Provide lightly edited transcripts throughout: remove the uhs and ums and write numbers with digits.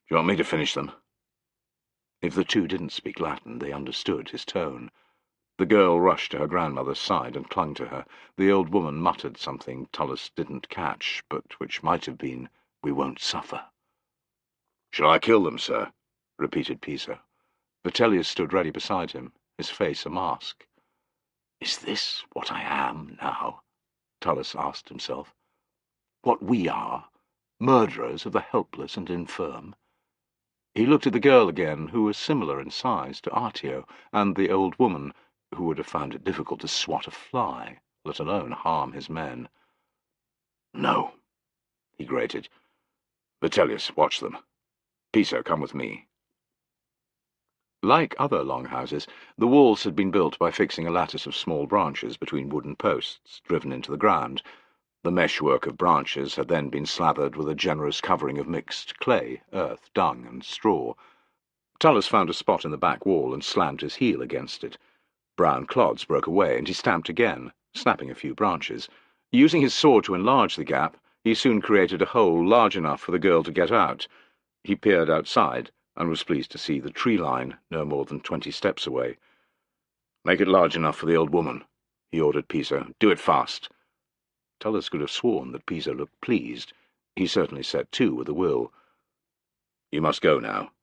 you want me to finish them?" If the two didn't speak Latin, they understood his tone. The girl rushed to her grandmother's side and clung to her. The old woman muttered something Tullus didn't catch, but which might have been, "We won't suffer." "Shall I kill them, sir?" repeated Piso. Vitellius stood ready beside him, his face a mask. "Is this what I am now?" Tullus asked himself. "What we are, murderers of the helpless and infirm?" He looked at the girl again, who was similar in size to Artio, and the old woman, who would have found it difficult to swat a fly, let alone harm his men. "No," he grated. "Vitellius, watch them. Piso, come with me." Like other longhouses, the walls had been built by fixing a lattice of small branches between wooden posts driven into the ground. The meshwork of branches had then been slathered with a generous covering of mixed clay, earth, dung, and straw. Tullus found a spot in the back wall and slammed his heel against it. Brown clods broke away, and he stamped again, snapping a few branches. Using his sword to enlarge the gap, he soon created a hole large enough for the girl to get out. He peered outside, and was pleased to see the tree line no more than 20 steps away. "Make it large enough for the old woman," he ordered Piso. "Do it fast." Tullus could have sworn that Piso looked pleased. He certainly set to with a will. "You must go now,"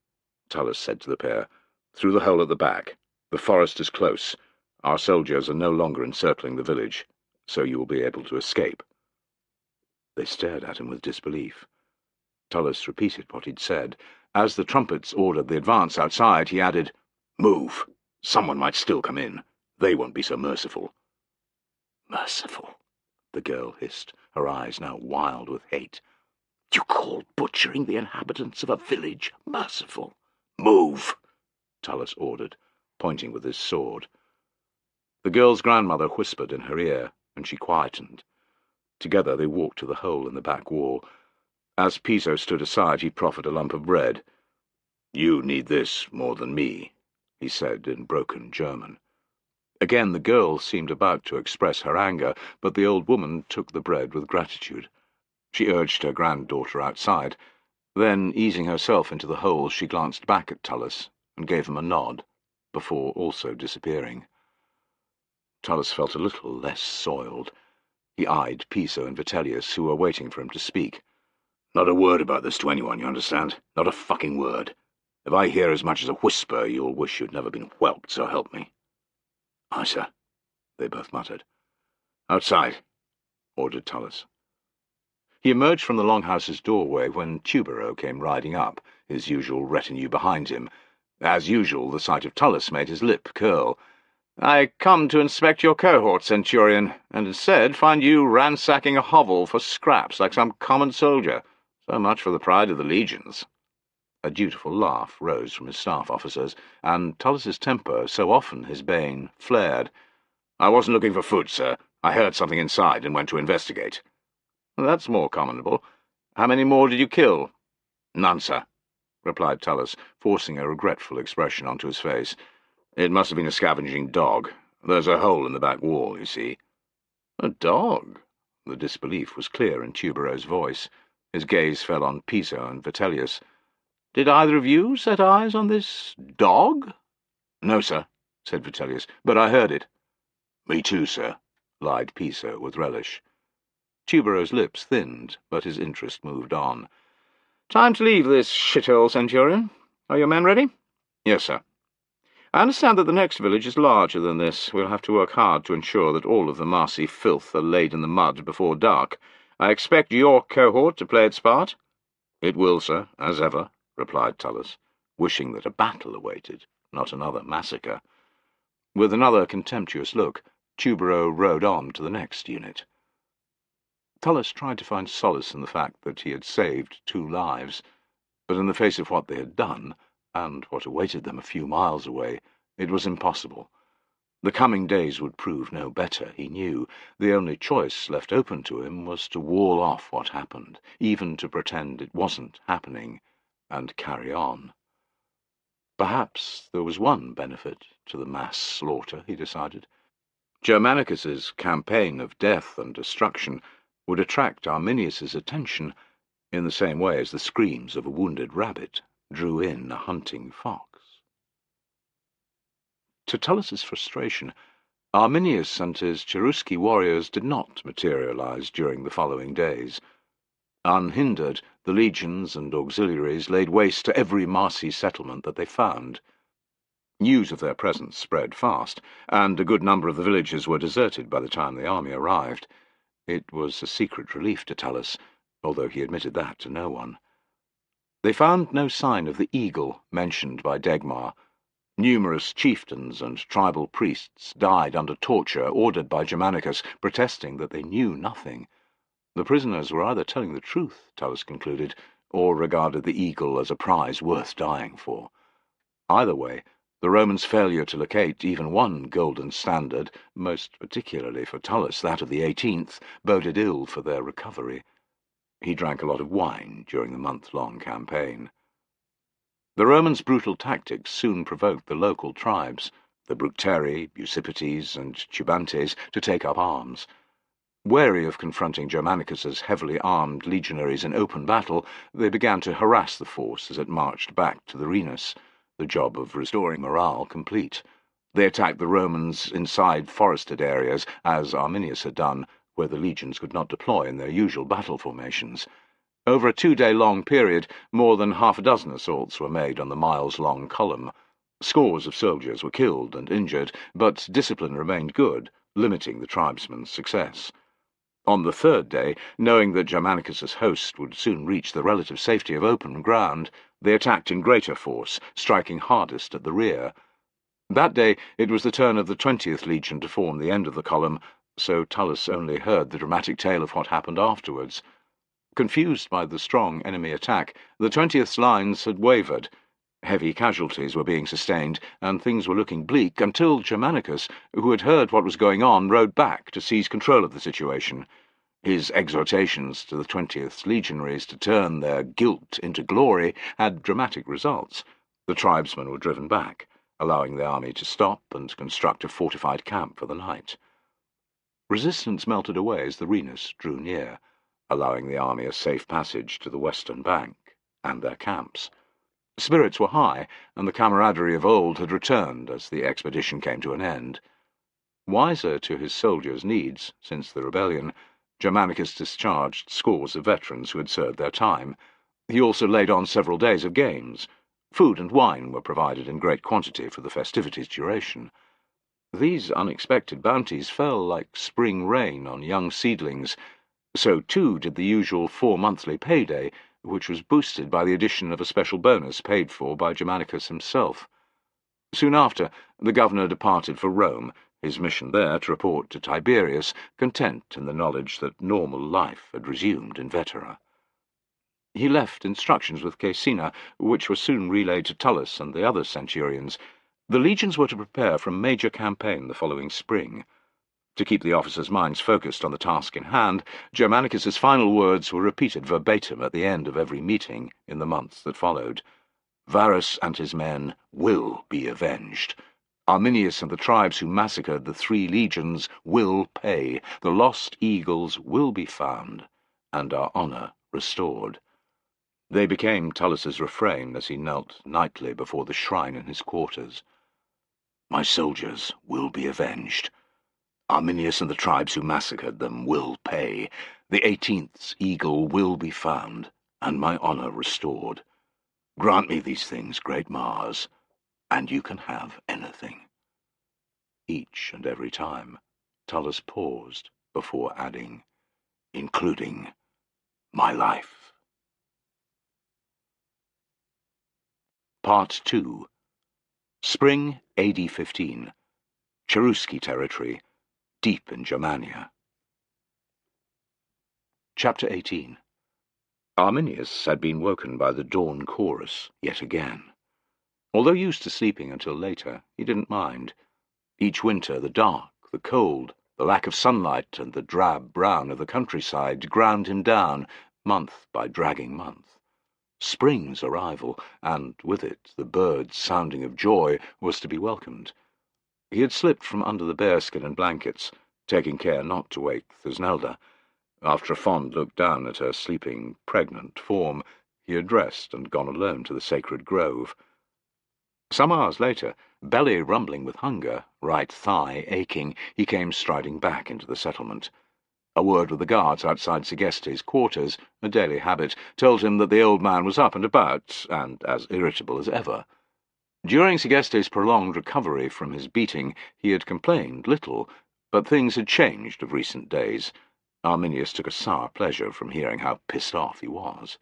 Tullus said to the pair. "Through the hole at the back. The forest is close. Our soldiers are no longer encircling the village, so you will be able to escape." They stared at him with disbelief. Tullus repeated what he'd said. As the trumpets ordered the advance outside, he added, "Move! Someone might still come in. They won't be so merciful." "Merciful?" the girl hissed, her eyes now wild with hate. "You call butchering the inhabitants of a village merciful?" "Move!" Tullus ordered, pointing with his sword. The girl's grandmother whispered in her ear, and she quietened. Together they walked to the hole in the back wall. As Piso stood aside, he proffered a lump of bread. "You need this more than me," he said in broken German. Again the girl seemed about to express her anger, but the old woman took the bread with gratitude. She urged her granddaughter outside. Then, easing herself into the hole, she glanced back at Tullus and gave him a nod, before also disappearing. Tullus felt a little less soiled. He eyed Piso and Vitellius, who were waiting for him to speak. "Not a word about this to anyone, you understand? Not a fucking word. If I hear as much as a whisper, you'll wish you'd never been whelped, so help me." "Aye, sir," they both muttered. "Outside," ordered Tullus. He emerged from the longhouse's doorway when Tubero came riding up, his usual retinue behind him. As usual, the sight of Tullus made his lip curl. "I come to inspect your cohort, Centurion, and instead find you ransacking a hovel for scraps like some common soldier. So much for the pride of the legions." A dutiful laugh rose from his staff officers, and Tullus's temper, so often his bane, flared. "I wasn't looking for food, sir. I heard something inside and went to investigate." "That's more commendable. How many more did you kill?" "None, sir," replied Tullus, forcing a regretful expression onto his face. "It must have been a scavenging dog. There's a hole in the back wall, you see." "A dog?" The disbelief was clear in Tubero's voice. His gaze fell on Piso and Vitellius. "Did either of you set eyes on this dog?" "No, sir," said Vitellius, "but I heard it." "Me too, sir," lied Piso with relish. Tubero's lips thinned, but his interest moved on. "Time to leave this shithole, Centurion. Are your men ready?" "Yes, sir." "I understand that the next village is larger than this. We'll have to work hard to ensure that all of the Marsi filth are laid in the mud before dark. I expect your cohort to play its part?" "It will, sir, as ever," replied Tullus, wishing that a battle awaited, not another massacre. With another contemptuous look, Tubero rode on to the next unit. Tullus tried to find solace in the fact that he had saved 2 lives, but in the face of what they had done, and what awaited them a few miles away, it was impossible. The coming days would prove no better, he knew. The only choice left open to him was to wall off what happened, even to pretend it wasn't happening, and carry on. Perhaps there was one benefit to the mass slaughter, he decided. Germanicus's campaign of death and destruction would attract Arminius's attention in the same way as the screams of a wounded rabbit drew in a hunting fox. To Tullus's frustration, Arminius and his Cherusci warriors did not materialize during the following days. Unhindered, the legions and auxiliaries laid waste to every Marsi settlement that they found. News of their presence spread fast, and a good number of the villages were deserted by the time the army arrived. It was a secret relief to Tullus, although he admitted that to no one. They found no sign of the eagle mentioned by Degmar. Numerous chieftains and tribal priests died under torture ordered by Germanicus, protesting that they knew nothing. The prisoners were either telling the truth, Tullus concluded, or regarded the eagle as a prize worth dying for. Either way, the Romans' failure to locate even one golden standard, most particularly for Tullus that of the 18th, boded ill for their recovery. He drank a lot of wine during the month-long campaign. The Romans' brutal tactics soon provoked the local tribes, the Bructeri, Busipites, and Tubantes, to take up arms. Wary of confronting Germanicus's heavily armed legionaries in open battle, they began to harass the force as it marched back to the Rhenus, the job of restoring morale complete. They attacked the Romans inside forested areas, as Arminius had done, where the legions could not deploy in their usual battle formations. Over a 2-day-long period, more than half a dozen assaults were made on the miles-long column. Scores of soldiers were killed and injured, but discipline remained good, limiting the tribesmen's success. On the 3rd day, knowing that Germanicus's host would soon reach the relative safety of open ground, they attacked in greater force, striking hardest at the rear. That day it was the turn of the 20th Legion to form the end of the column, so Tullus only heard the dramatic tale of what happened afterwards. Confused by the strong enemy attack, the 20th's lines had wavered. Heavy casualties were being sustained, and things were looking bleak until Germanicus, who had heard what was going on, rode back to seize control of the situation. His exhortations to the 20th's legionaries to turn their guilt into glory had dramatic results. The tribesmen were driven back, allowing the army to stop and construct a fortified camp for the night. Resistance melted away as the Rhenus drew near, allowing the army a safe passage to the western bank and their camps. Spirits were high, and the camaraderie of old had returned as the expedition came to an end. Wiser to his soldiers' needs since the rebellion, Germanicus discharged scores of veterans who had served their time. He also laid on several days of games. Food and wine were provided in great quantity for the festivities' duration. These unexpected bounties fell like spring rain on young seedlings. So too did the usual 4-monthly payday, which was boosted by the addition of a special bonus paid for by Germanicus himself. Soon after, the governor departed for Rome, his mission there to report to Tiberius, content in the knowledge that normal life had resumed in Vetera. He left instructions with Caecina, which were soon relayed to Tullus and the other centurions. The legions were to prepare for a major campaign the following spring. To keep the officers' minds focused on the task in hand, Germanicus's final words were repeated verbatim at the end of every meeting in the months that followed. Varus and his men will be avenged. Arminius and the tribes who massacred the 3 legions will pay. The lost eagles will be found, and our honour restored. They became Tullus's refrain as he knelt nightly before the shrine in his quarters. My soldiers will be avenged. Arminius and the tribes who massacred them will pay. The 18th's eagle will be found, and my honour restored. Grant me these things, great Mars, and you can have anything. Each and every time, Tullus paused before adding, including my life. Part 2. Spring AD 15. Cherusci territory, deep in Germania. Chapter 18. Arminius had been woken by the dawn chorus yet again. Although used to sleeping until later, he didn't mind. Each winter the dark, the cold, the lack of sunlight, and the drab brown of the countryside ground him down, month by dragging month. Spring's arrival, and with it the birds' sounding of joy, was to be welcomed. He had slipped from under the bearskin and blankets, taking care not to wake Thusnelda. After a fond look down at her sleeping, pregnant form, He had dressed and gone alone to the sacred grove. Some hours later, belly rumbling with hunger, right thigh aching, he came striding back into the settlement. A word with the guards outside Segeste's quarters, a daily habit, told him that the old man was up and about, and as irritable as ever. During Segeste's prolonged recovery from his beating, he had complained little, but things had changed of recent days. Arminius took a sour pleasure from hearing how pissed off he was.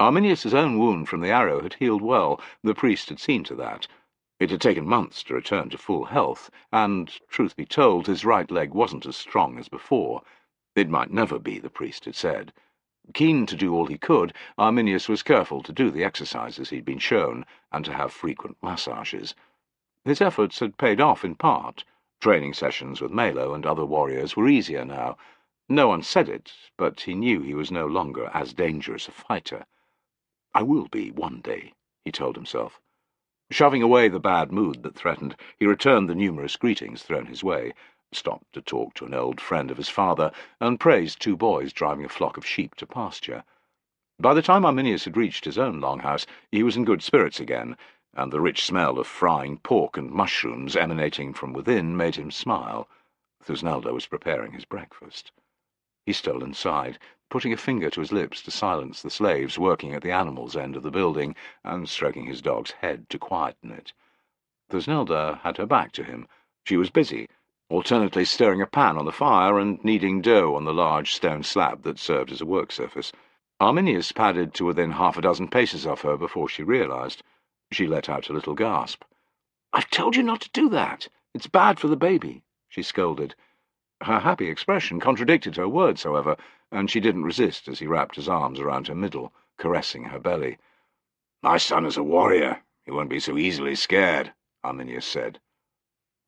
Arminius's own wound from the arrow had healed well. The priest had seen to that. It had taken months to return to full health, and, truth be told, his right leg wasn't as strong as before. It might never be, the priest had said. Keen to do all he could, Arminius was careful to do the exercises he'd been shown, and to have frequent massages. His efforts had paid off in part. Training sessions with Melo and other warriors were easier now. No one said it, but he knew he was no longer as dangerous a fighter. "I will be, one day," he told himself. Shoving away the bad mood that threatened, he returned the numerous greetings thrown his way, stopped to talk to an old friend of his father, and praised two boys driving a flock of sheep to pasture. By the time Arminius had reached his own longhouse, he was in good spirits again, and the rich smell of frying pork and mushrooms emanating from within made him smile. Thusnelda was preparing his breakfast. He stole inside, putting a finger to his lips to silence the slaves working at the animals' end of the building, and stroking his dog's head to quieten it. Thusnelda had her back to him. She was busy, alternately stirring a pan on the fire and kneading dough on the large stone slab that served as a work surface. Arminius padded to within 6 paces of her before she realized. She let out a little gasp. "I've told you not to do that. It's bad for the baby," she scolded. Her happy expression contradicted her words, however, and she didn't resist as he wrapped his arms around her middle, caressing her belly. "My son is a warrior. He won't be so easily scared," Arminius said.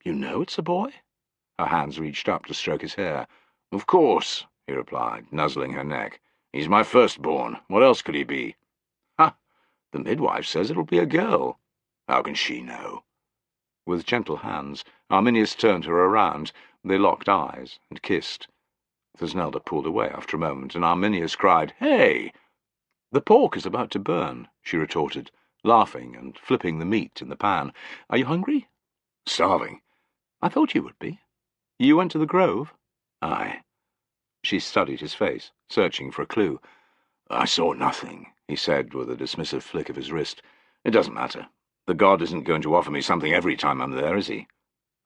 "You know it's a boy?" Her hands reached up to stroke his hair. "Of course," he replied, nuzzling her neck. "He's my firstborn. What else could he be?" "Ha! The midwife says it'll be a girl." "How can she know?" With gentle hands, Arminius turned her around. They locked eyes and kissed. Thusnelda pulled away after a moment, and Arminius cried, "Hey!" "The pork is about to burn," she retorted, laughing and flipping the meat in the pan. "Are you hungry?" "Starving." "I thought you would be. You went to the grove?" "Aye." She studied his face, searching for a clue. "I saw nothing," he said, with a dismissive flick of his wrist. "It doesn't matter. The god isn't going to offer me something every time I'm there, is he?"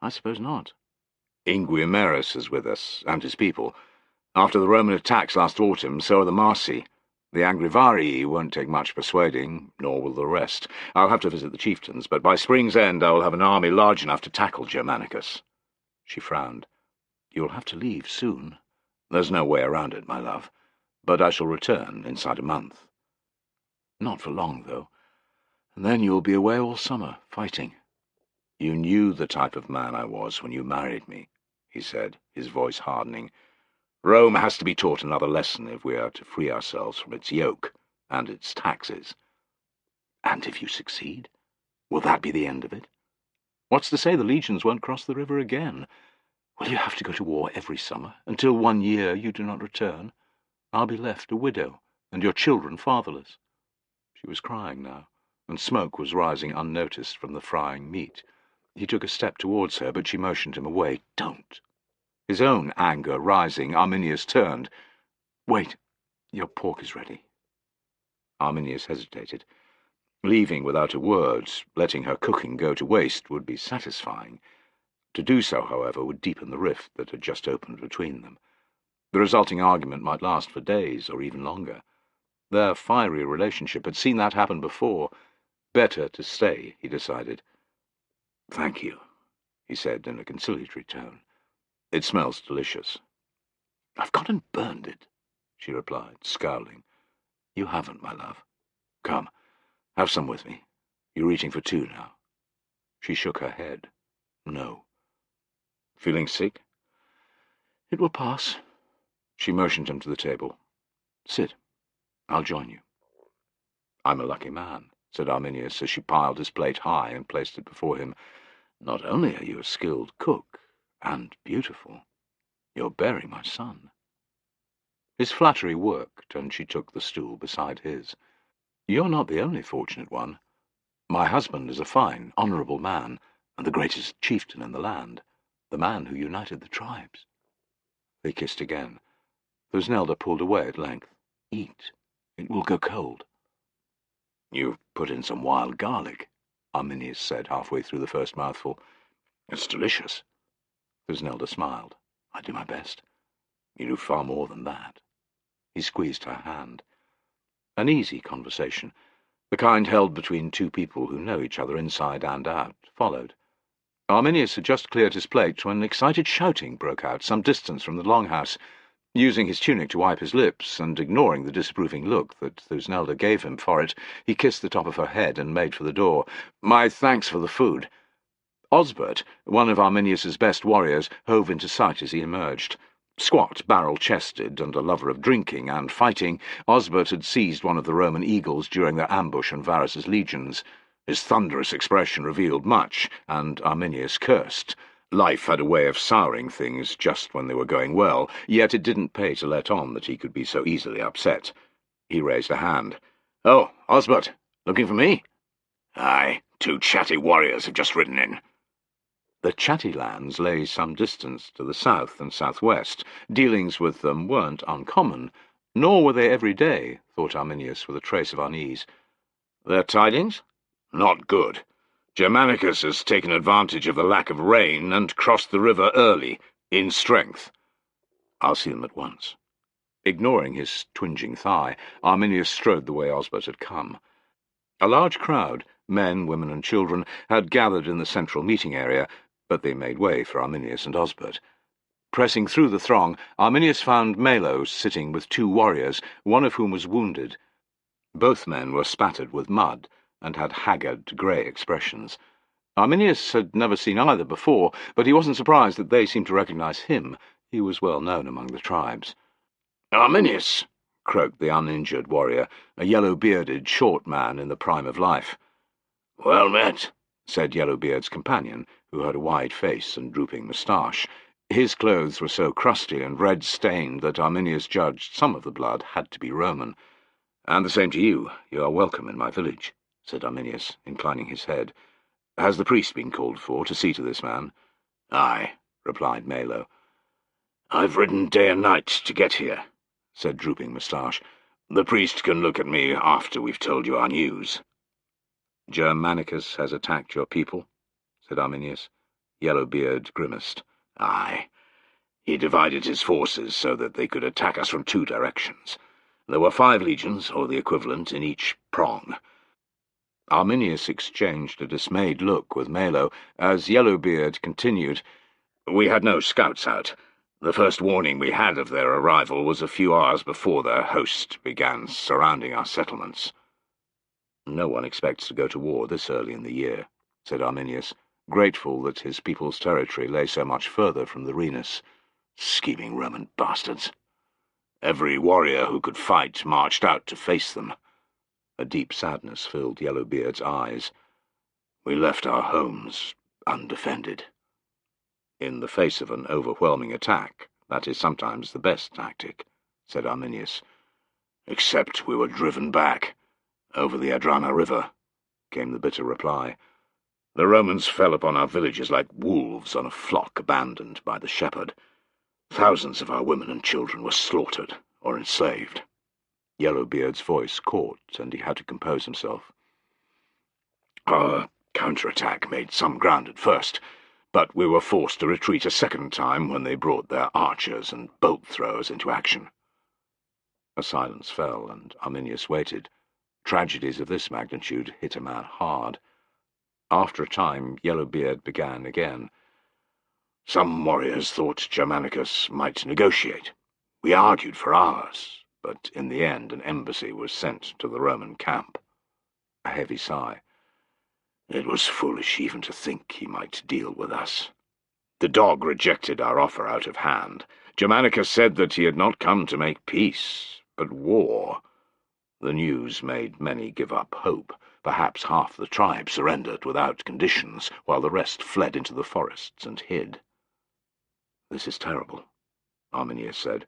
"I suppose not." "Inguiomerus is with us, and his people. After the Roman attacks last autumn, so are the Marsi. The Angrivarii won't take much persuading, nor will the rest. I'll have to visit the chieftains, but by spring's end I will have an army large enough to tackle Germanicus." She frowned. "You'll have to leave soon." "There's no way around it, my love. But I shall return inside a month." "Not for long, though. And then you'll be away all summer, fighting." "You knew the type of man I was when you married me," he said, his voice hardening. "Rome has to be taught another lesson if we are to free ourselves from its yoke and its taxes." "And if you succeed, will that be the end of it? What's to say the legions won't cross the river again? Will you have to go to war every summer, until 1 year you do not return? I'll be left a widow, and your children fatherless." She was crying now, and smoke was rising unnoticed from the frying meat. He took a step towards her, but she motioned him away. "Don't." His own anger rising, Arminius turned. "Wait, your pork is ready." Arminius hesitated. Leaving without a word, letting her cooking go to waste, would be satisfying. To do so, however, would deepen the rift that had just opened between them. The resulting argument might last for days, or even longer. Their fiery relationship had seen that happen before. Better to stay, he decided. "Thank you," he said in a conciliatory tone. "It smells delicious." "I've gone and burned it," she replied, scowling. "You haven't, my love. Come, have some with me. You're eating for 2 now." She shook her head. "No." "Feeling sick?" "It will pass." She motioned him to the table. "Sit. I'll join you." "I'm a lucky man," said Arminius as she piled his plate high and placed it before him. "Not only are you a skilled cook, and beautiful, you're bearing my son." His flattery worked, and she took the stool beside his. You're not the only fortunate one. My husband is a fine, honourable man, and the greatest chieftain in the land, the man who united the tribes. They kissed again. Thusnelda pulled away at length. Eat. It will go cold. You've put in some wild garlic, Arminius said halfway through the first mouthful. It's delicious. Thusnelda smiled. I do my best. You do far more than that. He squeezed her hand. An easy conversation, the kind held between two people who know each other inside and out, followed. Arminius had just cleared his plate when excited shouting broke out some distance from the longhouse. Using his tunic to wipe his lips, and ignoring the disapproving look that Thusnelda gave him for it, he kissed the top of her head and made for the door. My thanks for the food. Osbert, one of Arminius's best warriors, hove into sight as he emerged. Squat, barrel-chested, and a lover of drinking and fighting, Osbert had seized one of the Roman eagles during their ambush on Varus's legions. His thunderous expression revealed much, and Arminius cursed. Life had a way of souring things just when they were going well, yet it didn't pay to let on that he could be so easily upset. He raised a hand. "Oh, Osbert, looking for me?" "Aye, 2 chatty warriors have just ridden in." The chatty lands lay some distance to the south and southwest. Dealings with them weren't uncommon, nor were they every day, thought Arminius with a trace of unease. Their tidings? Not good. Germanicus has taken advantage of the lack of rain and crossed the river early, in strength. I'll see them at once. Ignoring his twinging thigh, Arminius strode the way Osbert had come. A large crowd, men, women, and children, had gathered in the central meeting area, but they made way for Arminius and Osbert. Pressing through the throng, Arminius found Melo sitting with 2 warriors, one of whom was wounded. Both men were spattered with mud, and had haggard, grey expressions. Arminius had never seen either before, but he wasn't surprised that they seemed to recognize him. He was well known among the tribes. "Arminius!" croaked the uninjured warrior, a yellow-bearded, short man in the prime of life. "Well met," said Yellowbeard's companion, who had a wide face and drooping moustache. His clothes were so crusty and red-stained that Arminius judged some of the blood had to be Roman. "And the same to you. You are welcome in my village," said Arminius, inclining his head. "Has the priest been called for to see to this man?" "Aye," replied Melo. "I've ridden day and night to get here," said Drooping Moustache. "The priest can look at me after we've told you our news." "Germanicus has attacked your people?" said Arminius. Yellowbeard grimaced. "Aye. He divided his forces so that they could attack us from 2 directions. There were 5 legions, or the equivalent, in each prong." Arminius exchanged a dismayed look with Melo as Yellowbeard continued. "We had no scouts out. The first warning we had of their arrival was a few hours before their host began surrounding our settlements." "No one expects to go to war this early in the year," said Arminius, grateful that his people's territory lay so much further from the Rhenus. "Scheming Roman bastards. Every warrior who could fight marched out to face them." A deep sadness filled Yellowbeard's eyes. "We left our homes undefended." "In the face of an overwhelming attack, that is sometimes the best tactic," said Arminius. "Except we were driven back, over the Adrana River," came the bitter reply. "The Romans fell upon our villages like wolves on a flock abandoned by the shepherd. Thousands of our women and children were slaughtered or enslaved." Yellowbeard's voice caught, and he had to compose himself. "Our counterattack made some ground at first, but we were forced to retreat a second time when they brought their archers and bolt-throwers into action." A silence fell, and Arminius waited. Tragedies of this magnitude hit a man hard. After a time, Yellowbeard began again. "Some warriors thought Germanicus might negotiate. We argued for hours, but in the end an embassy was sent to the Roman camp." A heavy sigh. "It was foolish even to think he might deal with us. The dog rejected our offer out of hand. Germanicus said that he had not come to make peace, but war. The news made many give up hope. Perhaps half the tribe surrendered without conditions, while the rest fled into the forests and hid." "This is terrible," Arminius said.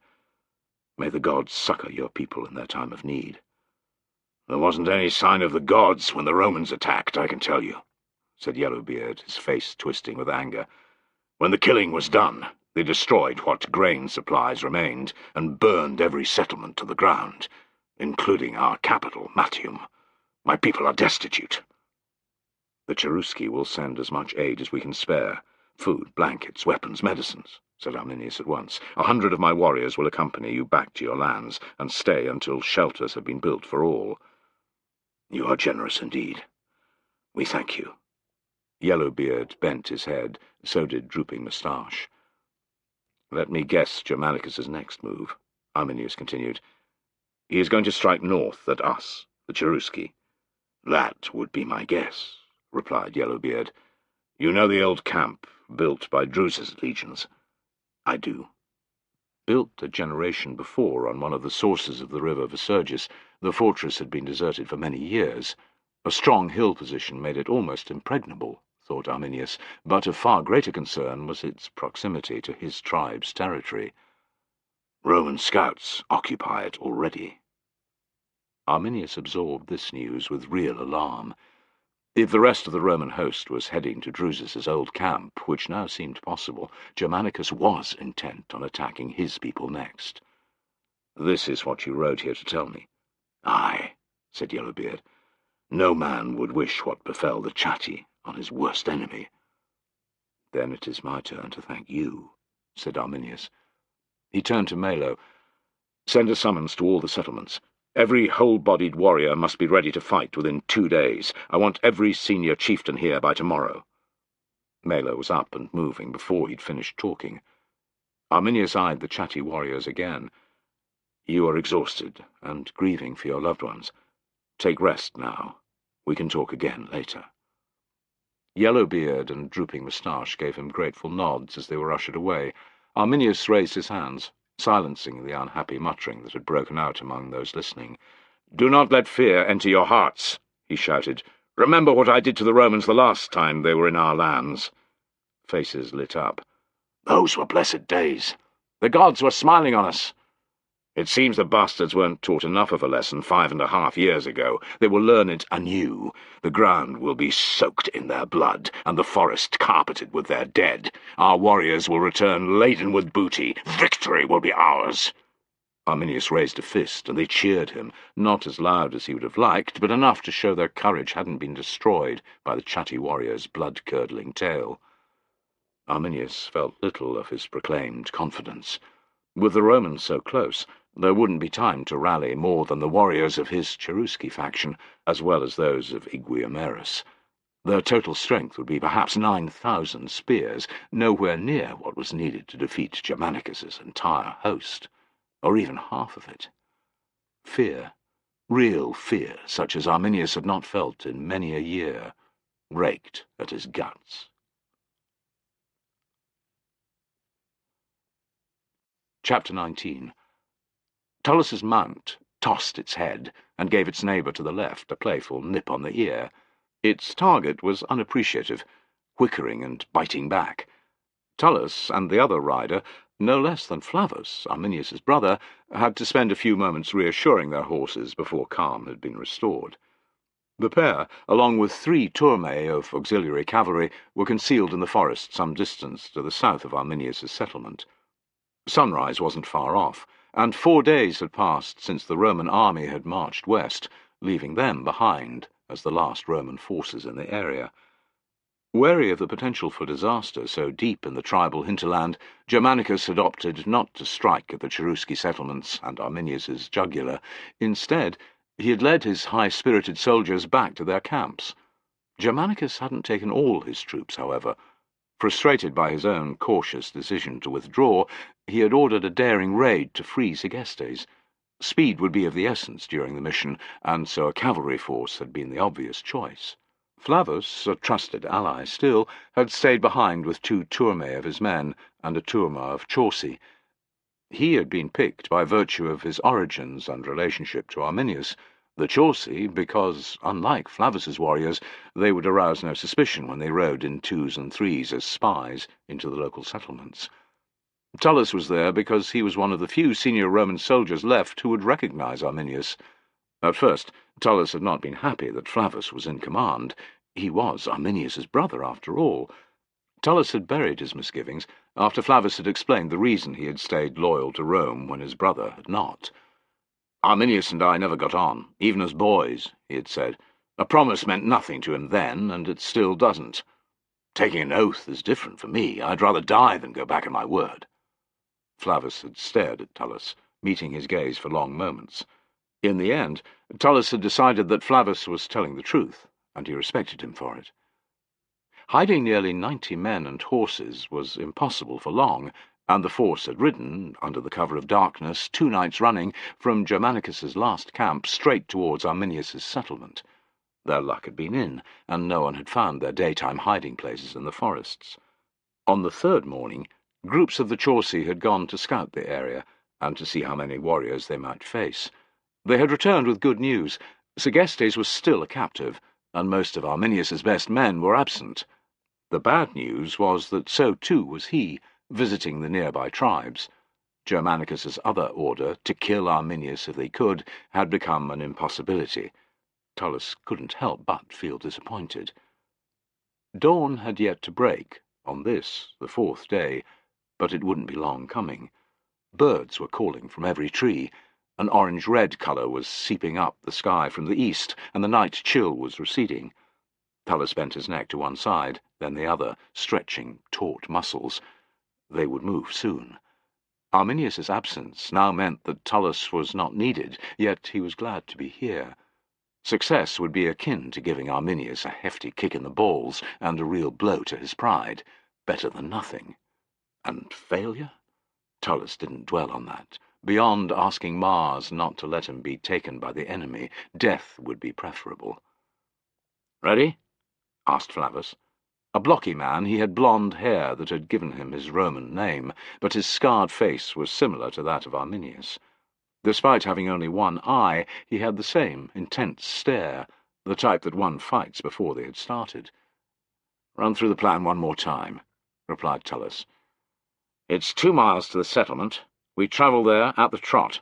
"May the gods succor your people in their time of need." "There wasn't any sign of the gods when the Romans attacked, I can tell you," said Yellowbeard, his face twisting with anger. "When the killing was done, they destroyed what grain supplies remained and burned every settlement to the ground, including our capital, Matium. My people are destitute." "The Cherusci will send as much aid as we can spare. Food, blankets, weapons, medicines," said Arminius at once. 100 of my warriors will accompany you back to your lands and stay until shelters have been built for all." "You are generous indeed. We thank you." Yellowbeard bent his head, so did Drooping Moustache. "Let me guess Germanicus's next move," Arminius continued. "He is going to strike north at us, the Cherusci." "That would be my guess," replied Yellowbeard. "You know the old camp, built by Drusus' legions?" "I do." Built a generation before on one of the sources of the river Visurgis, the fortress had been deserted for many years. A strong hill position made it almost impregnable, thought Arminius, but of far greater concern was its proximity to his tribe's territory. "Roman scouts occupy it already." Arminius absorbed this news with real alarm. If the rest of the Roman host was heading to Drusus's old camp, which now seemed possible, Germanicus was intent on attacking his people next. "This is what you rode here to tell me?" "Aye," said Yellowbeard. "No man would wish what befell the Chatti on his worst enemy." "Then it is my turn to thank you," said Arminius. He turned to Melo. "Send a summons to all the settlements. Every whole-bodied warrior must be ready to fight within 2 days. I want every senior chieftain here by tomorrow." Melo was up and moving before he'd finished talking. Arminius eyed the Chatti warriors again. "You are exhausted and grieving for your loved ones. Take rest now. We can talk again later." Yellowbeard and Drooping Moustache gave him grateful nods as they were ushered away. Arminius raised his hands, silencing the unhappy muttering that had broken out among those listening. "Do not let fear enter your hearts," he shouted. "Remember what I did to the Romans the last time they were in our lands." Faces lit up. "Those were blessed days. The gods were smiling on us." "It seems the bastards weren't taught enough of a lesson 5.5 years ago. They will learn it anew. The ground will be soaked in their blood, and the forest carpeted with their dead. Our warriors will return laden with booty. Victory will be ours." Arminius raised a fist, and they cheered him, not as loud as he would have liked, but enough to show their courage hadn't been destroyed by the Chatti warrior's blood-curdling tale. Arminius felt little of his proclaimed confidence. With the Romans so close, there wouldn't be time to rally more than the warriors of his Cherusci faction, as well as those of Iguiamerus. Their total strength would be perhaps 9,000 spears, nowhere near what was needed to defeat Germanicus's entire host, or even half of it. Fear, real fear, such as Arminius had not felt in many a year, raked at his guts. Chapter 19. Tullus's mount tossed its head and gave its neighbour to the left a playful nip on the ear. Its target was unappreciative, whickering and biting back. Tullus and the other rider, no less than Flavus, Arminius's brother, had to spend a few moments reassuring their horses before calm had been restored. The pair, along with 3 turmae of auxiliary cavalry, were concealed in the forest some distance to the south of Arminius's settlement. Sunrise wasn't far off, and 4 days had passed since the Roman army had marched west, leaving them behind as the last Roman forces in the area. Wary of the potential for disaster so deep in the tribal hinterland, Germanicus had opted not to strike at the Cherusci settlements and Arminius's jugular. Instead, he had led his high-spirited soldiers back to their camps. Germanicus hadn't taken all his troops, however. Frustrated by his own cautious decision to withdraw, he had ordered a daring raid to free Segestes. Speed would be of the essence during the mission, and so a cavalry force had been the obvious choice. Flavus, a trusted ally still, had stayed behind with 2 turmae of his men and a turma of Chauci. He had been picked by virtue of his origins and relationship to Arminius, the Chauci because, unlike Flavus's warriors, they would arouse no suspicion when they rode in 2s and 3s as spies into the local settlements. Tullus was there because he was one of the few senior Roman soldiers left who would recognize Arminius. At first, Tullus had not been happy that Flavus was in command. He was Arminius's brother, after all. Tullus had buried his misgivings after Flavus had explained the reason he had stayed loyal to Rome when his brother had not. "Arminius and I never got on, even as boys," he had said. "A promise meant nothing to him then, and it still doesn't. Taking an oath is different for me. I'd rather die than go back on my word." Flavus had stared at Tullus, meeting his gaze for long moments. In the end, Tullus had decided that Flavus was telling the truth, and he respected him for it. Hiding nearly 90 men and horses was impossible for long, and the force had ridden, under the cover of darkness, 2 nights running, from Germanicus's last camp straight towards Arminius's settlement. Their luck had been in, and no one had found their daytime hiding places in the forests. On the 3rd morning, groups of the Chauci had gone to scout the area, and to see how many warriors they might face. They had returned with good news. Segestes was still a captive, and most of Arminius's best men were absent. The bad news was that so too was he, visiting the nearby tribes. Germanicus's other order, to kill Arminius if they could, had become an impossibility. Tullus couldn't help but feel disappointed. Dawn had yet to break, on this, the 4th day, but it wouldn't be long coming. Birds were calling from every tree. An orange-red colour was seeping up the sky from the east, and the night chill was receding. Tullus bent his neck to one side, then the other, stretching taut muscles. They would move soon. Arminius's absence now meant that Tullus was not needed, yet he was glad to be here. Success would be akin to giving Arminius a hefty kick in the balls and a real blow to his pride. Better than nothing. And failure? Tullus didn't dwell on that. Beyond asking Mars not to let him be taken by the enemy, death would be preferable. "Ready?" asked Flavus. A blocky man, he had blonde hair that had given him his Roman name, but his scarred face was similar to that of Arminius. Despite having only one eye, he had the same intense stare, the type that one fights before they had started. "Run through the plan one more time," replied Tullus. "It's 2 miles to the settlement. We travel there at the trot.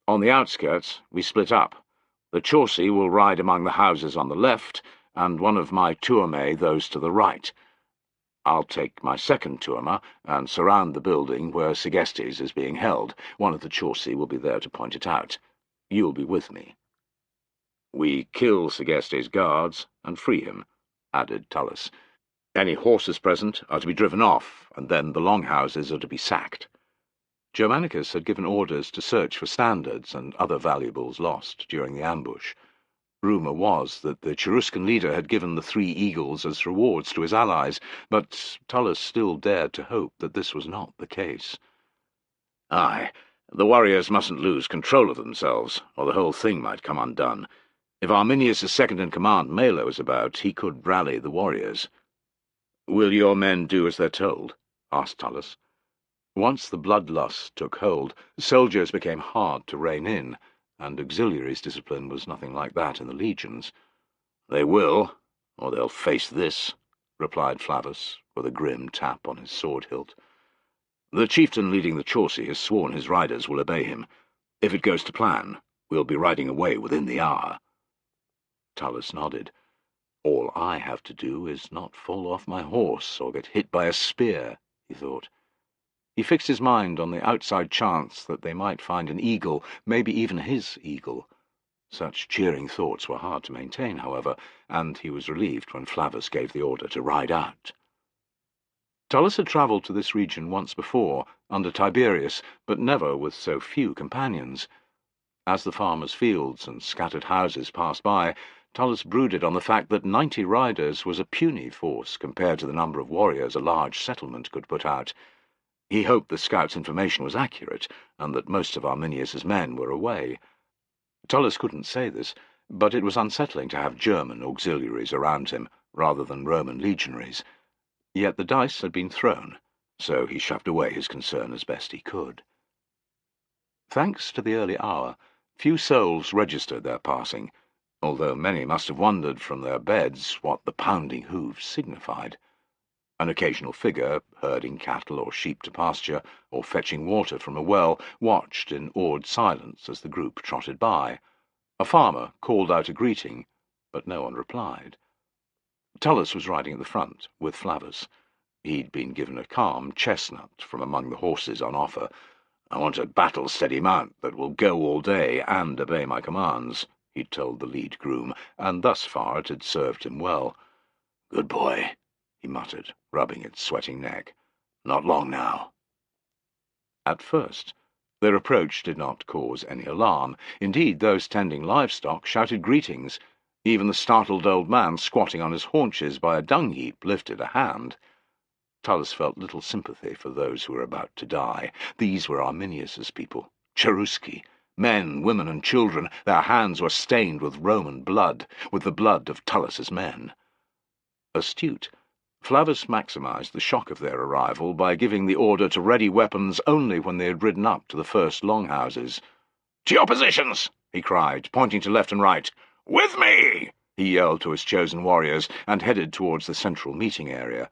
On the outskirts, we split up. The Chauci will ride among the houses on the left, and one of my tuomae those to the right. I'll take my second tuoma and surround the building where Segestes is being held. One of the Chauci will be there to point it out. You'll be with me. We kill Segestes' guards and free him," added Tullus. "Any horses present are to be driven off, and then the longhouses are to be sacked." Germanicus had given orders to search for standards and other valuables lost during the ambush. Rumour was that the Cheruscan leader had given the 3 eagles as rewards to his allies, but Tullus still dared to hope that this was not the case. "Aye, the warriors mustn't lose control of themselves, or the whole thing might come undone. If Arminius' second-in-command, Melo, is about, he could rally the warriors." "Will your men do as they're told?" asked Tullus. Once the bloodlust took hold, soldiers became hard to rein in, and auxiliaries' discipline was nothing like that in the legions. "They will, or they'll face this," replied Flavus, with a grim tap on his sword hilt. "The chieftain leading the Chauci has sworn his riders will obey him. If it goes to plan, we'll be riding away within the hour." Tullus nodded. "All I have to do is not fall off my horse or get hit by a spear," he thought. He fixed his mind on the outside chance that they might find an eagle, maybe even his eagle. Such cheering thoughts were hard to maintain, however, and he was relieved when Flavus gave the order to ride out. Tullus had travelled to this region once before, under Tiberius, but never with so few companions. As the farmers' fields and scattered houses passed by, Tullus brooded on the fact that 90 riders was a puny force compared to the number of warriors a large settlement could put out. He hoped the scout's information was accurate, and that most of Arminius's men were away. Tullus couldn't say this, but it was unsettling to have German auxiliaries around him, rather than Roman legionaries. Yet the dice had been thrown, so he shoved away his concern as best he could. Thanks to the early hour, few souls registered their passing, although many must have wondered from their beds what the pounding hoofs signified. An occasional figure, herding cattle or sheep to pasture, or fetching water from a well, watched in awed silence as the group trotted by. A farmer called out a greeting, but no one replied. Tullus was riding at the front, with Flavus. He'd been given a calm chestnut from among the horses on offer. "I want a battle-steady mount that will go all day and obey my commands," he'd told the lead groom, and thus far it had served him well. "Good boy," he muttered, rubbing its sweating neck. "Not long now." At first, their approach did not cause any alarm. Indeed, those tending livestock shouted greetings. Even the startled old man squatting on his haunches by a dung-heap lifted a hand. Tullus felt little sympathy for those who were about to die. These were Arminius's people, Cherusci, men, women, and children. Their hands were stained with Roman blood, with the blood of Tullus's men. Astute, Flavus maximised the shock of their arrival by giving the order to ready weapons only when they had ridden up to the first longhouses. "To your positions!" he cried, pointing to left and right. "With me!" he yelled to his chosen warriors, and headed towards the central meeting area.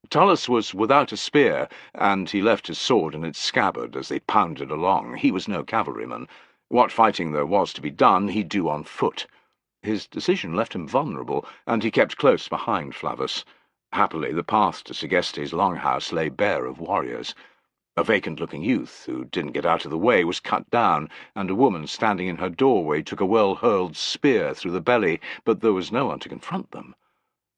Tullus was without a spear, and he left his sword in its scabbard as they pounded along. He was no cavalryman. What fighting there was to be done he'd do on foot. His decision left him vulnerable, and he kept close behind Flavus. Happily, the path to Segestes' longhouse lay bare of warriors. A vacant-looking youth, who didn't get out of the way, was cut down, and a woman standing in her doorway took a well-hurled spear through the belly, but there was no one to confront them.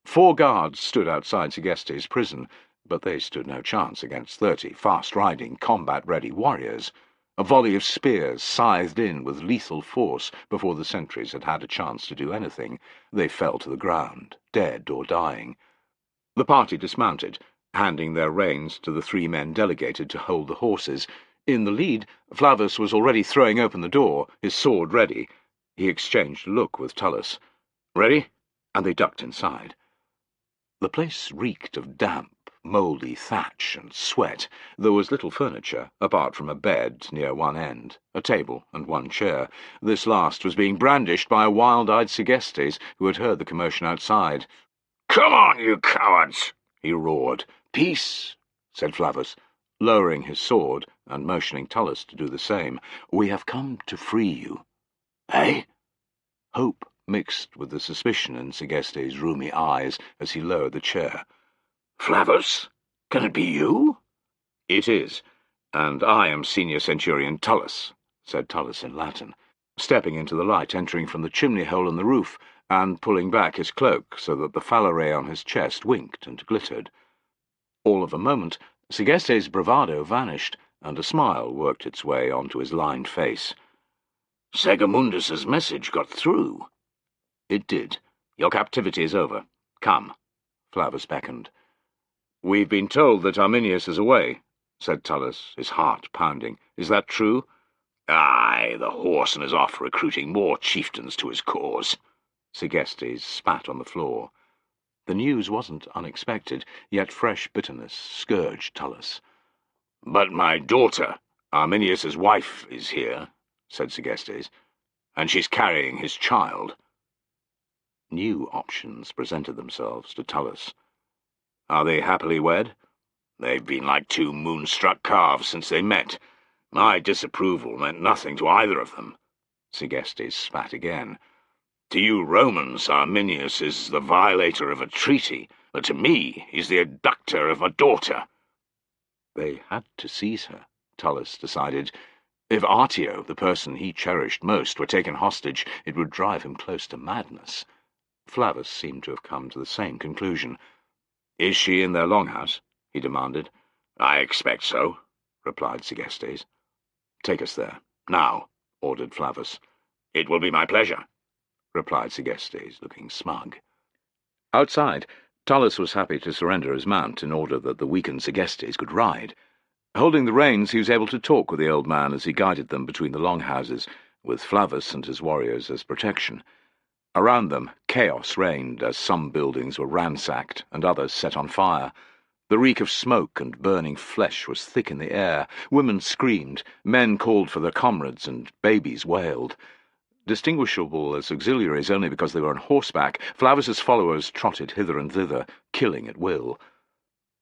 4 guards stood outside Segestes' prison, but they stood no chance against 30 fast-riding, combat-ready warriors. A volley of spears scythed in with lethal force before the sentries had had a chance to do anything. They fell to the ground, dead or dying. The party dismounted, handing their reins to the 3 men delegated to hold the horses. In the lead, Flavus was already throwing open the door, his sword ready. He exchanged a look with Tullus. "Ready?" And they ducked inside. The place reeked of damp, mouldy thatch and sweat. There was little furniture, apart from a bed near one end, a table and 1 chair. This last was being brandished by a wild-eyed Segestes who had heard the commotion outside. "Come on, you cowards!" he roared. "Peace," said Flavus, lowering his sword and motioning Tullus to do the same. "We have come to free you." "Eh?" Hope mixed with the suspicion in Segestes' rheumy eyes as he lowered the chair. "Flavus? Can it be you?" "It is, and I am Senior Centurion Tullus," said Tullus in Latin, stepping into the light entering from the chimney-hole in the roof, and pulling back his cloak so that the falloret on his chest winked and glittered. All of a moment, Segestes' bravado vanished, and a smile worked its way onto his lined face. "Segamundus's message got through." "It did. Your captivity is over. Come." Flavus beckoned. "We've been told that Arminius is away," said Tullus, his heart pounding. "Is that true?" "Aye, the whoreson is off recruiting more chieftains to his cause." Segestes spat on the floor. The news wasn't unexpected, yet fresh bitterness scourged Tullus. "But my daughter, Arminius's wife, is here," said Segestes, "and she's carrying his child." New options presented themselves to Tullus. "Are they happily wed?" "They've been like 2 moonstruck calves since they met. My disapproval meant nothing to either of them." Segestes spat again. "To you Romans, Arminius is the violator of a treaty, but to me he's the abductor of a daughter." They had to seize her, Tullus decided. If Artio, the person he cherished most, were taken hostage, it would drive him close to madness. Flavus seemed to have come to the same conclusion. "Is she in their longhouse?" he demanded. "I expect so," replied Segestes. "Take us there, now," ordered Flavus. "It will be my pleasure," replied Segestes, looking smug. Outside, Tullus was happy to surrender his mount in order that the weakened Segestes could ride. Holding the reins, he was able to talk with the old man as he guided them between the longhouses, with Flavus and his warriors as protection. Around them, chaos reigned as some buildings were ransacked and others set on fire. The reek of smoke and burning flesh was thick in the air. Women screamed, men called for their comrades, and babies wailed. Distinguishable as auxiliaries only because they were on horseback, Flavus's followers trotted hither and thither, killing at will.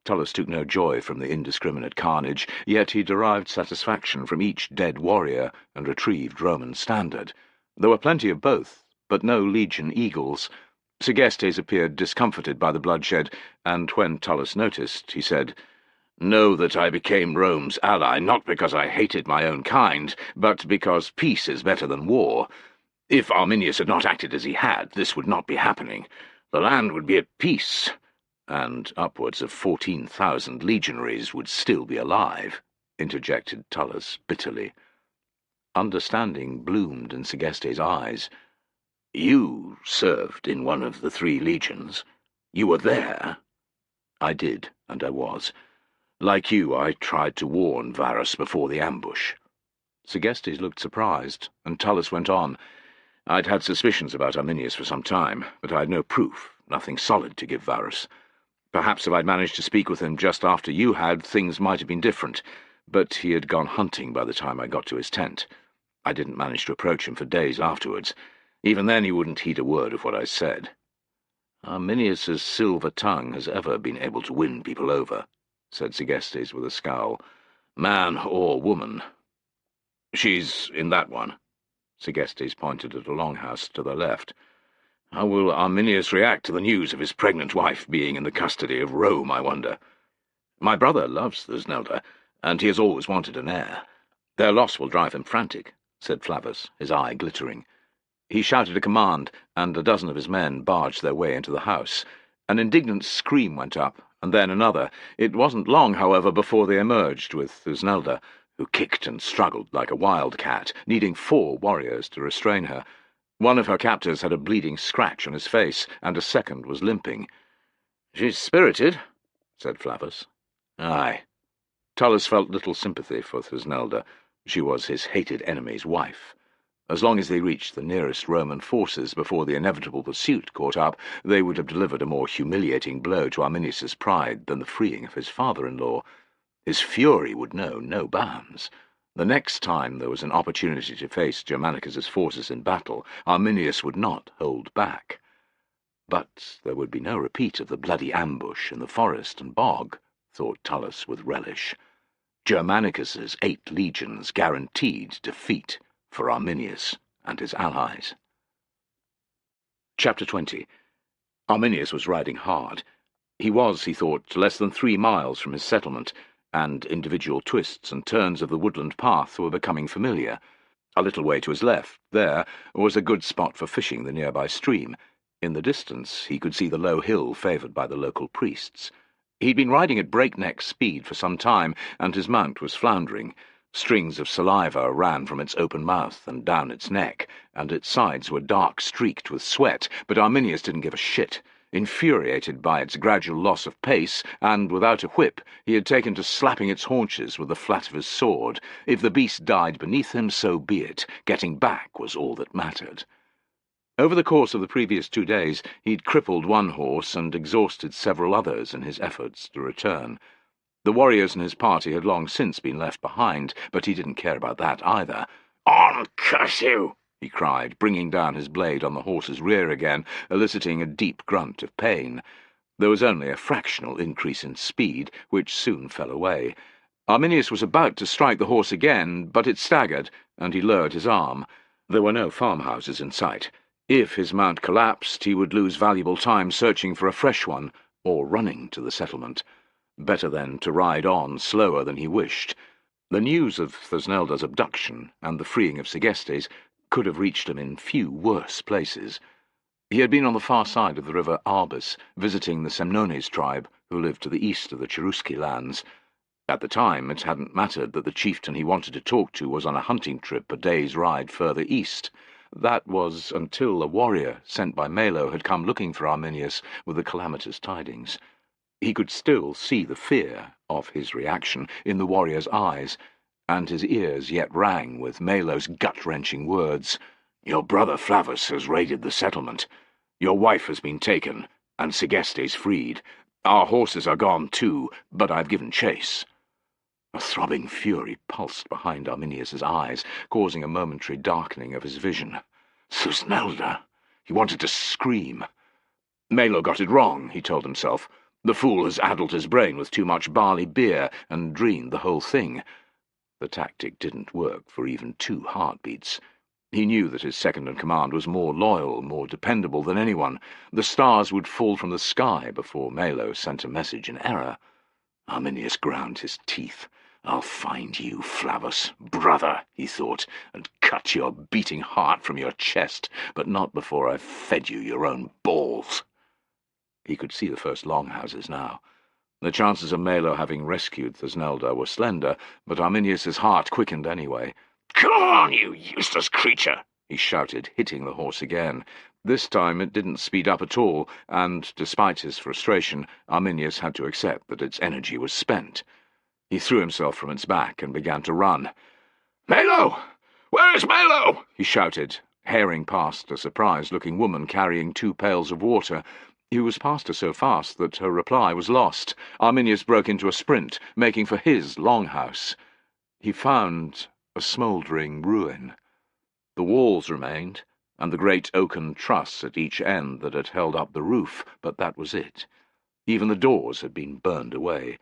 Tullus took no joy from the indiscriminate carnage, yet he derived satisfaction from each dead warrior and retrieved Roman standard. There were plenty of both, but no Legion eagles. Segestes appeared discomforted by the bloodshed, and when Tullus noticed, he said, "Know that I became Rome's ally not because I hated my own kind, but because peace is better than war. If Arminius had not acted as he had, this would not be happening. The land would be at peace, and upwards of 14,000 legionaries would still be alive," interjected Tullus bitterly. Understanding bloomed in Segestes' eyes. "You served in one of the 3 legions. You were there." "I did, and I was. Like you, I tried to warn Varus before the ambush." Segestes looked surprised, and Tullus went on. "I'd had suspicions about Arminius for some time, but I had no proof, nothing solid to give Varus. Perhaps if I'd managed to speak with him just after you had, things might have been different, but he had gone hunting by the time I got to his tent. I didn't manage to approach him for days afterwards. Even then he wouldn't heed a word of what I said. Arminius's silver tongue has ever been able to win people over," said Segestes with a scowl. "Man or woman." "She's in that one." Segestes pointed at a longhouse to the left. "How will Arminius react to the news of his pregnant wife being in the custody of Rome, I wonder? My brother loves Thusnelda, and he has always wanted an heir. Their loss will drive him frantic," said Flavus, his eye glittering. He shouted a command, and a dozen of his men barged their way into the house. An indignant scream went up, and then another. It wasn't long, however, before they emerged, with Thusnelda, who kicked and struggled like a wild cat, needing 4 warriors to restrain her. One of her captors had a bleeding scratch on his face, and a second was limping. "She's spirited," said Flavus. "Aye." Tullus felt little sympathy for Thusnelda. She was his hated enemy's wife. As long as they reached the nearest Roman forces before the inevitable pursuit caught up, they would have delivered a more humiliating blow to Arminius's pride than the freeing of his father-in-law. His fury would know no bounds. The next time there was an opportunity to face Germanicus's forces in battle, Arminius would not hold back. But there would be no repeat of the bloody ambush in the forest and bog, thought Tullus with relish. Germanicus's 8 legions guaranteed defeat for Arminius and his allies. Chapter 20. Arminius was riding hard. He was, he thought, less than 3 miles from his settlement, and individual twists and turns of the woodland path were becoming familiar. A little way to his left, there, was a good spot for fishing the nearby stream. In the distance he could see the low hill favoured by the local priests. He'd been riding at breakneck speed for some time, and his mount was floundering. Strings of saliva ran from its open mouth and down its neck, and its sides were dark-streaked with sweat, but Arminius didn't give a shit. Infuriated by its gradual loss of pace, and without a whip, he had taken to slapping its haunches with the flat of his sword. If the beast died beneath him, so be it. Getting back was all that mattered. Over the course of the previous 2 days, he'd crippled one horse and exhausted several others in his efforts to return. The warriors in his party had long since been left behind, but he didn't care about that either. "On, curse you!" he cried, bringing down his blade on the horse's rear again, eliciting a deep grunt of pain. There was only a fractional increase in speed, which soon fell away. Arminius was about to strike the horse again, but it staggered, and he lowered his arm. There were no farmhouses in sight. If his mount collapsed, he would lose valuable time searching for a fresh one, or running to the settlement. Better, then, to ride on slower than he wished. The news of Thusnelda's abduction and the freeing of Segestes could have reached him in few worse places. He had been on the far side of the river Albis, visiting the Semnones tribe, who lived to the east of the Cherusci lands. At the time, it hadn't mattered that the chieftain he wanted to talk to was on a hunting trip a day's ride further east. That was until a warrior sent by Melo had come looking for Arminius with the calamitous tidings. He could still see the fear of his reaction in the warrior's eyes, and his ears yet rang with Melo's gut-wrenching words. "Your brother Flavus has raided the settlement. Your wife has been taken, and Segestes freed. Our horses are gone too, but I've given chase." A throbbing fury pulsed behind Arminius's eyes, causing a momentary darkening of his vision. Thusnelda! He wanted to scream. Melo got it wrong, he told himself. The fool has addled his brain with too much barley beer and dreamed the whole thing. The tactic didn't work for even 2 heartbeats. He knew that his second-in-command was more loyal, more dependable than anyone. The stars would fall from the sky before Melo sent a message in error. Arminius ground his teeth. "I'll find you, Flavus, brother," he thought, "and cut your beating heart from your chest, but not before I've fed you your own balls." He could see the first longhouses now. The chances of Melo having rescued Thusnelda were slender, but Arminius's heart quickened anyway. "Come on, you useless creature!" he shouted, hitting the horse again. This time it didn't speed up at all, and, despite his frustration, Arminius had to accept that its energy was spent. He threw himself from its back and began to run. "Melo! Where is Melo?" he shouted, herring past a surprised-looking woman carrying 2 pails of water. He was past her so fast that her reply was lost. Arminius broke into a sprint, making for his longhouse. He found a smouldering ruin. The walls remained, and the great oaken truss at each end that had held up the roof, but that was it. Even the doors had been burned away.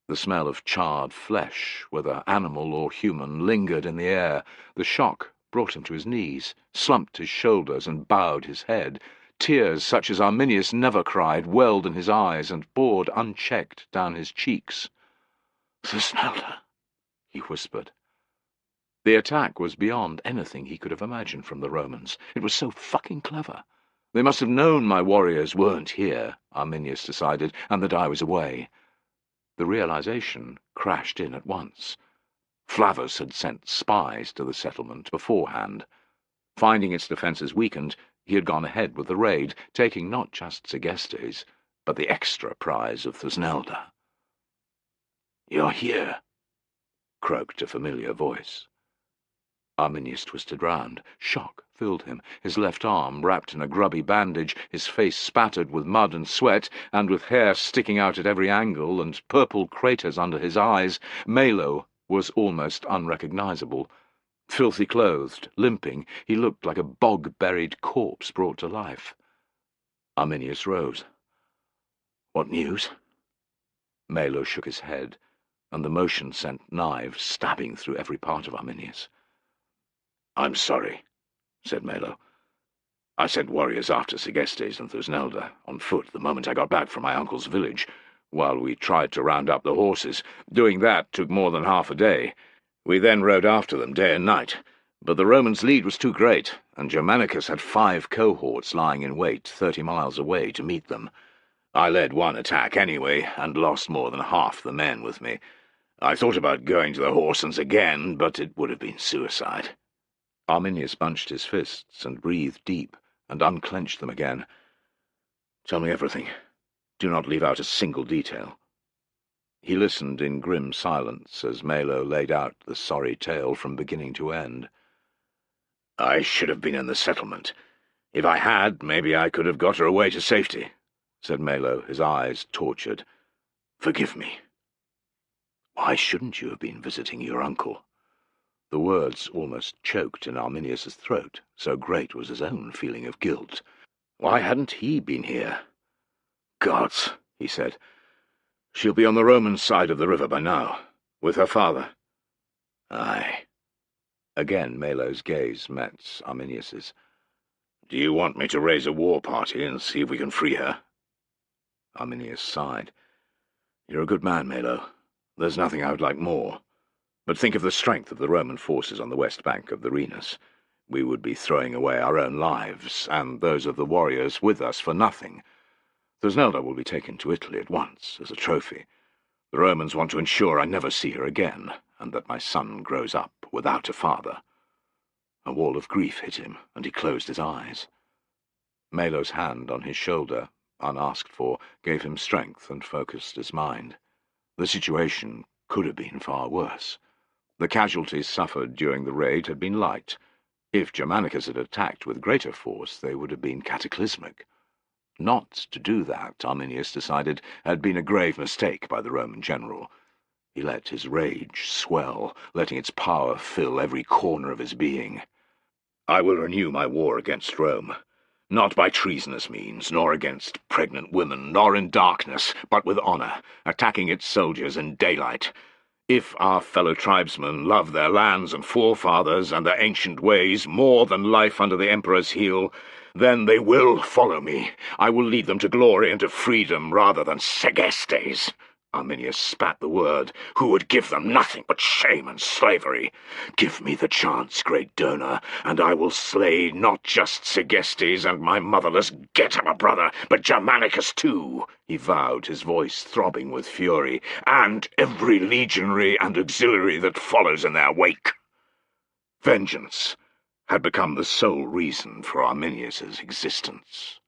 The smell of charred flesh, whether animal or human, lingered in the air. The shock brought him to his knees, slumped his shoulders, and bowed his head. Tears such as Arminius never cried welled in his eyes and poured unchecked down his cheeks. "Thusnelda," he whispered. The attack was beyond anything he could have imagined from the Romans. It was so fucking clever. They must have known my warriors weren't here, Arminius decided, and that I was away. The realization crashed in at once. Flavus had sent spies to the settlement beforehand. Finding its defences weakened, he had gone ahead with the raid, taking not just Segestes, but the extra prize of Thusnelda. "You're here," croaked a familiar voice. Arminius twisted round. Shock filled him, his left arm wrapped in a grubby bandage, his face spattered with mud and sweat, and with hair sticking out at every angle and purple craters under his eyes. Melo was almost unrecognizable. Filthy clothed, limping, he looked like a bog-buried corpse brought to life. Arminius rose. "What news?" Melo shook his head, and the motion sent knives stabbing through every part of Arminius. "I'm sorry," said Melo. "I sent warriors after Segestes and Thusnelda, on foot, the moment I got back from my uncle's village, while we tried to round up the horses. Doing that took more than half a day. We then rode after them day and night, but the Romans' lead was too great, and Germanicus had 5 cohorts lying in wait 30 miles away to meet them. I led one attack anyway, and lost more than half the men with me. I thought about going to the Horsens again, but it would have been suicide." Arminius bunched his fists and breathed deep, and unclenched them again. "Tell me everything. Do not leave out a single detail." He listened in grim silence as Melo laid out the sorry tale from beginning to end. "I should have been in the settlement. If I had, maybe I could have got her away to safety," said Melo, his eyes tortured. "Forgive me." "Why shouldn't you have been visiting your uncle?" The words almost choked in Arminius's throat, so great was his own feeling of guilt. Why hadn't he been here? "Gods," he said. "She'll be on the Roman side of the river by now, with her father." "Aye." Again Melo's gaze met Arminius's. "Do you want me to raise a war party and see if we can free her?" Arminius sighed. "You're a good man, Melo. There's nothing I would like more. But think of the strength of the Roman forces on the west bank of the Rhenus. We would be throwing away our own lives, and those of the warriors with us, for nothing. Thusnelda will be taken to Italy at once, as a trophy. The Romans want to ensure I never see her again, and that my son grows up without a father." A wall of grief hit him, and he closed his eyes. Melo's hand on his shoulder, unasked for, gave him strength and focused his mind. The situation could have been far worse. The casualties suffered during the raid had been light. If Germanicus had attacked with greater force, they would have been cataclysmic. Not to do that, Arminius decided, had been a grave mistake by the Roman general. He let his rage swell, letting its power fill every corner of his being. "I will renew my war against Rome, not by treasonous means, nor against pregnant women, nor in darkness, but with honor, attacking its soldiers in daylight. If our fellow tribesmen love their lands and forefathers and their ancient ways more than life under the Emperor's heel, then they will follow me. I will lead them to glory and to freedom rather than segestes. Arminius spat the word. Who would give them nothing but shame and slavery? Give me the chance, great donor, and I will slay not just Segestes and my motherless get-up brother, but Germanicus too, he vowed, his voice throbbing with fury, and every legionary and auxiliary that follows in their wake. Vengeance had become the sole reason for Arminius's existence.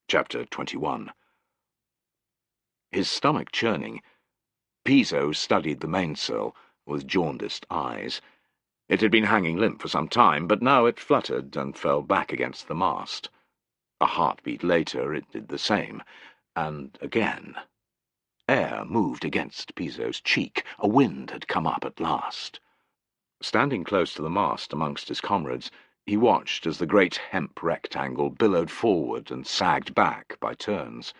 Chapter 21. His stomach churning, Piso studied the mainsail with jaundiced eyes. It had been hanging limp for some time, but now it fluttered and fell back against the mast. A heartbeat later it did the same, and again. Air moved against Piso's cheek. A wind had come up at last. Standing close to the mast amongst his comrades, he watched as the great hemp rectangle billowed forward and sagged back by turns.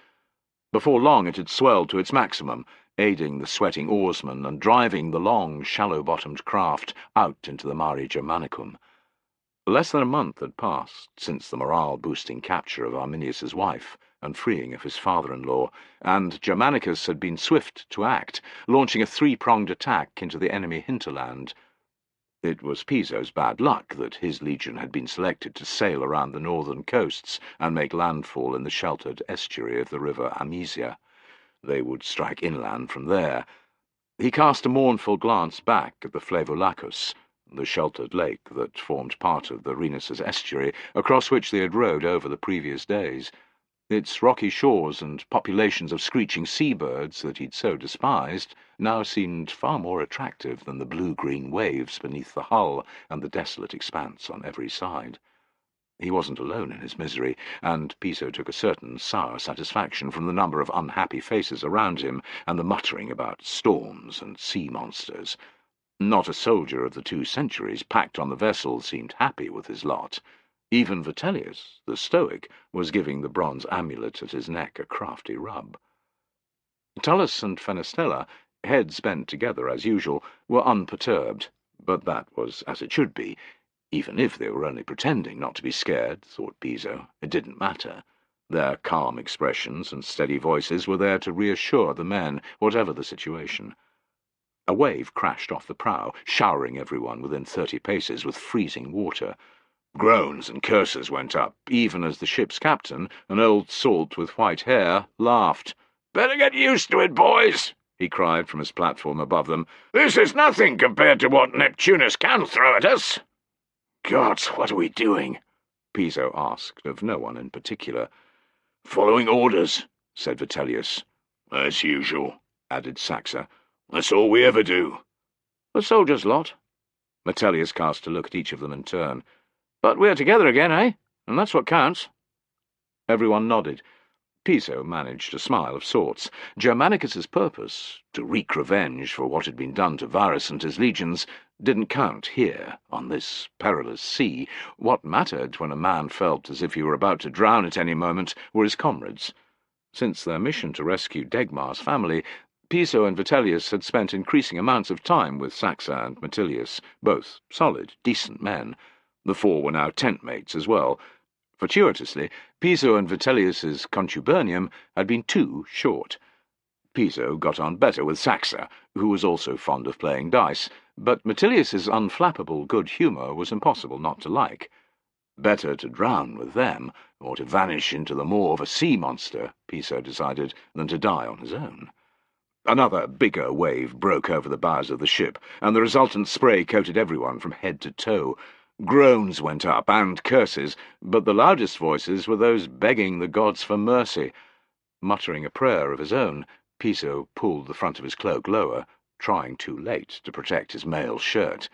Before long it had swelled to its maximum, aiding the sweating oarsmen and driving the long, shallow-bottomed craft out into the Mare Germanicum. Less than a month had passed since the morale-boosting capture of Arminius's wife and freeing of his father-in-law, and Germanicus had been swift to act, launching a three-pronged attack into the enemy hinterland. It was Piso's bad luck that his legion had been selected to sail around the northern coasts and make landfall in the sheltered estuary of the river Amisia. They would strike inland from there. He cast a mournful glance back at the Flavulacus, the sheltered lake that formed part of the Rhenus's estuary, across which they had rowed over the previous days. Its rocky shores and populations of screeching seabirds that he'd so despised now seemed far more attractive than the blue-green waves beneath the hull and the desolate expanse on every side. He wasn't alone in his misery, and Piso took a certain sour satisfaction from the number of unhappy faces around him and the muttering about storms and sea monsters. Not a soldier of the 2 centuries packed on the vessel seemed happy with his lot. Even Vitellius, the Stoic, was giving the bronze amulet at his neck a crafty rub. Tullus and Fenestella, heads bent together as usual, were unperturbed, but that was as it should be. Even if they were only pretending not to be scared, thought Piso, it didn't matter. Their calm expressions and steady voices were there to reassure the men, whatever the situation. A wave crashed off the prow, showering everyone within 30 paces with freezing water. Groans and curses went up, even as the ship's captain, an old salt with white hair, laughed. "Better get used to it, boys," he cried from his platform above them. "This is nothing compared to what Neptunus can throw at us." "Gods, what are we doing?" Piso asked of no one in particular. "Following orders," said Vitellius. "As usual," added Saxa. "That's all we ever do." "The soldier's lot." Vitellius cast a look at each of them in turn. "But we're together again, eh? And that's what counts." Everyone nodded. Piso managed a smile of sorts. Germanicus's purpose, to wreak revenge for what had been done to Varus and his legions, didn't count here, on this perilous sea. What mattered when a man felt as if he were about to drown at any moment were his comrades. Since their mission to rescue Degmar's family, Piso and Vitellius had spent increasing amounts of time with Saxa and Metilius, both solid, decent men. The 4 were now tent-mates as well. Fortuitously, Piso and Vitellius's contubernium had been too short. Piso got on better with Saxa, who was also fond of playing dice, but Metilius's unflappable good humour was impossible not to like. Better to drown with them, or to vanish into the maw of a sea monster, Piso decided, than to die on his own. Another bigger wave broke over the bows of the ship, and the resultant spray coated everyone from head to toe. Groans went up, and curses, but the loudest voices were those begging the gods for mercy. Muttering a prayer of his own, Piso pulled the front of his cloak lower, trying too late to protect his mail shirt.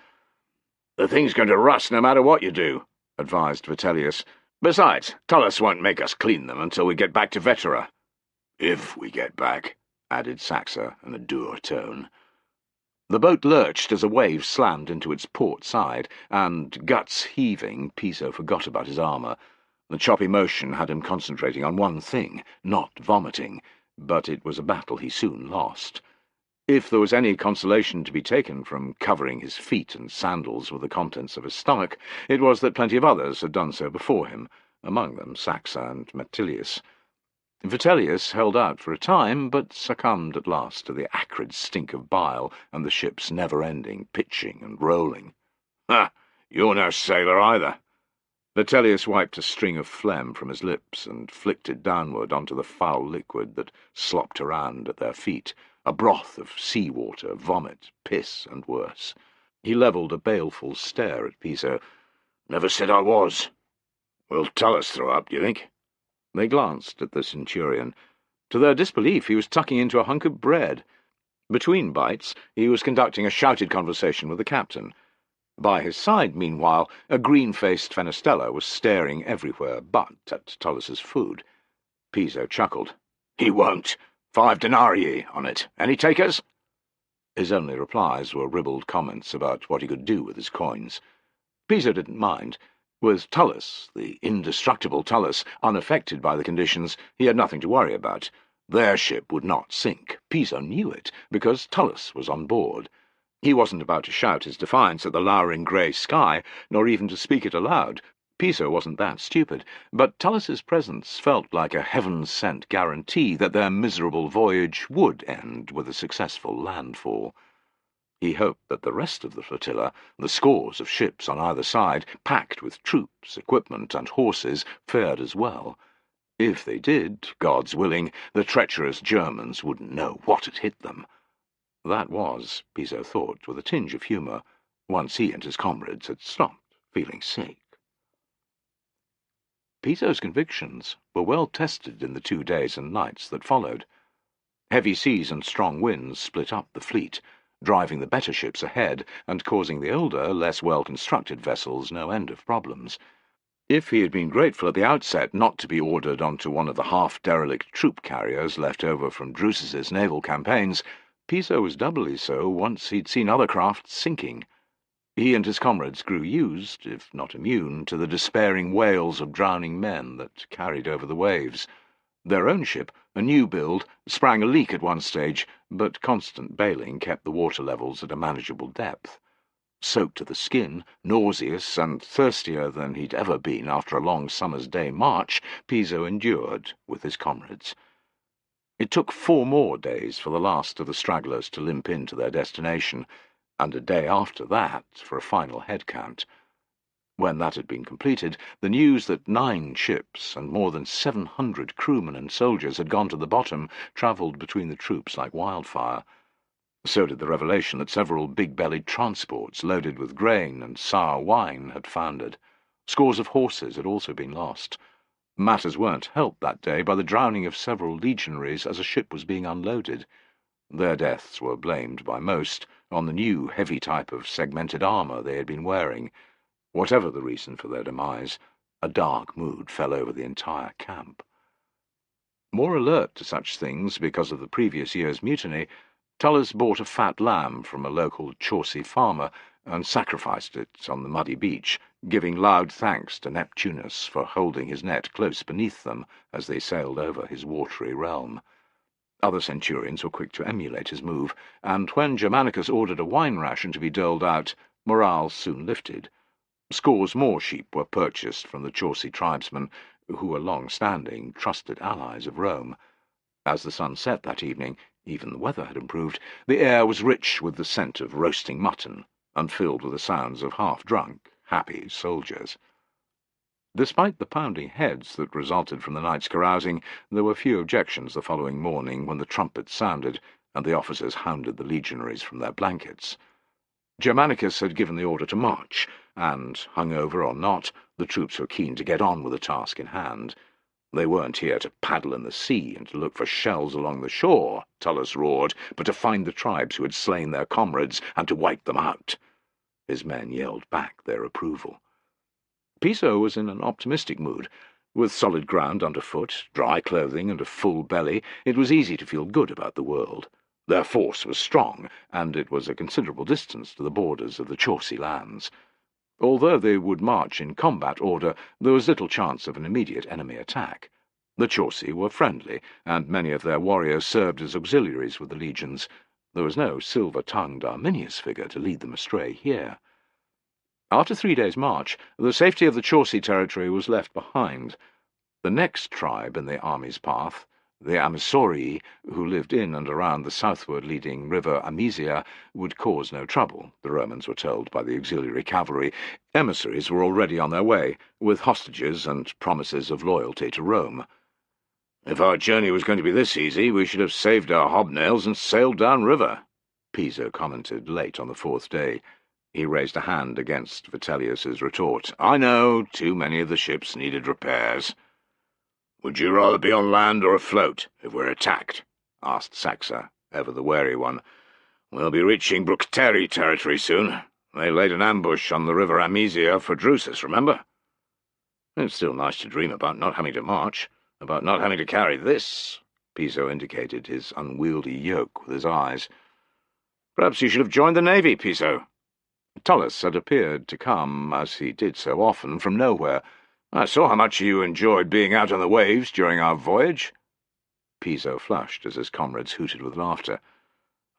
"The thing's going to rust no matter what you do," advised Vitellius. "Besides, Tullus won't make us clean them until we get back to Vetera." "If we get back," added Saxa in a dour tone. The boat lurched as a wave slammed into its port side, and, guts heaving, Piso forgot about his armour. The choppy motion had him concentrating on one thing, not vomiting. but it was a battle he soon lost. If there was any consolation to be taken from covering his feet and sandals with the contents of his stomach, it was that plenty of others had done so before him, among them Saxa and Metilius. Vitellius held out for a time, but succumbed at last to the acrid stink of bile and the ship's never-ending pitching and rolling. "Ha! You're no sailor either." Vitellius wiped a string of phlegm from his lips and flicked it downward onto the foul liquid that slopped around at their feet, a broth of sea-water, vomit, piss, and worse. He levelled a baleful stare at Piso. "Never said I was. Will Tullus throw up, do you think?" They glanced at the centurion. To their disbelief, he was tucking into a hunk of bread. Between bites, he was conducting a shouted conversation with the captain. By his side, meanwhile, a green-faced Fenestella was staring everywhere but at Tullus's food. Piso chuckled. "He won't. 5 denarii on it. Any takers?" His only replies were ribald comments about what he could do with his coins. Piso didn't mind. With Tullus, the indestructible Tullus, unaffected by the conditions, he had nothing to worry about. Their ship would not sink. Piso knew it, because Tullus was on board. He wasn't about to shout his defiance at the lowering grey sky, nor even to speak it aloud. Piso wasn't that stupid, but Tullus's presence felt like a heaven-sent guarantee that their miserable voyage would end with a successful landfall. He hoped that the rest of the flotilla, the scores of ships on either side, packed with troops, equipment, and horses, fared as well. If they did, God's willing, the treacherous Germans wouldn't know what had hit them. That was, Piso thought, with a tinge of humour, once he and his comrades had stopped feeling sick. Piso's convictions were well tested in the 2 days and nights that followed. Heavy seas and strong winds split up the fleet, driving the better ships ahead and causing the older, less well-constructed vessels no end of problems. If he had been grateful at the outset not to be ordered onto one of the half-derelict troop carriers left over from Drusus's naval campaigns, Piso was doubly so once he'd seen other craft sinking. He and his comrades grew used, if not immune, to the despairing wails of drowning men that carried over the waves. Their own ship, a new build, sprang a leak at one stage, but constant bailing kept the water levels at a manageable depth. Soaked to the skin, nauseous, and thirstier than he'd ever been after a long summer's day march, Piso endured with his comrades. It took 4 more days for the last of the stragglers to limp into their destination, and a day after that for a final head count. When that had been completed, the news that 9 ships and more than 700 crewmen and soldiers had gone to the bottom travelled between the troops like wildfire. So did the revelation that several big-bellied transports loaded with grain and sour wine had foundered. Scores of horses had also been lost. Matters weren't helped that day by the drowning of several legionaries as a ship was being unloaded. Their deaths were blamed by most on the new heavy type of segmented armour they had been wearing. Whatever the reason for their demise, a dark mood fell over the entire camp. More alert to such things because of the previous year's mutiny, Tullus bought a fat lamb from a local Chaucy farmer and sacrificed it on the muddy beach, giving loud thanks to Neptunus for holding his net close beneath them as they sailed over his watery realm. Other centurions were quick to emulate his move, and when Germanicus ordered a wine ration to be doled out, morale soon lifted. Scores more sheep were purchased from the Chaucy tribesmen, who were long-standing, trusted allies of Rome. As the sun set that evening, even the weather had improved, the air was rich with the scent of roasting mutton, and filled with the sounds of half-drunk, happy soldiers. Despite the pounding heads that resulted from the night's carousing, there were few objections the following morning when the trumpets sounded and the officers hounded the legionaries from their blankets. Germanicus had given the order to march, and, hungover or not, the troops were keen to get on with the task in hand. They weren't here to paddle in the sea and to look for shells along the shore, Tullus roared, but to find the tribes who had slain their comrades and to wipe them out. His men yelled back their approval. Piso was in an optimistic mood. With solid ground underfoot, dry clothing, and a full belly, it was easy to feel good about the world. Their force was strong, and it was a considerable distance to the borders of the Chaucy lands. Although they would march in combat order, there was little chance of an immediate enemy attack. The Chauci were friendly, and many of their warriors served as auxiliaries with the legions. There was no silver-tongued Arminius figure to lead them astray here. After 3 days' march, the safety of the Chauci territory was left behind. The next tribe in the army's path, the Amisorii, who lived in and around the southward leading river Amisia, would cause no trouble, the Romans were told by the auxiliary cavalry. Emissaries were already on their way, with hostages and promises of loyalty to Rome. "If our journey was going to be this easy, we should have saved our hobnails and sailed downriver," Piso commented late on the 4th day. He raised a hand against Vitellius's retort. "I know, too many of the ships needed repairs." "Would you rather be on land or afloat, if we're attacked?" asked Saxa, ever the wary one. "We'll be reaching Bructeri territory soon. They laid an ambush on the river Amisia for Drusus, remember? It's still nice to dream about not having to march, about not having to carry this." Piso indicated his unwieldy yoke with his eyes. "Perhaps you should have joined the navy, Piso." Tullus had appeared to come, as he did so often, from nowhere. "I saw how much you enjoyed being out on the waves during our voyage." Piso flushed as his comrades hooted with laughter.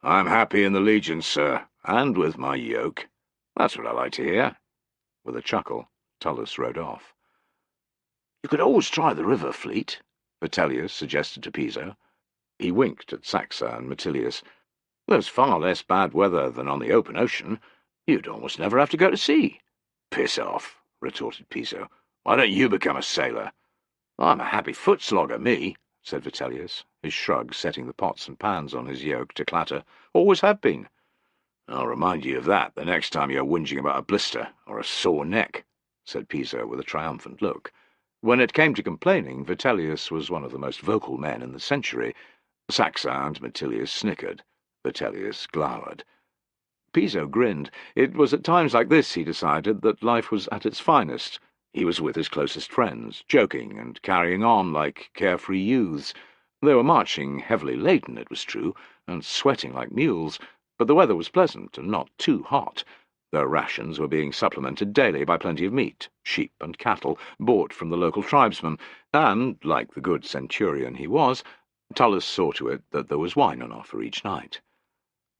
"I'm happy in the legion, sir, and with my yoke. That's what I like to hear." With a chuckle, Tullus rode off. "You could always try the river fleet," Vitellius suggested to Piso. He winked at Saxa and Metilius. "There's far less bad weather than on the open ocean. You'd almost never have to go to sea." "Piss off," retorted Piso. "Why don't you become a sailor?" "I'm a happy foot-slogger, me," said Vitellius, his shrug setting the pots and pans on his yoke to clatter. "Always have been." "I'll remind you of that the next time you're whinging about a blister or a sore neck," said Piso with a triumphant look. When it came to complaining, Vitellius was one of the most vocal men in the century. Saxa and Metilius snickered. Vitellius glowered. Piso grinned. It was at times like this, he decided, that life was at its finest. He was with his closest friends, joking and carrying on like carefree youths. They were marching heavily laden, it was true, and sweating like mules, but the weather was pleasant and not too hot. Their rations were being supplemented daily by plenty of meat, sheep and cattle, bought from the local tribesmen, and, like the good centurion he was, Tullus saw to it that there was wine on offer each night.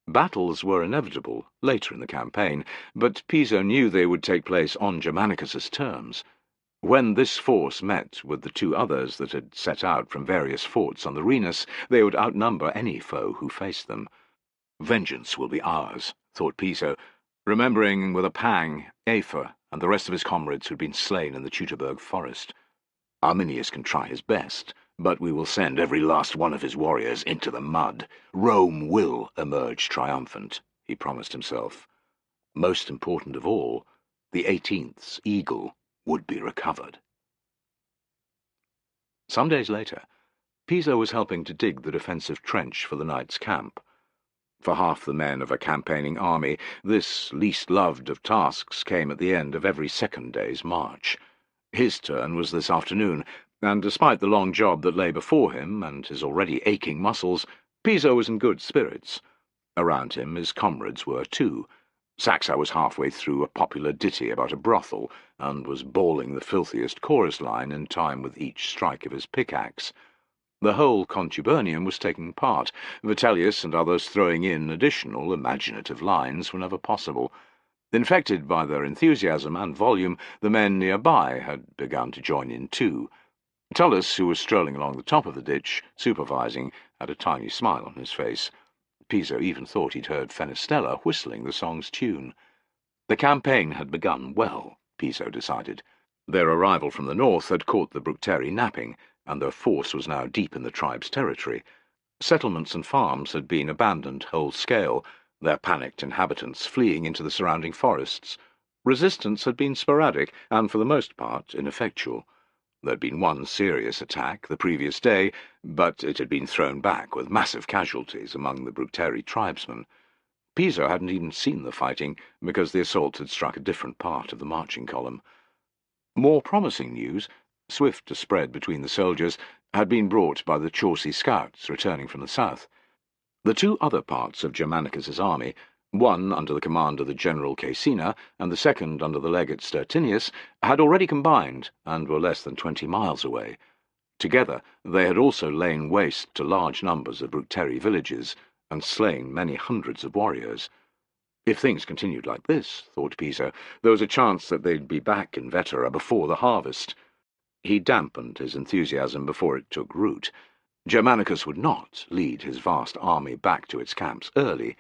Battles were inevitable later in the campaign, but Piso knew they would take place on Germanicus's terms. When this force met with the 2 others that had set out from various forts on the Rhenus, they would outnumber any foe who faced them. "Vengeance will be ours," thought Piso, remembering with a pang Afer and the rest of his comrades who had been slain in the Teutoburg forest. "Arminius can try his best, but we will send every last one of his warriors into the mud. Rome will emerge triumphant," he promised himself. Most important of all, the 18th's eagle would be recovered. Some days later, Piso was helping to dig the defensive trench for the night's camp. For half the men of a campaigning army, this least loved of tasks came at the end of every second day's march. His turn was this afternoon, and despite the long job that lay before him and his already aching muscles, Piso was in good spirits. Around him his comrades were too. Saxa was halfway through a popular ditty about a brothel, and was bawling the filthiest chorus line in time with each strike of his pickaxe. The whole contubernium was taking part, Vitellius and others throwing in additional imaginative lines whenever possible. Infected by their enthusiasm and volume, the men nearby had begun to join in too. Tullus, who was strolling along the top of the ditch, supervising, had a tiny smile on his face. Piso even thought he'd heard Fenestella whistling the song's tune. The campaign had begun well, Piso decided. Their arrival from the north had caught the Bructeri napping, and their force was now deep in the tribe's territory. Settlements and farms had been abandoned whole-scale, their panicked inhabitants fleeing into the surrounding forests. Resistance had been sporadic, and for the most part ineffectual. There had been one serious attack the previous day, but it had been thrown back with massive casualties among the Bructeri tribesmen. Piso hadn't even seen the fighting, because the assault had struck a different part of the marching column. More promising news, swift to spread between the soldiers, had been brought by the Chauci scouts returning from the south. The 2 other parts of Germanicus's army, one under the command of the general Caecina, and the second under the legate Stertinius, had already combined, and were less than 20 miles away. Together they had also lain waste to large numbers of Bructeri villages and slain many hundreds of warriors. If things continued like this, thought Piso, there was a chance that they'd be back in Vetera before the harvest. He dampened his enthusiasm before it took root. Germanicus would not lead his vast army back to its camps early.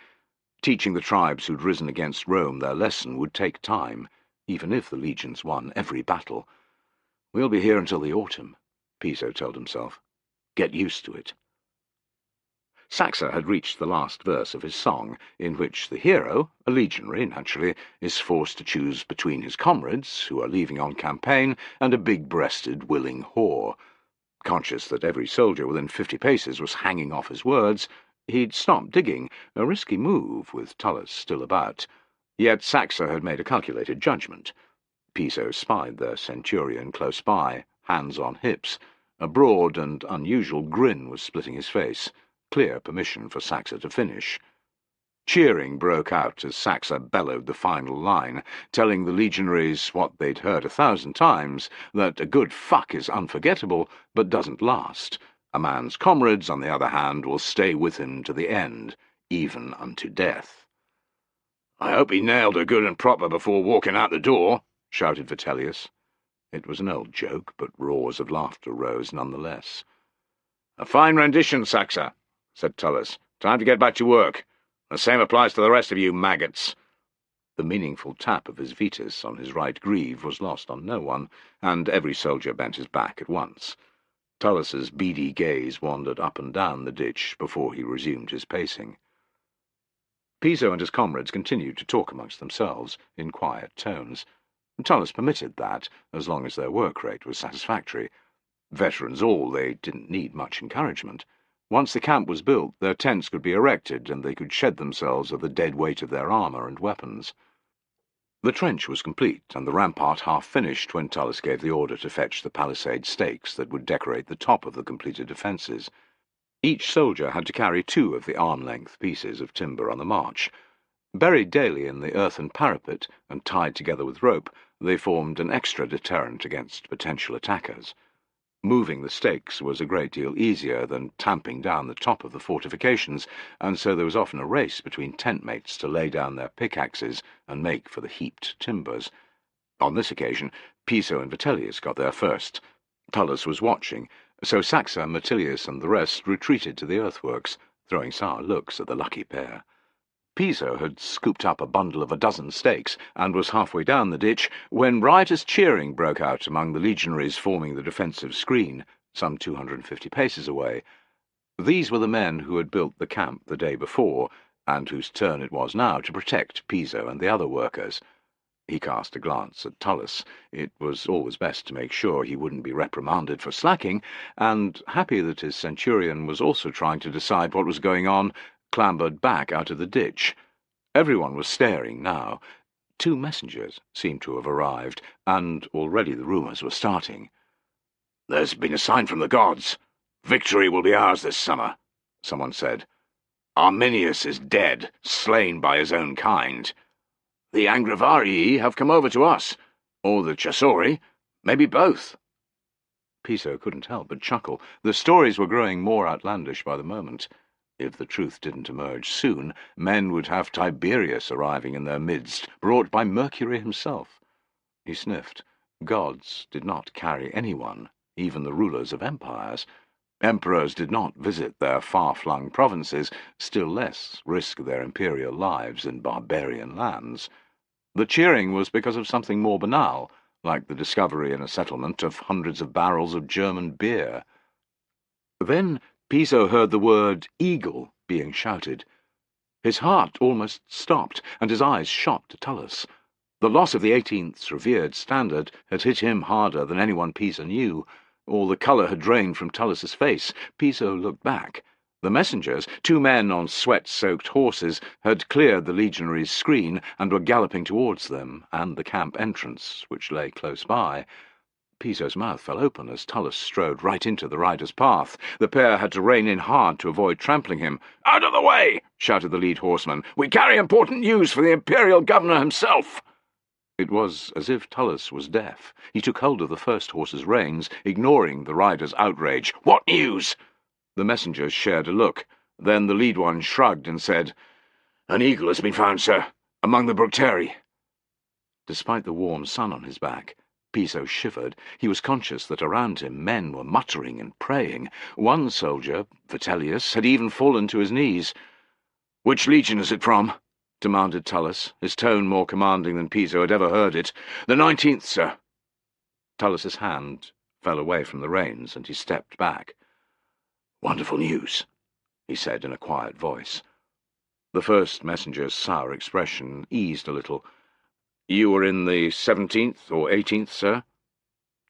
Teaching the tribes who'd risen against Rome their lesson would take time, even if the legions won every battle. "We'll be here until the autumn," Piso told himself. "Get used to it." Saxa had reached the last verse of his song, in which the hero, a legionary naturally, is forced to choose between his comrades, who are leaving on campaign, and a big-breasted, willing whore. Conscious that every soldier within 50 paces was hanging off his words, he'd stopped digging, a risky move with Tullus still about. Yet Saxa had made a calculated judgment. Piso spied their centurion close by, hands on hips. A broad and unusual grin was splitting his face. Clear permission for Saxa to finish. Cheering broke out as Saxa bellowed the final line, telling the legionaries what they'd heard 1,000 times, that a good fuck is unforgettable, but doesn't last. A man's comrades, on the other hand, will stay with him to the end, even unto death. "I hope he nailed her good and proper before walking out the door," shouted Vitellius. It was an old joke, but roars of laughter rose nonetheless. "A fine rendition, Saxa," said Tullus. "Time to get back to work. The same applies to the rest of you maggots." The meaningful tap of his vetus on his right greave was lost on no one, and every soldier bent his back at once. Tullus's beady gaze wandered up and down the ditch before he resumed his pacing. Piso and his comrades continued to talk amongst themselves in quiet tones. Tullus permitted that, as long as their work rate was satisfactory. Veterans all, they didn't need much encouragement. Once the camp was built, their tents could be erected, and they could shed themselves of the dead weight of their armour and weapons. The trench was complete, and the rampart half finished when Tullus gave the order to fetch the palisade stakes that would decorate the top of the completed defences. Each soldier had to carry 2 of the arm-length pieces of timber on the march. Buried daily in the earthen parapet and tied together with rope, they formed an extra deterrent against potential attackers. Moving the stakes was a great deal easier than tamping down the top of the fortifications, and so there was often a race between tent-mates to lay down their pickaxes and make for the heaped timbers. On this occasion, Piso and Vitellius got there first. Tullus was watching, so Saxa, Metilius, and the rest retreated to the earthworks, throwing sour looks at the lucky pair. Piso had scooped up a bundle of 12 stakes and was halfway down the ditch when riotous cheering broke out among the legionaries forming the defensive screen, some 250 paces away. These were the men who had built the camp the day before, and whose turn it was now to protect Piso and the other workers. He cast a glance at Tullus. It was always best to make sure he wouldn't be reprimanded for slacking, and, happy that his centurion was also trying to decide what was going on, clambered back out of the ditch. Everyone was staring now. 2 messengers seemed to have arrived, and already the rumours were starting. "There's been a sign from the gods. Victory will be ours this summer," someone said. "Arminius is dead, slain by his own kind. The Angravarii have come over to us, or the Chasori, maybe both." Piso couldn't help but chuckle. The stories were growing more outlandish by the moment. If the truth didn't emerge soon, men would have Tiberius arriving in their midst, brought by Mercury himself. He sniffed. Gods did not carry anyone, even the rulers of empires. Emperors did not visit their far-flung provinces, still less risk their imperial lives in barbarian lands. The cheering was because of something more banal, like the discovery in a settlement of hundreds of barrels of German beer. Then Piso heard the word eagle being shouted. His heart almost stopped, and his eyes shot to Tullus. The loss of the 18th's revered standard had hit him harder than anyone Piso knew. All the colour had drained from Tullus's face. Piso looked back. The messengers, 2 men on sweat-soaked horses, had cleared the legionaries' screen and were galloping towards them and the camp entrance, which lay close by. Piso's mouth fell open as Tullus strode right into the rider's path. The pair had to rein in hard to avoid trampling him. "Out of the way!" shouted the lead horseman. "We carry important news for the imperial governor himself." It was as if Tullus was deaf. He took hold of the first horse's reins, ignoring the rider's outrage. "What news?" The messengers shared a look. Then the lead one shrugged and said, "An eagle has been found, sir, among the Bructeri." Despite the warm sun on his back, Piso shivered. He was conscious that around him men were muttering and praying. One soldier, Vitellius, had even fallen to his knees. "Which legion is it from?" demanded Tullus, his tone more commanding than Piso had ever heard it. "The 19th, sir." Tullus's hand fell away from the reins, and he stepped back. "Wonderful news," he said in a quiet voice. The first messenger's sour expression eased a little. "You were in the 17th or 18th, sir?"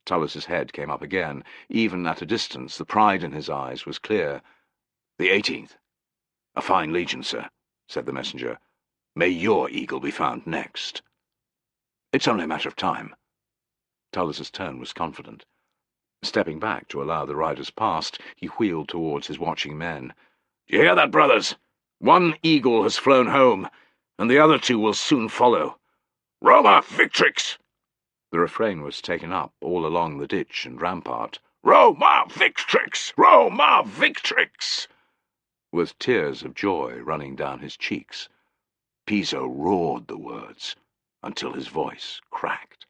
Tullus's head came up again. Even at a distance, the pride in his eyes was clear. "The 18th. A fine legion, sir," said the messenger. "May your eagle be found next." "It's only a matter of time." Tullus's tone was confident. Stepping back to allow the riders past, he wheeled towards his watching men. "Do you hear that, brothers? One eagle has flown home, and the other two will soon follow. Roma Victrix!" The refrain was taken up all along the ditch and rampart. "Roma Victrix! Roma Victrix!" with tears of joy running down his cheeks. Piso roared the words until his voice cracked.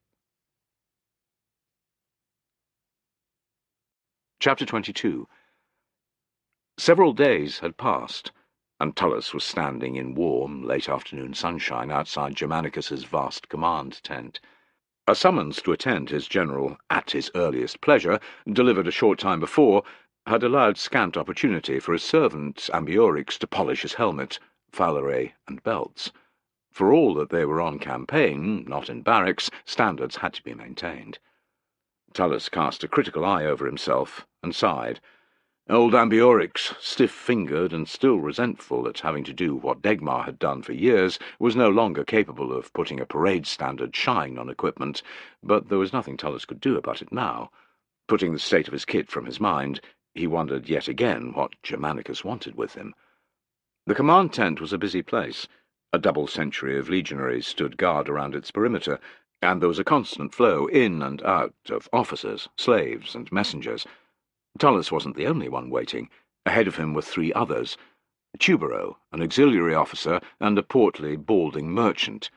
Chapter 22. Several days had passed, and Tullus was standing in warm, late-afternoon sunshine outside Germanicus's vast command tent. A summons to attend his general at his earliest pleasure, delivered a short time before, had allowed scant opportunity for his servant Ambiorix to polish his helmet, falere, and belts. For all that they were on campaign, not in barracks, standards had to be maintained. Tullus cast a critical eye over himself, and sighed. Old Ambiorix, stiff-fingered and still resentful at having to do what Degmar had done for years, was no longer capable of putting a parade-standard shine on equipment, but there was nothing Tullus could do about it now. Putting the state of his kit from his mind, he wondered yet again what Germanicus wanted with him. The command tent was a busy place. A double century of legionaries stood guard around its perimeter, and there was a constant flow in and out of officers, slaves, and messengers. Tullus wasn't the only one waiting. Ahead of him were three others: Tubero, an auxiliary officer, and a portly, balding merchant.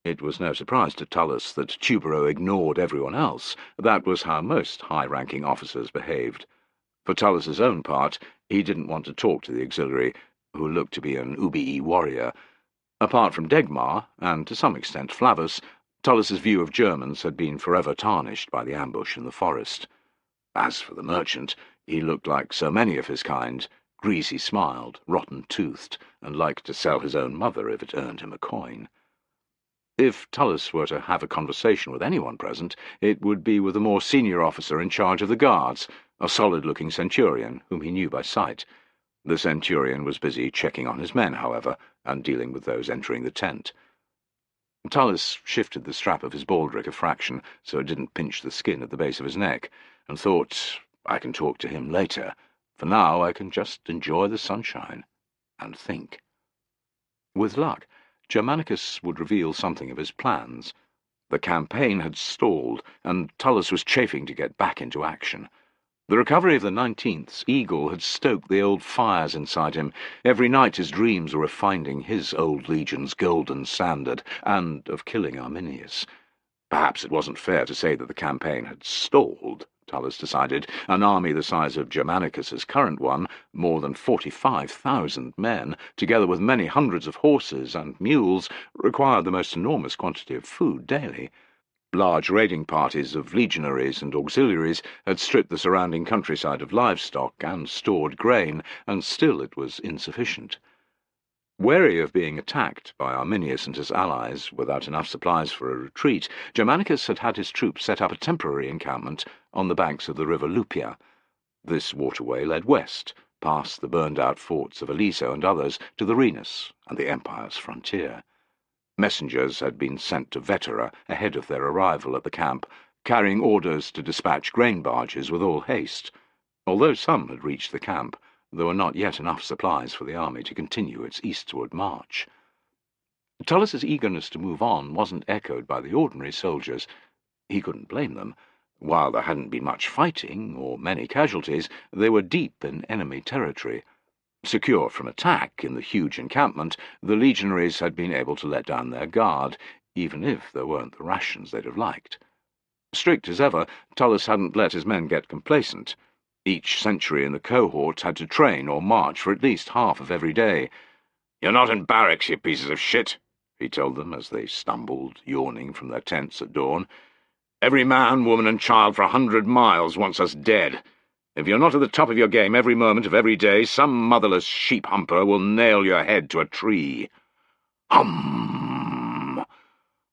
It was no surprise to Tullus that Tubero ignored everyone else. That was how most high-ranking officers behaved. For Tullus's own part, he didn't want to talk to the auxiliary, who looked to be an Ubii warrior. Apart from Degmar, and to some extent Flavus, Tullus's view of Germans had been forever tarnished by the ambush in the forest. As for the merchant, he looked like so many of his kind, greasy-smiled, rotten-toothed, and liked to sell his own mother if it earned him a coin. If Tullus were to have a conversation with anyone present, it would be with the more senior officer in charge of the guards, a solid-looking centurion, whom he knew by sight. The centurion was busy checking on his men, however, and dealing with those entering the tent. Tullus shifted the strap of his baldric a fraction so it didn't pinch the skin at the base of his neck, and thought, I can talk to him later. For now I can just enjoy the sunshine and think. With luck, Germanicus would reveal something of his plans. The campaign had stalled, and Tullus was chafing to get back into action. The recovery of the 19th's eagle had stoked the old fires inside him. Every night his dreams were of finding his old legion's golden standard, and of killing Arminius. Perhaps it wasn't fair to say that the campaign had stalled, Tullus decided. An army the size of Germanicus's current one, more than 45,000 men, together with many hundreds of horses and mules, required the most enormous quantity of food daily. Large raiding parties of legionaries and auxiliaries had stripped the surrounding countryside of livestock and stored grain, and still it was insufficient. Wary of being attacked by Arminius and his allies without enough supplies for a retreat, Germanicus had had his troops set up a temporary encampment on the banks of the river Lupia. This waterway led west, past the burned-out forts of Aliso and others, to the Rhenus and the Empire's frontier. Messengers had been sent to Vetera ahead of their arrival at the camp, carrying orders to dispatch grain barges with all haste. Although some had reached the camp, there were not yet enough supplies for the army to continue its eastward march. Tullis's eagerness to move on wasn't echoed by the ordinary soldiers. He couldn't blame them. While there hadn't been much fighting, or many casualties, they were deep in enemy territory. Secure from attack in the huge encampment, the legionaries had been able to let down their guard, even if there weren't the rations they'd have liked. Strict as ever, Tullis hadn't let his men get complacent. Each century in the cohort had to train or march for at least half of every day. "You're not in barracks, you pieces of shit," he told them as they stumbled, yawning, from their tents at dawn. "Every man, woman and child for 100 miles wants us dead. If you're not at the top of your game every moment of every day, some motherless sheep-humper will nail your head to a tree." Hum!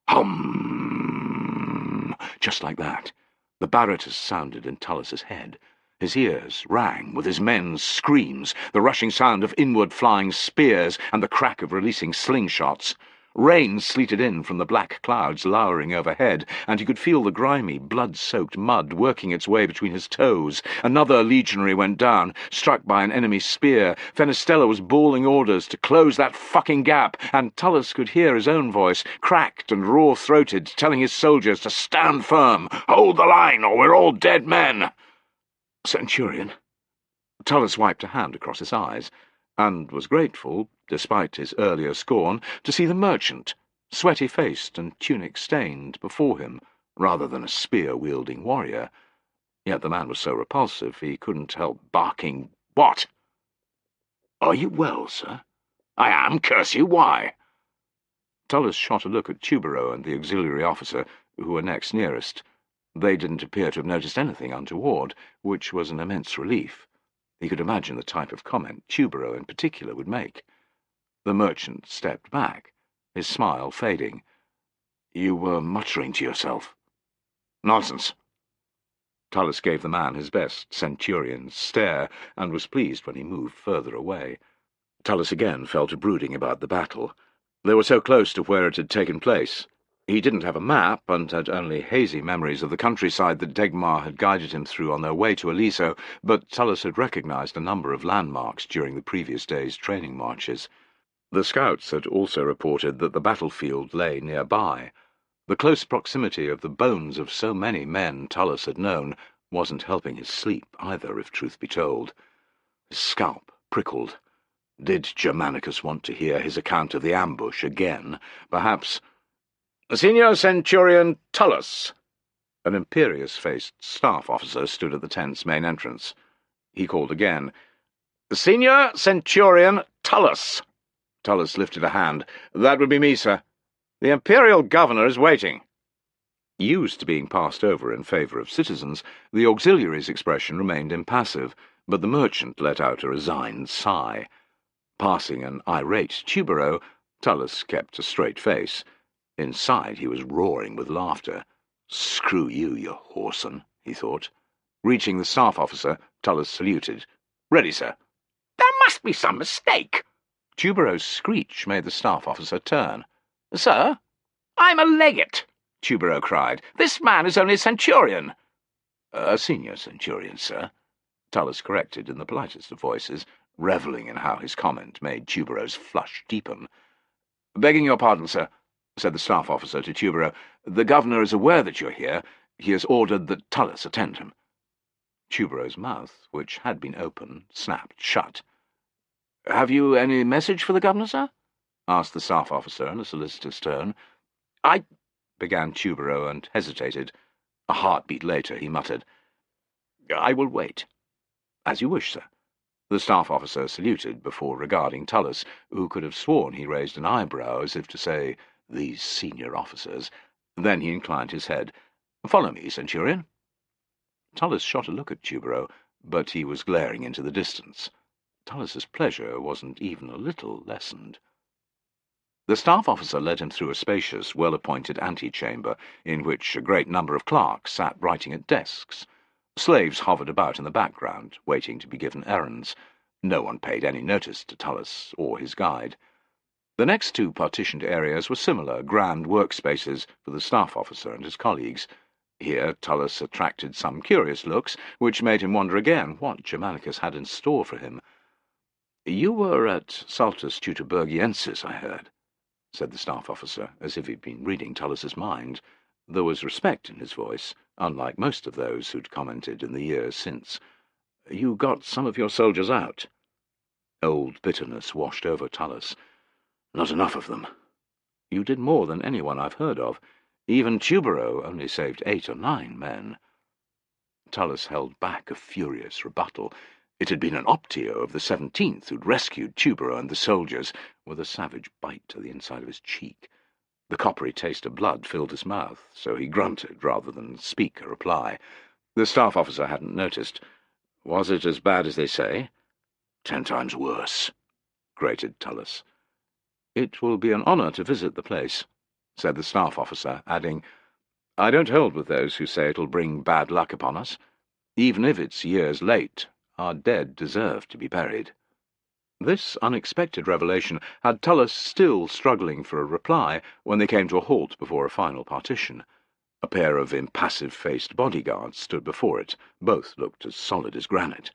Hum! Just like that, the Barretters sounded in Tullis's head. His ears rang with his men's screams, the rushing sound of inward-flying spears, and the crack of releasing slingshots. Rain sleeted in from the black clouds lowering overhead, and he could feel the grimy, blood-soaked mud working its way between his toes. Another legionary went down, struck by an enemy spear. Fenestella was bawling orders to close that fucking gap, and Tullis could hear his own voice, cracked and raw-throated, telling his soldiers to stand firm, hold the line, or we're all dead men. "Centurion?" Tullis wiped a hand across his eyes, and was grateful, despite his earlier scorn, to see the merchant, sweaty-faced and tunic-stained, before him, rather than a spear-wielding warrior. Yet the man was so repulsive he couldn't help barking, "What?" "Are you well, sir?" "I am, curse you, why?" Tullis shot a look at Tubero and the auxiliary officer, who were next nearest. They didn't appear to have noticed anything untoward, which was an immense relief. He could imagine the type of comment Tubero in particular would make. The merchant stepped back, his smile fading. "You were muttering to yourself." "Nonsense." Tullis gave the man his best centurion stare, and was pleased when he moved further away. Tullis again fell to brooding about the battle. They were so close to where it had taken place. He didn't have a map, and had only hazy memories of the countryside that Degmar had guided him through on their way to Aliso, but Tullis had recognized a number of landmarks during the previous day's training marches. The scouts had also reported that the battlefield lay nearby. The close proximity of the bones of so many men Tullis had known wasn't helping his sleep either, if truth be told. His scalp prickled. Did Germanicus want to hear his account of the ambush again? Perhaps— "Senior Centurion Tullis!" An imperious-faced staff officer stood at the tent's main entrance. He called again. "Senior Centurion Tullis!" Tullis lifted a hand. "That would be me, sir. The Imperial Governor is waiting." Used to being passed over in favour of citizens, the auxiliary's expression remained impassive, but the merchant let out a resigned sigh. Passing an irate Tubero, Tullis kept a straight face. Inside he was roaring with laughter. "Screw you, you whoreson," he thought. Reaching the staff officer, Tullis saluted. "Ready, sir." "There must be some mistake." Tubero's screech made the staff officer turn. "Sir? I'm a legate," Tubero cried. "This man is only a centurion." "A senior centurion, sir," Tullis corrected in the politest of voices, revelling in how his comment made Tubero's flush deepen. "Begging your pardon, sir," said the staff officer to Tubero. "The governor is aware that you're here. He has ordered that Tullis attend him." Tubero's mouth, which had been open, snapped shut. "Have you any message for the governor, sir?" asked the staff officer in a solicitous tone. "I—" began Tubero, and hesitated. A heartbeat later he muttered, "I will wait." "As you wish, sir." The staff officer saluted before regarding Tullis, who could have sworn he raised an eyebrow as if to say, "These senior officers." Then he inclined his head. "Follow me, Centurion." Tullis shot a look at Tubero, but he was glaring into the distance. Tullis's pleasure wasn't even a little lessened. The staff officer led him through a spacious, well-appointed antechamber, in which a great number of clerks sat writing at desks. Slaves hovered about in the background, waiting to be given errands. No one paid any notice to Tullis or his guide. The next two partitioned areas were similar, grand workspaces for the staff officer and his colleagues. Here Tullis attracted some curious looks, which made him wonder again what Germanicus had in store for him. "You were at Saltus Teutoburgiensis, I heard," said the staff officer, as if he'd been reading Tullis's mind. There was respect in his voice, unlike most of those who'd commented in the years since. "You got some of your soldiers out?" Old bitterness washed over Tullis. "Not enough of them." "You did more than anyone I've heard of. Even Tubero only saved 8 or 9 men." Tullis held back a furious rebuttal. It had been an Optio of the 17th who'd rescued Tubero and the soldiers, with a savage bite to the inside of his cheek. The coppery taste of blood filled his mouth, so he grunted rather than speak a reply. The staff officer hadn't noticed. "Was it as bad as they say?" 10 times worse," grated Tullis. "It will be an honour to visit the place," said the staff officer, adding, "I don't hold with those who say it'll bring bad luck upon us. Even if it's years late, our dead deserve to be buried." This unexpected revelation had Tullis still struggling for a reply when they came to a halt before a final partition. A pair of impassive-faced bodyguards stood before it. Both looked as solid as granite.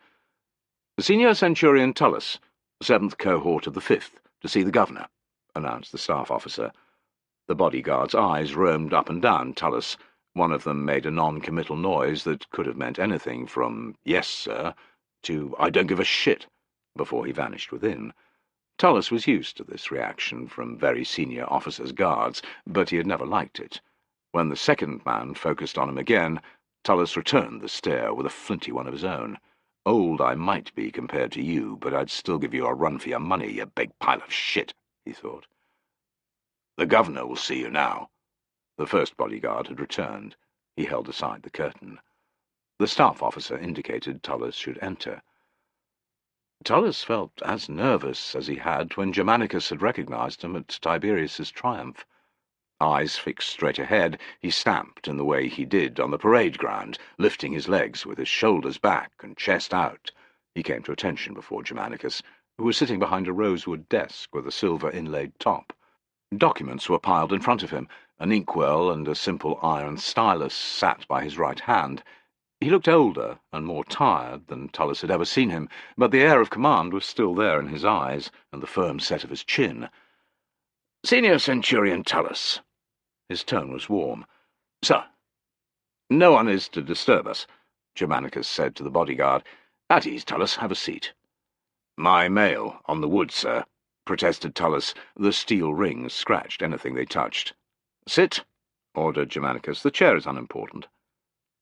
"Senior Centurion Tullis, 7th Cohort of the 5th, to see the governor," announced the staff officer. The bodyguard's eyes roamed up and down Tullis. One of them made a non-committal noise that could have meant anything from "Yes, sir," to "I don't give a shit," before he vanished within. Tullis was used to this reaction from very senior officers' guards, but he had never liked it. When the second man focused on him again, Tullis returned the stare with a flinty one of his own. "Old I might be compared to you, but I'd still give you a run for your money, you big pile of shit," he thought. "The governor will see you now." The first bodyguard had returned. He held aside the curtain. The staff officer indicated Tullis should enter. Tullis felt as nervous as he had when Germanicus had recognized him at Tiberius's triumph. Eyes fixed straight ahead, he stamped in the way he did on the parade ground, lifting his legs with his shoulders back and chest out. He came to attention before Germanicus, who was sitting behind a rosewood desk with a silver inlaid top. Documents were piled in front of him. An inkwell and a simple iron stylus sat by his right hand. He looked older and more tired than Tullis had ever seen him, but the air of command was still there in his eyes and the firm set of his chin. "Senior Centurion Tullis." His tone was warm. "Sir." "No one is to disturb us," Germanicus said to the bodyguard. "At ease, Tullis, have a seat." "My mail on the wood, sir," protested Tullis. The steel rings scratched anything they touched. "Sit," ordered Germanicus. "The chair is unimportant."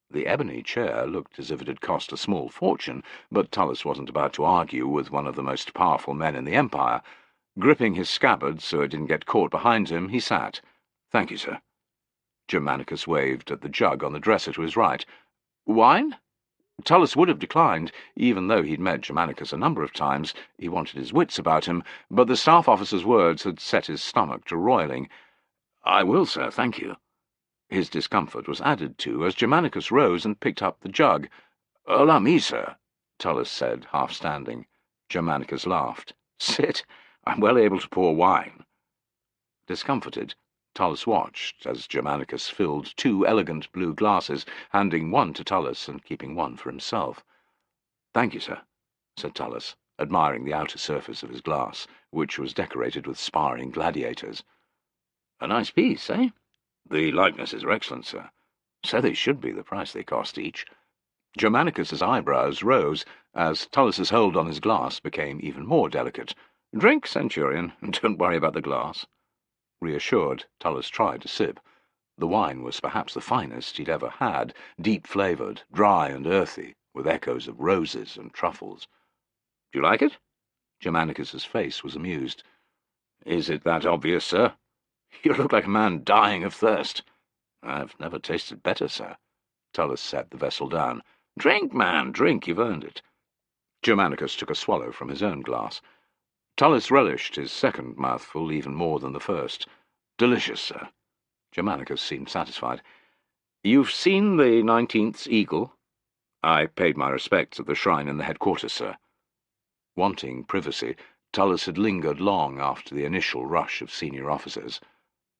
The ebony chair looked as if it had cost a small fortune, but Tullis wasn't about to argue with one of the most powerful men in the Empire. Gripping his scabbard so it didn't get caught behind him, he sat. "Thank you, sir." Germanicus waved at the jug on the dresser to his right. "Wine?" Tullis would have declined, even though he'd met Germanicus a number of times. He wanted his wits about him, but the staff officer's words had set his stomach to roiling. "I will, sir, thank you." His discomfort was added to as Germanicus rose and picked up the jug. "Allow me, sir," Tullis said, half standing. Germanicus laughed. "Sit. I'm well able to pour wine." Discomforted, Tullis watched as Germanicus filled 2 elegant blue glasses, handing one to Tullis and keeping one for himself. "Thank you, sir," said Tullis, admiring the outer surface of his glass, which was decorated with sparring gladiators. "A nice piece, eh?" "The likenesses are excellent, sir." "So they should be, the price they cost each." Germanicus's eyebrows rose as Tullis's hold on his glass became even more delicate. "Drink, Centurion, and don't worry about the glass." Reassured, Tullis tried to sip. The wine was perhaps the finest he'd ever had, deep-flavoured, dry and earthy, with echoes of roses and truffles. "Do you like it?" Germanicus's face was amused. "Is it that obvious, sir? You look like a man dying of thirst." "I've never tasted better, sir." Tullis set the vessel down. "Drink, man, drink, you've earned it." Germanicus took a swallow from his own glass. Tullis relished his second mouthful even more than the first. "Delicious, sir." Germanicus seemed satisfied. "You've seen the 19th's eagle?" "I paid my respects at the shrine in the headquarters, sir." Wanting privacy, Tullis had lingered long after the initial rush of senior officers.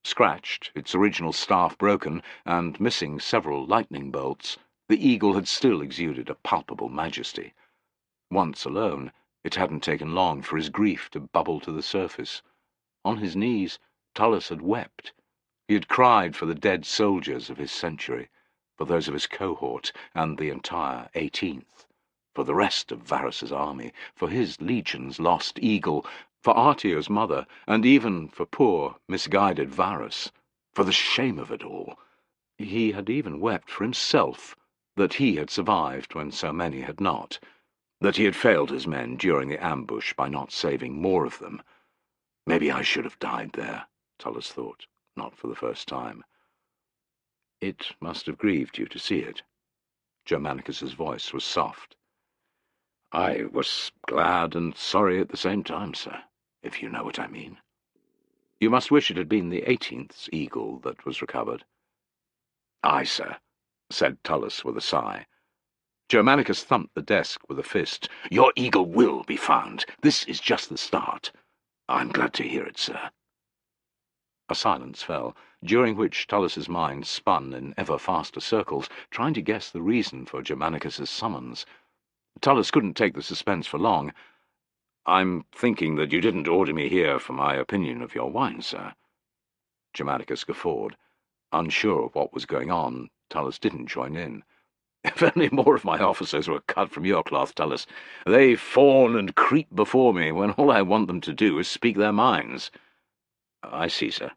Scratched, its original staff broken, and missing several lightning bolts, the eagle had still exuded a palpable majesty. Once alone, it hadn't taken long for his grief to bubble to the surface. On his knees, Tullus had wept. He had cried for the dead soldiers of his century, for those of his cohort and the entire 18th, for the rest of Varus's army, for his legion's lost eagle, for Artio's mother, and even for poor, misguided Varus, for the shame of it all. He had even wept for himself, that he had survived when so many had not, that he had failed his men during the ambush by not saving more of them. Maybe I should have died there, Tullus thought, not for the first time. It must have grieved you to see it. Germanicus's voice was soft. I was glad and sorry at the same time, sir, if you know what I mean. You must wish it had been the 18th's eagle that was recovered. Aye, sir, said Tullus with a sigh. Germanicus thumped the desk with a fist. Your eagle will be found. This is just the start. I'm glad to hear it, sir. A silence fell, during which Tullus's mind spun in ever faster circles, trying to guess the reason for Germanicus's summons. Tullus couldn't take the suspense for long. I'm thinking that you didn't order me here for my opinion of your wine, sir. Germanicus guffawed. Unsure of what was going on, Tullus didn't join in. If only more of my officers were cut from your cloth, Tullus. They fawn and creep before me when all I want them to do is speak their minds. I see, sir,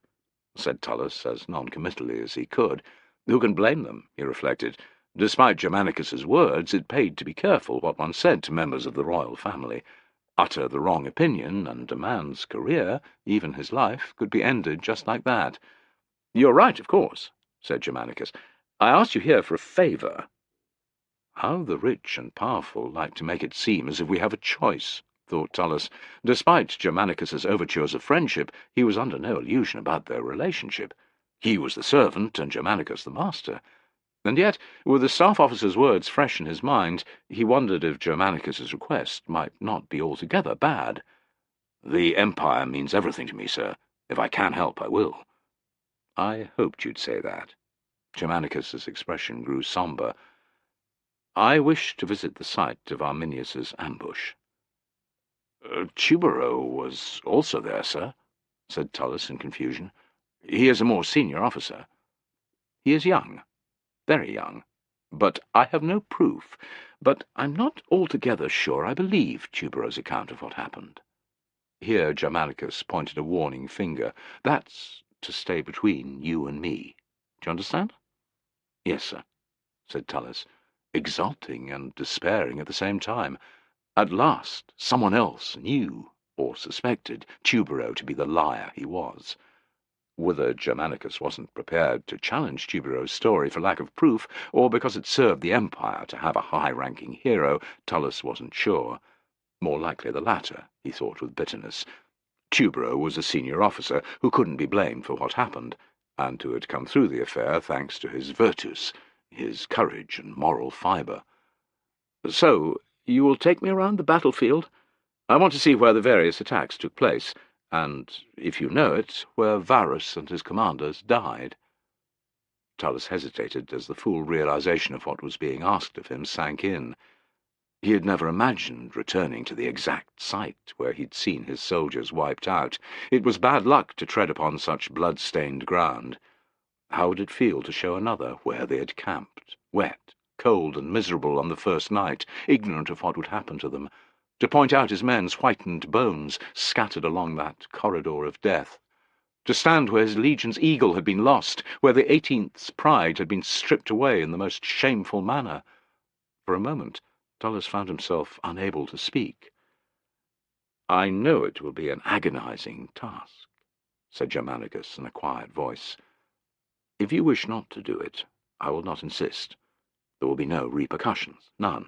said Tullus, as non-committally as he could. Who can blame them, he reflected. Despite Germanicus's words, it paid to be careful what one said to members of the royal family. Utter the wrong opinion, and a man's career, even his life, could be ended just like that. You're right, of course, said Germanicus. I asked you here for a favour. How the rich and powerful like to make it seem as if we have a choice, thought Tullus. Despite Germanicus's overtures of friendship, he was under no illusion about their relationship. He was the servant, and Germanicus the master. And yet, with the staff officer's words fresh in his mind, he wondered if Germanicus's request might not be altogether bad. The Empire means everything to me, sir. If I can help, I will. I hoped you'd say that. Germanicus's expression grew sombre. I wish to visit the site of Arminius's ambush. Tubero was also there, sir, said Tullus in confusion. He is a more senior officer. He is young, very young, but I have no proof. But I'm not altogether sure I believe Tubero's account of what happened. Here Germanicus pointed a warning finger. That's to stay between you and me. Do you understand? Yes, sir, said Tullus, exulting and despairing at the same time. At last someone else knew, or suspected, Tubero to be the liar he was. Whether Germanicus wasn't prepared to challenge Tubero's story for lack of proof, or because it served the Empire to have a high-ranking hero, Tullus wasn't sure. More likely the latter, he thought with bitterness. Tubero was a senior officer who couldn't be blamed for what happened, and who had come through the affair thanks to his virtus, his courage and moral fibre. So, you will take me around the battlefield? I want to see where the various attacks took place, and, if you know it, where Varus and his commanders died. Tullus hesitated as the full realization of what was being asked of him sank in. He had never imagined returning to the exact site where he'd seen his soldiers wiped out. It was bad luck to tread upon such blood-stained ground. How would it feel to show another where they had camped, wet, cold and miserable on the first night, ignorant of what would happen to them, to point out his men's whitened bones scattered along that corridor of death, to stand where his legion's eagle had been lost, where the 18th's pride had been stripped away in the most shameful manner? For a moment, Tullus found himself unable to speak. I know it will be an agonizing task, said Germanicus in a quiet voice. If you wish not to do it, I will not insist. There will be no repercussions, none.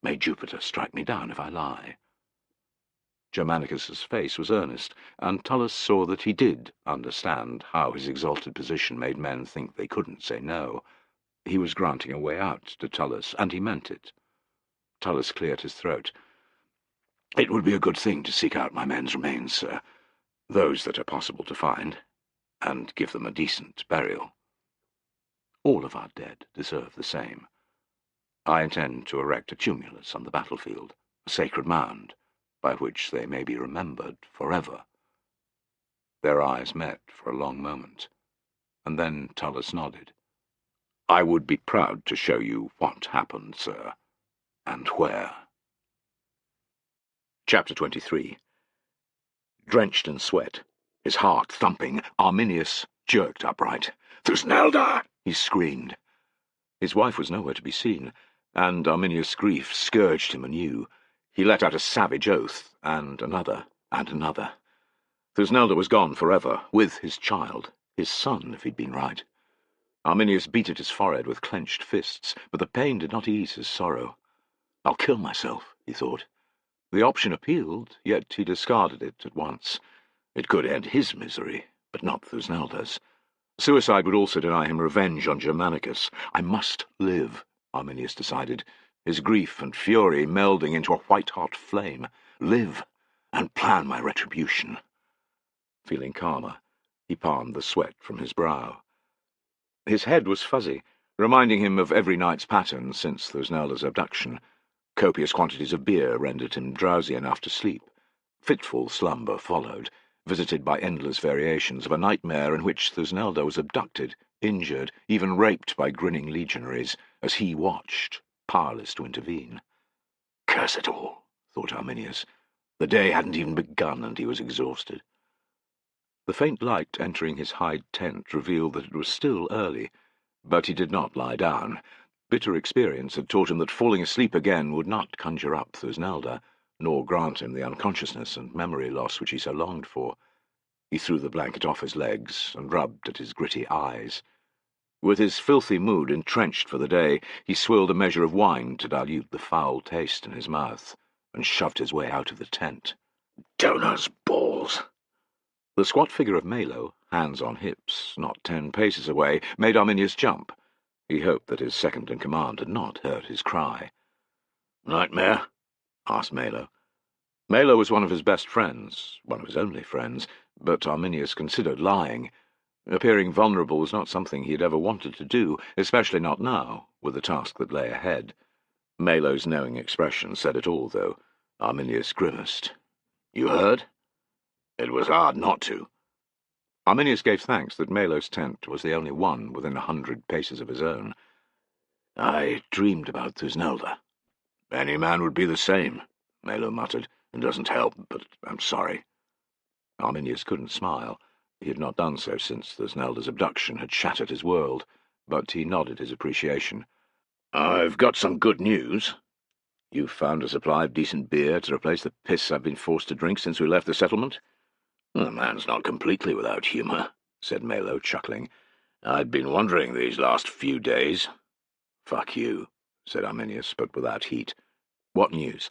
May Jupiter strike me down if I lie. Germanicus's face was earnest, and Tullus saw that he did understand how his exalted position made men think they couldn't say no. He was granting a way out to Tullus, and he meant it. Tullus cleared his throat. It would be a good thing to seek out my men's remains, sir, those that are possible to find, and give them a decent burial. All of our dead deserve the same. I intend to erect a tumulus on the battlefield, a sacred mound, by which they may be remembered forever. Their eyes met for a long moment, and then Tullus nodded. "I would be proud to show you what happened, sir, and where." Chapter 23. Drenched in sweat, his heart thumping, Arminius jerked upright. "Thusnelda!" he screamed. His wife was nowhere to be seen, and Arminius' grief scourged him anew. He let out a savage oath, and another, and another. Thusnelda was gone forever, with his child, his son, if he'd been right. Arminius beat at his forehead with clenched fists, but the pain did not ease his sorrow. "I'll kill myself," he thought. The option appealed, yet he discarded it at once. It could end his misery, but not Thusnelda's. Suicide would also deny him revenge on Germanicus. "I must live," Arminius decided, his grief and fury melding into a white-hot flame. "Live, and plan my retribution." Feeling calmer, he palmed the sweat from his brow. His head was fuzzy, reminding him of every night's pattern since Thusnelda's abduction. Copious quantities of beer rendered him drowsy enough to sleep. Fitful slumber followed, visited by endless variations of a nightmare in which Thusnelda was abducted, injured, even raped by grinning legionaries, as he watched, powerless to intervene. "Curse it all," thought Arminius. The day hadn't even begun, and he was exhausted. The faint light entering his hide tent revealed that it was still early, but he did not lie down. Bitter experience had taught him that falling asleep again would not conjure up Thusnelda, nor grant him the unconsciousness and memory loss which he so longed for. He threw the blanket off his legs and rubbed at his gritty eyes. With his filthy mood entrenched for the day, he swilled a measure of wine to dilute the foul taste in his mouth, and shoved his way out of the tent. Donors' balls! The squat figure of Malo, hands on hips, not 10 paces away, made Arminius jump. He hoped that his second-in-command had not heard his cry. "Nightmare?" asked Malo. Malo was one of his best friends, one of his only friends, but Arminius considered lying. Appearing vulnerable was not something he had ever wanted to do, especially not now, with the task that lay ahead. Malo's knowing expression said it all, though. Arminius grimaced. "You heard?" "It was hard not to." Arminius gave thanks that Malo's tent was the only one within 100 paces of his own. "I dreamed about Thusnelda." "Any man would be the same," Malo muttered. "It doesn't help, but I'm sorry." Arminius couldn't smile. He had not done so since Thusnelda's abduction had shattered his world, but he nodded his appreciation. "I've got some good news." "You've found a supply of decent beer to replace the piss I've been forced to drink since we left the settlement?" "The man's not completely without humour," said Malo, chuckling. "I'd been wondering these last few days." "Fuck you," said Arminius, but without heat. "What news?"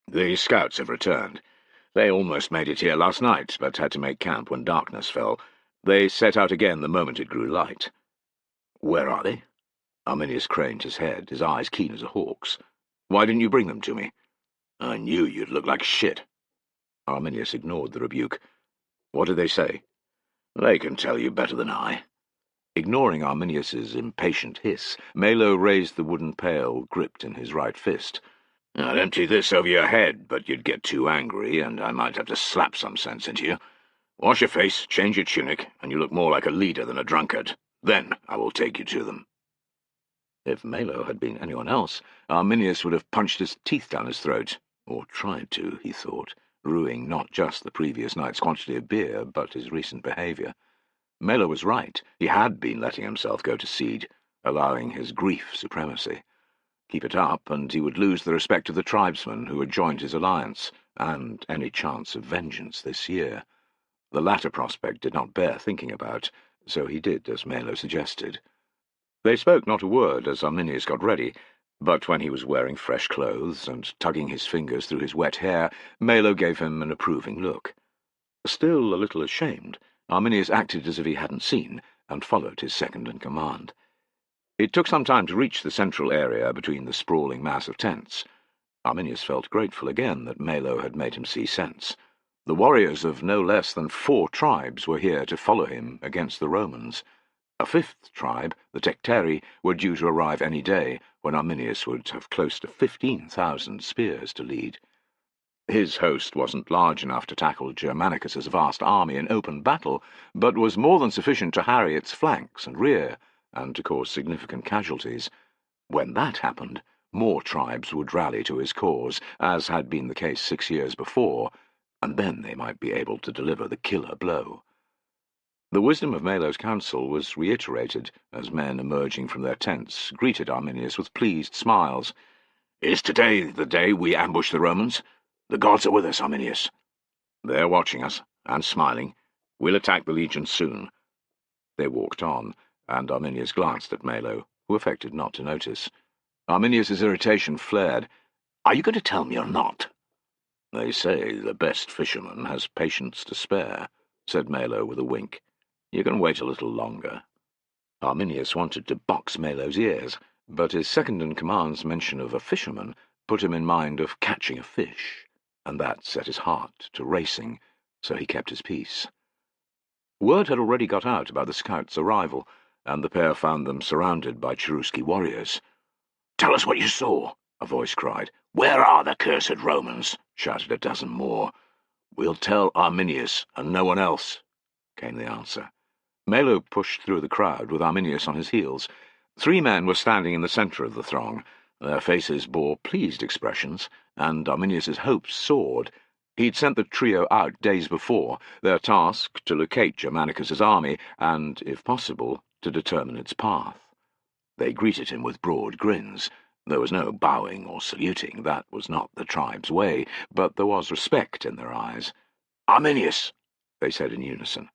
"The scouts have returned. They almost made it here last night, but had to make camp when darkness fell. They set out again the moment it grew light." "Where are they?" Arminius craned his head, his eyes keen as a hawk's. "Why didn't you bring them to me?" "I knew you'd look like shit." Arminius ignored the rebuke. "What did they say?" "They can tell you better than I." Ignoring Arminius's impatient hiss, Malo raised the wooden pail gripped in his right fist. "I'd empty this over your head, but you'd get too angry, and I might have to slap some sense into you. Wash your face, change your tunic, and you look more like a leader than a drunkard. Then I will take you to them." If Malo had been anyone else, Arminius would have punched his teeth down his throat, or tried to, he thought, rueing not just the previous night's quantity of beer, but his recent behaviour. Malo was right. He had been letting himself go to seed, allowing his grief supremacy. Keep it up, and he would lose the respect of the tribesmen who had joined his alliance, and any chance of vengeance this year. The latter prospect did not bear thinking about, so he did as Malo suggested. They spoke not a word as Arminius got ready, but when he was wearing fresh clothes and tugging his fingers through his wet hair, Malo gave him an approving look. Still a little ashamed, Arminius acted as if he hadn't seen, and followed his second-in-command. It took some time to reach the central area between the sprawling mass of tents. Arminius felt grateful again that Malo had made him see sense. The warriors of no less than 4 tribes were here to follow him against the Romans. A 5th tribe, the Tecteri, were due to arrive any day, when Arminius would have close to 15,000 spears to lead. His host wasn't large enough to tackle Germanicus's vast army in open battle, but was more than sufficient to harry its flanks and rear, and to cause significant casualties. When that happened, more tribes would rally to his cause, as had been the case 6 years before, and then they might be able to deliver the killer blow. The wisdom of Melo's counsel was reiterated as men emerging from their tents greeted Arminius with pleased smiles. "Is today the day we ambush the Romans? The gods are with us, Arminius." "They're watching us, and smiling. We'll attack the legion soon." They walked on, and Arminius glanced at Melo, who affected not to notice. Arminius's irritation flared. "Are you going to tell me or not?" "They say the best fisherman has patience to spare," said Melo with a wink. "You can wait a little longer." Arminius wanted to box Melo's ears, but his second-in-command's mention of a fisherman put him in mind of catching a fish, and that set his heart to racing, so he kept his peace. Word had already got out about the scouts' arrival, and the pair found them surrounded by Cherusci warriors. "Tell us what you saw," a voice cried. "Where are the cursed Romans?" shouted a dozen more. "We'll tell Arminius, and no one else," came the answer. Melo pushed through the crowd with Arminius on his heels. 3 men were standing in the centre of the throng. Their faces bore pleased expressions, and Arminius's hopes soared. He'd sent the trio out days before, their task to locate Germanicus's army and, if possible, to determine its path. They greeted him with broad grins. There was no bowing or saluting, that was not the tribe's way, but there was respect in their eyes. "Arminius," they said in unison.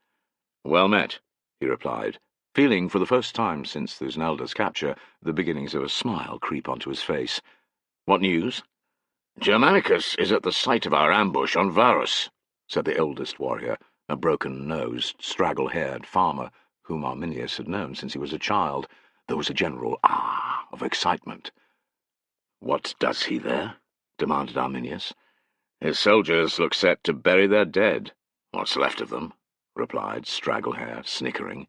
"Well met," he replied, feeling for the first time since Thusnelda's capture the beginnings of a smile creep onto his face. "What news?" "Germanicus is at the site of our ambush on Varus," said the oldest warrior, a broken-nosed, straggle-haired farmer whom Arminius had known since he was a child. There was a general "ah" of excitement. "What does he there?" demanded Arminius. "His soldiers look set to bury their dead. What's left of them," replied Stragglehair, snickering.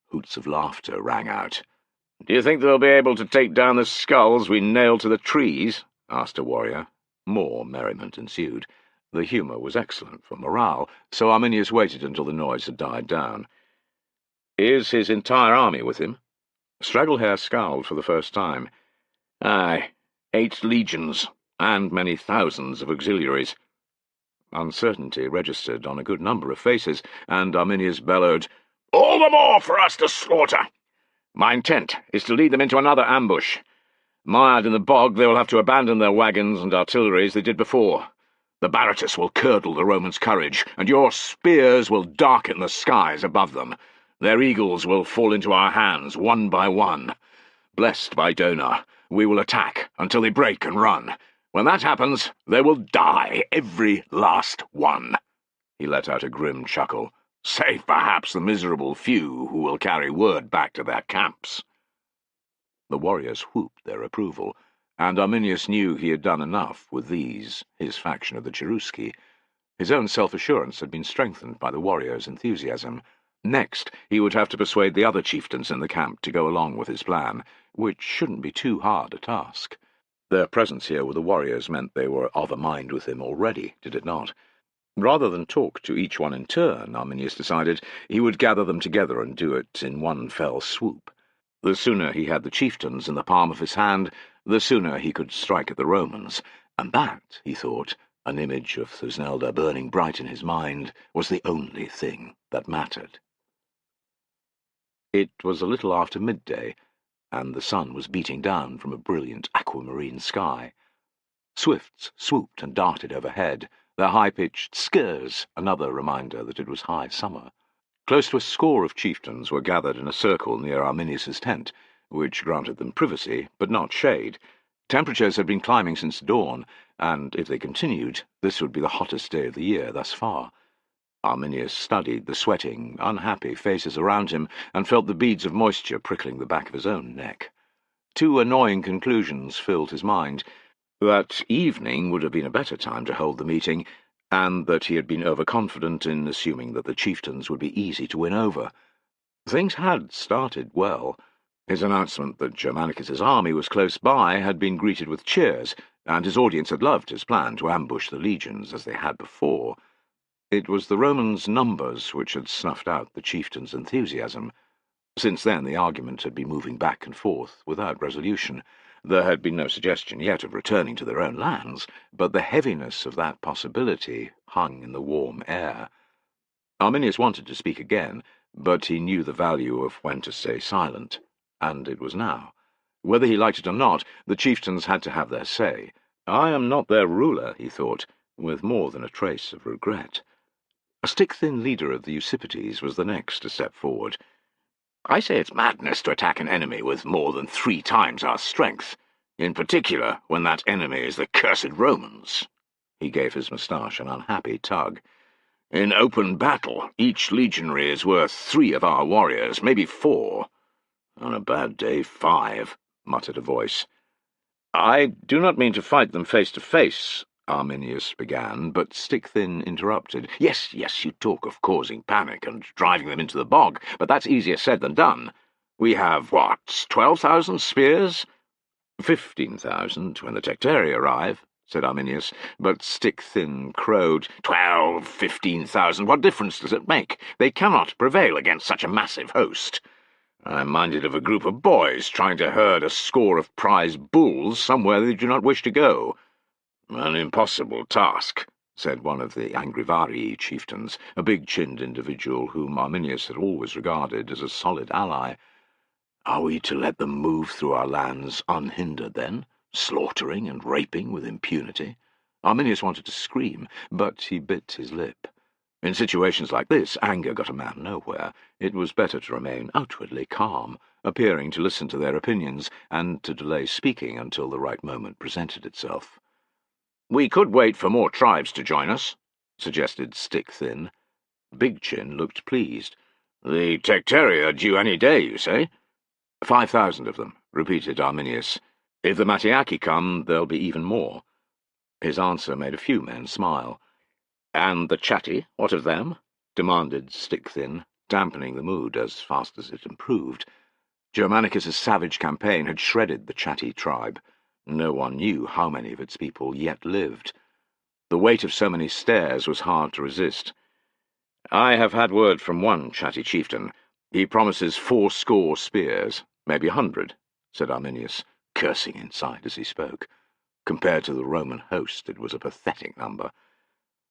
Hoots of laughter rang out. "Do you think they'll be able to take down the skulls we nailed to the trees?" asked a warrior. More merriment ensued. The humour was excellent for morale, so Arminius waited until the noise had died down. "Is his entire army with him?" Stragglehair scowled for the first time. "Aye, 8 legions, and many thousands of auxiliaries." Uncertainty registered on a good number of faces, and Arminius bellowed, "All the more for us to slaughter! My intent is to lead them into another ambush. Mired in the bog, they will have to abandon their wagons and artillery as they did before. The Baratus will curdle the Romans' courage, and your spears will darken the skies above them. Their eagles will fall into our hands, one by one. Blessed by Donar, we will attack until they break and run. When that happens, they will die, every last one." He let out a grim chuckle. "Save perhaps the miserable few who will carry word back to their camps." The warriors whooped their approval, and Arminius knew he had done enough with these, his faction of the Cherusci. His own self-assurance had been strengthened by the warriors' enthusiasm. Next, he would have to persuade the other chieftains in the camp to go along with his plan, which shouldn't be too hard a task. Their presence here with the warriors meant they were of a mind with him already, did it not? Rather than talk to each one in turn, Arminius decided, he would gather them together and do it in one fell swoop. The sooner he had the chieftains in the palm of his hand, the sooner he could strike at the Romans, and that, he thought, an image of Thusnelda burning bright in his mind, was the only thing that mattered. It was a little after midday, and the sun was beating down from a brilliant aquamarine sky. Swifts swooped and darted overhead, their high-pitched skirrs another reminder that it was high summer. Close to a score of chieftains were gathered in a circle near Arminius's tent, which granted them privacy, but not shade. Temperatures had been climbing since dawn, and if they continued, this would be the hottest day of the year thus far. Arminius studied the sweating, unhappy faces around him, and felt the beads of moisture prickling the back of his own neck. 2 annoying conclusions filled his mind: that evening would have been a better time to hold the meeting, and that he had been overconfident in assuming that the chieftains would be easy to win over. Things had started well. His announcement that Germanicus's army was close by had been greeted with cheers, and his audience had loved his plan to ambush the legions as they had before. It was the Romans' numbers which had snuffed out the chieftain's enthusiasm. Since then the argument had been moving back and forth without resolution. There had been no suggestion yet of returning to their own lands, but the heaviness of that possibility hung in the warm air. Arminius wanted to speak again, but he knew the value of when to stay silent, and it was now. Whether he liked it or not, the chieftains had to have their say. I am not their ruler, he thought, with more than a trace of regret. A stick-thin leader of the Usipetes was the next to step forward. I say it's madness to attack an enemy with more than 3 times our strength, in particular when that enemy is the cursed Romans. He gave his moustache an unhappy tug. In open battle, each legionary is worth 3 of our warriors, maybe 4. On a bad day, 5, muttered a voice. I do not mean to fight them face to face, Arminius began, but Stick-Thin interrupted. Yes, you talk of causing panic and driving them into the bog, but that's easier said than done. We have, 12,000 spears? 15,000 when the Tecteri arrive, said Arminius, but Stick-Thin crowed. 15,000, what difference does it make? They cannot prevail against such a massive host. I'm minded of a group of boys trying to herd a score of prize bulls somewhere they do not wish to go. An impossible task, said one of the Angrivarii chieftains, a big-chinned individual whom Arminius had always regarded as a solid ally. Are we to let them move through our lands unhindered, then, slaughtering and raping with impunity? Arminius wanted to scream, but he bit his lip. In situations like this, anger got a man nowhere. It was better to remain outwardly calm, appearing to listen to their opinions, and to delay speaking until the right moment presented itself. We could wait for more tribes to join us, suggested Stick-Thin. Big Chin looked pleased. The Tecteri are due any day, you say? 5,000 of them, repeated Arminius. If the Mattiaci come, there'll be even more. His answer made a few men smile. And the Chatti, what of them? Demanded Stick-Thin, dampening the mood as fast as it improved. Germanicus's savage campaign had shredded the Chatti tribe. No one knew how many of its people yet lived. The weight of so many stares was hard to resist. I have had word from one Chatti chieftain. He promises 80 spears, maybe 100, said Arminius, cursing inside as he spoke. Compared to the Roman host, it was a pathetic number.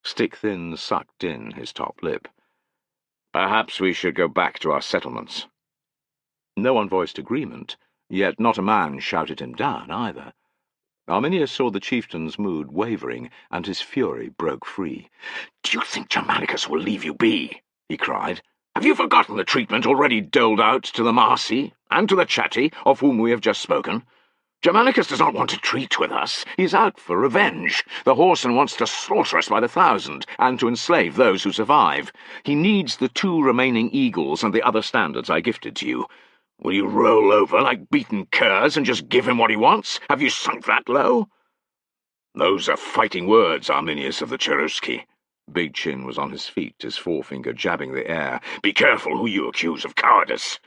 Stick-Thin sucked in his top lip. Perhaps we should go back to our settlements. No one voiced agreement, yet not a man shouted him down either. Arminius saw the chieftain's mood wavering, and his fury broke free. Do you think Germanicus will leave you be? He cried. Have you forgotten the treatment already doled out to the Marsi, and to the Chatti, of whom we have just spoken? Germanicus does not want to treat with us. He is out for revenge. The Horseman wants to slaughter us by the 1,000, and to enslave those who survive. He needs the 2 remaining eagles and the other standards I gifted to you. Will you roll over like beaten curs and just give him what he wants? Have you sunk that low? Those are fighting words, Arminius of the Cherusci. Big Chin was on his feet, his forefinger jabbing the air. Be careful who you accuse of cowardice.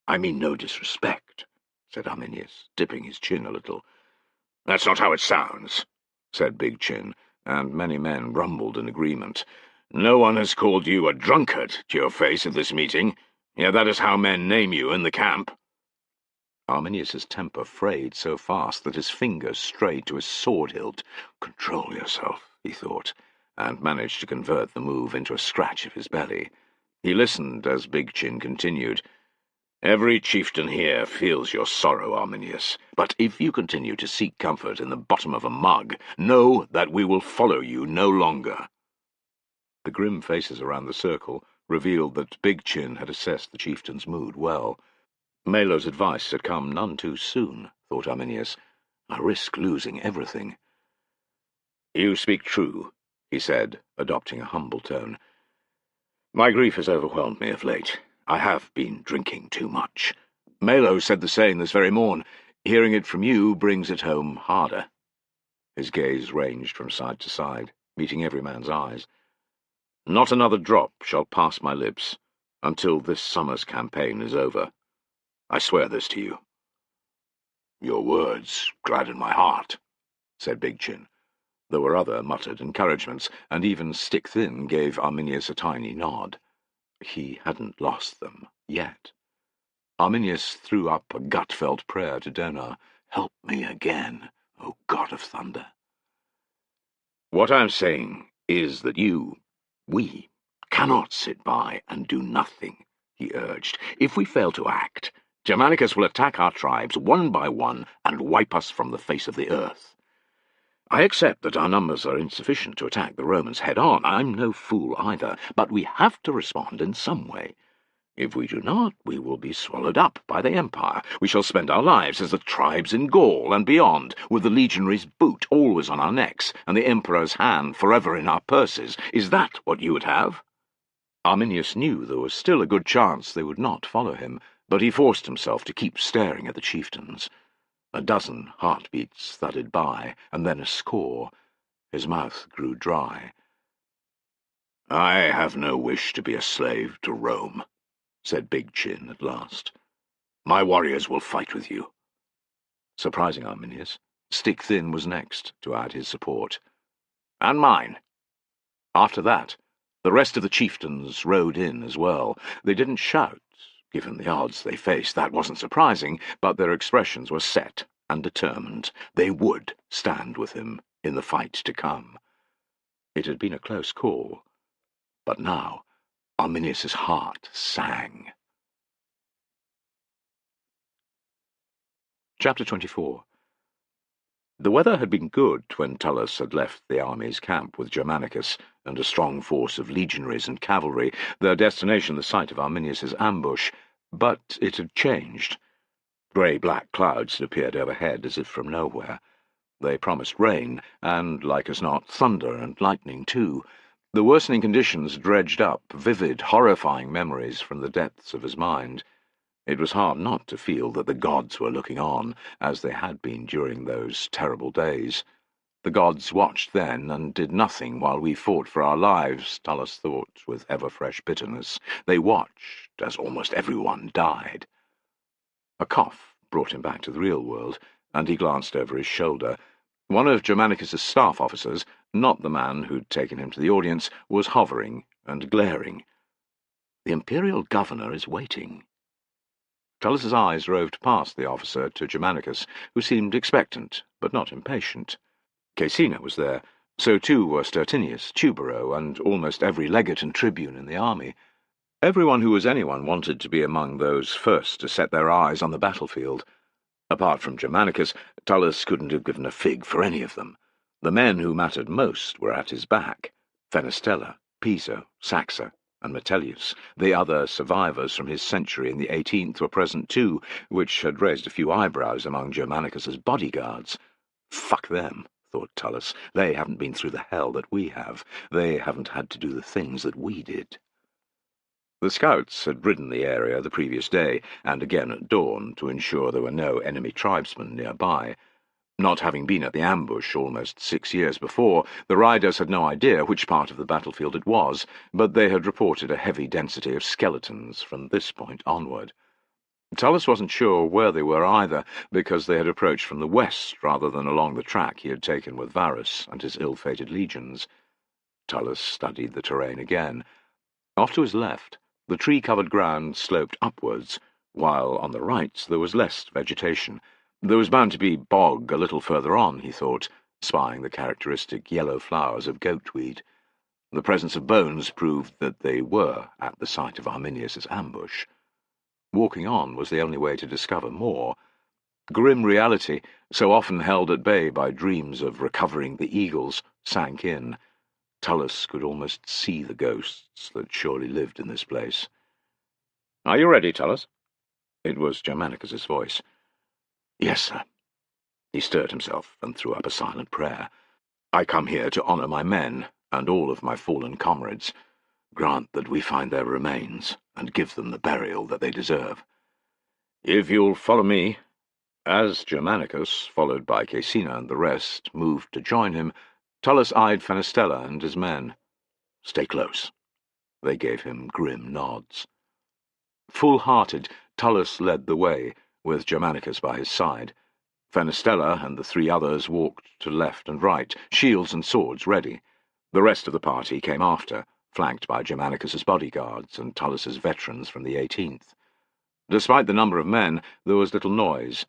I mean no disrespect, said Arminius, dipping his chin a little. That's not how it sounds, said Big Chin, and many men rumbled in agreement. No one has called you a drunkard to your face at this meeting. Yet that is how men name you in the camp. Arminius's temper frayed so fast that his fingers strayed to his sword hilt. Control yourself, he thought, and managed to convert the move into a scratch of his belly. He listened as Big Chin continued. Every chieftain here feels your sorrow, Arminius, but if you continue to seek comfort in the bottom of a mug, know that we will follow you no longer. The grim faces around the circle revealed that Big Chin had assessed the chieftain's mood well. Melo's advice had come none too soon, thought Arminius. I risk losing everything. You speak true, he said, adopting a humble tone. My grief has overwhelmed me of late. I have been drinking too much. Melo said the same this very morn. Hearing it from you brings it home harder. His gaze ranged from side to side, meeting every man's eyes. Not another drop shall pass my lips until this summer's campaign is over. I swear this to you. Your words gladden my heart, said Big Chin. There were other muttered encouragements, and even Stick Thin gave Arminius a tiny nod. He hadn't lost them yet. Arminius threw up a gut-felt prayer to Donar. "Help me again, O God of Thunder." "What I'm saying is that we, cannot sit by and do nothing," he urged. "If we fail to act, Germanicus will attack our tribes one by one and wipe us from the face of the earth. I accept that our numbers are insufficient to attack the Romans head-on. I'm no fool either, but we have to respond in some way. If we do not, we will be swallowed up by the Empire. We shall spend our lives as the tribes in Gaul and beyond, with the legionary's boot always on our necks and the Emperor's hand forever in our purses. Is that what you would have?" Arminius knew there was still a good chance they would not follow him, but he forced himself to keep staring at the chieftains. A dozen heartbeats thudded by, and then a score. His mouth grew dry. "I have no wish to be a slave to Rome," said Big Chin at last. "My warriors will fight with you." Surprising Arminius, Stick Thin was next to add his support. "And mine." After that, the rest of the chieftains rode in as well. They didn't shout. Given the odds they faced, that wasn't surprising, but their expressions were set and determined. They would stand with him in the fight to come. It had been a close call, but now Arminius's heart sang. Chapter 24. The weather had been good when Tullus had left the army's camp with Germanicus and a strong force of legionaries and cavalry, their destination the site of Arminius's ambush, but it had changed. Grey-black clouds had appeared overhead as if from nowhere. They promised rain, and, like as not, thunder and lightning too. The worsening conditions dredged up vivid, horrifying memories from the depths of his mind. It was hard not to feel that the gods were looking on, as they had been during those terrible days. The gods watched then and did nothing while we fought for our lives, Tullus thought with ever-fresh bitterness. They watched as almost everyone died. A cough brought him back to the real world, and he glanced over his shoulder. One of Germanicus's staff officers, not the man who'd taken him to the audience, was hovering and glaring. "The imperial governor is waiting." Tullus's eyes roved past the officer to Germanicus, who seemed expectant, but not impatient. Caecina was there. So too were Stertinius, Tubero, and almost every legate and tribune in the army. Everyone who was anyone wanted to be among those first to set their eyes on the battlefield. Apart from Germanicus, Tullus couldn't have given a fig for any of them. The men who mattered most were at his back: Fenestella, Piso, Saxa, and Metellius. The other survivors from his century in the 18th were present too, which had raised a few eyebrows among Germanicus's bodyguards. Fuck them, thought Tullus. They haven't been through the hell that we have. They haven't had to do the things that we did. The scouts had ridden the area the previous day, and again at dawn, to ensure there were no enemy tribesmen nearby. Not having been at the ambush almost 6 years before, the riders had no idea which part of the battlefield it was, but they had reported a heavy density of skeletons from this point onward. Tullus wasn't sure where they were either, because they had approached from the west rather than along the track he had taken with Varus and his ill-fated legions. Tullus studied the terrain again. Off to his left, the tree-covered ground sloped upwards, while on the right there was less vegetation. There was bound to be bog a little further on, he thought, spying the characteristic yellow flowers of goatweed. The presence of bones proved that they were at the site of Arminius's ambush. Walking on was the only way to discover more. Grim reality, so often held at bay by dreams of recovering the eagles, sank in. Tullus could almost see the ghosts that surely lived in this place. "Are you ready, Tullus?" It was Germanicus's voice. "Yes, sir." He stirred himself and threw up a silent prayer. "I come here to honour my men and all of my fallen comrades. Grant that we find their remains and give them the burial that they deserve. If you'll follow me." As Germanicus, followed by Caecina and the rest, moved to join him, Tullus eyed Fenestella and his men. "Stay close." They gave him grim nods. Full-hearted, Tullus led the way, with Germanicus by his side. Fenestella and the three others walked to left and right, shields and swords ready. The rest of the party came after, flanked by Germanicus's bodyguards and Tullus's veterans from the 18th. Despite the number of men, there was little noise.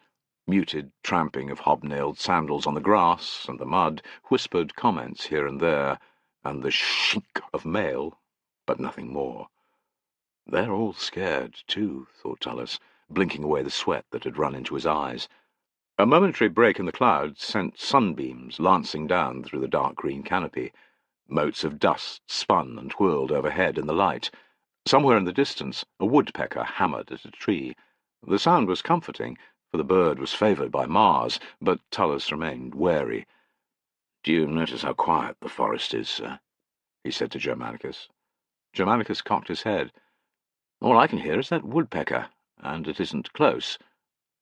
Muted tramping of hobnailed sandals on the grass and the mud, whispered comments here and there, and the shink of mail, but nothing more. They're all scared, too, thought Tullus, blinking away the sweat that had run into his eyes. A momentary break in the clouds sent sunbeams lancing down through the dark green canopy. Motes of dust spun and whirled overhead in the light. Somewhere in the distance, a woodpecker hammered at a tree. The sound was comforting, for the bird was favoured by Mars, but Tullus remained wary. "Do you notice how quiet the forest is, sir?" he said to Germanicus. Germanicus cocked his head. "All I can hear is that woodpecker, and it isn't close.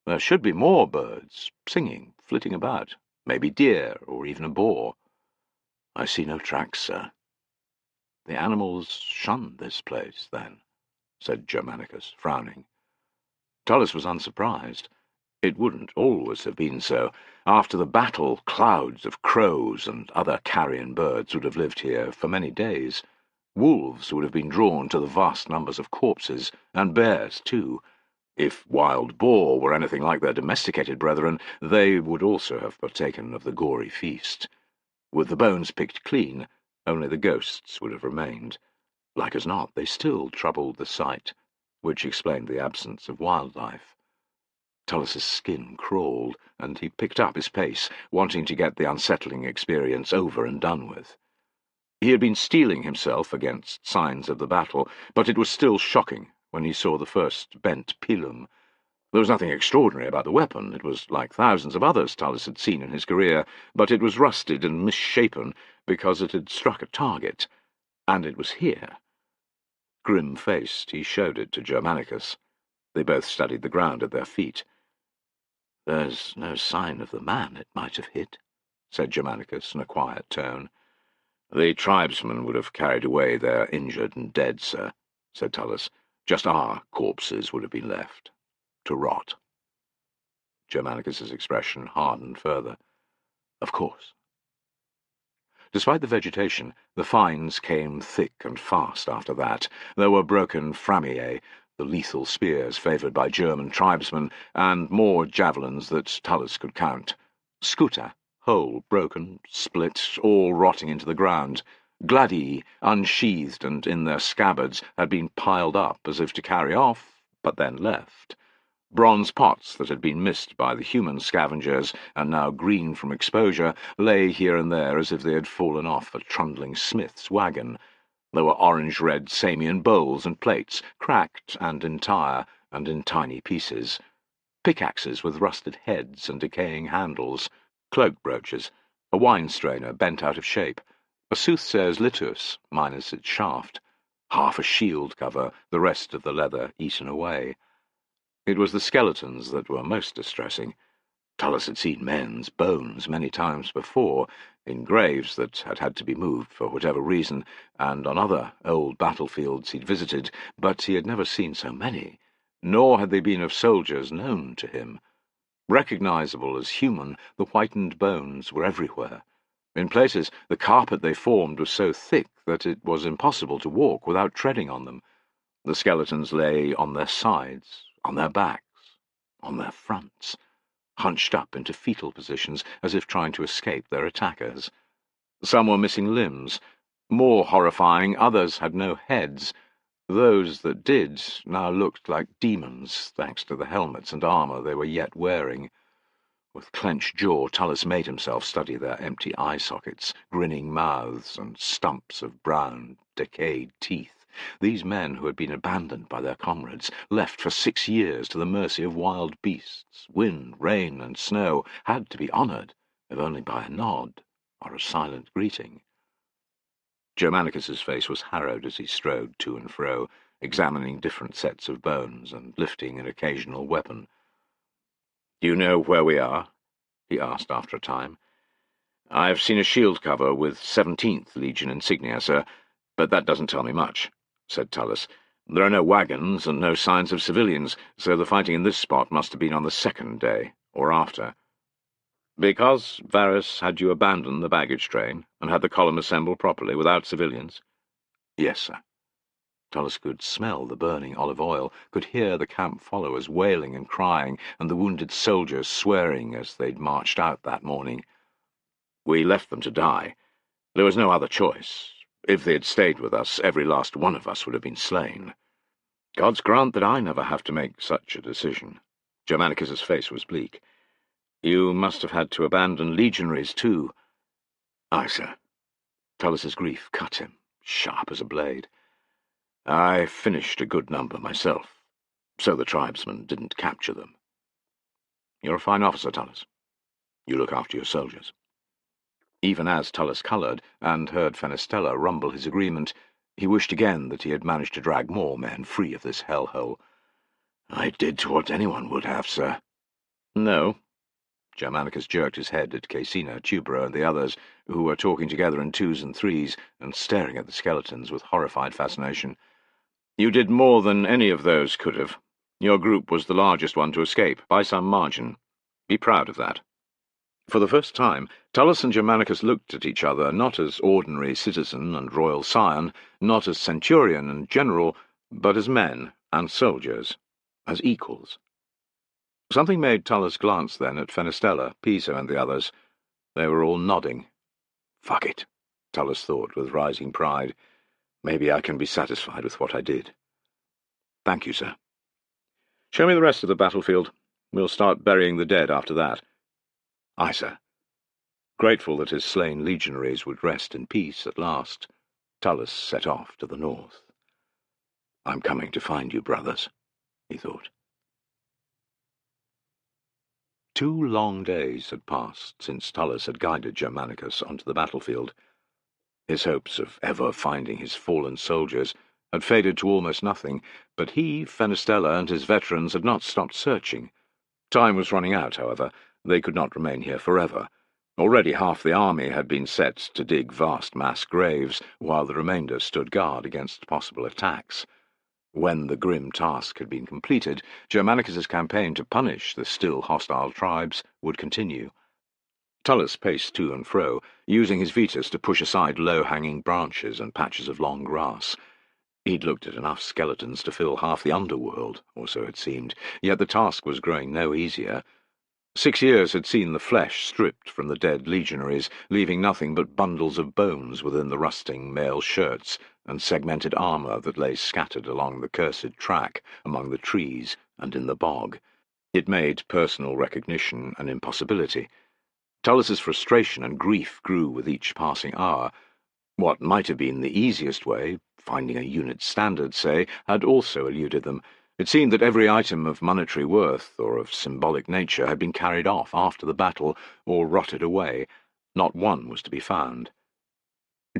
There should be more birds, singing, flitting about, maybe deer, or even a boar." "I see no tracks, sir." "The animals shun this place, then," said Germanicus, frowning. Tullus was unsurprised. It wouldn't always have been so. After the battle, clouds of crows and other carrion birds would have lived here for many days. Wolves would have been drawn to the vast numbers of corpses, and bears, too. If wild boar were anything like their domesticated brethren, they would also have partaken of the gory feast. With the bones picked clean, only the ghosts would have remained. Like as not, they still troubled the sight, which explained the absence of wildlife. Tullus's skin crawled, and he picked up his pace, wanting to get the unsettling experience over and done with. He had been steeling himself against signs of the battle, but it was still shocking when he saw the first bent pilum. There was nothing extraordinary about the weapon. It was like thousands of others Tullus had seen in his career, but it was rusted and misshapen because it had struck a target, and it was here. Grim-faced, he showed it to Germanicus. They both studied the ground at their feet. "There's no sign of the man it might have hit," said Germanicus in a quiet tone. "The tribesmen would have carried away their injured and dead, sir," said Tullus. "Just our corpses would have been left to rot." Germanicus's expression hardened further. "Of course." Despite the vegetation, the finds came thick and fast after that. There were broken framiae, the lethal spears favoured by German tribesmen, and more javelins that Tullus could count. Scuta, whole, broken, split, all rotting into the ground. Gladii, unsheathed and in their scabbards, had been piled up as if to carry off, but then left. Bronze pots that had been missed by the human scavengers, and now green from exposure, lay here and there as if they had fallen off a trundling smith's wagon. There were orange-red Samian bowls and plates, cracked and entire, and in tiny pieces. Pickaxes with rusted heads and decaying handles, cloak brooches, a wine strainer bent out of shape, a soothsayer's litus minus its shaft, half a shield cover, the rest of the leather eaten away. It was the skeletons that were most distressing. Tullus had seen men's bones many times before, in graves that had had to be moved for whatever reason, and on other old battlefields he'd visited, but he had never seen so many, nor had they been of soldiers known to him. Recognizable as human, the whitened bones were everywhere. In places, the carpet they formed was so thick that it was impossible to walk without treading on them. The skeletons lay on their sides, on their backs, on their fronts, hunched up into fetal positions as if trying to escape their attackers. Some were missing limbs. More horrifying, others had no heads. Those that did now looked like demons, thanks to the helmets and armour they were yet wearing. With clenched jaw, Tullus made himself study their empty eye sockets, grinning mouths, and stumps of brown, decayed teeth. These men who had been abandoned by their comrades, left for 6 years to the mercy of wild beasts, wind, rain, and snow, had to be honoured, if only by a nod or a silent greeting. Germanicus's face was harrowed as he strode to and fro, examining different sets of bones and lifting an occasional weapon. "Do you know where we are?" he asked after a time. "I've seen a shield cover with 17th Legion insignia, sir, but that doesn't tell me much," said Tullus. "There are no wagons and no signs of civilians, so the fighting in this spot must have been on the second day, or after. Because Varus had you abandon the baggage train and had the column assembled properly without civilians? Yes, sir. Tullus could smell the burning olive oil, could hear the camp followers wailing and crying, and the wounded soldiers swearing as they'd marched out that morning. We left them to die. There was no other choice. If they had stayed with us, every last one of us would have been slain. Gods grant that I never have to make such a decision. Germanicus's face was bleak. You must have had to abandon legionaries, too. Aye, sir. Tullus's grief cut him, sharp as a blade. I finished a good number myself, so the tribesmen didn't capture them. You're a fine officer, Tullus. You look after your soldiers. Even as Tullus coloured, and heard Fenestella rumble his agreement, he wished again that he had managed to drag more men free of this hellhole. I did what anyone would have, sir. No. Germanicus jerked his head at Caecina, Tubero, and the others, who were talking together in twos and threes, and staring at the skeletons with horrified fascination. You did more than any of those could have. Your group was the largest one to escape, by some margin. Be proud of that. For the first time, Tullus and Germanicus looked at each other not as ordinary citizen and royal scion, not as centurion and general, but as men and soldiers, as equals. Something made Tullus glance then at Fenestella, Piso, and the others. They were all nodding. Fuck it, Tullus thought with rising pride. Maybe I can be satisfied with what I did. Thank you, sir. Show me the rest of the battlefield. We'll start burying the dead after that. Aye, sir. Grateful that his slain legionaries would rest in peace at last, Tullus set off to the north. I'm coming to find you, brothers, he thought. 2 long days had passed since Tullus had guided Germanicus onto the battlefield. His hopes of ever finding his fallen soldiers had faded to almost nothing, but he, Fenestella, and his veterans had not stopped searching. Time was running out, however. They could not remain here forever. Already half the army had been set to dig vast mass graves, while the remainder stood guard against possible attacks. When the grim task had been completed, Germanicus's campaign to punish the still hostile tribes would continue. Tullus paced to and fro, using his vetus to push aside low-hanging branches and patches of long grass. He'd looked at enough skeletons to fill half the underworld, or so it seemed, yet the task was growing no easier. 6 years had seen the flesh stripped from the dead legionaries, leaving nothing but bundles of bones within the rusting mail shirts and segmented armour that lay scattered along the cursed track, among the trees and in the bog. It made personal recognition an impossibility. Tullus's frustration and grief grew with each passing hour. What might have been the easiest way, finding a unit standard, say, had also eluded them. It seemed that every item of monetary worth or of symbolic nature had been carried off after the battle or rotted away. Not one was to be found.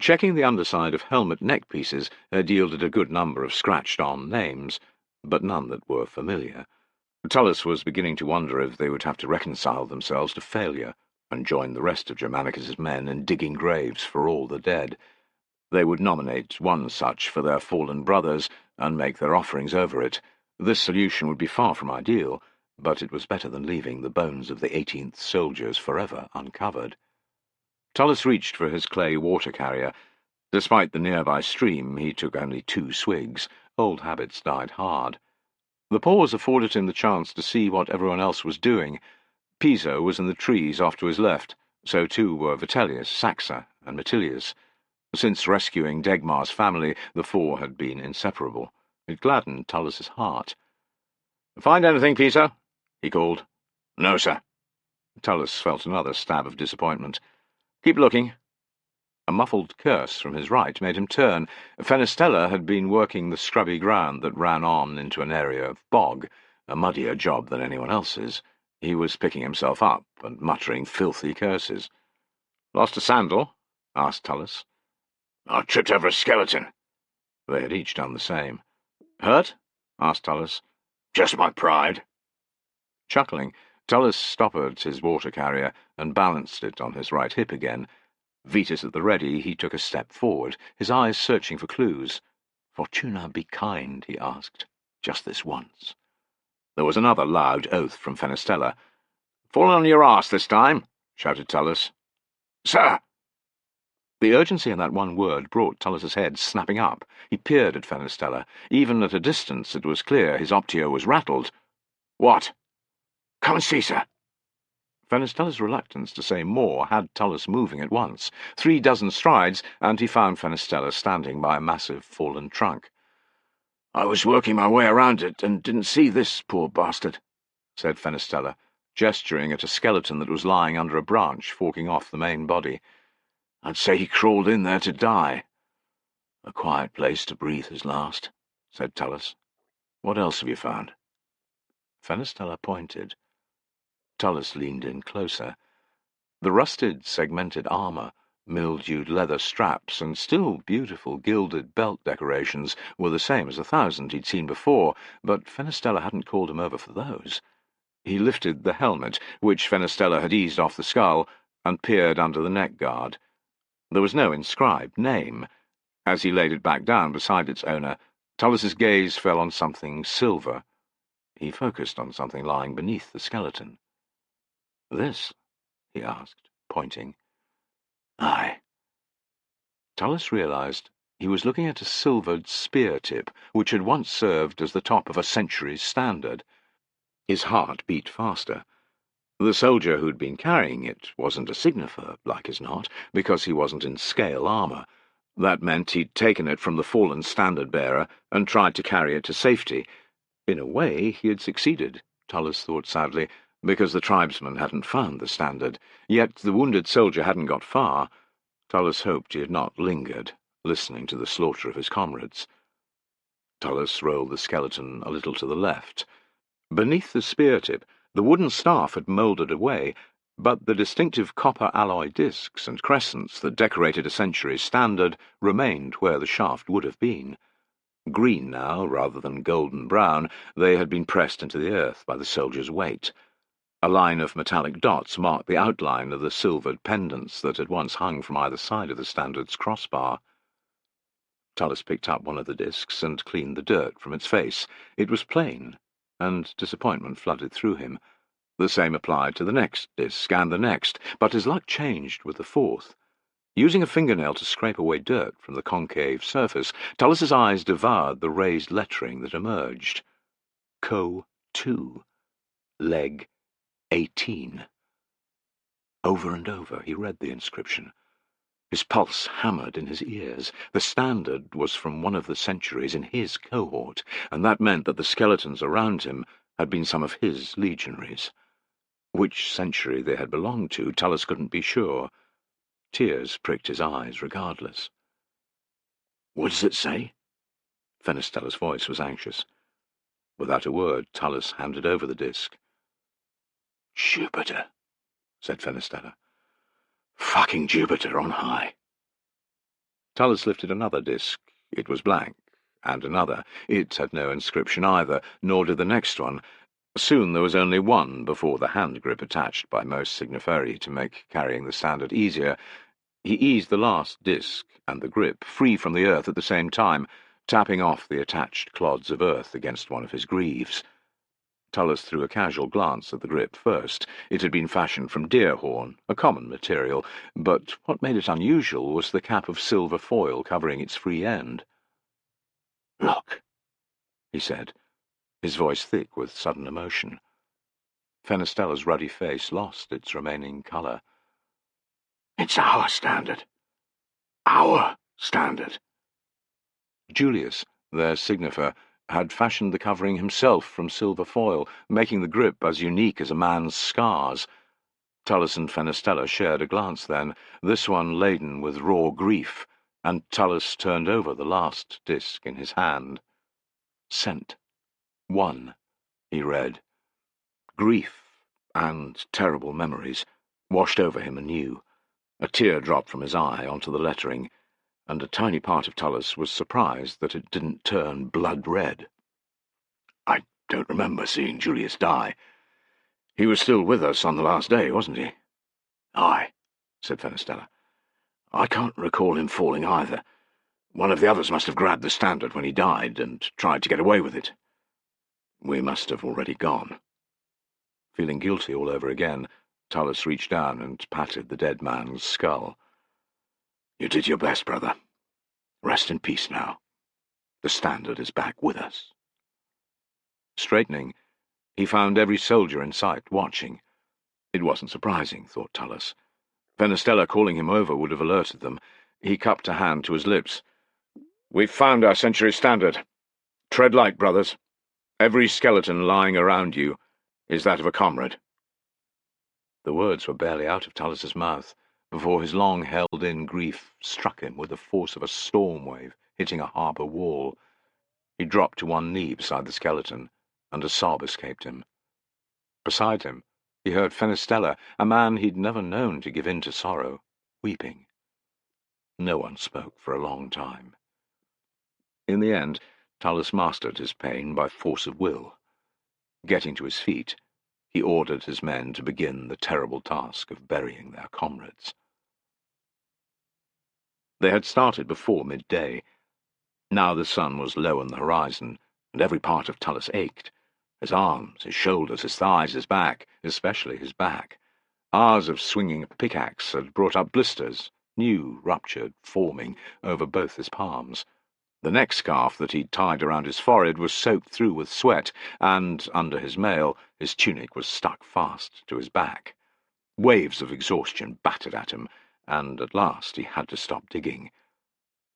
Checking the underside of helmet neckpieces had yielded a good number of scratched-on names, but none that were familiar. Tullus was beginning to wonder if they would have to reconcile themselves to failure and join the rest of Germanicus's men in digging graves for all the dead. They would nominate one such for their fallen brothers and make their offerings over it. This solution would be far from ideal, but it was better than leaving the bones of the 18th soldiers forever uncovered. Tullus reached for his clay water-carrier. Despite the nearby stream, he took only 2 swigs. Old habits died hard. The pause afforded him the chance to see what everyone else was doing. Piso was in the trees off to his left, so too were Vitellius, Saxa, and Metilius. Since rescuing Degmar's family, the 4 had been inseparable. It gladdened Tullus's heart. "Find anything, Piso?" he called. "No, sir." Tullus felt another stab of disappointment. "Keep looking." A muffled curse from his right made him turn. Fenestella had been working the scrubby ground that ran on into an area of bog, a muddier job than anyone else's. He was picking himself up and muttering filthy curses. "Lost a sandal?" asked Tullus. "I tripped over a skeleton." They had each done the same. "Hurt?" asked Tullus. "Just my pride." Chuckling, Tullus stoppered his water-carrier and balanced it on his right hip again. Vetus at the ready, he took a step forward, his eyes searching for clues. "Fortuna, be kind," he asked. "Just this once." There was another loud oath from Fenestella. "Fallen on your arse this time?" shouted Tullus. "Sir!" The urgency in that one word brought Tullus's head snapping up. He peered at Fenestella. Even at a distance it was clear his optio was rattled. "What?" "Come and see, sir." Fenestella's reluctance to say more had Tullus moving at once. 3 dozen strides, and he found Fenestella standing by a massive fallen trunk. "I was working my way around it and didn't see this poor bastard," said Fenestella, gesturing at a skeleton that was lying under a branch forking off the main body. "I'd say he crawled in there to die." "A quiet place to breathe his last," said Tullus. "What else have you found?" Fenestella pointed. Tullus leaned in closer. The rusted, segmented armour, mildewed leather straps, and still beautiful gilded belt decorations were the same as 1,000 he'd seen before, but Fenestella hadn't called him over for those. He lifted the helmet, which Fenestella had eased off the skull, and peered under the neck guard. There was no inscribed name. As he laid it back down beside its owner, Tullus's gaze fell on something silver. He focused on something lying beneath the skeleton. "This?" he asked, pointing. "Aye." Tullus realized he was looking at a silvered spear tip, which had once served as the top of a century's standard. His heart beat faster. The soldier who'd been carrying it wasn't a signifer, like as not, because he wasn't in scale armour. That meant he'd taken it from the fallen standard-bearer and tried to carry it to safety. In a way, he had succeeded, Tullus thought sadly, because the tribesmen hadn't found the standard. Yet the wounded soldier hadn't got far. Tullus hoped he had not lingered, listening to the slaughter of his comrades. Tullus rolled the skeleton a little to the left. Beneath the spear-tip, the wooden staff had mouldered away, but the distinctive copper alloy discs and crescents that decorated a century's standard remained where the shaft would have been. Green now, rather than golden-brown, they had been pressed into the earth by the soldier's weight. A line of metallic dots marked the outline of the silvered pendants that had once hung from either side of the standard's crossbar. Tullus picked up one of the discs and cleaned the dirt from its face. It was plain, and disappointment flooded through him. The same applied to the next disc and the next, but his luck changed with the 4th. Using a fingernail to scrape away dirt from the concave surface, Tullus's eyes devoured the raised lettering that emerged. Co. 2. Leg 18. Over and over he read the inscription. His pulse hammered in his ears. The standard was from one of the centuries in his cohort, and that meant that the skeletons around him had been some of his legionaries. Which century they had belonged to, Tullus couldn't be sure. Tears pricked his eyes regardless. "What does it say?" Fenestella's voice was anxious. Without a word, Tullus handed over the disc. "Jupiter," said Fenestella. "Fucking Jupiter on high." Tullus lifted another disc. It was blank. And another. It had no inscription either, nor did the next one. Soon there was only one before the hand grip attached by most signiferi to make carrying the standard easier. He eased the last disc and the grip free from the earth at the same time, tapping off the attached clods of earth against one of his greaves. Tullus threw a casual glance at the grip first. It had been fashioned from deer horn, a common material, but what made it unusual was the cap of silver foil covering its free end. "Look," he said, his voice thick with sudden emotion. Fenestella's ruddy face lost its remaining colour. "It's our standard. Our standard." Julius, their signifer, had fashioned the covering himself from silver foil, making the grip as unique as a man's scars. Tullus and Fenestella shared a glance then, this one laden with raw grief, and Tullus turned over the last disc in his hand. "Sent. 1," he read. Grief and terrible memories washed over him anew. A tear dropped from his eye onto the lettering, and a tiny part of Tullus was surprised that it didn't turn blood-red. "I don't remember seeing Julius die. He was still with us on the last day, wasn't he?" "Aye," said Fenestella. "I can't recall him falling either. One of the others must have grabbed the standard when he died and tried to get away with it. We must have already gone." Feeling guilty all over again, Tullus reached down and patted the dead man's skull. "You did your best, brother. Rest in peace now. The Standard is back with us." Straightening, he found every soldier in sight, watching. It wasn't surprising, thought Tullus. Fenestella calling him over would have alerted them. He cupped a hand to his lips. "We've found our century standard. Tread light, brothers. Every skeleton lying around you is that of a comrade." The words were barely out of Tullus's mouth before his long-held-in grief struck him with the force of a storm wave hitting a harbour wall. He dropped to one knee beside the skeleton, and a sob escaped him. Beside him, he heard Fenestella, a man he'd never known to give in to sorrow, weeping. No one spoke for a long time. In the end, Tullus mastered his pain by force of will. Getting to his feet, he ordered his men to begin the terrible task of burying their comrades. They had started before midday. Now the sun was low on the horizon, and every part of Tullus ached. His arms, his shoulders, his thighs, his back, especially his back. Hours of swinging a pickaxe had brought up blisters, new, ruptured, forming, over both his palms. The neck scarf that he'd tied around his forehead was soaked through with sweat, and, under his mail, his tunic was stuck fast to his back. Waves of exhaustion battered at him, and at last he had to stop digging.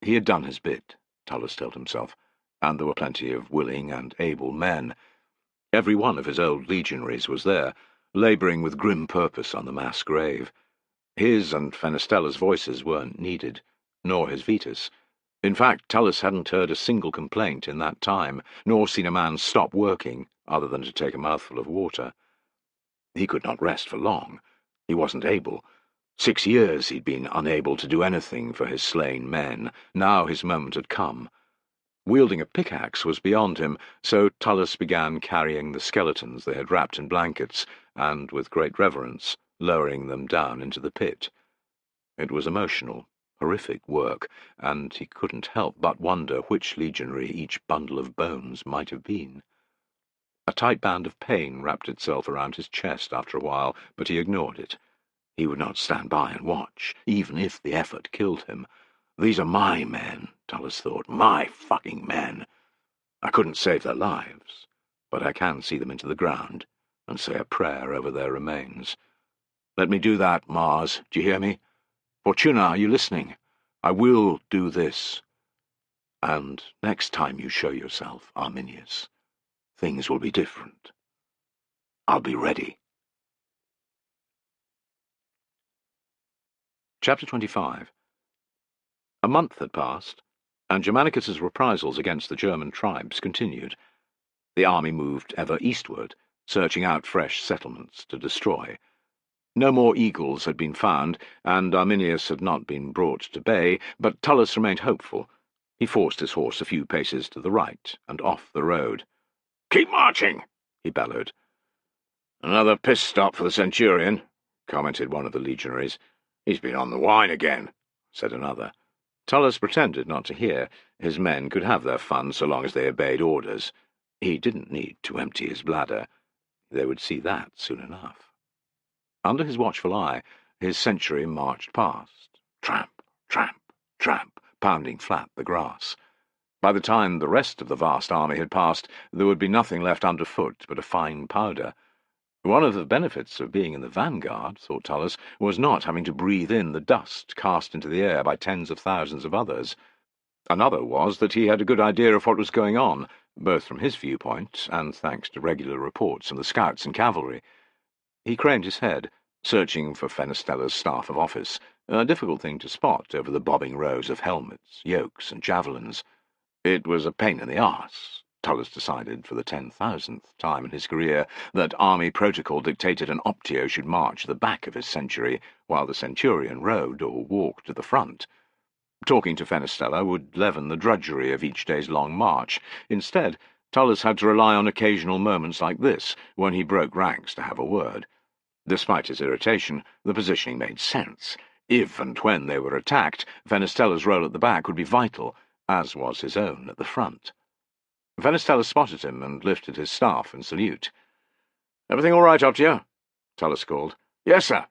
He had done his bit, Tullus told himself, and there were plenty of willing and able men. Every one of his old legionaries was there, labouring with grim purpose on the mass grave. His and Fenestella's voices weren't needed, nor his Vetus. In fact, Tullus hadn't heard a single complaint in that time, nor seen a man stop working, other than to take a mouthful of water. He could not rest for long. He wasn't able. 6 years he'd been unable to do anything for his slain men. Now his moment had come. Wielding a pickaxe was beyond him, so Tullus began carrying the skeletons they had wrapped in blankets, and, with great reverence, lowering them down into the pit. It was emotional, horrific work, and he couldn't help but wonder which legionary each bundle of bones might have been. A tight band of pain wrapped itself around his chest after a while, but he ignored it. He would not stand by and watch, even if the effort killed him. "These are my men," Tullus thought. "My fucking men. I couldn't save their lives, but I can see them into the ground and say a prayer over their remains. Let me do that, Mars, do you hear me? Fortuna, are you listening? I will do this. And next time you show yourself, Arminius, things will be different. I'll be ready." Chapter 25. A month had passed, and Germanicus's reprisals against the German tribes continued. The army moved ever eastward, searching out fresh settlements to destroy. No more eagles had been found, and Arminius had not been brought to bay, but Tullus remained hopeful. He forced his horse a few paces to the right and off the road. "Keep marching!" he bellowed. "Another piss stop for the centurion," commented one of the legionaries. "He's been on the wine again," said another. Tullus pretended not to hear. His men could have their fun so long as they obeyed orders. He didn't need to empty his bladder. They would see that soon enough. Under his watchful eye, his century marched past, tramp, tramp, tramp, pounding flat the grass. By the time the rest of the vast army had passed, there would be nothing left underfoot but a fine powder. One of the benefits of being in the vanguard, thought Tullus, was not having to breathe in the dust cast into the air by tens of thousands of others. Another was that he had a good idea of what was going on, both from his viewpoint and thanks to regular reports from the scouts and cavalry. He craned his head, searching for Fenestella's staff of office, a difficult thing to spot over the bobbing rows of helmets, yokes, and javelins. It was a pain in the arse. Tullus decided for the 10,000th time in his career that army protocol dictated an optio should march at the back of his century, while the centurion rode or walked to the front. Talking to Fenestella would leaven the drudgery of each day's long march. Instead, Tullus had to rely on occasional moments like this, when he broke ranks to have a word. Despite his irritation, the positioning made sense. If and when they were attacked, Fenestella's role at the back would be vital, as was his own at the front. Fenestella spotted him and lifted his staff in salute. "Everything all right up to you?" Tullus called. Yes, sir.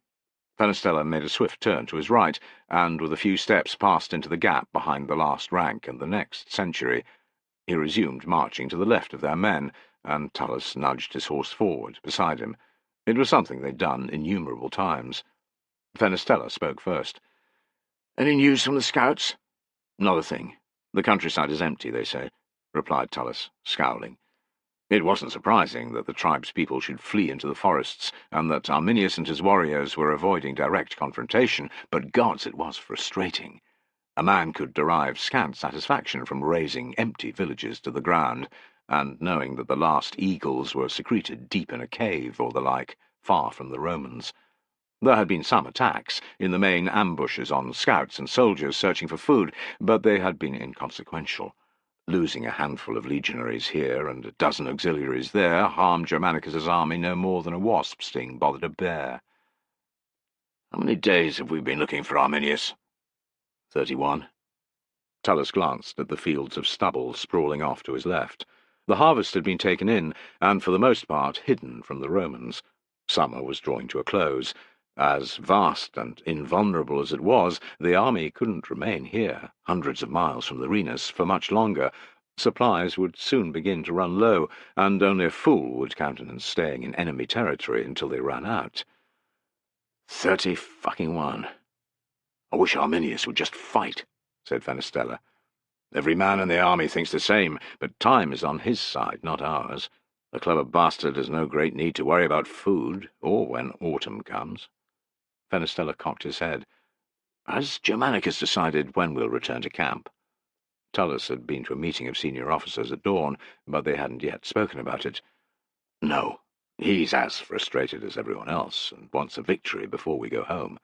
Fenestella made a swift turn to his right, and with a few steps passed into the gap behind the last rank and the next century. He resumed marching to the left of their men, and Tullus nudged his horse forward beside him. It was something they'd done innumerable times. Fenestella spoke first. "Any news from the scouts?" "Not a thing. The countryside is empty, they say," replied Tullus, scowling. It wasn't surprising that the tribespeople should flee into the forests, and that Arminius and his warriors were avoiding direct confrontation, but gods, it was frustrating. A man could derive scant satisfaction from razing empty villages to the ground, and knowing that the last eagles were secreted deep in a cave or the like, far from the Romans. There had been some attacks, in the main ambushes on scouts and soldiers searching for food, but they had been inconsequential. Losing a handful of legionaries here and a dozen auxiliaries there harmed Germanicus's army no more than a wasp sting bothered a bear. "How many days have we been looking for Arminius?" 31. Tullus glanced at the fields of stubble sprawling off to his left. The harvest had been taken in, and for the most part hidden from the Romans. Summer was drawing to a close. As vast and invulnerable as it was, the army couldn't remain here, hundreds of miles from the Renus, for much longer. Supplies would soon begin to run low, and only a fool would countenance staying in enemy territory until they ran out. 31. "I wish Arminius would just fight," said Fenestella. "Every man in the army thinks the same, but time is on his side, not ours. The clever bastard has no great need to worry about food, or when autumn comes." Fenestella cocked his head. "Has Germanicus decided when we'll return to camp?" Tullus had been to a meeting of senior officers at dawn, but they hadn't yet spoken about it. "No. He's as frustrated as everyone else, and wants a victory before we go home."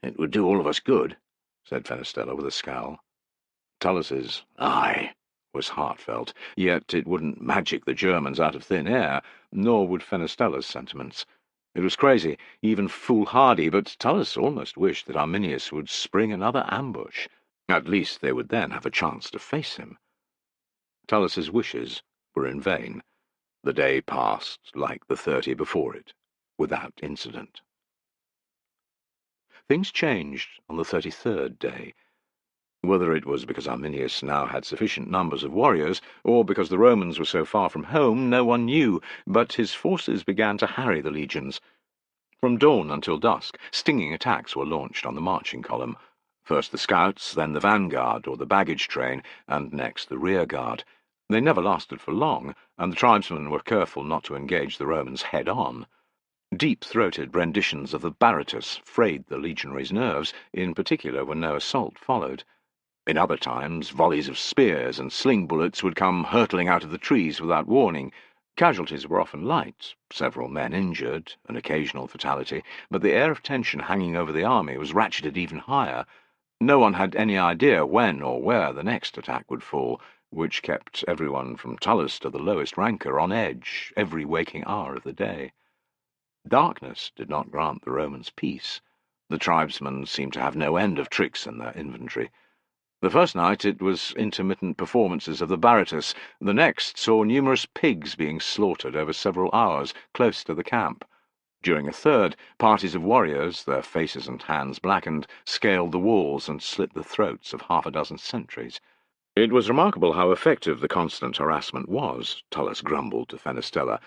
"It would do all of us good," said Fenestella with a scowl. Tullus's "aye" was heartfelt, yet it wouldn't magic the Germans out of thin air, nor would Fenestella's sentiments. It was crazy, even foolhardy, but Tullus almost wished that Arminius would spring another ambush. At least they would then have a chance to face him. Tullus's wishes were in vain. The day passed like the 30 before it, without incident. Things changed on the 33rd day. Whether it was because Arminius now had sufficient numbers of warriors, or because the Romans were so far from home, no one knew, but his forces began to harry the legions. From dawn until dusk, stinging attacks were launched on the marching column. First the scouts, then the vanguard or the baggage train, and next the rear guard. They never lasted for long, and the tribesmen were careful not to engage the Romans head-on. Deep-throated renditions of the Baratus frayed the legionaries' nerves, in particular when no assault followed. In other times, volleys of spears and sling bullets would come hurtling out of the trees without warning. Casualties were often light, several men injured, an occasional fatality, but the air of tension hanging over the army was ratcheted even higher. No one had any idea when or where the next attack would fall, which kept everyone from Tullus to the lowest ranker on edge every waking hour of the day. Darkness did not grant the Romans peace. The tribesmen seemed to have no end of tricks in their inventory. The first night it was intermittent performances of the Baratus. The next saw numerous pigs being slaughtered over several hours, close to the camp. During a third, parties of warriors, their faces and hands blackened, scaled the walls and slit the throats of half a dozen sentries. It was remarkable how effective the constant harassment was, Tullus grumbled to Fenestella.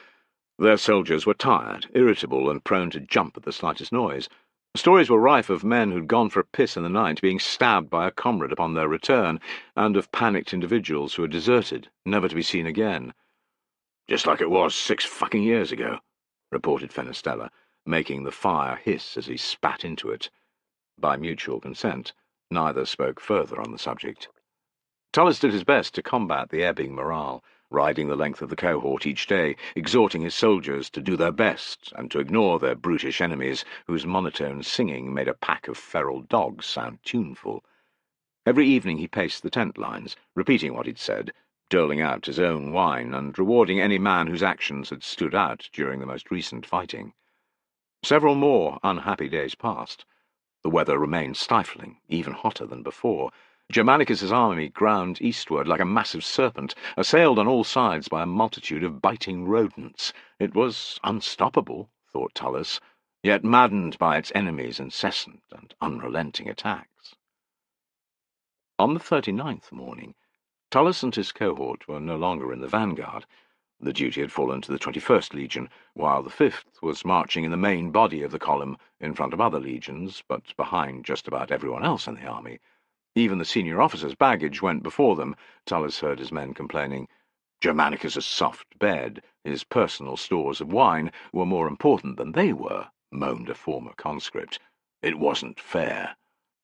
Their soldiers were tired, irritable, and prone to jump at the slightest noise. Stories were rife of men who'd gone for a piss in the night being stabbed by a comrade upon their return, and of panicked individuals who had deserted, never to be seen again. "Just like it was 6 fucking years ago," reported Fenestella, making the fire hiss as he spat into it. By mutual consent, neither spoke further on the subject. Tullus did his best to combat the ebbing morale, riding the length of the cohort each day, exhorting his soldiers to do their best and to ignore their brutish enemies, whose monotone singing made a pack of feral dogs sound tuneful. Every evening he paced the tent lines, repeating what he'd said, doling out his own wine, and rewarding any man whose actions had stood out during the most recent fighting. Several more unhappy days passed. The weather remained stifling, even hotter than before. Germanicus's army ground eastward like a massive serpent, assailed on all sides by a multitude of biting rodents. It was unstoppable, thought Tullus, yet maddened by its enemies' incessant and unrelenting attacks. On the 39th morning, Tullus and his cohort were no longer in the vanguard. The duty had fallen to the 21st Legion, while the 5th was marching in the main body of the column in front of other legions, but behind just about everyone else in the army. Even the senior officer's baggage went before them. Tullus heard his men complaining. Germanicus's soft bed, his personal stores of wine, were more important than they were, moaned a former conscript. It wasn't fair.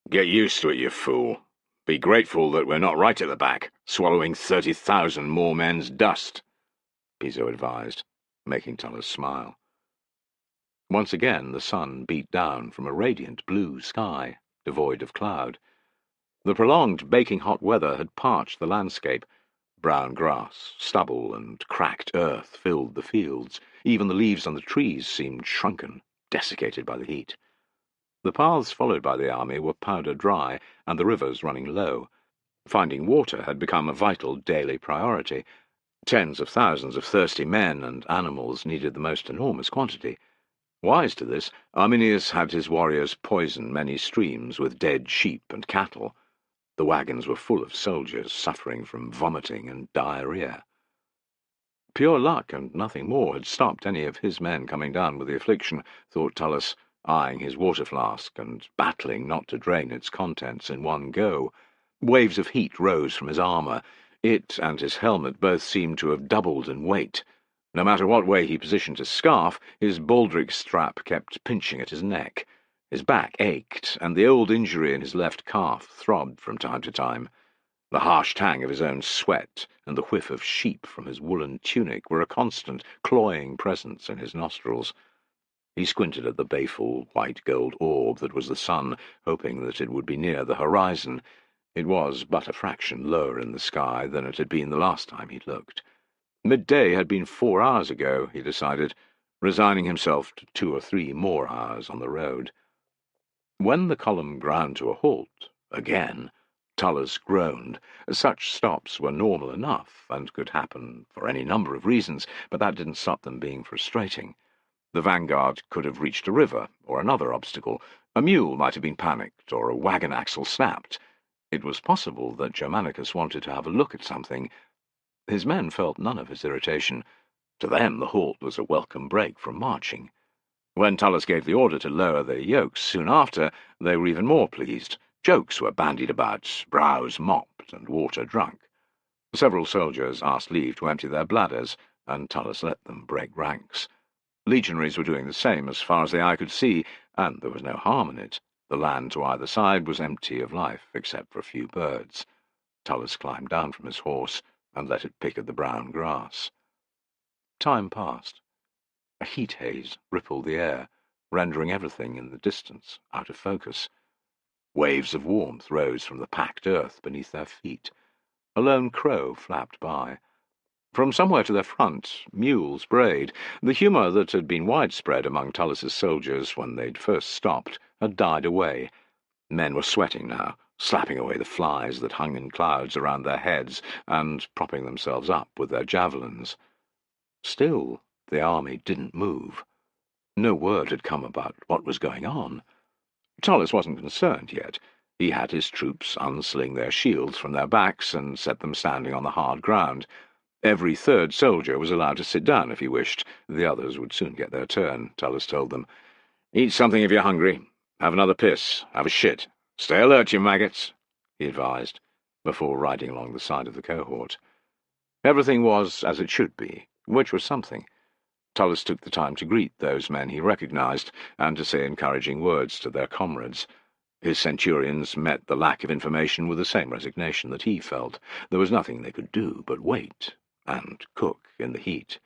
Get used to it, you fool. Be grateful that we're not right at the back, swallowing 30,000 more men's dust, Piso advised, making Tullus smile. Once again the sun beat down from a radiant blue sky, devoid of cloud. The prolonged baking-hot weather had parched the landscape. Brown grass, stubble, and cracked earth filled the fields. Even the leaves on the trees seemed shrunken, desiccated by the heat. The paths followed by the army were powder dry, and the rivers running low. Finding water had become a vital daily priority. Tens of thousands of thirsty men and animals needed the most enormous quantity. Wise to this, Arminius had his warriors poison many streams with dead sheep and cattle. The wagons were full of soldiers suffering from vomiting and diarrhea. Pure luck and nothing more had stopped any of his men coming down with the affliction, thought Tullus, eyeing his water flask and battling not to drain its contents in one go. Waves of heat rose from his armour. It and his helmet both seemed to have doubled in weight. No matter what way he positioned his scarf, his baldric strap kept pinching at his neck. His back ached, and the old injury in his left calf throbbed from time to time. The harsh tang of his own sweat and the whiff of sheep from his woolen tunic were a constant, cloying presence in his nostrils. He squinted at the baleful, white-gold orb that was the sun, hoping that it would be near the horizon. It was but a fraction lower in the sky than it had been the last time he'd looked. Midday had been 4 hours ago, he decided, resigning himself to 2 or 3 more hours on the road. When the column ground to a halt, again, Tullus groaned. Such stops were normal enough, and could happen for any number of reasons, but that didn't stop them being frustrating. The vanguard could have reached a river, or another obstacle. A mule might have been panicked, or a wagon axle snapped. It was possible that Germanicus wanted to have a look at something. His men felt none of his irritation. To them the halt was a welcome break from marching. When Tullus gave the order to lower their yokes soon after, they were even more pleased. Jokes were bandied about, brows mopped, and water drunk. Several soldiers asked leave to empty their bladders, and Tullus let them break ranks. Legionaries were doing the same as far as the eye could see, and there was no harm in it. The land to either side was empty of life, except for a few birds. Tullus climbed down from his horse and let it pick at the brown grass. Time passed. A heat haze rippled the air, rendering everything in the distance out of focus. Waves of warmth rose from the packed earth beneath their feet. A lone crow flapped by. From somewhere to their front, mules brayed. The humour that had been widespread among Tullus's soldiers when they'd first stopped had died away. Men were sweating now, slapping away the flies that hung in clouds around their heads and propping themselves up with their javelins. Still, the army didn't move. No word had come about what was going on. Tullus wasn't concerned yet. He had his troops unsling their shields from their backs and set them standing on the hard ground. Every third soldier was allowed to sit down if he wished. The others would soon get their turn, Tullus told them. Eat something if you're hungry. Have another piss. Have a shit. Stay alert, you maggots, he advised, before riding along the side of the cohort. Everything was as it should be, which was something. Tullus took the time to greet those men he recognized, and to say encouraging words to their comrades. His centurions met the lack of information with the same resignation that he felt. There was nothing they could do but wait and cook in the heat.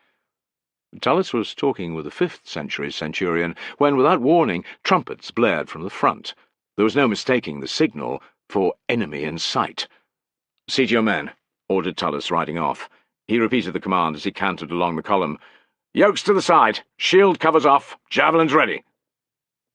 Tullus was talking with a 5th century centurion when, without warning, trumpets blared from the front. There was no mistaking the signal for enemy in sight. "Seat your men," ordered Tullus, riding off. He repeated the command as he cantered along the column. "Yokes to the side! Shield covers off! Javelins ready!"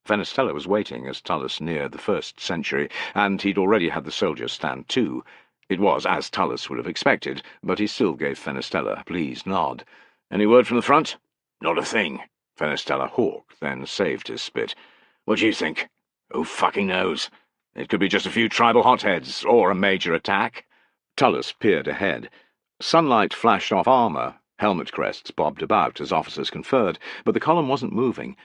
Fenestella was waiting as Tullus neared the 1st century, and he'd already had the soldiers stand too. It was as Tullus would have expected, but he still gave Fenestella a pleased nod. "Any word from the front?" "Not a thing. Fenestella hawked, then saved his spit. "What do you think? Who fucking knows? It could be just a few tribal hotheads, or a major attack." Tullus peered ahead. Sunlight flashed off armour, helmet crests bobbed about as officers conferred, but the column wasn't moving.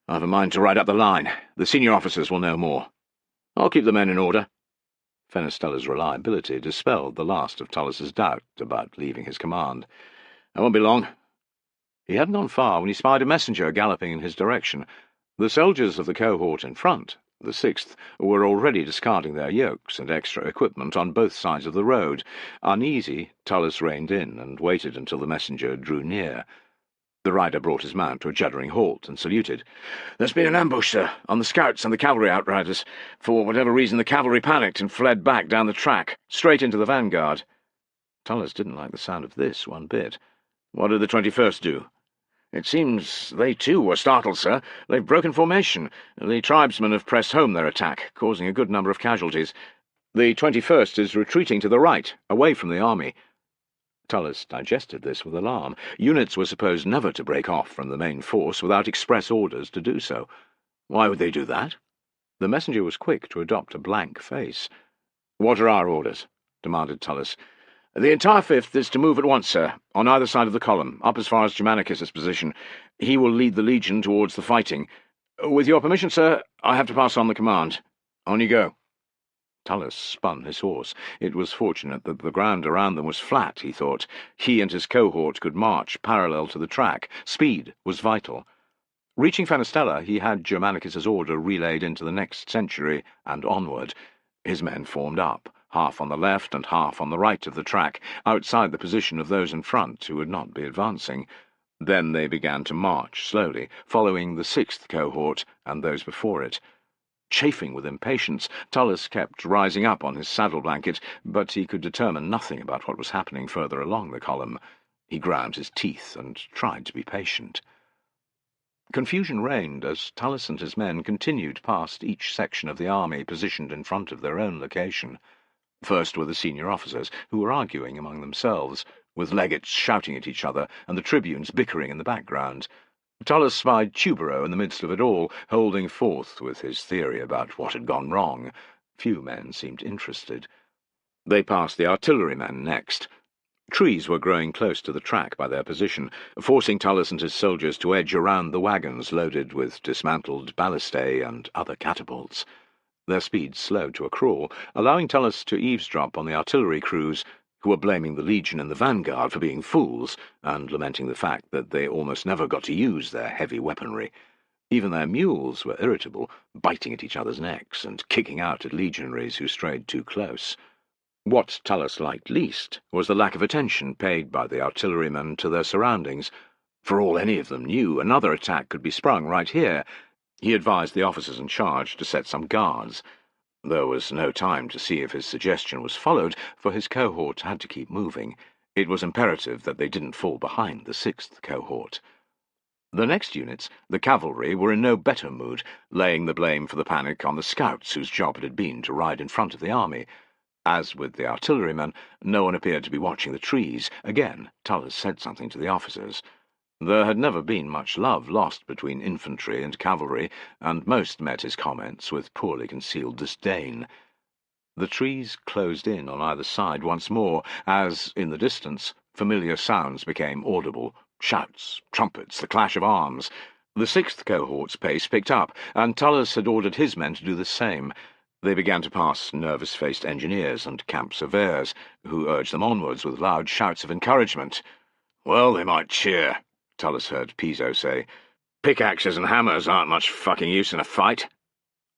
"I've a mind to ride up the line. The senior officers will know more. I'll keep the men in order." Fenestella's reliability dispelled the last of Tullus's doubt about leaving his command. "I won't be long." He hadn't gone far when he spied a messenger galloping in his direction. The soldiers of the cohort in front, the 6th, were already discarding their yokes and extra equipment on both sides of the road. Uneasy, Tullus reined in and waited until the messenger drew near. The rider brought his mount to a juddering halt and saluted. "There's been an ambush, sir, on the scouts and the cavalry outriders. For whatever reason, the cavalry panicked and fled back down the track, straight into the vanguard." Tullus didn't like the sound of this one bit. "What did the 21st do?" "It seems they too were startled, sir. They've broken formation. The tribesmen have pressed home their attack, causing a good number of casualties. The 21st is retreating to the right, away from the army." Tullus digested this with alarm. Units were supposed never to break off from the main force without express orders to do so. Why would they do that? The messenger was quick to adopt a blank face. "What are our orders?" demanded Tullus. "The entire 5th is to move at once, sir, on either side of the column, up as far as Germanicus' position. He will lead the legion towards the fighting. With your permission, sir, I have to pass on the command. On you go." Tullus spun his horse. It was fortunate that the ground around them was flat, he thought. He and his cohort could march parallel to the track. Speed was vital. Reaching Fenestella, he had Germanicus's order relayed into the next century and onward. His men formed up, half on the left and half on the right of the track, outside the position of those in front who would not be advancing. Then they began to march slowly, following the 6th cohort and those before it. Chafing with impatience, Tullus kept rising up on his saddle-blanket, but he could determine nothing about what was happening further along the column. He ground his teeth and tried to be patient. Confusion reigned as Tullus and his men continued past each section of the army positioned in front of their own location. First were the senior officers, who were arguing among themselves, with legates shouting at each other and the tribunes bickering in the background. Tullus spied Tubero in the midst of it all, holding forth with his theory about what had gone wrong. Few men seemed interested. They passed the artillerymen next. Trees were growing close to the track by their position, forcing Tullus and his soldiers to edge around the wagons loaded with dismantled ballistae and other catapults. Their speed slowed to a crawl, allowing Tullus to eavesdrop on the artillery crews, who were blaming the legion in the vanguard for being fools, and lamenting the fact that they almost never got to use their heavy weaponry. Even their mules were irritable, biting at each other's necks and kicking out at legionaries who strayed too close. What Tullus liked least was the lack of attention paid by the artillerymen to their surroundings. For all any of them knew, another attack could be sprung right here. He advised the officers in charge to set some guards. There was no time to see if his suggestion was followed, for his cohort had to keep moving. It was imperative that they didn't fall behind the 6th cohort. The next units, the cavalry, were in no better mood, laying the blame for the panic on the scouts whose job it had been to ride in front of the army. As with the artillerymen, no one appeared to be watching the trees. Again, Tullus said something to the officers. There had never been much love lost between infantry and cavalry, and most met his comments with poorly concealed disdain. The trees closed in on either side once more, as, in the distance, familiar sounds became audible. Shouts, trumpets, the clash of arms. The 6th cohort's pace picked up, and Tullus had ordered his men to do the same. They began to pass nervous-faced engineers and camp surveyors, who urged them onwards with loud shouts of encouragement. "Well, they might cheer," Tullus heard Piso say. "Pickaxes and hammers aren't much fucking use in a fight.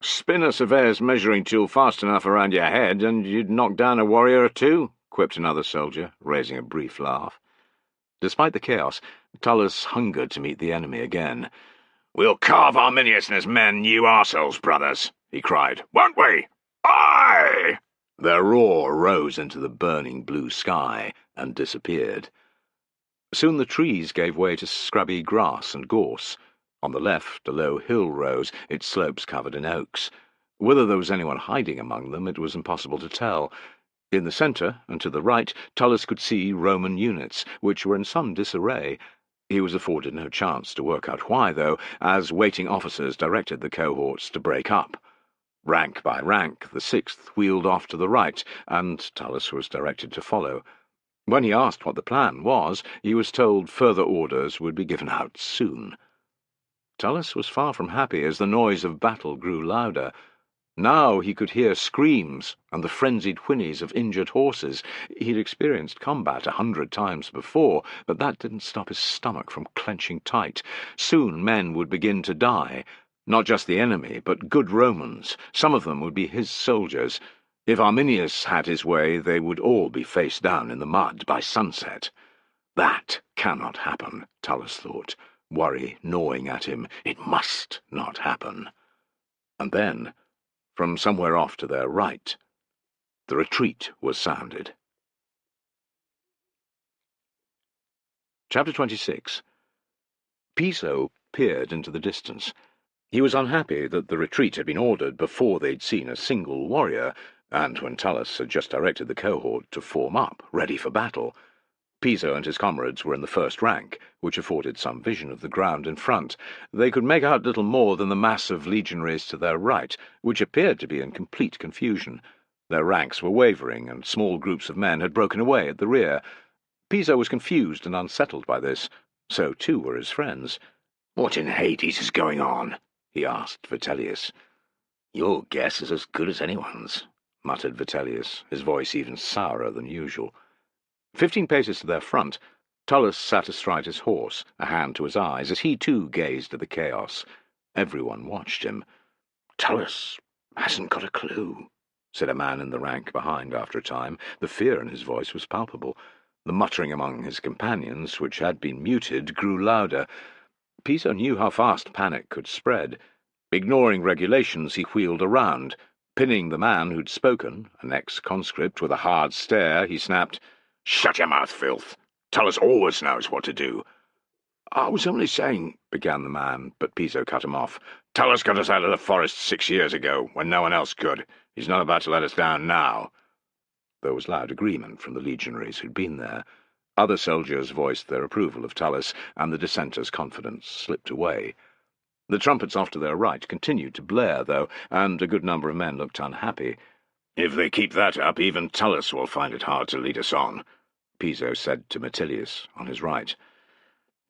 Spin a surveyor's measuring tool fast enough around your head, and you'd knock down a warrior or two," quipped another soldier, raising a brief laugh. Despite the chaos, Tullus hungered to meet the enemy again. "We'll carve Arminius and his men, you arseholes, brothers," he cried. "Won't we? Aye!" Their roar rose into the burning blue sky and disappeared. Soon the trees gave way to scrubby grass and gorse. On the left, a low hill rose, its slopes covered in oaks. Whether there was anyone hiding among them, it was impossible to tell. In the centre, and to the right, Tullus could see Roman units, which were in some disarray. He was afforded no chance to work out why, though, as waiting officers directed the cohorts to break up. Rank by rank, the sixth wheeled off to the right, and Tullus was directed to follow. When he asked what the plan was, he was told further orders would be given out soon. Tullus was far from happy as the noise of battle grew louder. Now he could hear screams and the frenzied whinnies of injured horses. He'd experienced combat 100 times before, but that didn't stop his stomach from clenching tight. Soon men would begin to die. Not just the enemy, but good Romans. Some of them would be his soldiers. If Arminius had his way, they would all be face down in the mud by sunset. That cannot happen, Tullus thought, worry gnawing at him. It must not happen. And then, from somewhere off to their right, the retreat was sounded. Chapter 26. Piso peered into the distance. He was unhappy that the retreat had been ordered before they'd seen a single warrior, and when Tullus had just directed the cohort to form up, ready for battle. Piso and his comrades were in the first rank, which afforded some vision of the ground in front. They could make out little more than the mass of legionaries to their right, which appeared to be in complete confusion. Their ranks were wavering, and small groups of men had broken away at the rear. Piso was confused and unsettled by this. So, too, were his friends. "What in Hades is going on?" he asked Vitellius. "Your guess is as good as anyone's," muttered Vitellius, his voice even sourer than usual. 15 paces to their front, Tullus sat astride his horse, a hand to his eyes, as he too gazed at the chaos. Everyone watched him. "Tullus hasn't got a clue," said a man in the rank behind after a time. The fear in his voice was palpable. The muttering among his companions, which had been muted, grew louder. Piso knew how fast panic could spread. Ignoring regulations, he wheeled around. Pinning the man who'd spoken, an ex-conscript with a hard stare, he snapped, "Shut your mouth, filth! Tullus always knows what to do." "I was only saying," began the man, but Piso cut him off. "Tullus got us out of the forest 6 years ago, when no one else could. He's not about to let us down now." There was loud agreement from the legionaries who'd been there. Other soldiers voiced their approval of Tullus, and the dissenters' confidence slipped away. The trumpets off to their right continued to blare, though, and a good number of men looked unhappy. "If they keep that up, even Tullus will find it hard to lead us on," Piso said to Metilius on his right.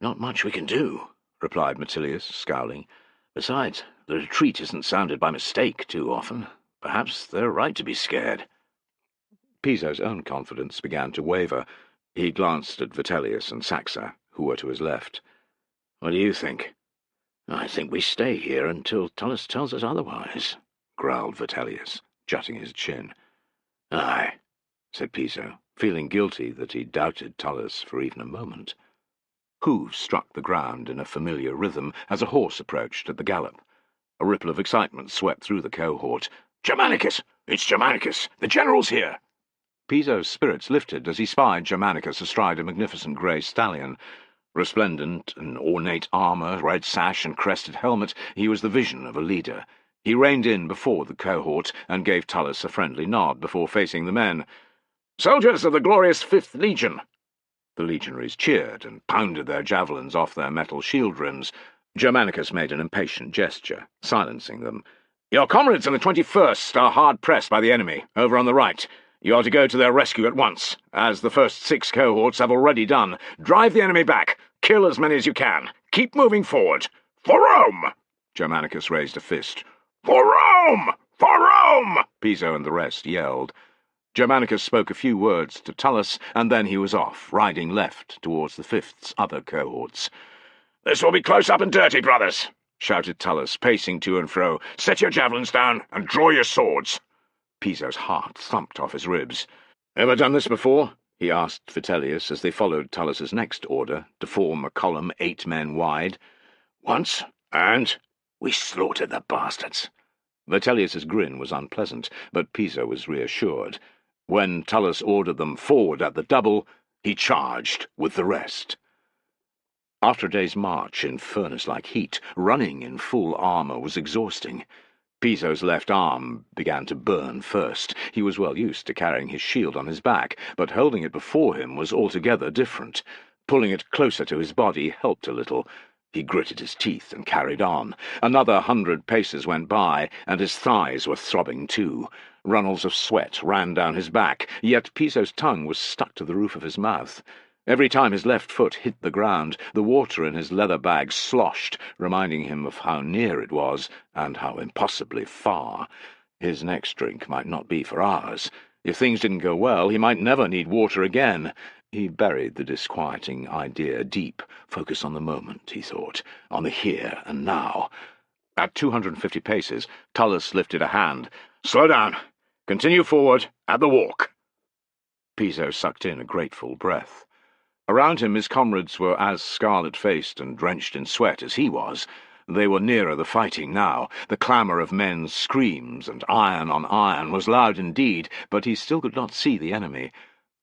"Not much we can do," replied Metilius, scowling. "Besides, the retreat isn't sounded by mistake too often. Perhaps they're right to be scared." Piso's own confidence began to waver. He glanced at Vitellius and Saxa, who were to his left. "What do you think?" "I think we stay here until Tullus tells us otherwise," growled Vitellius, jutting his chin. "Aye," said Piso, feeling guilty that he doubted Tullus for even a moment. Hooves struck the ground in a familiar rhythm as a horse approached at the gallop. A ripple of excitement swept through the cohort. "Germanicus! It's Germanicus! The general's here!" Piso's spirits lifted as he spied Germanicus astride a magnificent grey stallion. Resplendent in ornate armour, red sash and crested helmet, he was the vision of a leader. He reined in before the cohort and gave Tullus a friendly nod before facing the men. "Soldiers of the glorious 5th Legion!" The legionaries cheered and pounded their javelins off their metal shield rims. Germanicus made an impatient gesture, silencing them. "Your comrades in the 21st are hard-pressed by the enemy, over on the right. You are to go to their rescue at once, as the first 6 cohorts have already done. Drive the enemy back. Kill as many as you can. Keep moving forward. For Rome!" Germanicus raised a fist. "For Rome! For Rome!" Piso and the rest yelled. Germanicus spoke a few words to Tullus, and then he was off, riding left towards the 5th's other cohorts. "This will be close up and dirty, brothers," shouted Tullus, pacing to and fro. "Set your javelins down and draw your swords." Piso's heart thumped off his ribs. "Ever done this before?" he asked Vitellius as they followed Tullus's next order, to form a column 8 men wide. "Once, and we slaughtered the bastards." Vitellius's grin was unpleasant, but Piso was reassured. When Tullus ordered them forward at the double, he charged with the rest. After a day's march in furnace-like heat, running in full armour was exhausting. Piso's left arm began to burn first. He was well used to carrying his shield on his back, but holding it before him was altogether different. Pulling it closer to his body helped a little. He gritted his teeth and carried on. Another 100 paces went by, and his thighs were throbbing too. Runnels of sweat ran down his back, yet Piso's tongue was stuck to the roof of his mouth. Every time his left foot hit the ground, the water in his leather bag sloshed, reminding him of how near it was, and how impossibly far. His next drink might not be for hours. If things didn't go well, he might never need water again. He buried the disquieting idea deep. Focus on the moment, he thought, on the here and now. At 250 paces, Tullus lifted a hand. "Slow down. Continue forward, at the walk." Piso sucked in a grateful breath. Around him his comrades were as scarlet-faced and drenched in sweat as he was. They were nearer the fighting now. The clamour of men's screams and iron on iron was loud indeed, but he still could not see the enemy.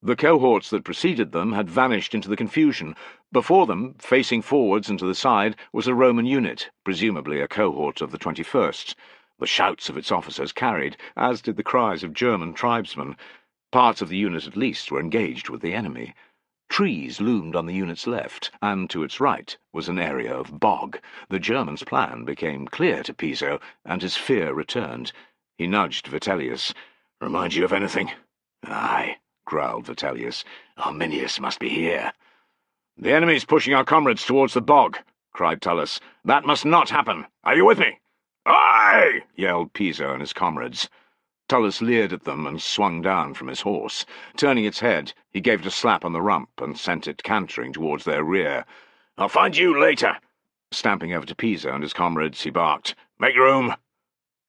The cohorts that preceded them had vanished into the confusion. Before them, facing forwards and to the side, was a Roman unit, presumably a cohort of the 21st. The shouts of its officers carried, as did the cries of German tribesmen. Parts of the unit at least were engaged with the enemy. Trees loomed on the unit's left, and to its right was an area of bog. The German's plan became clear to Piso, and his fear returned. He nudged Vitellius. "Remind you of anything?" "Aye," growled Vitellius. "Arminius must be here." "The enemy's pushing our comrades towards the bog," cried Tullus. "That must not happen. Are you with me?" "Aye!" yelled Piso and his comrades. Tullus leered at them and swung down from his horse. Turning its head, he gave it a slap on the rump and sent it cantering towards their rear. "I'll find you later." Stamping over to Piso and his comrades, he barked, "Make room!"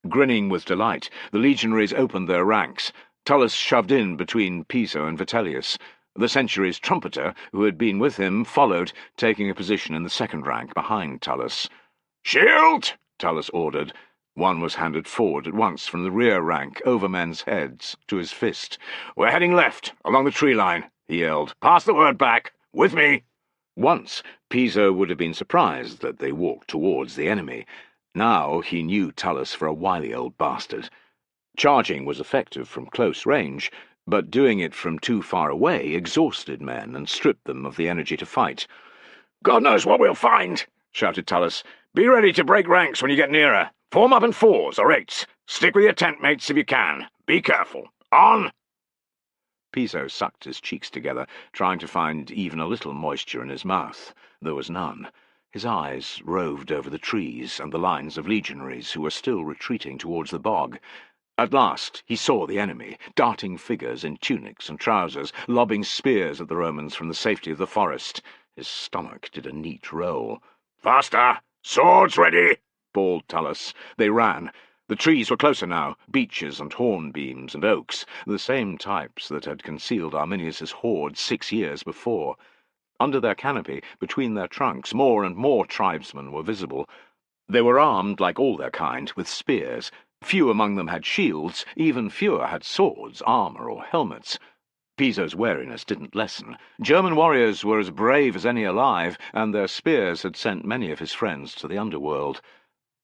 Grinning with delight, the legionaries opened their ranks. Tullus shoved in between Piso and Vitellius. The century's trumpeter, who had been with him, followed, taking a position in the second rank behind Tullus. "Shield!" Tullus ordered. One was handed forward at once from the rear rank, over men's heads, to his fist. "We're heading left, along the tree line," he yelled. "Pass the word back. With me." Once, Piso would have been surprised that they walked towards the enemy. Now he knew Tullus for a wily old bastard. Charging was effective from close range, but doing it from too far away exhausted men and stripped them of the energy to fight. "God knows what we'll find," shouted Tullus. "Be ready to break ranks when you get nearer. Form up in 4s or 8s. Stick with your tent mates if you can. Be careful. On!" Piso sucked his cheeks together, trying to find even a little moisture in his mouth. There was none. His eyes roved over the trees and the lines of legionaries who were still retreating towards the bog. At last he saw the enemy, darting figures in tunics and trousers, lobbing spears at the Romans from the safety of the forest. His stomach did a neat roll. "Faster! Swords ready!" bawled Tullus. They ran. The trees were closer now, beeches and hornbeams and oaks, the same types that had concealed Arminius's horde 6 years before. Under their canopy, between their trunks, more and more tribesmen were visible. They were armed, like all their kind, with spears. Few among them had shields, even fewer had swords, armour, or helmets. Piso's wariness didn't lessen. German warriors were as brave as any alive, and their spears had sent many of his friends to the underworld.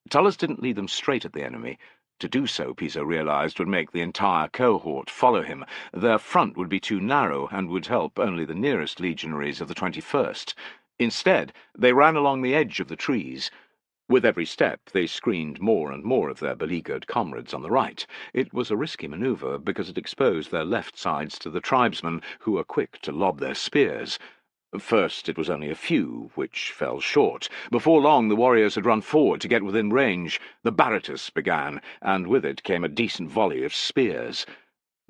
Tullus didn't lead them straight at the enemy. To do so, Piso realized, would make the entire cohort follow him. Their front would be too narrow and would help only the nearest legionaries of the 21st. Instead, they ran along the edge of the trees. With every step, they screened more and more of their beleaguered comrades on the right. It was a risky maneuver because it exposed their left sides to the tribesmen, who were quick to lob their spears. First it was only a few, which fell short. Before long the warriors had run forward to get within range. The Baratus began, and with it came a decent volley of spears.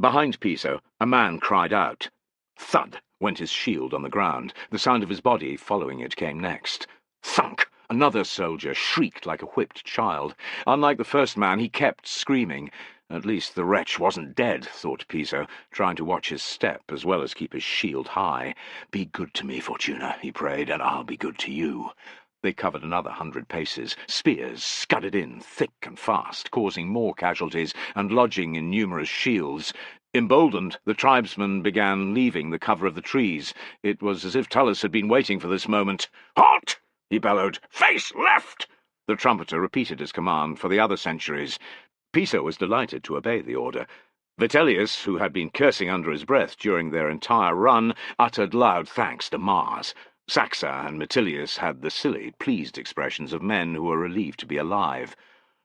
Behind Piso, a man cried out. Thud went his shield on the ground. The sound of his body following it came next. Thunk! Another soldier shrieked like a whipped child. Unlike the first man, he kept screaming. At least the wretch wasn't dead, thought Piso, trying to watch his step as well as keep his shield high. "Be good to me, Fortuna," he prayed, "and I'll be good to you." They covered another 100 paces. Spears scudded in, thick and fast, causing more casualties and lodging in numerous shields. Emboldened, the tribesmen began leaving the cover of the trees. It was as if Tullus had been waiting for this moment. "Halt!" he bellowed. "Face left!" The trumpeter repeated his command for the other centuries. Piso was delighted to obey the order. Vitellius, who had been cursing under his breath during their entire run, uttered loud thanks to Mars. Saxa and Metilius had the silly, pleased expressions of men who were relieved to be alive.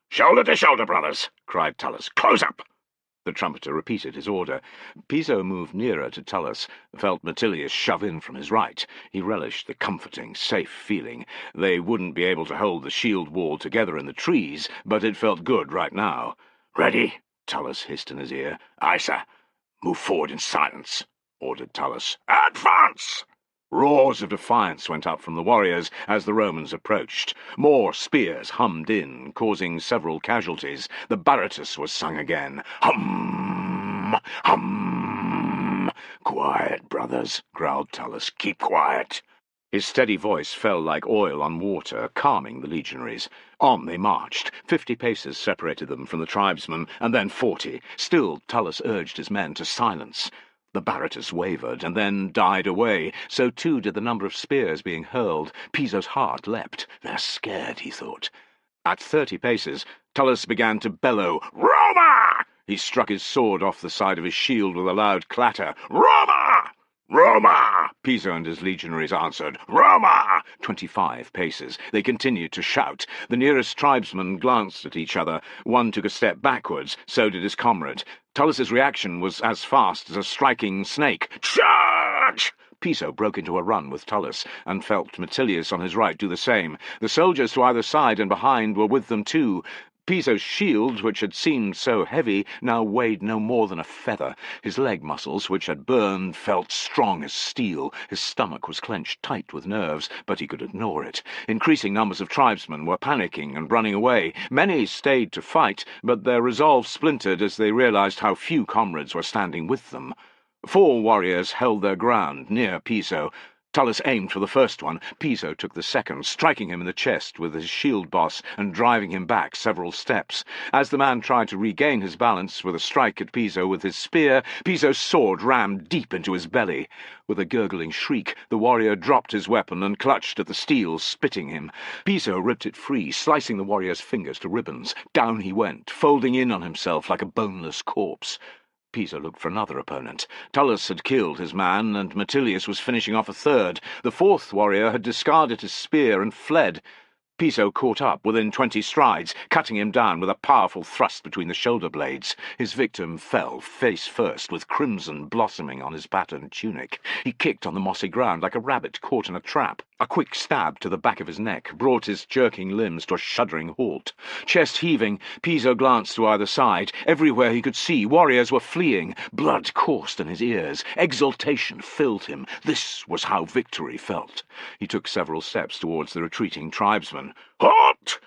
"Shoulder to shoulder, brothers!" cried Tullus. "Close up!" The trumpeter repeated his order. Piso moved nearer to Tullus, felt Metilius shove in from his right. He relished the comforting, safe feeling. They wouldn't be able to hold the shield wall together in the trees, but it felt good right now. "Ready?" Tullus hissed in his ear. "Aye, sir." "Move forward in silence," ordered Tullus. "Advance!" Roars of defiance went up from the warriors as the Romans approached. More spears hummed in, causing several casualties. The Baratus was sung again. Hum! Hum! "Quiet, brothers," growled Tullus. "Keep quiet." His steady voice fell like oil on water, calming the legionaries. On they marched. 50 paces separated them from the tribesmen, and then 40. Still Tullus urged his men to silence. The Baratus wavered, and then died away. So too did the number of spears being hurled. Piso's heart leapt. "They're scared," he thought. At 30 paces, Tullus began to bellow, "Roma!" He struck his sword off the side of his shield with a loud clatter. "Roma! Roma!" Piso and his legionaries answered. "Roma!" 25 paces. They continued to shout. The nearest tribesmen glanced at each other. One took a step backwards, so did his comrade. Tullus's reaction was as fast as a striking snake. "Charge!" Piso broke into a run with Tullus, and felt Metilius on his right do the same. The soldiers to either side and behind were with them too. Piso's shield, which had seemed so heavy, now weighed no more than a feather. His leg muscles, which had burned, felt strong as steel. His stomach was clenched tight with nerves, but he could ignore it. Increasing numbers of tribesmen were panicking and running away. Many stayed to fight, but their resolve splintered as they realized how few comrades were standing with them. 4 warriors held their ground near Piso. Tullus aimed for the first one. Piso took the second, striking him in the chest with his shield boss and driving him back several steps. As the man tried to regain his balance with a strike at Piso with his spear, Piso's sword rammed deep into his belly. With a gurgling shriek, the warrior dropped his weapon and clutched at the steel, spitting him. Piso ripped it free, slicing the warrior's fingers to ribbons. Down he went, folding in on himself like a boneless corpse. Piso looked for another opponent. Tullus had killed his man, and Metilius was finishing off a third. The 4th warrior had discarded his spear and fled. Piso caught up within 20 strides, cutting him down with a powerful thrust between the shoulder blades. His victim fell face first, with crimson blossoming on his patterned tunic. He kicked on the mossy ground like a rabbit caught in a trap. A quick stab to the back of his neck brought his jerking limbs to a shuddering halt. Chest heaving, Piso glanced to either side. Everywhere he could see, warriors were fleeing. Blood coursed in his ears. Exultation filled him. This was how victory felt. He took several steps towards the retreating tribesmen. "Halt!"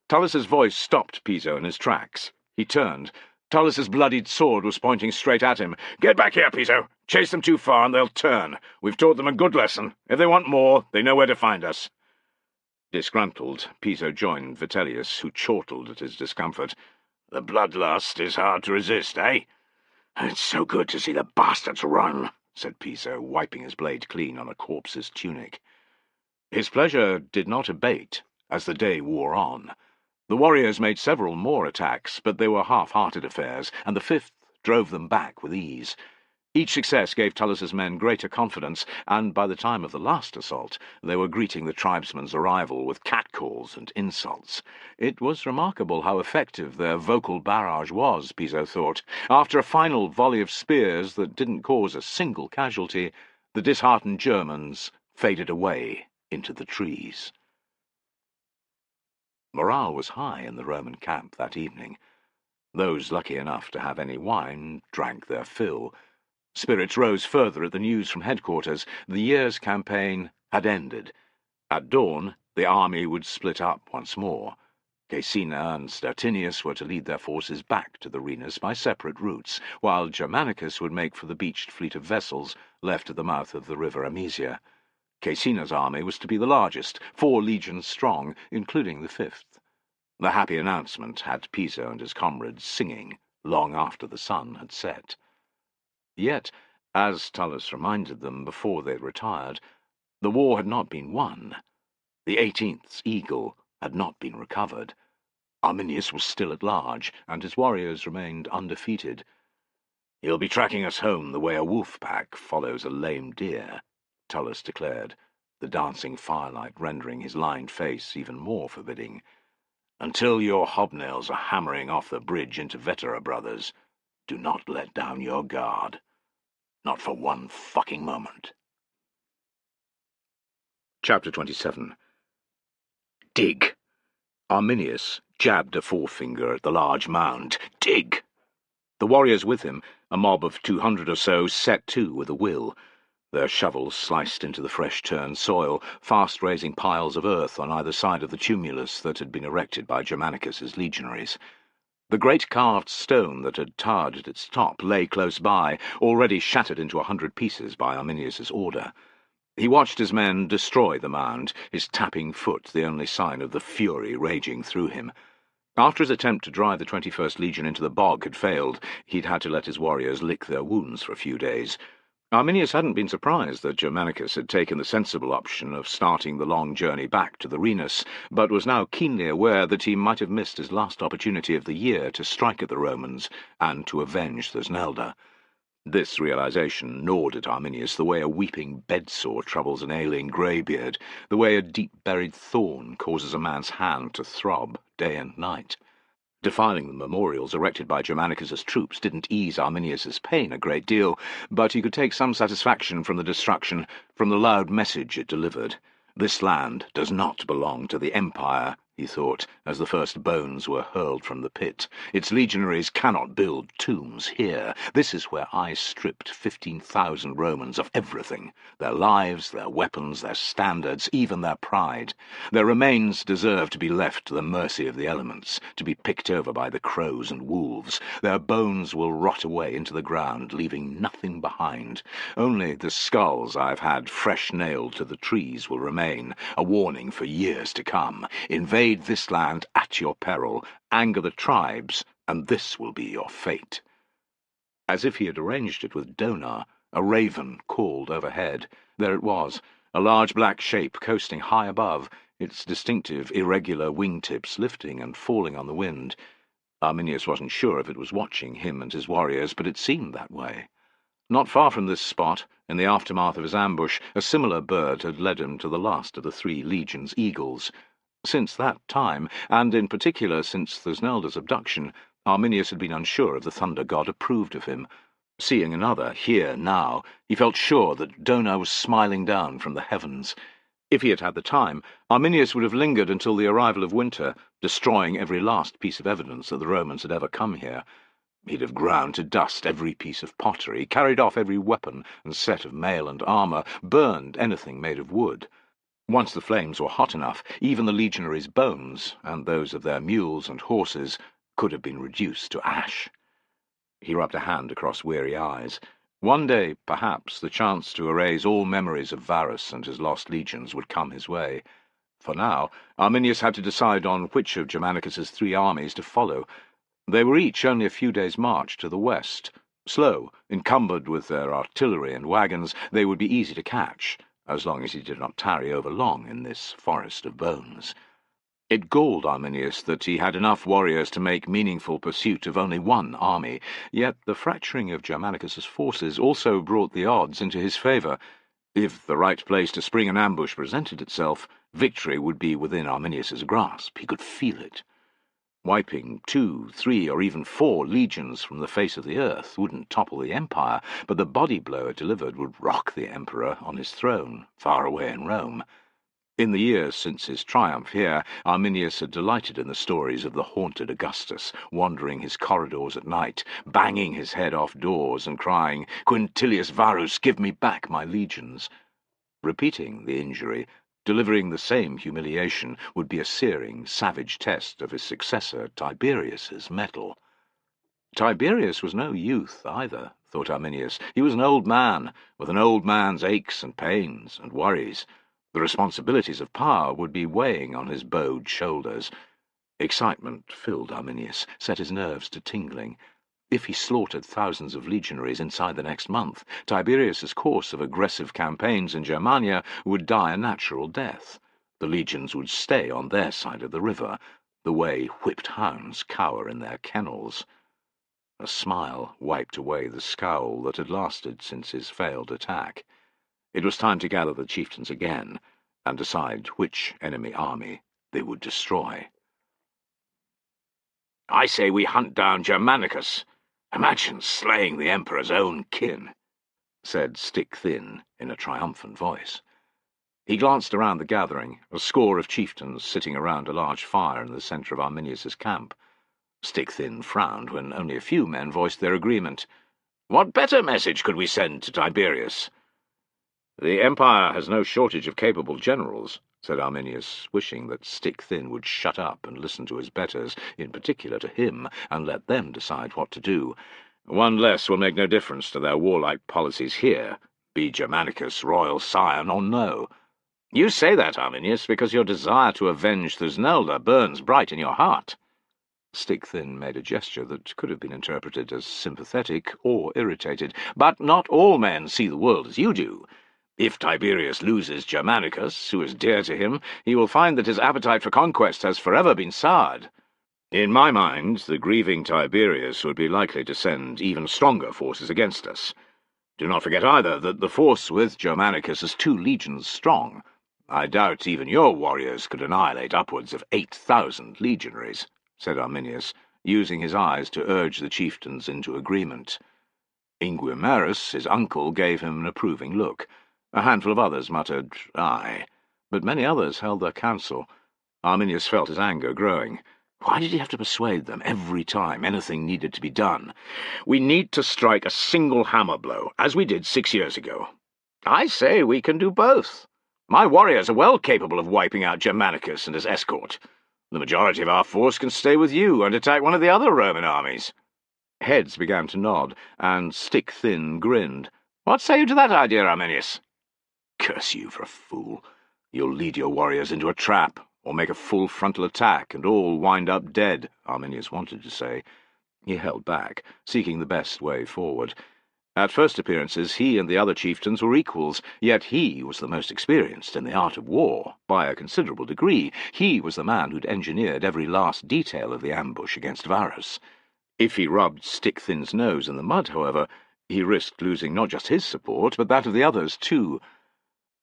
Tullus's voice stopped Piso in his tracks. He turned. Tullus's bloodied sword was pointing straight at him. "Get back here, Piso! Chase them too far and they'll turn. We've taught them a good lesson. If they want more, they know where to find us." Disgruntled, Piso joined Vitellius, who chortled at his discomfort. "The bloodlust is hard to resist, eh?" "It's so good to see the bastards run," said Piso, wiping his blade clean on a corpse's tunic. His pleasure did not abate as the day wore on. The warriors made several more attacks, but they were half-hearted affairs, and the 5th drove them back with ease. Each success gave Tullus's men greater confidence, and by the time of the last assault, they were greeting the tribesmen's arrival with catcalls and insults. It was remarkable how effective their vocal barrage was, Piso thought. After a final volley of spears that didn't cause a single casualty, the disheartened Germans faded away into the trees. Morale was high in the Roman camp that evening. Those lucky enough to have any wine drank their fill. Spirits rose further at the news from headquarters. The year's campaign had ended. At dawn, the army would split up once more. Caecina and Stertinius were to lead their forces back to the Rhenus by separate routes, while Germanicus would make for the beached fleet of vessels left at the mouth of the river Amesia. Caecina's army was to be the largest, 4 legions strong, including the 5th. The happy announcement had Piso and his comrades singing long after the sun had set. Yet, as Tullus reminded them before they retired, the war had not been won. The 18th's eagle had not been recovered. Arminius was still at large, and his warriors remained undefeated. "He'll be tracking us home the way a wolf pack follows a lame deer," Tullus declared. the dancing firelight rendering his lined face even more forbidding. "Until your hobnails are hammering off the bridge into Vetera, brothers, do not let down your guard. Not for one fucking moment." Chapter 27. Dig! Arminius jabbed a forefinger at the large mound. Dig! The warriors with him, a mob of 200 or so, set to with a will. Their shovels sliced into the fresh-turned soil, fast raising piles of earth on either side of the tumulus that had been erected by Germanicus's legionaries. The great carved stone that had tarred at its top lay close by, already shattered into 100 pieces by Arminius's order. He watched his men destroy the mound, his tapping foot the only sign of the fury raging through him. After his attempt to drive the 21st Legion into the bog had failed, he'd had to let his warriors lick their wounds for a few days. Arminius hadn't been surprised that Germanicus had taken the sensible option of starting the long journey back to the Rhenus, but was now keenly aware that he might have missed his last opportunity of the year to strike at the Romans and to avenge Thusnelda. This realization gnawed at Arminius the way a weeping bedsore troubles an ailing greybeard, the way a deep-buried thorn causes a man's hand to throb day and night. Defiling the memorials erected by Germanicus's troops didn't ease Arminius's pain a great deal, but he could take some satisfaction from the destruction, from the loud message it delivered. This land does not belong to the Empire, he thought, as the first bones were hurled from the pit. Its legionaries cannot build tombs here. This is where I stripped 15,000 Romans of everything, their lives, their weapons, their standards, even their pride. Their remains deserve to be left to the mercy of the elements, to be picked over by the crows and wolves. Their bones will rot away into the ground, leaving nothing behind. Only the skulls I've had fresh nailed to the trees will remain, a warning for years to come. Invade this land at your peril, anger the tribes, and this will be your fate. As if he had arranged it with Donar, a raven called overhead. There it was, a large black shape coasting high above, its distinctive, irregular wingtips lifting and falling on the wind. Arminius wasn't sure if it was watching him and his warriors, but it seemed that way. Not far from this spot, in the aftermath of his ambush, a similar bird had led him to the last of the 3 legions' eagles. Since that time, and in particular since Thusnelda's abduction, Arminius had been unsure if the thunder god approved of him. Seeing another here now, he felt sure that Donar was smiling down from the heavens. If he had had the time, Arminius would have lingered until the arrival of winter, destroying every last piece of evidence that the Romans had ever come here. He'd have ground to dust every piece of pottery, carried off every weapon and set of mail and armour, burned anything made of wood. Once the flames were hot enough, even the legionaries' bones, and those of their mules and horses, could have been reduced to ash. He rubbed a hand across weary eyes. One day, perhaps, the chance to erase all memories of Varus and his lost legions would come his way. For now, Arminius had to decide on which of Germanicus's 3 armies to follow. They were each only a few days' march to the west. Slow, encumbered with their artillery and wagons, they would be easy to catch, as long as he did not tarry over long in this forest of bones. It galled Arminius that he had enough warriors to make meaningful pursuit of only one army, yet the fracturing of Germanicus's forces also brought the odds into his favour. If the right place to spring an ambush presented itself, victory would be within Arminius's grasp. He could feel it. Wiping 2, 3, or even 4 legions from the face of the earth wouldn't topple the Empire, but the body blow it delivered would rock the Emperor on his throne, far away in Rome. In the years since his triumph here, Arminius had delighted in the stories of the haunted Augustus, wandering his corridors at night, banging his head off doors and crying, "Quintilius Varus, give me back my legions!" Repeating the injury, delivering the same humiliation, would be a searing, savage test of his successor Tiberius's mettle. Tiberius was no youth either, thought Arminius. He was an old man, with an old man's aches and pains and worries. The responsibilities of power would be weighing on his bowed shoulders. Excitement filled Arminius, set his nerves to tingling. If he slaughtered thousands of legionaries inside the next month, Tiberius's course of aggressive campaigns in Germania would die a natural death. The legions would stay on their side of the river, the way whipped hounds cower in their kennels. A smile wiped away the scowl that had lasted since his failed attack. It was time to gather the chieftains again and decide which enemy army they would destroy. "I say we hunt down Germanicus. Imagine slaying the Emperor's own kin," said Stick-Thin in a triumphant voice. He glanced around the gathering, a score of chieftains sitting around a large fire in the centre of Arminius's camp. Stick-Thin frowned when only a few men voiced their agreement. "What better message could we send to Tiberius?" "The Empire has no shortage of capable generals," said Arminius, wishing that Stick-Thin would shut up and listen to his betters, in particular to him, and let them decide what to do. "One less will make no difference to their warlike policies here, be Germanicus royal scion or no." "You say that, Arminius, because your desire to avenge Thusnelda burns bright in your heart." Stick-Thin made a gesture that could have been interpreted as sympathetic or irritated. "But not all men see the world as you do. If Tiberius loses Germanicus, who is dear to him, he will find that his appetite for conquest has forever been soured. In my mind, the grieving Tiberius would be likely to send even stronger forces against us. Do not forget either that the force with Germanicus is 2 legions strong. I doubt even your warriors could annihilate upwards of 8,000 legionaries," said Arminius, using his eyes to urge the chieftains into agreement. Inguimerus, his uncle, gave him an approving look. A handful of others muttered, "Aye," but many others held their counsel. Arminius felt his anger growing. Why did he have to persuade them every time anything needed to be done? "We need to strike a single hammer blow, as we did 6 years ago." "I say we can do both. My warriors are well capable of wiping out Germanicus and his escort. The majority of our force can stay with you and attack one of the other Roman armies." Heads began to nod, and Stick-Thin grinned. "What say you to that idea, Arminius?" "Curse you for a fool. You'll lead your warriors into a trap, or make a full frontal attack, and all wind up dead," Arminius wanted to say. He held back, seeking the best way forward. At first appearances he and the other chieftains were equals, yet he was the most experienced in the art of war, by a considerable degree. He was the man who'd engineered every last detail of the ambush against Varus. If he rubbed Stick-Thin's nose in the mud, however, he risked losing not just his support, but that of the others too.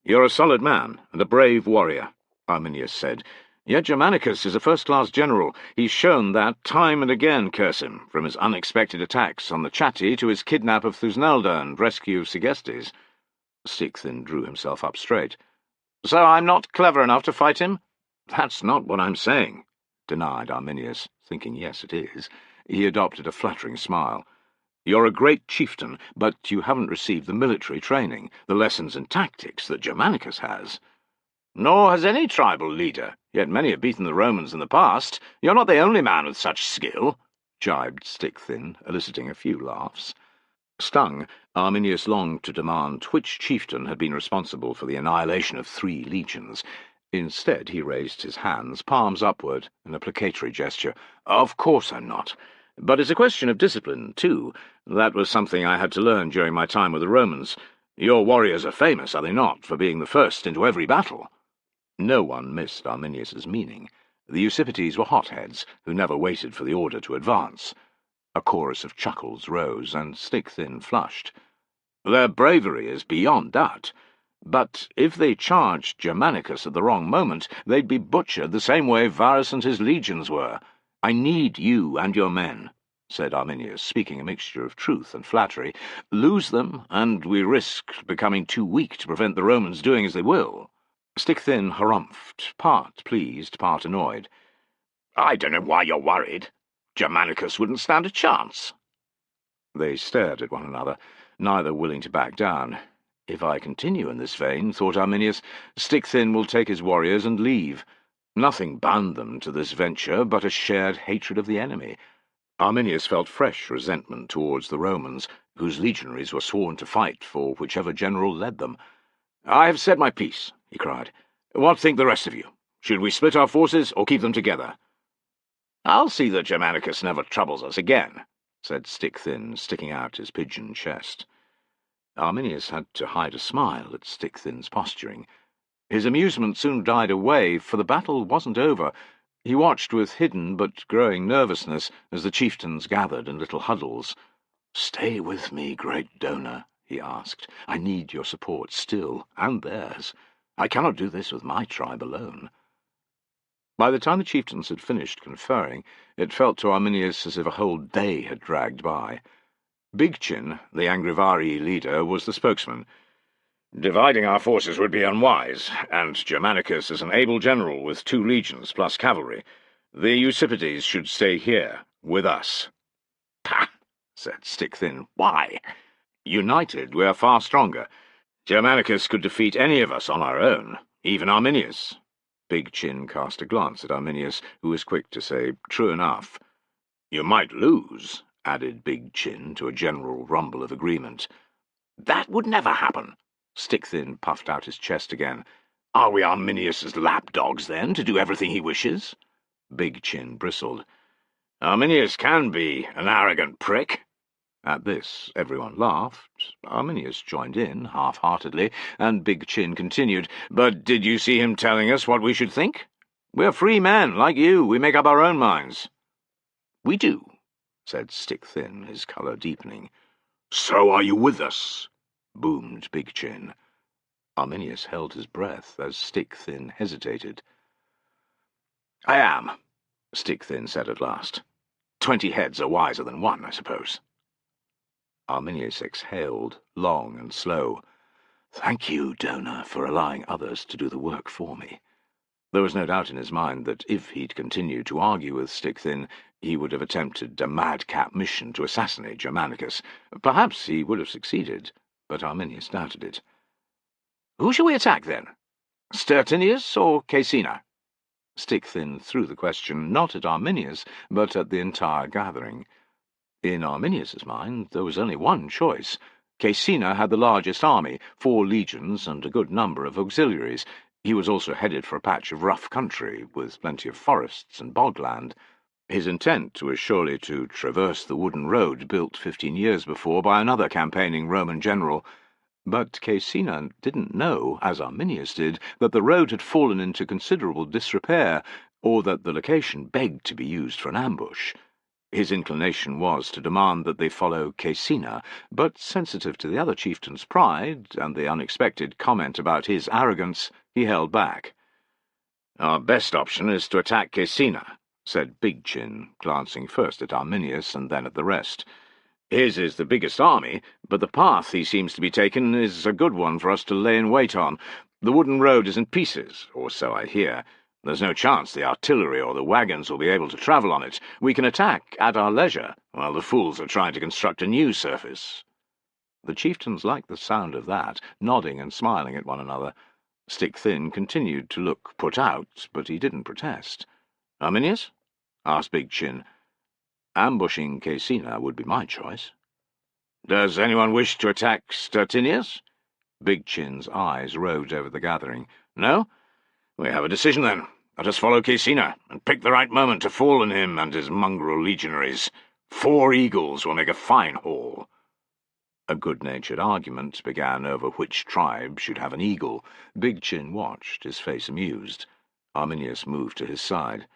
"You're a solid man, and a brave warrior," Arminius said. "Yet Germanicus is a first-class general. He's shown that time and again, curse him, from his unexpected attacks on the Chatti to his kidnap of Thusnelda and rescue of Segestes." Stick-Thin drew himself up straight. "So I'm not clever enough to fight him?" "That's not what I'm saying," denied Arminius, thinking yes it is. He adopted a flattering smile. "You're a great chieftain, but you haven't received the military training, the lessons in tactics that Germanicus has." "Nor has any tribal leader, yet many have beaten the Romans in the past. You're not the only man with such skill," jibed Stick-Thin, eliciting a few laughs. Stung, Arminius longed to demand which chieftain had been responsible for the annihilation of 3 legions. Instead, he raised his hands, palms upward, in a placatory gesture. "Of course I'm not. But it's a question of discipline, too. That was something I had to learn during my time with the Romans. Your warriors are famous, are they not, for being the first into every battle?" No one missed Arminius's meaning. The Usipetes were hotheads, who never waited for the order to advance. A chorus of chuckles rose, and Stick-Thin flushed. "Their bravery is beyond doubt. But if they charged Germanicus at the wrong moment, they'd be butchered the same way Varus and his legions were. I need you and your men," said Arminius, speaking a mixture of truth and flattery. "Lose them, and we risk becoming too weak to prevent the Romans doing as they will." Stick-Thin harumphed, part pleased, part annoyed. "I don't know why you're worried. Germanicus wouldn't stand a chance." They stared at one another, neither willing to back down. If I continue in this vein, thought Arminius, Stick-Thin will take his warriors and leave. Nothing bound them to this venture but a shared hatred of the enemy. Arminius felt fresh resentment towards the Romans, whose legionaries were sworn to fight for whichever general led them. "I have said my piece," he cried. "What think the rest of you? Should we split our forces or keep them together?" "I'll see that Germanicus never troubles us again," said Stick-Thin, sticking out his pigeon chest. Arminius had to hide a smile at Stick-Thin's posturing. His amusement soon died away, for the battle wasn't over. He watched with hidden but growing nervousness as the chieftains gathered in little huddles. "Stay with me, great donor," he asked. "I need your support still, and theirs. I cannot do this with my tribe alone." By the time the chieftains had finished conferring, it felt to Arminius as if a whole day had dragged by. Big Chin, the Angrivari leader, was the spokesman. "Dividing our forces would be unwise, and Germanicus is an able general with 2 legions plus cavalry. The Eusippides should stay here, with us." "Pah!" said Stick-Thin. "Why? United, we are far stronger. Germanicus could defeat any of us on our own, even Arminius." Big Chin cast a glance at Arminius, who was quick to say, "True enough." "You might lose," added Big Chin, to a general rumble of agreement. "That would never happen." Stick-Thin puffed out his chest again. "Are we Arminius's lapdogs, then, to do everything he wishes?" Big Chin bristled. "Arminius can be an arrogant prick." At this, everyone laughed. Arminius joined in, half-heartedly, and Big Chin continued, "But did you see him telling us what we should think? We're free men, like you. We make up our own minds." "We do," said Stick-Thin, his colour deepening. "So are you with us?" boomed Big Chin. Arminius held his breath as Stick-Thin hesitated. "I am," Stick-Thin said at last. 20 heads are wiser than 1, I suppose." Arminius exhaled, long and slow. "Thank you, Donor, for allowing others to do the work for me." There was no doubt in his mind that if he'd continued to argue with Stick-Thin, he would have attempted a madcap mission to assassinate Germanicus. Perhaps he would have succeeded, but Arminius doubted it. "Who shall we attack, then? Stertinius or Caecina?" Stick-Thin threw the question not at Arminius, but at the entire gathering. In Arminius's mind, there was only one choice. Caecina had the largest army, 4 legions and a good number of auxiliaries. He was also headed for a patch of rough country, with plenty of forests and bogland. His intent was surely to traverse the wooden road built 15 years before by another campaigning Roman general. But Caecina didn't know, as Arminius did, that the road had fallen into considerable disrepair, or that the location begged to be used for an ambush. His inclination was to demand that they follow Caecina, but sensitive to the other chieftain's pride and the unexpected comment about his arrogance, he held back. "Our best option is to attack Caecina," said Big Chin, glancing first at Arminius and then at the rest. "His is the biggest army, but the path he seems to be taking is a good one for us to lay in wait on. The wooden road is in pieces, or so I hear. There's no chance the artillery or the wagons will be able to travel on it. We can attack at our leisure, while the fools are trying to construct a new surface." The chieftains liked the sound of that, nodding and smiling at one another. Stick-Thin continued to look put out, but he didn't protest. "Arminius?" asked Big Chin. "Ambushing Caecina would be my choice." "Does anyone wish to attack Stertinius?" Big Chin's eyes roved over the gathering. "No? We have a decision, then. Let us follow Caecina, and pick the right moment to fall on him and his mongrel legionaries. 4 eagles will make a fine haul." A good-natured argument began over which tribe should have an eagle. Big Chin watched, his face amused. Arminius moved to his side.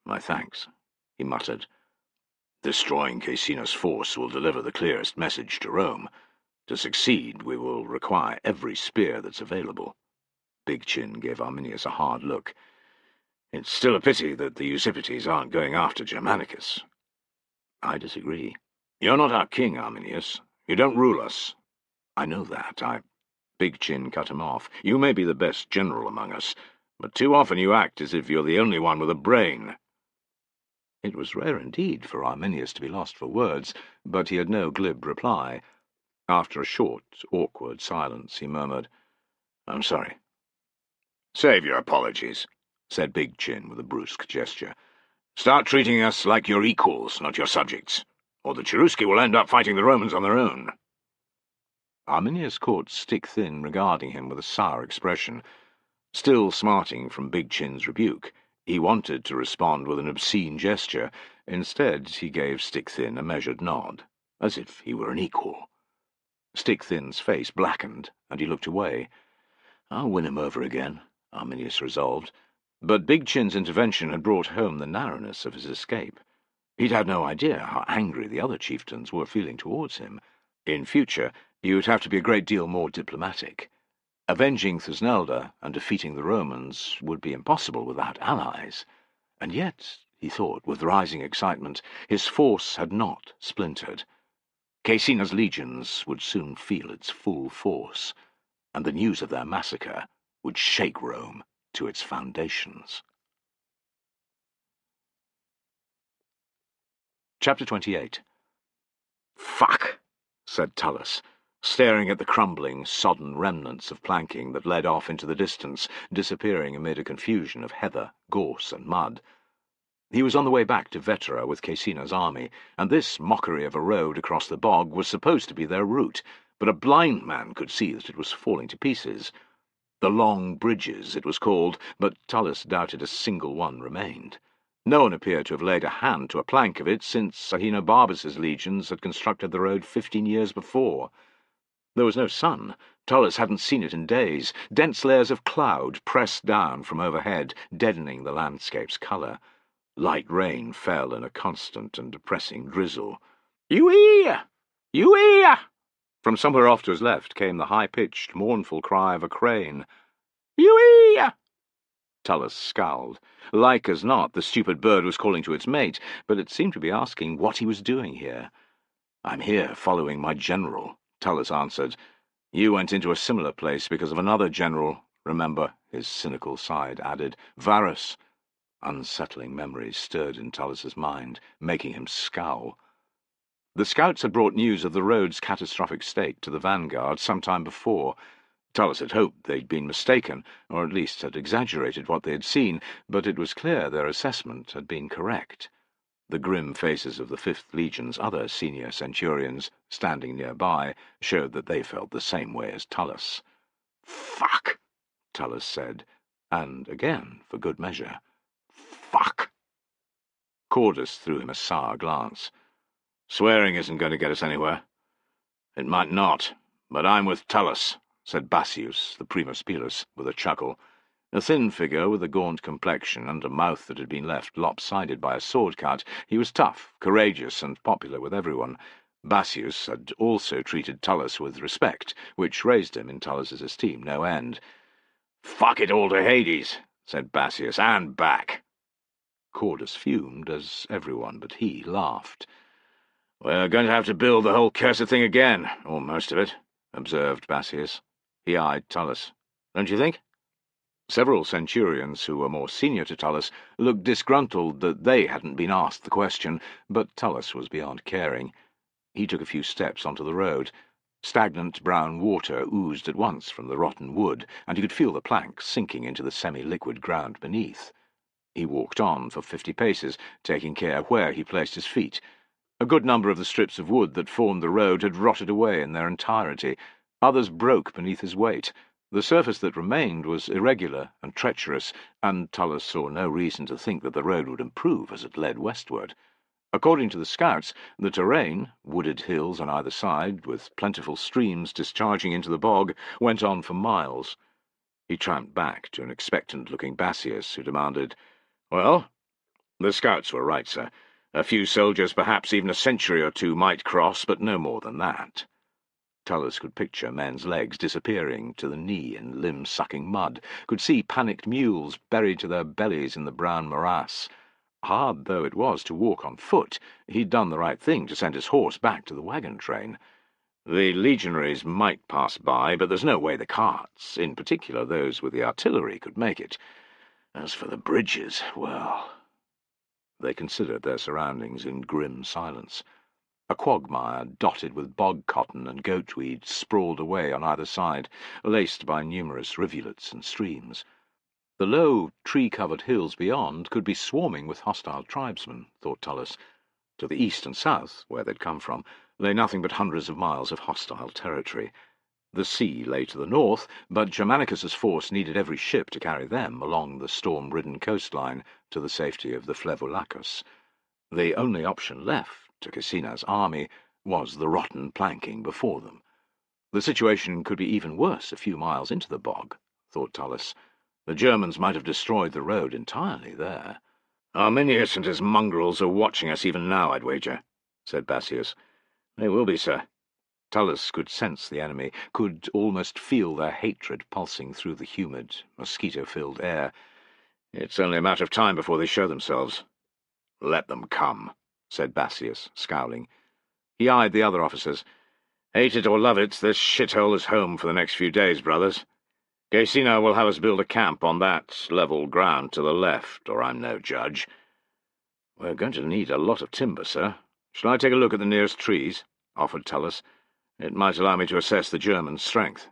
"My thanks," he muttered. "Destroying Caecina's force will deliver the clearest message to Rome. To succeed, we will require every spear that's available." Big Chin gave Arminius a hard look. "It's still a pity that the Eusippides aren't going after Germanicus." "I disagree." "You're not our king, Arminius. You don't rule us." "I know that. Big Chin cut him off. "You may be the best general among us, but too often you act as if you're the only one with a brain." It was rare indeed for Arminius to be lost for words, but he had no glib reply. After a short, awkward silence, he murmured, "I'm sorry." "Save your apologies," said Big Chin with a brusque gesture. "Start treating us like your equals, not your subjects, or the Cherusci will end up fighting the Romans on their own." Arminius caught Stick-Thin regarding him with a sour expression. Still smarting from Big Chin's rebuke, he wanted to respond with an obscene gesture. Instead, he gave Stick-Thin a measured nod, as if he were an equal. Stick-Thin's face blackened, and he looked away. "I'll win him over again," Arminius resolved. But Big Chin's intervention had brought home the narrowness of his escape. He'd had no idea how angry the other chieftains were feeling towards him. In future, You'd have to be a great deal more diplomatic. Avenging Thusnelda and defeating the Romans would be impossible without allies. And yet, he thought, with rising excitement, his force had not splintered. Caecina's legions would soon feel its full force, and the news of their massacre would shake Rome to its foundations. Chapter 28. "Fuck," said Tullus, staring at the crumbling, sodden remnants of planking that led off into the distance, disappearing amid a confusion of heather, gorse, and mud. He was on the way back to Vetera with Caecina's army, and this mockery of a road across the bog was supposed to be their route, but a blind man could see that it was falling to pieces. The Long Bridges, it was called, but Tullus doubted a single one remained. No one appeared to have laid a hand to a plank of it since Ahenobarbus's legions had constructed the road 15 years before. There was no sun. Tullus hadn't seen it in days. Dense layers of cloud pressed down from overhead, deadening the landscape's colour. Light rain fell in a constant and depressing drizzle. "You hear! You hear!" From somewhere off to his left came the high-pitched, mournful cry of a crane. "You hear!" Tullus scowled. Like as not, the stupid bird was calling to its mate, but it seemed to be asking what he was doing here. "I'm here following my general," Tullus answered. "You went into a similar place because of another general, remember," his cynical side added. "Varus." Unsettling memories stirred in Tullus's mind, making him scowl. The scouts had brought news of the road's catastrophic state to the vanguard some time before. Tullus had hoped they'd been mistaken, or at least had exaggerated what they had seen, but it was clear their assessment had been correct. The grim faces of the 5th Legion's other senior centurions, standing nearby, showed that they felt the same way as Tullus. "Fuck," Tullus said, and again, for good measure. "Fuck." Cordus threw him a sour glance. "Swearing isn't going to get us anywhere." "It might not, but I'm with Tullus," said Bassius, the primus pilus, with a chuckle. A thin figure with a gaunt complexion and a mouth that had been left lopsided by a sword cut, he was tough, courageous, and popular with everyone. Bassius had also treated Tullus with respect, which raised him in Tullus's esteem no end. "Fuck it all to Hades," said Bassius, "and back." Cordus fumed, as everyone but he laughed. "We're going to have to build the whole cursed thing again, or most of it," observed Bassius. He eyed Tullus. "Don't you think?" Several centurions who were more senior to Tullus looked disgruntled that they hadn't been asked the question, but Tullus was beyond caring. He took a few steps onto the road. Stagnant brown water oozed at once from the rotten wood, and he could feel the planks sinking into the semi-liquid ground beneath. He walked on for 50 paces, taking care where he placed his feet. A good number of the strips of wood that formed the road had rotted away in their entirety. Others broke beneath his weight. The surface that remained was irregular and treacherous, and Tullus saw no reason to think that the road would improve as it led westward. According to the scouts, the terrain, wooded hills on either side, with plentiful streams discharging into the bog, went on for miles. He tramped back to an expectant-looking Bassius, who demanded, "Well?" "The scouts were right, sir. A few soldiers, perhaps even a century or two, might cross, but no more than that." Tullus could picture men's legs disappearing to the knee in limb-sucking mud, could see panicked mules buried to their bellies in the brown morass. Hard though it was to walk on foot, he'd done the right thing to send his horse back to the wagon train. The legionaries might pass by, but there's no way the carts, in particular those with the artillery, could make it. As for the bridges, well— They considered their surroundings in grim silence. A quagmire dotted with bog cotton and goatweed sprawled away on either side, laced by numerous rivulets and streams. The low, tree-covered hills beyond could be swarming with hostile tribesmen, thought Tullus. To the east and south, where they'd come from, lay nothing but hundreds of miles of hostile territory. The sea lay to the north, but Germanicus's force needed every ship to carry them along the storm-ridden coastline to the safety of the Flevolagus. The only option left to Caecina's army was the rotten planking before them. The situation could be even worse a few miles into the bog, thought Tullus. The Germans might have destroyed the road entirely there. "Arminius and his mongrels are watching us even now, I'd wager," said Bassius. "They will be, sir. Tullus could sense the enemy, could almost feel their hatred pulsing through the humid, mosquito-filled air. "It's only a matter of time before they show themselves." "Let them come," said Bassius, scowling. He eyed the other officers. "Hate it or love it, this shithole is home for the next few days, brothers. Gaecina will have us build a camp on that level ground to the left, or I'm no judge. We're going to need a lot of timber, sir. Shall I take a look at the nearest trees?" offered Tullus. "It might allow me to assess the Germans' strength."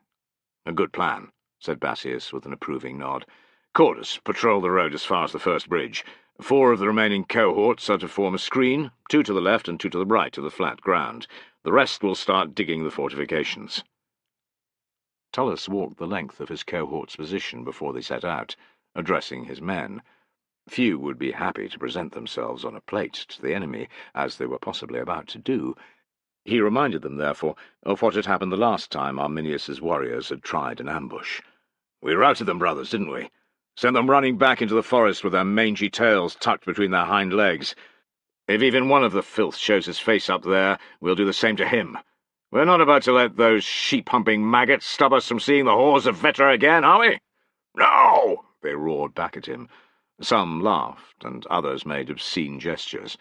"A good plan," said Bassius with an approving nod. "Cordus, patrol the road as far as the first bridge. 4 of the remaining cohorts are to form a screen, 2 to the left and 2 to the right of the flat ground. The rest will start digging the fortifications." Tullus walked the length of his cohort's position before they set out, addressing his men. Few would be happy to present themselves on a plate to the enemy, as they were possibly about to do. He reminded them, therefore, of what had happened the last time Arminius's warriors had tried an ambush. "We routed them, brothers, didn't we? Sent them running back into the forest with their mangy tails tucked between their hind legs. If even one of the filth shows his face up there, we'll do the same to him. We're not about to let those sheep-humping maggots stop us from seeing the halls of Vetra again, are we?" "No!" they roared back at him. Some laughed, and others made obscene gestures.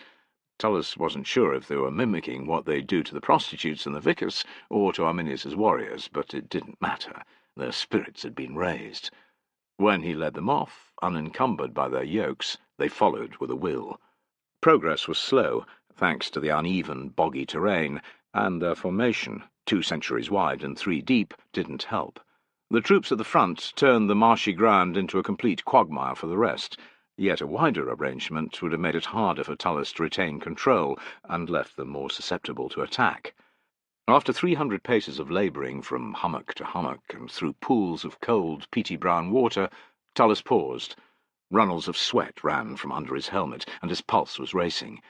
Tullus wasn't sure if they were mimicking what they'd do to the prostitutes and the vicars, or to Arminius's warriors, but it didn't matter. Their spirits had been raised. When he led them off, unencumbered by their yokes, they followed with a will. Progress was slow, thanks to the uneven, boggy terrain, and their formation, 2 centuries wide and 3 deep, didn't help. The troops at the front turned the marshy ground into a complete quagmire for the rest, yet a wider arrangement would have made it harder for Tullus to retain control and left them more susceptible to attack. After 300 paces of labouring from hummock to hummock and through pools of cold, peaty-brown water, Tullus paused. Runnels of sweat ran from under his helmet, and his pulse was racing.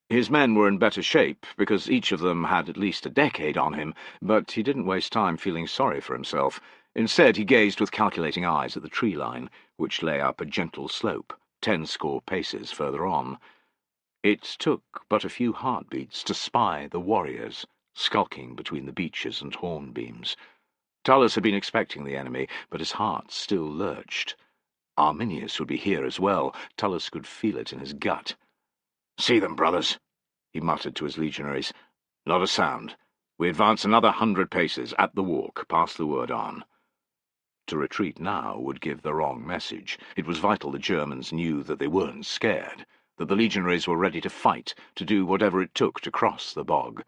His men were in better shape, because each of them had at least a decade on him, but he didn't waste time feeling sorry for himself. Instead, he gazed with calculating eyes at the tree line, which lay up a gentle slope, 10 score paces further on. It took but a few heartbeats to spy the warriors, skulking between the beeches and hornbeams. Tullus had been expecting the enemy, but his heart still lurched. Arminius would be here as well. Tullus could feel it in his gut. "See them, brothers," he muttered to his legionaries. "Not a sound. We advance another 100 paces, at the walk. Pass the word on." To retreat now would give the wrong message. It was vital the Germans knew that they weren't scared, that the legionaries were ready to fight, to do whatever it took to cross the bog.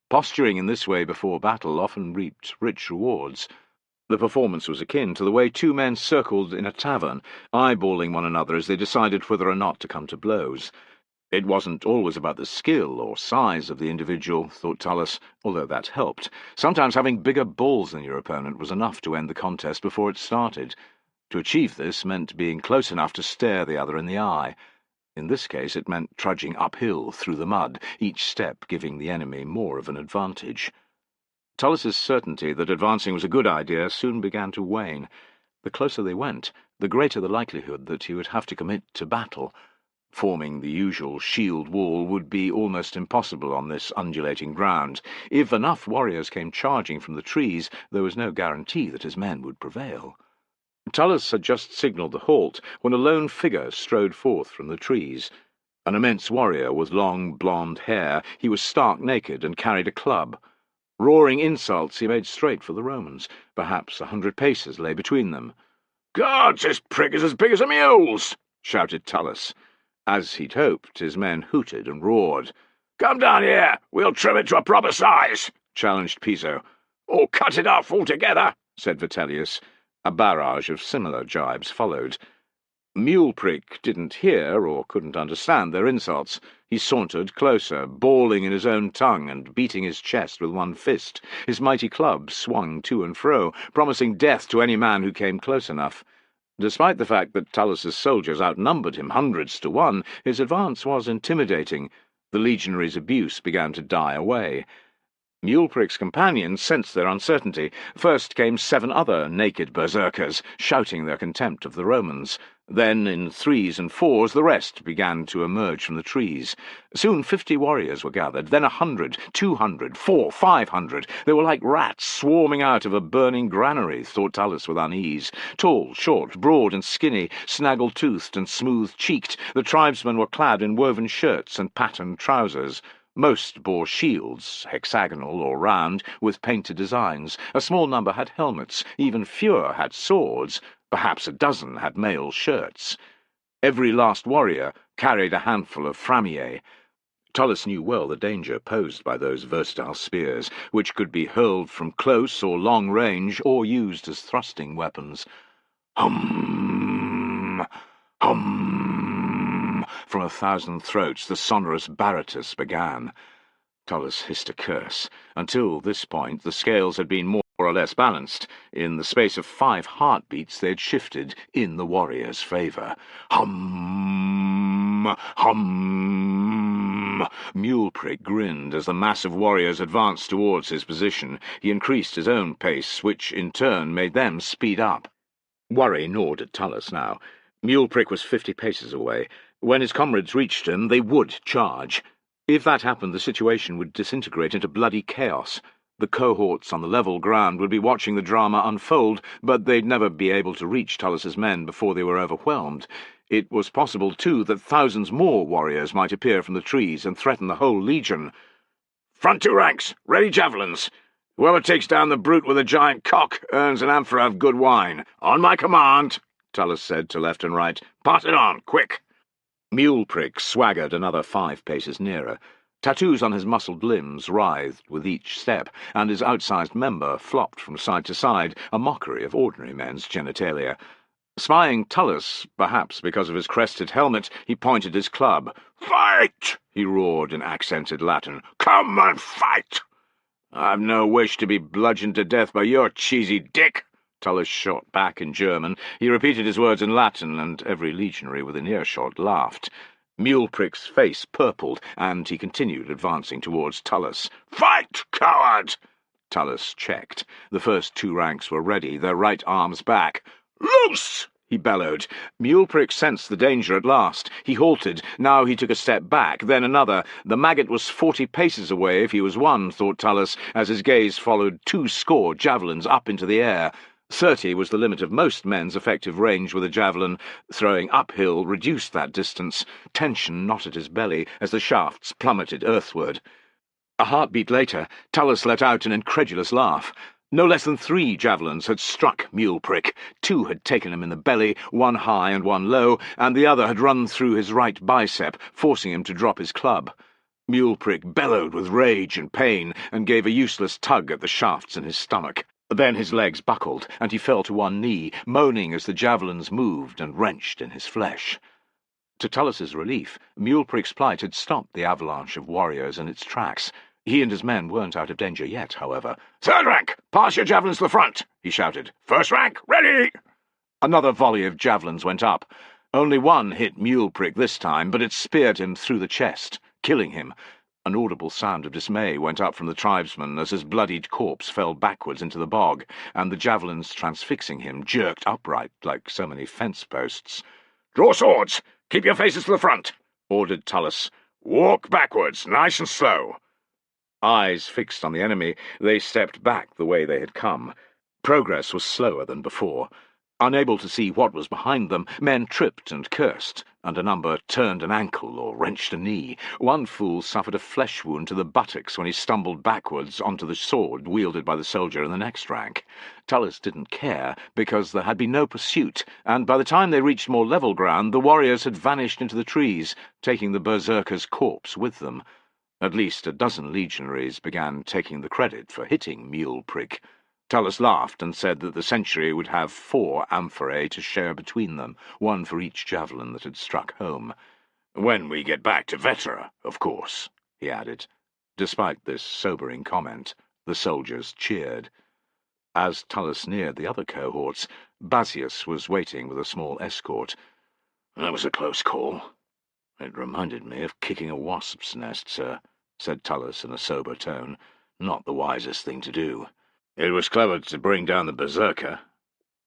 Posturing in this way before battle often reaped rich rewards. The performance was akin to the way 2 men circled in a tavern, eyeballing one another as they decided whether or not to come to blows. It wasn't always about the skill or size of the individual, thought Tullus, although that helped. Sometimes having bigger balls than your opponent was enough to end the contest before it started. To achieve this meant being close enough to stare the other in the eye. In this case it meant trudging uphill through the mud, each step giving the enemy more of an advantage. Tullus's certainty that advancing was a good idea soon began to wane. The closer they went, the greater the likelihood that he would have to commit to battle. Forming the usual shield wall would be almost impossible on this undulating ground. If enough warriors came charging from the trees, there was no guarantee that his men would prevail. Tullus had just signalled the halt when a lone figure strode forth from the trees. An immense warrior with long blonde hair, he was stark naked and carried a club. Roaring insults, he made straight for the Romans. Perhaps 100 paces lay between them. "Gods, this prick is as big as a mule's!" shouted Tullus. As he'd hoped, his men hooted and roared. "Come down here! We'll trim it to a proper size!" challenged Piso. "Or cut it off altogether!" said Vitellius. A barrage of similar jibes followed. Muleprick didn't hear or couldn't understand their insults. He sauntered closer, bawling in his own tongue and beating his chest with one fist. His mighty club swung to and fro, promising death to any man who came close enough. Despite the fact that Tullus's soldiers outnumbered him hundreds to 1, his advance was intimidating. The legionaries' abuse began to die away. Muleprick's companions sensed their uncertainty. First came 7 other naked berserkers, shouting their contempt of the Romans. Then, in threes and fours, the rest began to emerge from the trees. Soon 50 warriors were gathered, then 100, 200, 400, 500. They were like rats swarming out of a burning granary, thought Tullus with unease. Tall, short, broad and skinny, snaggle-toothed and smooth-cheeked, the tribesmen were clad in woven shirts and patterned trousers. Most bore shields, hexagonal or round, with painted designs. A small number had helmets. Even fewer had swords. Perhaps a dozen had mail shirts. Every last warrior carried a handful of framier. Tullus knew well the danger posed by those versatile spears, which could be hurled from close or long range or used as thrusting weapons. Hum! Hum! From 1,000 throats the sonorous baratus began. Tullus hissed a curse. Until this point the scales had been more or less balanced. In the space of 5 heartbeats they had shifted in the warrior's favour. Hum! Hum! Muleprick grinned as the mass of warriors advanced towards his position. He increased his own pace, which in turn made them speed up. Worry gnawed at Tullus now. Muleprick was 50 paces away. When his comrades reached him, they would charge. If that happened, the situation would disintegrate into bloody chaos. The cohorts on the level ground would be watching the drama unfold, but they'd never be able to reach Tullus's men before they were overwhelmed. It was possible, too, that thousands more warriors might appear from the trees and threaten the whole legion. "Front 2 ranks! Ready javelins! Whoever takes down the brute with a giant cock earns an amphora of good wine. On my command!" Tullus said to left and right. "Pass it on, quick!" Muleprick swaggered another 5 paces nearer. Tattoos on his muscled limbs writhed with each step, and his outsized member flopped from side to side, a mockery of ordinary men's genitalia. Spying Tullus, perhaps because of his crested helmet, he pointed his club. "Fight!" he roared in accented Latin. "Come and fight!" "I've no wish to be bludgeoned to death by your cheesy dick," Tullus shot back in German. He repeated his words in Latin, and every legionary within earshot laughed. Muleprick's face purpled, and he continued advancing towards Tullus. "Fight, coward!" Tullus checked. The first 2 ranks were ready, their right arms back. "Loose!" he bellowed. Muleprick sensed the danger at last. He halted. Now he took a step back, then another. The maggot was 40 paces away if he was one, thought Tullus, as his gaze followed 2 score javelins up into the air. 30 was the limit of most men's effective range with a javelin. Throwing uphill reduced that distance. Tension knotted his belly as the shafts plummeted earthward. A heartbeat later, Tullus let out an incredulous laugh. No less than 3 javelins had struck Muleprick. 2 had taken him in the belly, 1 high and 1 low, and the other had run through his right bicep, forcing him to drop his club. Muleprick bellowed with rage and pain, and gave a useless tug at the shafts in his stomach. Then his legs buckled, and he fell to one knee, moaning as the javelins moved and wrenched in his flesh. To Tullus's relief, Muleprick's plight had stopped the avalanche of warriors in its tracks. He and his men weren't out of danger yet, however. "Third rank! Pass your javelins to the front!" he shouted. "First rank, ready!" Another volley of javelins went up. Only one hit Muleprick this time, but it speared him through the chest, killing him. An audible sound of dismay went up from the tribesman as his bloodied corpse fell backwards into the bog, and the javelins transfixing him jerked upright like so many fence posts. "Draw swords! Keep your faces to the front!" ordered Tullus. "Walk backwards, nice and slow." Eyes fixed on the enemy, they stepped back the way they had come. Progress was slower than before. Unable to see what was behind them, men tripped and cursed, and a number turned an ankle or wrenched a knee. One fool suffered a flesh wound to the buttocks when he stumbled backwards onto the sword wielded by the soldier in the next rank. Tullus didn't care, because there had been no pursuit, and by the time they reached more level ground, the warriors had vanished into the trees, taking the berserker's corpse with them. At least a dozen legionaries began taking the credit for hitting Muleprick. Tullus laughed and said that the century would have 4 amphorae to share between them, 1 for each javelin that had struck home. "When we get back to Vetera, of course," he added. Despite this sobering comment, the soldiers cheered. As Tullus neared the other cohorts, Basius was waiting with a small escort. "That was a close call. It reminded me of kicking a wasp's nest, sir," said Tullus in a sober tone. "Not the wisest thing to do." "It was clever to bring down the berserker."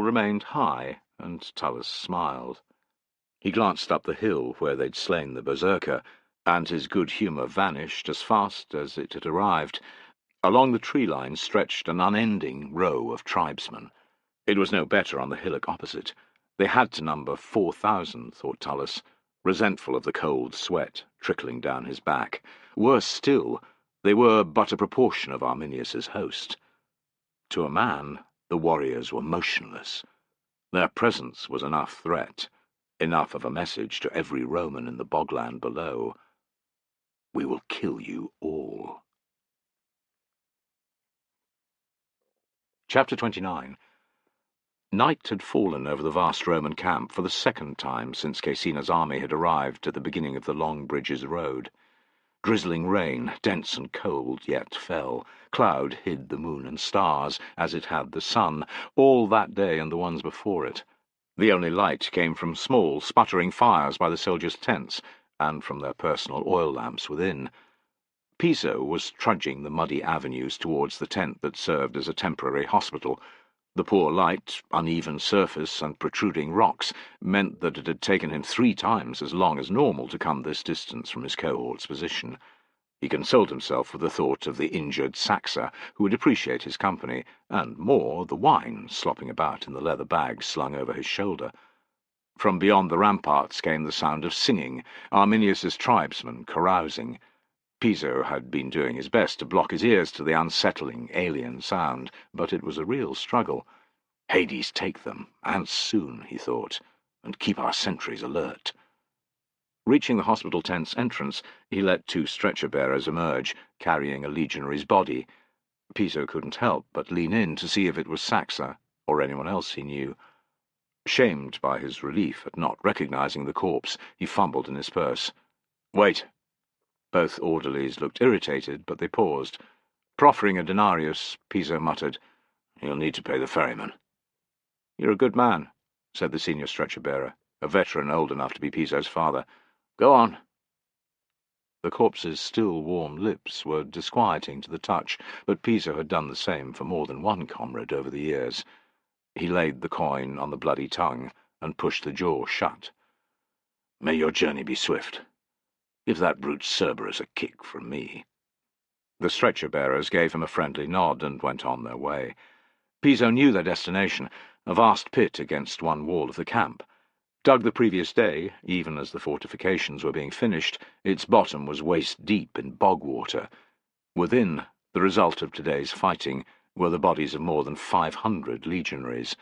morale remained high, and Tullus smiled. He glanced up the hill where they'd slain the berserker, and his good humour vanished as fast as it had arrived. Along the tree line stretched an unending row of tribesmen. It was no better on the hillock opposite. They had to number 4,000, thought Tullus, resentful of the cold sweat trickling down his back. Worse still, they were but a proportion of Arminius's host. To a man, the warriors were motionless. Their presence was enough threat, enough of a message to every Roman in the bogland below. We will kill you all. Chapter 29. Night had fallen over the vast Roman camp for the second time since Caecina's army had arrived at the beginning of the Long Bridges road. Drizzling rain, dense and cold, yet fell. Cloud hid the moon and stars, as it had the sun, all that day and the ones before it. The only light came from small, sputtering fires by the soldiers' tents, and from their personal oil lamps within. Piso was trudging the muddy avenues towards the tent that served as a temporary hospital. The poor light, uneven surface, and protruding rocks meant that it had taken him 3 times as long as normal to come this distance from his cohort's position. He consoled himself with the thought of the injured Saxa, who would appreciate his company, and more, the wine slopping about in the leather bag slung over his shoulder. From beyond the ramparts came the sound of singing, Arminius's tribesmen carousing. Piso had been doing his best to block his ears to the unsettling, alien sound, but it was a real struggle. Hades take them, and soon, he thought, and keep our sentries alert. Reaching the hospital tent's entrance, he let 2 stretcher-bearers emerge, carrying a legionary's body. Piso couldn't help but lean in to see if it was Saxa, or anyone else he knew. Shamed by his relief at not recognizing the corpse, he fumbled in his purse. "Wait." Both orderlies looked irritated, but they paused. Proffering a denarius, Piso muttered, "You'll need to pay the ferryman." "You're a good man," said the senior stretcher-bearer, a veteran old enough to be Piso's father. "Go on." The corpse's still warm lips were disquieting to the touch, but Piso had done the same for more than one comrade over the years. He laid the coin on the bloody tongue and pushed the jaw shut. "May your journey be swift. Give that brute Cerberus a kick from me." The stretcher-bearers gave him a friendly nod and went on their way. Piso knew their destination, a vast pit against one wall of the camp. Dug the previous day, even as the fortifications were being finished, its bottom was waist-deep in bog water. Within, the result of today's fighting, were the bodies of more than 500 legionaries.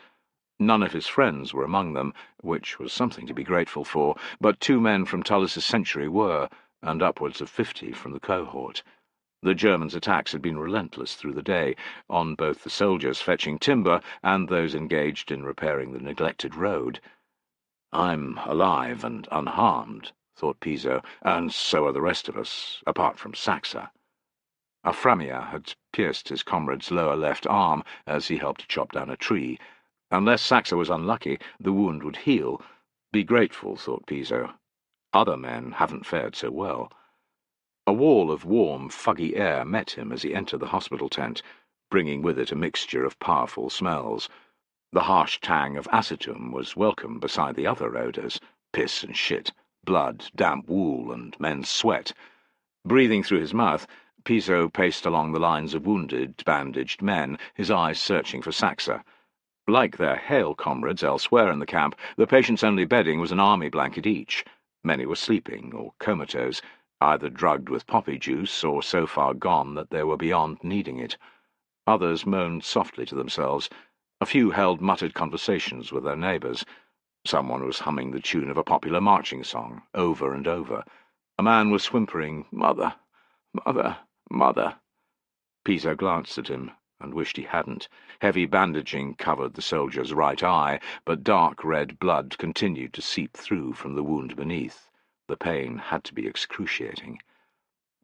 None of his friends were among them, which was something to be grateful for, but 2 men from Tullus's century were, and upwards of 50 from the cohort. The Germans' attacks had been relentless through the day, on both the soldiers fetching timber and those engaged in repairing the neglected road. "I'm alive and unharmed," thought Piso, "and so are the rest of us, apart from Saxa." A Framia had pierced his comrade's lower left arm as he helped chop down a tree. Unless Saxa was unlucky, the wound would heal. Be grateful, thought Piso. Other men haven't fared so well. A wall of warm, fuggy air met him as he entered the hospital tent, bringing with it a mixture of powerful smells. The harsh tang of acetylene was welcome beside the other odours: piss and shit, blood, damp wool, and men's sweat. Breathing through his mouth, Piso paced along the lines of wounded, bandaged men, his eyes searching for Saxa. Like their Hale comrades elsewhere in the camp, the patients' only bedding was an army blanket each. Many were sleeping or comatose, either drugged with poppy juice or so far gone that they were beyond needing it. Others moaned softly to themselves. A few held muttered conversations with their neighbours. Someone was humming the tune of a popular marching song, over and over. A man was whimpering, "Mother, mother, mother." Piso glanced at him, and wished he hadn't. Heavy bandaging covered the soldier's right eye, but dark red blood continued to seep through from the wound beneath. The pain had to be excruciating.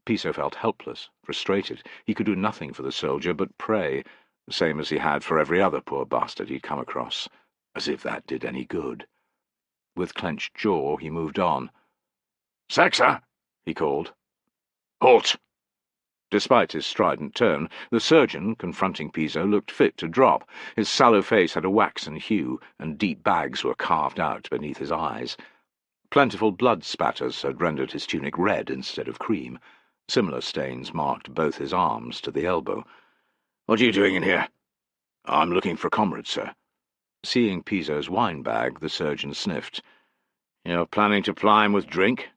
Piso felt helpless, frustrated. He could do nothing for the soldier but pray, the same as he had for every other poor bastard he'd come across. As if that did any good. With clenched jaw, he moved on. "Saxa!" he called. "Halt!" Despite his strident tone, the surgeon, confronting Piso, looked fit to drop. His sallow face had a waxen hue, and deep bags were carved out beneath his eyes. Plentiful blood spatters had rendered his tunic red instead of cream. Similar stains marked both his arms to the elbow. "What are you doing in here?" "I'm looking for a comrade, sir." Seeing Piso's wine bag, the surgeon sniffed. "You're planning to ply him with drink?"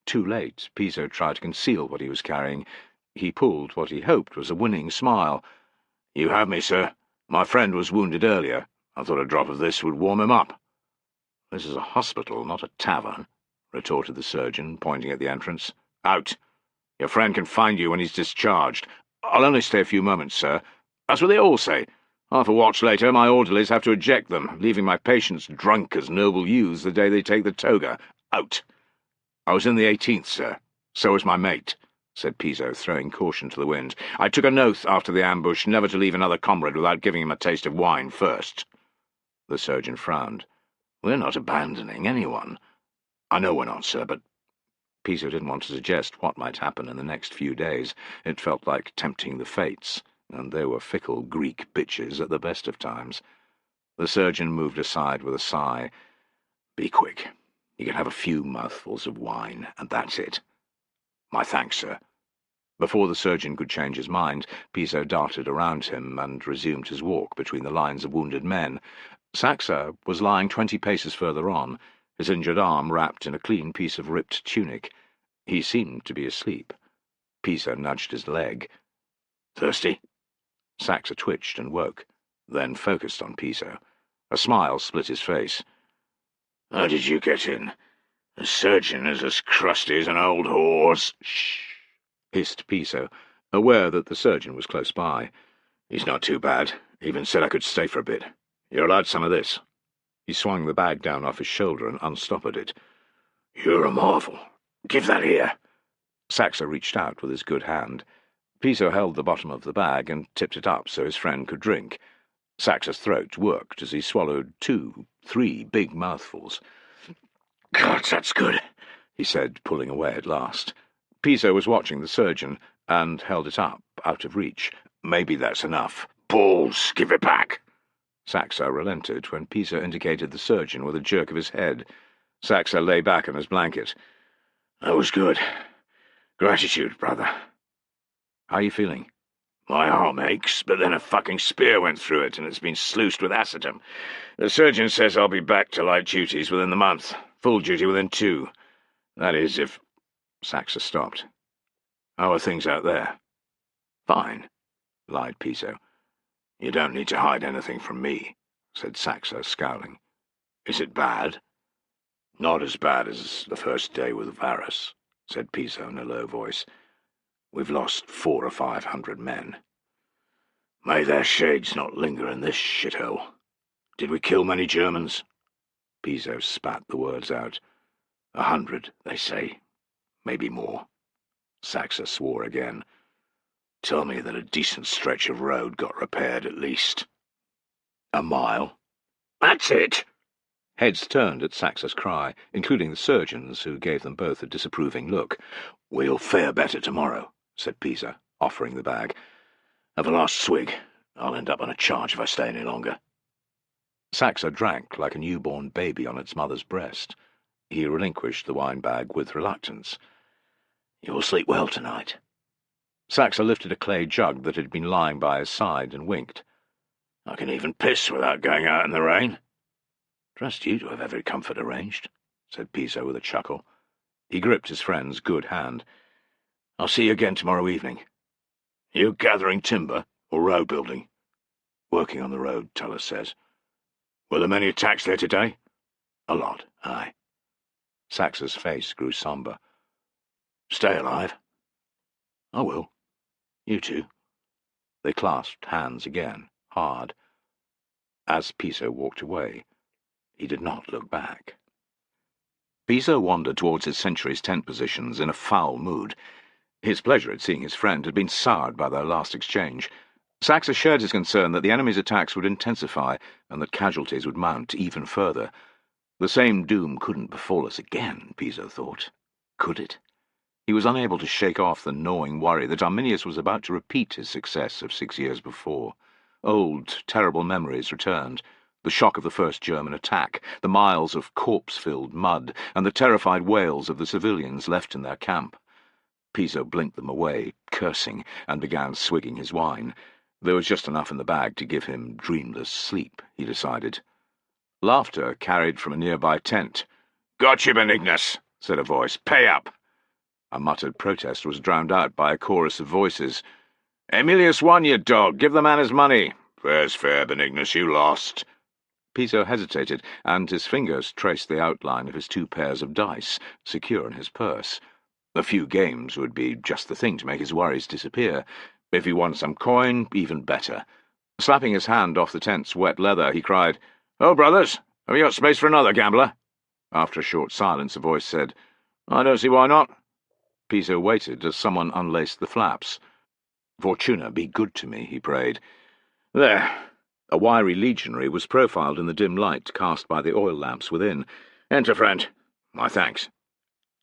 Too late, Piso tried to conceal what he was carrying. He pulled what he hoped was a winning smile. "You have me, sir. My friend was wounded earlier. I thought a drop of this would warm him up." "This is a hospital, not a tavern," retorted the surgeon, pointing at the entrance. "Out! Your friend can find you when he's discharged. I'll only stay a few moments, sir. That's what they all say. Half a watch later, my orderlies have to eject them, leaving my patients drunk as noble youths the day they take the toga. Out!" "I was in the 18th, sir. So was my mate," said Piso, throwing caution to the wind. "I took an oath after the ambush never to leave another comrade without giving him a taste of wine first." The surgeon frowned. "We're not abandoning anyone." "I know we're not, sir, but—" Piso didn't want to suggest what might happen in the next few days. It felt like tempting the fates, and they were fickle Greek bitches at the best of times. The surgeon moved aside with a sigh. "Be quick. You can have a few mouthfuls of wine, and that's it." "My thanks, sir." Before the surgeon could change his mind, Piso darted around him and resumed his walk between the lines of wounded men. Saxa was lying 20 paces further on, his injured arm wrapped in a clean piece of ripped tunic. He seemed to be asleep. Piso nudged his leg. "Thirsty?" Saxa twitched and woke, then focused on Piso. A smile split his face. "How did you get in? The surgeon is as crusty as an old horse." "Shh!" hissed Piso, aware that the surgeon was close by. "He's not too bad. Even said I could stay for a bit. You're allowed some of this." He swung the bag down off his shoulder and unstoppered it. "You're a marvel. Give that here." Saxa reached out with his good hand. Piso held the bottom of the bag and tipped it up so his friend could drink. Saxa's throat worked as he swallowed 2, 3 big mouthfuls. "God, that's good," he said, pulling away at last. Piso was watching the surgeon, and held it up, out of reach. "Maybe that's enough." "Balls, give it back." Saxa relented when Piso indicated the surgeon with a jerk of his head. Saxa lay back on his blanket. "That was good. Gratitude, brother." "How are you feeling?" "My arm aches, but then a fucking spear went through it, and it's been sluiced with acetylene. The surgeon says I'll be back to light duties within the month, full duty within 2. That is, if—" Saxa stopped. "How are things out there?" "Fine," lied Piso. "You don't need to hide anything from me," said Saxa, scowling. "Is it bad?" "Not as bad as the first day with Varus." said Piso in a low voice. "We've lost 400 or 500 men. May their shades not linger in this shithole. Did we kill many Germans?" Piso spat the words out. 100, they say. Maybe more. Saxa swore again. "Tell me that a decent stretch of road got repaired at least." "1 mile." "That's it!" Heads turned at Saxa's cry, including the surgeons, who gave them both a disapproving look. "We'll fare better tomorrow," said Pisa, offering the bag. "Have a last swig. I'll end up on a charge if I stay any longer." Saxa drank like a newborn baby on its mother's breast. He relinquished the wine bag with reluctance. "You'll sleep well tonight." Saxa lifted a clay jug that had been lying by his side and winked. "I can even piss without going out in the rain." "Trust you to have every comfort arranged," said Piso with a chuckle. He gripped his friend's good hand. "I'll see you again tomorrow evening." "You gathering timber or road building?" "Working on the road, Tullus says." "Were there many attacks there today?" "A lot, aye." Saxa's face grew sombre. "Stay alive." "I will. You too." They clasped hands again, hard. As Piso walked away, he did not look back. Piso wandered towards his sentry's tent positions in a foul mood. His pleasure at seeing his friend had been soured by their last exchange. Saxa shared his concern that the enemy's attacks would intensify and that casualties would mount even further. The same doom couldn't befall us again, Piso thought. Could it? He was unable to shake off the gnawing worry that Arminius was about to repeat his success of 6 years before. Old, terrible memories returned. The shock of the first German attack, the miles of corpse-filled mud, and the terrified wails of the civilians left in their camp. Piso blinked them away, cursing, and began swigging his wine. There was just enough in the bag to give him dreamless sleep, he decided. Laughter carried from a nearby tent. "Got you, Benignus," said a voice. "Pay up." A muttered protest was drowned out by a chorus of voices. "Emilius won, you dog. Give the man his money." "Fair's fair, Benignus. You lost." Piso hesitated, and his fingers traced the outline of his 2 pairs of dice, secure in his purse. A few games would be just the thing to make his worries disappear. If he won some coin, even better. Slapping his hand off the tent's wet leather, he cried, "Oh, brothers, have you got space for another gambler?" After a short silence, a voice said, "I don't see why not." Piso waited as someone unlaced the flaps. "Fortuna, be good to me," he prayed. "There." A wiry legionary was profiled in the dim light cast by the oil lamps within. "Enter, friend." "My thanks."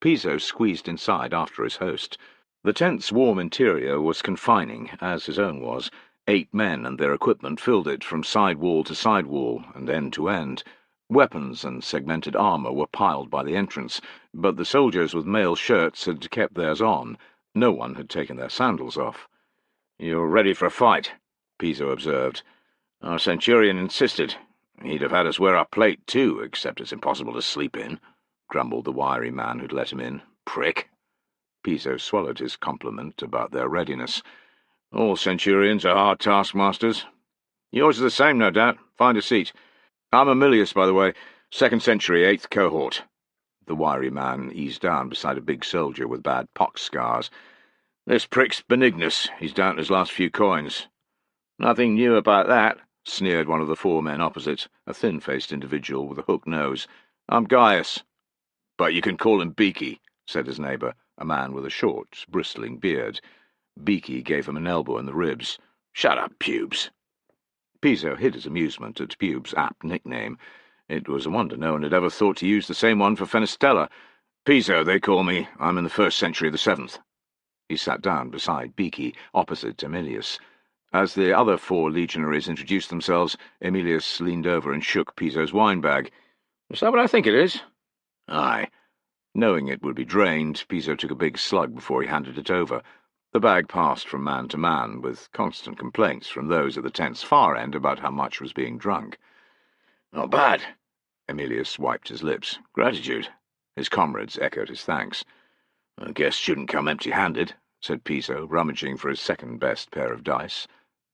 Piso squeezed inside after his host. The tent's warm interior was confining, as his own was. 8 men and their equipment filled it from side wall to side wall and end to end. Weapons and segmented armour were piled by the entrance, but the soldiers with mail shirts had kept theirs on. No one had taken their sandals off. "You're ready for a fight," Piso observed. "Our centurion insisted. He'd have had us wear our plate too, except it's impossible to sleep in," grumbled the wiry man who'd let him in. "Prick." Piso swallowed his compliment about their readiness. "All centurions are hard taskmasters. Yours is the same, no doubt. Find a seat. I'm Emilius, by the way, 2nd century, 8th cohort." The wiry man eased down beside a big soldier with bad pox scars. "This prick's Benignus. He's down to his last few coins." "Nothing new about that," sneered one of the 4 men opposite, a thin-faced individual with a hooked nose. "I'm Gaius." "But you can call him Beaky," said his neighbour, a man with a short, bristling beard. Beaky gave him an elbow in the ribs. "Shut up, Pubes." Piso hid his amusement at Pubes' apt nickname. It was a wonder no one had ever thought to use the same one for Fenestella. "Piso, they call me. I'm in the 1st century of the 7th. He sat down beside Beaky, opposite Emilius. As the other 4 legionaries introduced themselves, Emilius leaned over and shook Piso's wine bag. "Is that what I think it is?" "Aye." Knowing it would be drained, Piso took a big slug before he handed it over. The bag passed from man to man, with constant complaints from those at the tent's far end about how much was being drunk. "Not bad." Emilius wiped his lips. "Gratitude." His comrades echoed his thanks. "A guest shouldn't come empty-handed," said Piso, rummaging for his second-best pair of dice.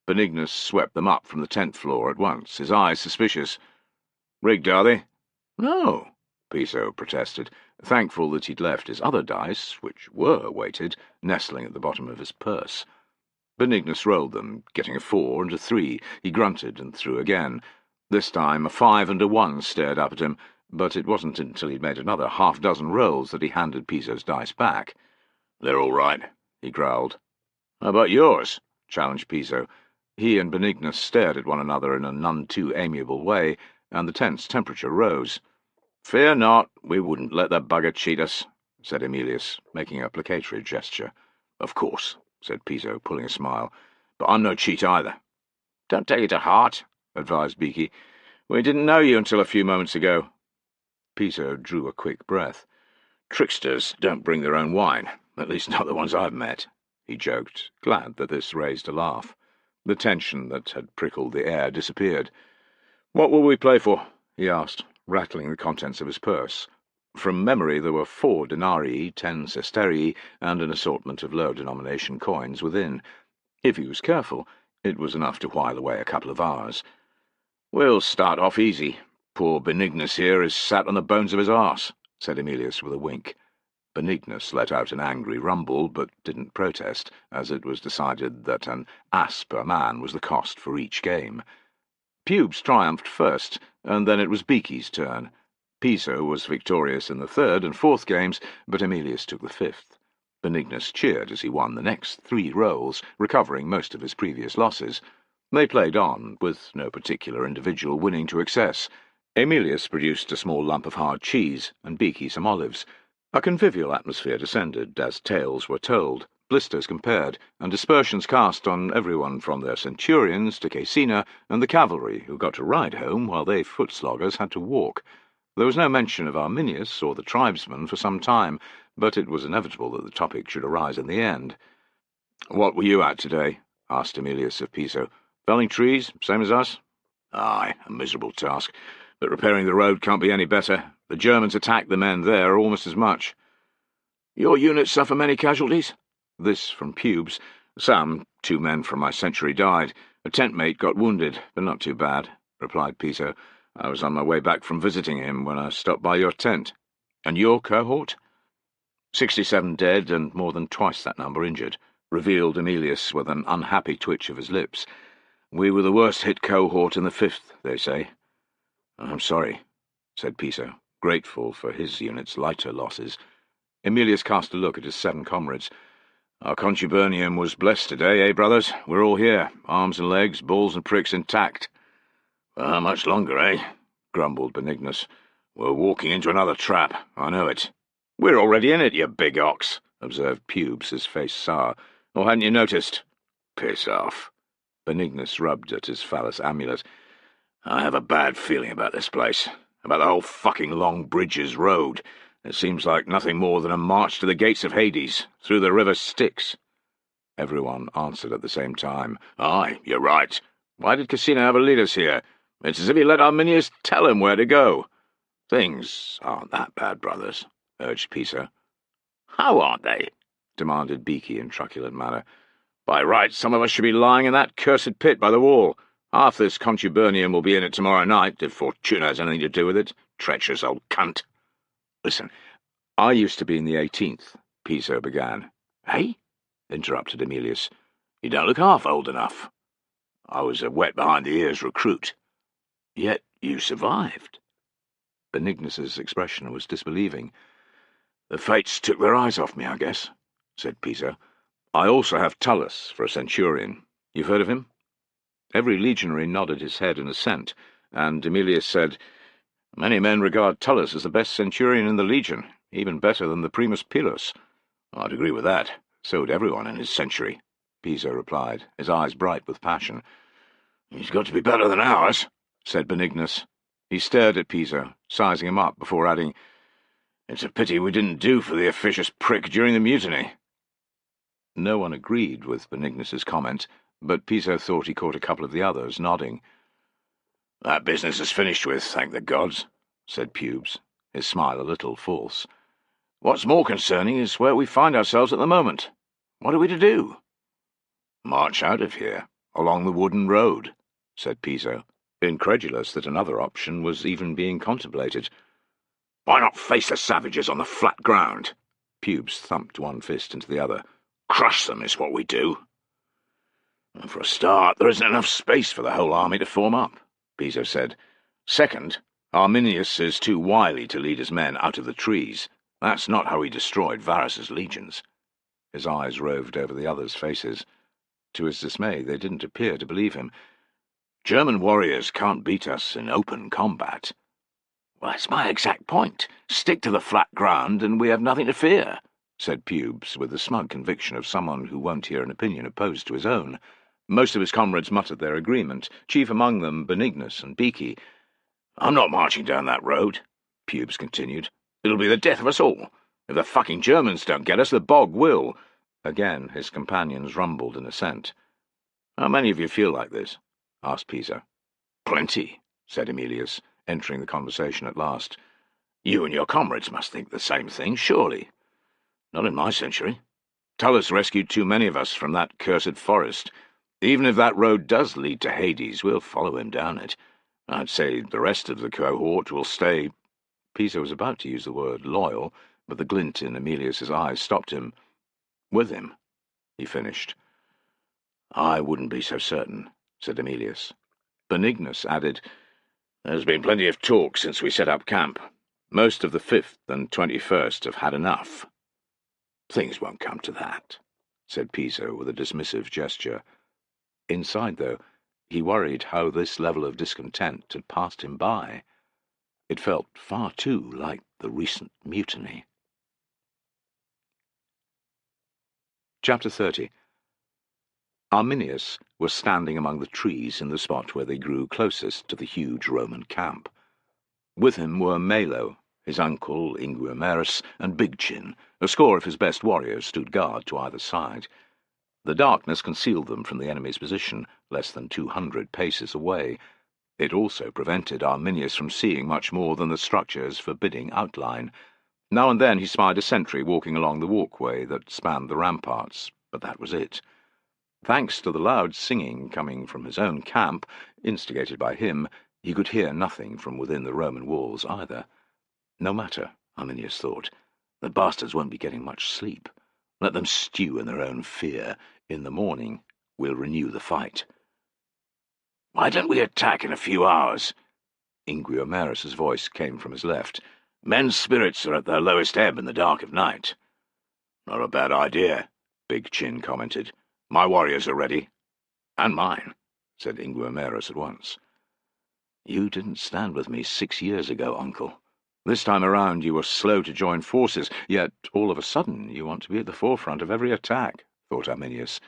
Benignus swept them up from the 10th floor at once, his eyes suspicious. "Rigged, are they?" "No." Piso protested, thankful that he'd left his other dice, which were weighted, nestling at the bottom of his purse. Benignus rolled them, getting a 4 and a 3. He grunted and threw again. This time a 5 and a 1 stared up at him, but it wasn't until he'd made another half-dozen rolls that he handed Piso's dice back. "They're all right," he growled. "How about yours?" challenged Piso. He and Benignus stared at one another in a none-too-amiable way, and the tense temperature rose. "Fear not, we wouldn't let the bugger cheat us," said Emilius, making a placatory gesture. "Of course," said Piso, pulling a smile, "but I'm no cheat either." "Don't take it to heart," advised Beaky. "We didn't know you until a few moments ago." Piso drew a quick breath. "Tricksters don't bring their own wine, at least not the ones I've met," he joked, glad that this raised a laugh. The tension that had prickled the air disappeared. "What will we play for?" he asked, rattling the contents of his purse. From memory there were 4 denarii, 10 sesterii, and an assortment of low-denomination coins within. If he was careful, it was enough to while away a couple of hours. "We'll start off easy. Poor Benignus here is sat on the bones of his arse," said Emilius with a wink. Benignus let out an angry rumble, but didn't protest, as it was decided that an ass per man was the cost for each game. Pubes triumphed first, and then it was Beaky's turn. Piso was victorious in the 3rd and 4th games, but Emilius took the 5th. Benignus cheered as he won the next 3 rolls, recovering most of his previous losses. They played on, with no particular individual winning to excess. Emilius produced a small lump of hard cheese, and Beaky some olives. A convivial atmosphere descended as tales were told, blisters compared, and dispersions cast on everyone from their centurions to Caecina and the cavalry, who got to ride home while they foot-sloggers had to walk. There was no mention of Arminius or the tribesmen for some time, but it was inevitable that the topic should arise in the end. "What were you at today?" asked Emilius of Piso. "Felling trees, same as us?" "Aye, a miserable task, but repairing the road can't be any better. The Germans attacked the men there almost as much." "Your unit suffer many casualties?" This from Pubes. "Some. 2 men from my century died. A tent-mate got wounded, but not too bad," replied Piso. "I was on my way back from visiting him when I stopped by your tent." "And your cohort?" 67 dead and more than twice that number injured," revealed Emilius with an unhappy twitch of his lips. "We were the worst-hit cohort in the 5th, they say." "I'm sorry," said Piso, grateful for his unit's lighter losses. Emilius cast a look at his 7 comrades. "Our contubernium was blessed today, eh, brothers? We're all here, arms and legs, balls and pricks intact." "How much longer, eh?" grumbled Benignus. "We're walking into another trap, I know it." "We're already in it, you big ox," observed Pubes, his face sour. "Or hadn't you noticed?" "Piss off." Benignus rubbed at his phallus amulet. "I have a bad feeling about this place, about the whole fucking Long Bridges road. It seems like nothing more than a march to the gates of Hades, through the river Styx." Everyone answered at the same time. "Aye, you're right. Why did Caecina ever lead us here? It's as if he let Arminius tell him where to go." "Things aren't that bad, brothers," urged Piso. "How aren't they?" demanded Beaky in truculent manner. "By rights, some of us should be lying in that cursed pit by the wall. Half this contubernium will be in it tomorrow night, if Fortuna has anything to do with it. Treacherous old cunt." "Listen, I used to be in the 18th, Piso began. "Eh?" interrupted Emilius. "You don't look half old enough." "I was a wet-behind-the-ears recruit." "Yet you survived." Benignus's expression was disbelieving. "The fates took their eyes off me, I guess," said Piso. "I also have Tullus for a centurion. You've heard of him?" Every legionary nodded his head in assent, and Emilius said, "Many men regard Tullus as the best centurion in the legion, even better than the primus pilus." "I'd agree with that. So would everyone in his century," Piso replied, his eyes bright with passion. "He's got to be better than ours," said Benignus. He stared at Piso, sizing him up before adding, "It's a pity we didn't do for the officious prick during the mutiny." No one agreed with Benignus's comment, but Piso thought he caught a couple of the others nodding. "That business is finished with, thank the gods," said Pubes, his smile a little false. "What's more concerning is where we find ourselves at the moment. What are we to do?" "March out of here, along the wooden road," said Piso, incredulous that another option was even being contemplated. Why not face the savages on the flat ground? Pubes thumped one fist into the other. Crush them is what we do. And for a start, there isn't enough space for the whole army to form up, Piso said. Second, Arminius is too wily to lead his men out of the trees. That's not how he destroyed Varus's legions. His eyes roved over the others' faces. To his dismay, they didn't appear to believe him. German warriors can't beat us in open combat. Well, that's my exact point. Stick to the flat ground and we have nothing to fear, said Pubes, with the smug conviction of someone who won't hear an opinion opposed to his own. Most of his comrades muttered their agreement, chief among them Benignus and Beaky. I'm not marching down that road, Pubes continued. It'll be the death of us all. If the fucking Germans don't get us, the bog will. Again his companions rumbled in assent. How many of you feel like this? Asked Piso. Plenty, said Emilius, entering the conversation at last. You and your comrades must think the same thing, surely. Not in my century. Tullus rescued too many of us from that cursed forest. Even if that road does lead to Hades, we'll follow him down it. I'd say the rest of the cohort will stay. Piso was about to use the word loyal, but the glint in Emilius's eyes stopped him. With him, he finished. I wouldn't be so certain, said Emilius. Benignus added, There's been plenty of talk since we set up camp. Most of the 5th and 21st have had enough. Things won't come to that, said Piso with a dismissive gesture. Inside, though, he worried how this level of discontent had passed him by. It felt far too like the recent mutiny. Chapter 30. Arminius was standing among the trees in the spot where they grew closest to the huge Roman camp. With him were Melo, his uncle Inguiomerus, and Big Chin. A score of his best warriors stood guard to either side. The darkness concealed them from the enemy's position, less than 200 paces away. It also prevented Arminius from seeing much more than the structure's forbidding outline. Now and then he spied a sentry walking along the walkway that spanned the ramparts, but that was it. Thanks to the loud singing coming from his own camp, instigated by him, he could hear nothing from within the Roman walls either. No matter, Arminius thought. The bastards won't be getting much sleep. Let them stew in their own fear. In the morning, we'll renew the fight. Why don't we attack in a few hours? Inguiomerus's voice came from his left. Men's spirits are at their lowest ebb in the dark of night. Not a bad idea, Big Chin commented. My warriors are ready. And mine, said Inguiomerus at once. You didn't stand with me 6 years ago, uncle. This time around you were slow to join forces, yet all of a sudden you want to be at the forefront of every attack, thought Arminius,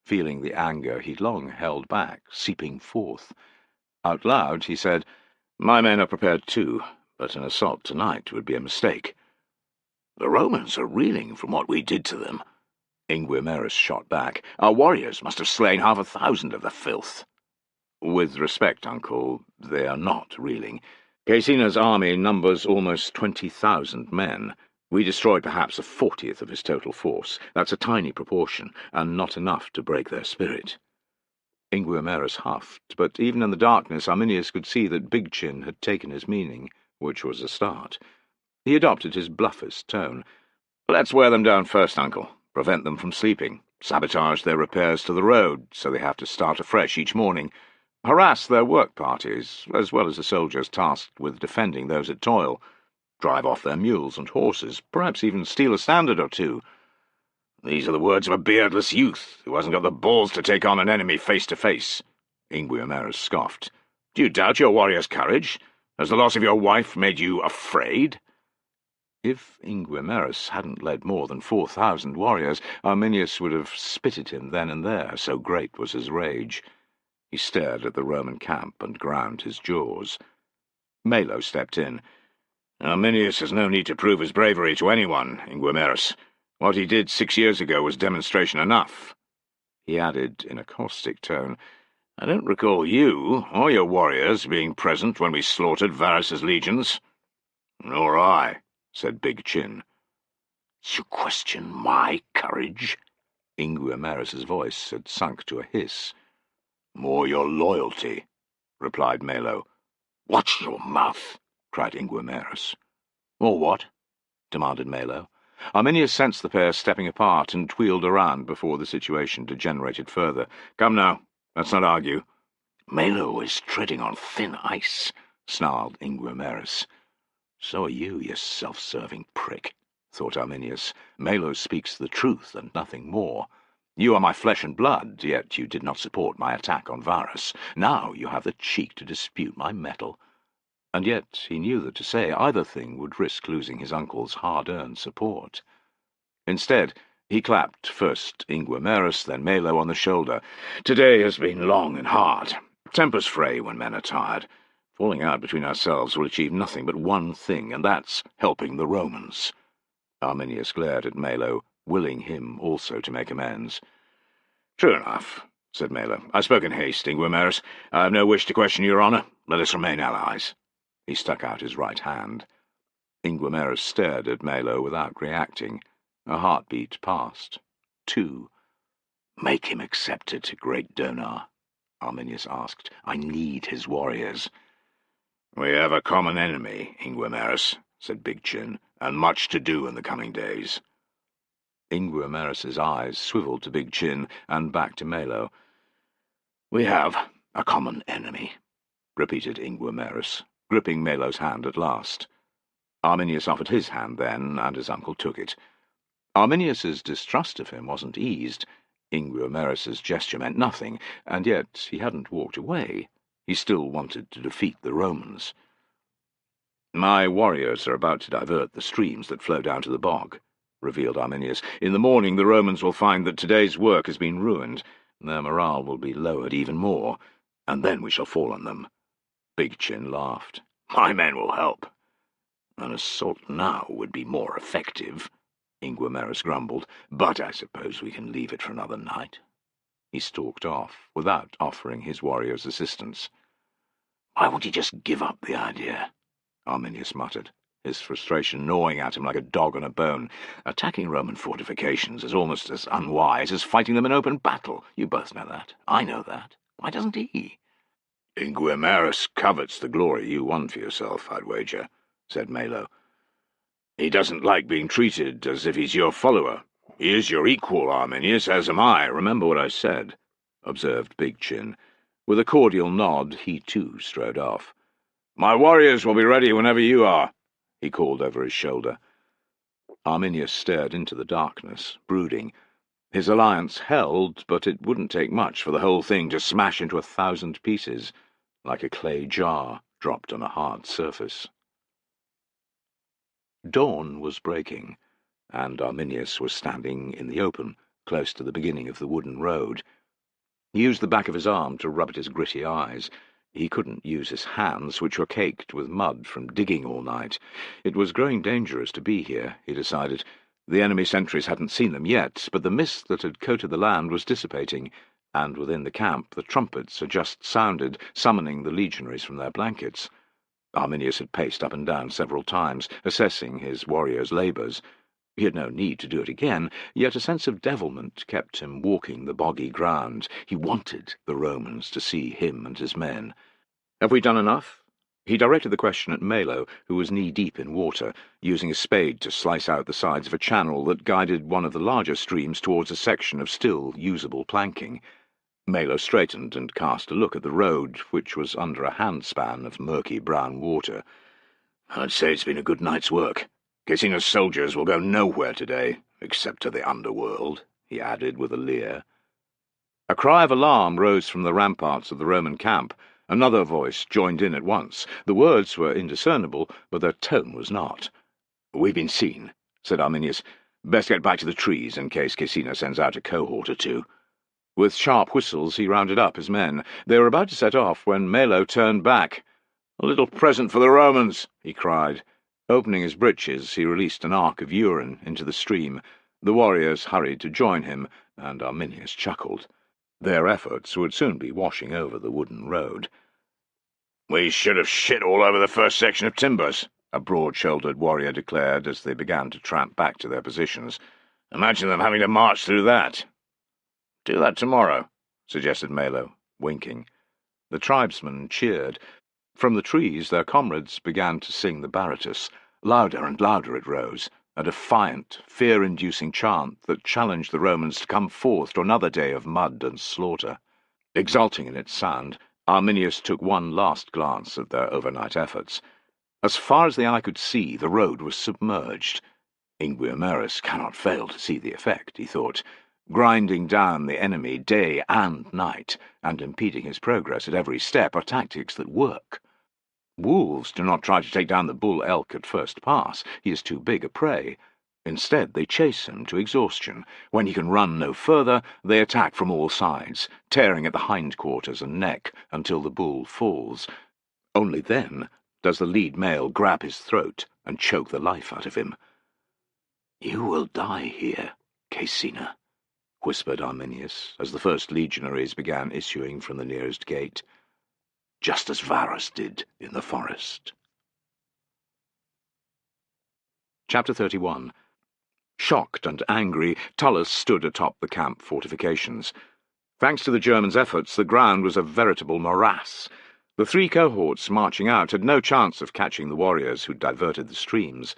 feeling the anger he'd long held back, seeping forth. Out loud he said, My men are prepared too, but an assault tonight would be a mistake. The Romans are reeling from what we did to them. Inguiomerus shot back. Our warriors must have slain 1,000 of the filth. With respect, uncle, they are not reeling. Caecina's army numbers almost 20,000 men. We destroyed perhaps a 40th of his total force. That's a tiny proportion, and not enough to break their spirit. Inguiomerus huffed, but even in the darkness Arminius could see that Big Chin had taken his meaning, which was a start. He adopted his bluffest tone. Let's wear them down first, uncle. Prevent them from sleeping. Sabotage their repairs to the road, so they have to start afresh each morning. Harass their work parties, as well as the soldiers tasked with defending those at toil. Drive off their mules and horses, perhaps even steal a standard or two. These are the words of a beardless youth who hasn't got the balls to take on an enemy face to face, Inguiomerus scoffed. Do you doubt your warrior's courage? Has the loss of your wife made you afraid? If Inguiomerus hadn't led more than 4,000 warriors, Arminius would have spitted him then and there, so great was his rage. He stared at the Roman camp and ground his jaws. Melo stepped in. Arminius has no need to prove his bravery to anyone, Inguiomerus. What he did 6 years ago was demonstration enough. He added in a caustic tone, I don't recall you or your warriors being present when we slaughtered Varus's legions. Nor I, said Big Chin. You question my courage? Inguiomerus's voice had sunk to a hiss. More your loyalty, replied Melo. Watch your mouth, cried Inguiomerus. "Or what?" demanded Malo. Arminius sensed the pair stepping apart and wheeled around before the situation degenerated further. "Come now, let's not argue." "Malo is treading on thin ice," snarled Inguimerus. "So are you self-serving prick," thought Arminius. "Malo speaks the truth and nothing more. You are my flesh and blood, yet you did not support my attack on Varus. Now you have the cheek to dispute my mettle." And yet he knew that to say either thing would risk losing his uncle's hard-earned support. Instead, he clapped first Inguimerus, then Malo on the shoulder. "Today has been long and hard. Tempers fray when men are tired. Falling out between ourselves will achieve nothing but one thing, and that's helping the Romans." Arminius glared at Malo, willing him also to make amends. "True enough," said Malo. "I spoke in haste, Inguimerus. I have no wish to question your honour. Let us remain allies." He stuck out his right hand. Inguimerus stared at Malo without reacting. A heartbeat passed. 2. "Make him accept it, great Donar," Arminius asked. "I need his warriors." "We have a common enemy, Inguimerus," said Big Chin, "and much to do in the coming days." Inguimerus's eyes swiveled to Big Chin and back to Malo. "We have a common enemy," repeated Inguimerus, gripping Malo's hand at last. Arminius offered his hand then, and his uncle took it. Arminius's distrust of him wasn't eased. Inguimerus's gesture meant nothing, and yet he hadn't walked away. He still wanted to defeat the Romans. "My warriors are about to divert the streams that flow down to the bog," revealed Arminius. "In the morning the Romans will find that today's work has been ruined. Their morale will be lowered even more, and then we shall fall on them." Big Chin laughed. "My men will help." "An assault now would be more effective," Inguimerus grumbled, "but I suppose we can leave it for another night." He stalked off, without offering his warriors assistance. "Why won't he just give up the idea?" Arminius muttered, his frustration gnawing at him like a dog on a bone. "Attacking Roman fortifications is almost as unwise as fighting them in open battle. You both know that. I know that. Why doesn't he?" "Inguimerus covets the glory you won for yourself, I'd wager," said Malo. "He doesn't like being treated as if he's your follower. He is your equal, Arminius, as am I. Remember what I said," observed Big Chin. With a cordial nod, he too strode off. "My warriors will be ready whenever you are," he called over his shoulder. Arminius stared into the darkness, brooding. His alliance held, but it wouldn't take much for the whole thing to smash into 1,000 pieces, like a clay jar dropped on a hard surface. Dawn was breaking, and Arminius was standing in the open, close to the beginning of the wooden road. He used the back of his arm to rub at his gritty eyes. He couldn't use his hands, which were caked with mud from digging all night. It was growing dangerous to be here, he decided. The enemy sentries hadn't seen them yet, but the mist that had coated the land was dissipating, and within the camp the trumpets had just sounded, summoning the legionaries from their blankets. Arminius had paced up and down several times, assessing his warrior's labours. He had no need to do it again, yet a sense of devilment kept him walking the boggy ground. He wanted the Romans to see him and his men. "Have we done enough?" He directed the question at Malo, who was knee-deep in water, using a spade to slice out the sides of a channel that guided one of the larger streams towards a section of still usable planking. Malo straightened and cast a look at the road, which was under a handspan of murky brown water. "I'd say it's been a good night's work. Caecina's soldiers will go nowhere today, except to the underworld," he added with a leer. A cry of alarm rose from the ramparts of the Roman camp. Another voice joined in at once. The words were indiscernible, but their tone was not. "We've been seen," said Arminius. "Best get back to the trees in case Caecina sends out a cohort or two." With sharp whistles he rounded up his men. They were about to set off when Malo turned back. "A little present for the Romans," he cried. Opening his breeches, he released an arc of urine into the stream. The warriors hurried to join him, and Arminius chuckled. Their efforts would soon be washing over the wooden road. "We should have shit all over the first section of timbers," a broad-shouldered warrior declared as they began to tramp back to their positions. "Imagine them having to march through that." "Do that tomorrow," suggested Malo, winking. The tribesmen cheered. From the trees their comrades began to sing the Baratus, Louder and louder it rose, a defiant, fear-inducing chant that challenged the Romans to come forth to another day of mud and slaughter. Exulting in its sound, Arminius took one last glance at their overnight efforts. As far as the eye could see, the road was submerged. Inguiomerus cannot fail to see the effect, he thought, grinding down the enemy day and night, and impeding his progress at every step are tactics that work. Wolves do not try to take down the bull elk at first pass. He is too big a prey. Instead, they chase him to exhaustion. When he can run no further, they attack from all sides, tearing at the hindquarters and neck until the bull falls. Only then does the lead male grab his throat and choke the life out of him. "You will die here, Caecina," whispered Arminius, as the first legionaries began issuing from the nearest gate, "just as Varus did in the forest." Chapter 31. Shocked and angry, Tullus stood atop the camp fortifications. Thanks to the Germans' efforts, the ground was a veritable morass. The three cohorts marching out had no chance of catching the warriors who'd diverted the streams.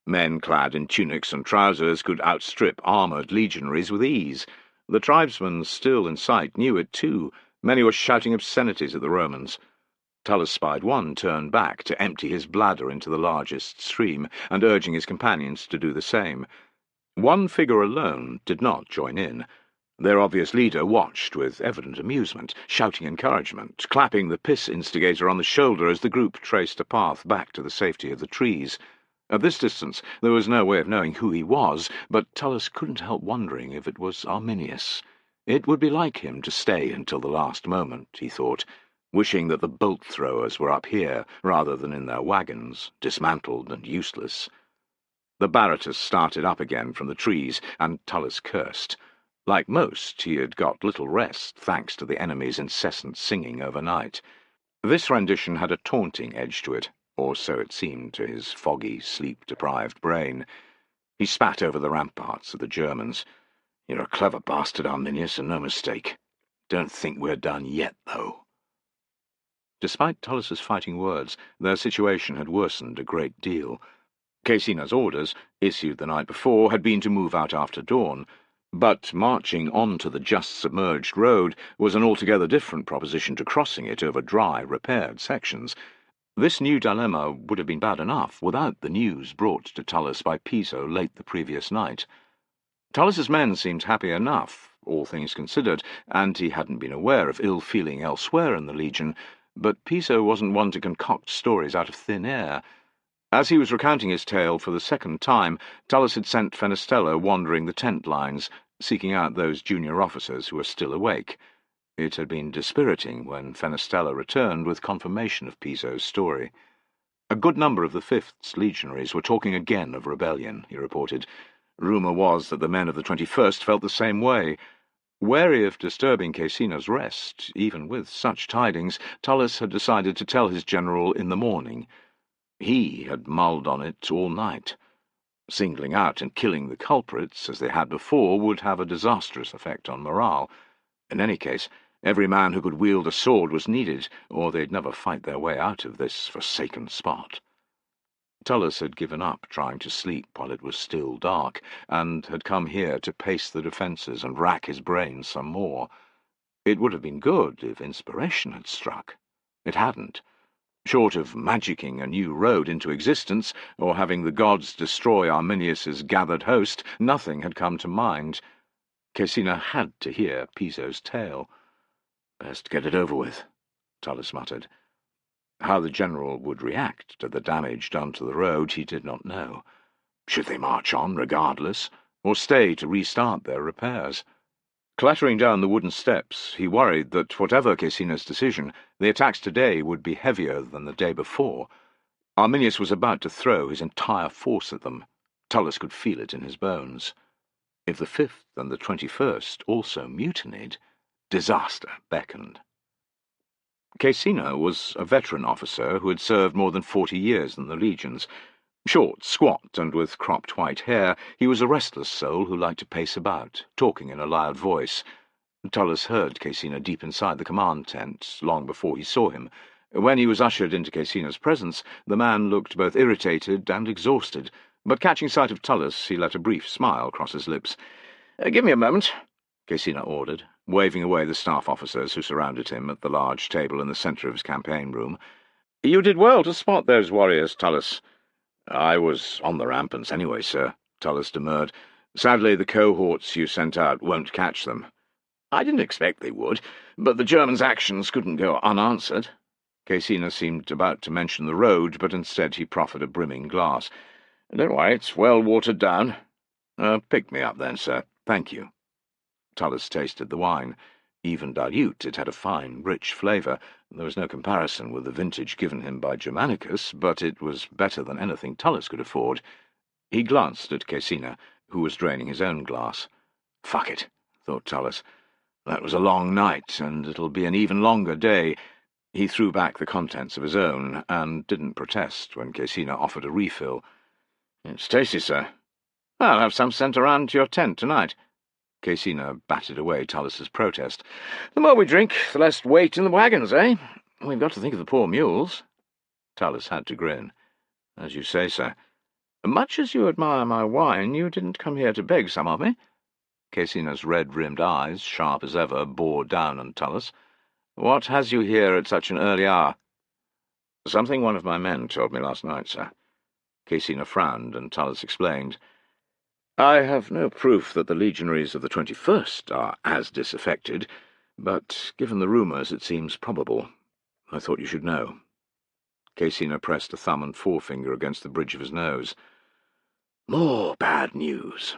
Men clad in tunics and trousers could outstrip armoured legionaries with ease. The tribesmen still in sight knew it too. Many were shouting obscenities at the Romans. Tullus spied one turn back to empty his bladder into the largest stream, and urging his companions to do the same. One figure alone did not join in. Their obvious leader watched with evident amusement, shouting encouragement, clapping the piss instigator on the shoulder as the group traced a path back to the safety of the trees. At this distance there was no way of knowing who he was, but Tullus couldn't help wondering if it was Arminius. It would be like him to stay until the last moment, he thought, wishing that the bolt-throwers were up here rather than in their wagons, dismantled and useless. The Baratus started up again from the trees, and Tullus cursed. Like most, he had got little rest, thanks to the enemy's incessant singing overnight. This rendition had a taunting edge to it, or so it seemed to his foggy, sleep-deprived brain. He spat over the ramparts at the Germans. "You're a clever bastard, Arminius, and no mistake. Don't think we're done yet, though." Despite Tullus's fighting words, their situation had worsened a great deal. Caecina's orders, issued the night before, had been to move out after dawn, but marching on to the just-submerged road was an altogether different proposition to crossing it over dry, repaired sections. This new dilemma would have been bad enough without the news brought to Tullus by Piso late the previous night. Tullus's men seemed happy enough, all things considered, and he hadn't been aware of ill feeling elsewhere in the legion, but Piso wasn't one to concoct stories out of thin air. As he was recounting his tale for the second time, Tullus had sent Fenestella wandering the tent lines, seeking out those junior officers who were still awake. It had been dispiriting when Fenestella returned with confirmation of Piso's story. A good number of the Fifth's legionaries were talking again of rebellion, he reported. Rumour was that the men of the 21st felt the same way. Wary of disturbing Caecina's rest, even with such tidings, Tullus had decided to tell his general in the morning. He had mulled on it all night. Singling out and killing the culprits, as they had before, would have a disastrous effect on morale. In any case, every man who could wield a sword was needed, or they'd never fight their way out of this forsaken spot. Tullus had given up trying to sleep while it was still dark, and had come here to pace the defences and rack his brains some more. It would have been good if inspiration had struck. It hadn't. Short of magicking a new road into existence, or having the gods destroy Arminius's gathered host, nothing had come to mind. Caecina had to hear Piso's tale. "Best get it over with," Tullus muttered. How the general would react to the damage done to the road he did not know. Should they march on regardless, or stay to restart their repairs? Clattering down the wooden steps, he worried that, whatever Caecina's decision, the attacks today would be heavier than the day before. Arminius was about to throw his entire force at them. Tullus could feel it in his bones. If the 5th and the 21st also mutinied, disaster beckoned. Caecina was a veteran officer who had served more than 40 years in the legions. Short, squat, and with cropped white hair, he was a restless soul who liked to pace about, talking in a loud voice. Tullus heard Caecina deep inside the command tent, long before he saw him. When he was ushered into Caecina's presence, the man looked both irritated and exhausted, but catching sight of Tullus, he let a brief smile cross his lips. "Give me a moment," Caecina ordered, waving away the staff officers who surrounded him at the large table in the centre of his campaign room. "You did well to spot those warriors, Tullus." "I was on the ramparts anyway, sir," Tullus demurred. "Sadly, the cohorts you sent out won't catch them." "I didn't expect they would, but the Germans' actions couldn't go unanswered." Caecina seemed about to mention the road, but instead he proffered a brimming glass. "Don't worry, it's well watered down." "Pick me up then, sir. Thank you." Tullus tasted the wine. Even dilute, it had a fine, rich flavour. There was no comparison with the vintage given him by Germanicus, but it was better than anything Tullus could afford. He glanced at Caecina, who was draining his own glass. "Fuck it," thought Tullus. "That was a long night, and it'll be an even longer day." He threw back the contents of his own, and didn't protest when Caecina offered a refill. "It's tasty, sir. I'll have some sent around to your tent tonight." Caecina batted away Tullus's protest. "The more we drink, the less weight in the wagons, eh? We've got to think of the poor mules." Tullus had to grin. "As you say, sir. Much as you admire my wine, you didn't come here to beg some of me." Caecina's red-rimmed eyes, sharp as ever, bore down on Tullus. "What has you here at such an early hour?" "Something one of my men told me last night, sir." Caecina frowned, and Tullus explained. "I have no proof that the legionaries of the 21st are as disaffected, but given the rumours it seems probable. I thought you should know." Caecina pressed a thumb and forefinger against the bridge of his nose. "More bad news."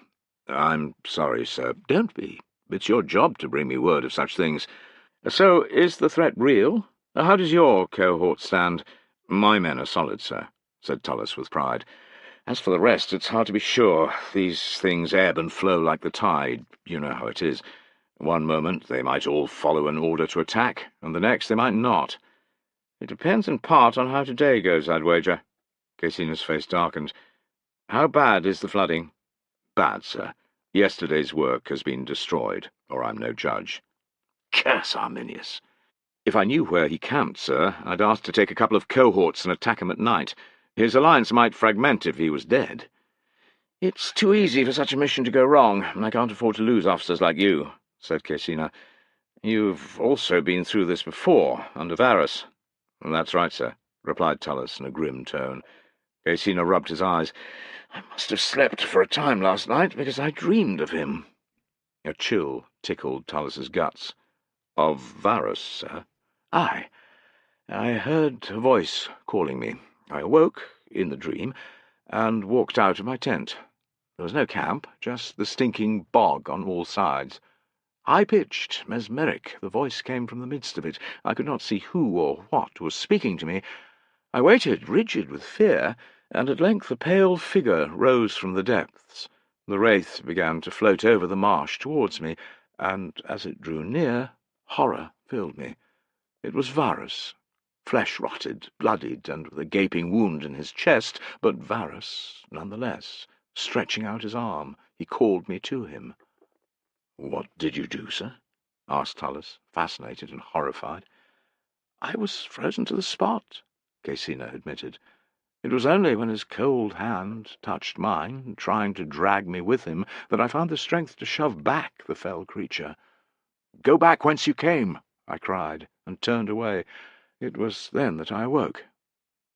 "I'm sorry, sir." "Don't be. It's your job to bring me word of such things. So, is the threat real? How does your cohort stand?" "My men are solid, sir," said Tullus with pride. "As for the rest, it's hard to be sure. These things ebb and flow like the tide. You know how it is. One moment they might all follow an order to attack, and the next they might not. It depends in part on how today goes, I'd wager." Caecina's face darkened. "How bad is the flooding?" "Bad, sir. Yesterday's work has been destroyed, or I'm no judge." "Curse Arminius!" "If I knew where he camped, sir, I'd ask to take a couple of cohorts and attack him at night. His alliance might fragment if he was dead." "It's too easy for such a mission to go wrong, and I can't afford to lose officers like you," said Caecina. "You've also been through this before, under Varus." "That's right, sir," replied Tullus in a grim tone. Caecina rubbed his eyes. "I must have slept for a time last night, because I dreamed of him." A chill tickled Tullus's guts. "Of Varus, sir?" "Aye. I heard a voice calling me. I awoke, in the dream, and walked out of my tent. There was no camp, just the stinking bog on all sides. High-pitched, mesmeric, the voice came from the midst of it. I could not see who or what was speaking to me. I waited, rigid with fear, and at length a pale figure rose from the depths. The wraith began to float over the marsh towards me, and as it drew near, horror filled me. It was Varus, flesh-rotted, bloodied, and with a gaping wound in his chest, but Varus none the less. Stretching out his arm, he called me to him." "What did you do, sir?" asked Tullus, fascinated and horrified. "I was frozen to the spot," Caecina admitted. "It was only when his cold hand touched mine, trying to drag me with him, that I found the strength to shove back the fell creature." "Go back whence you came," I cried, and turned away. It was then that I awoke."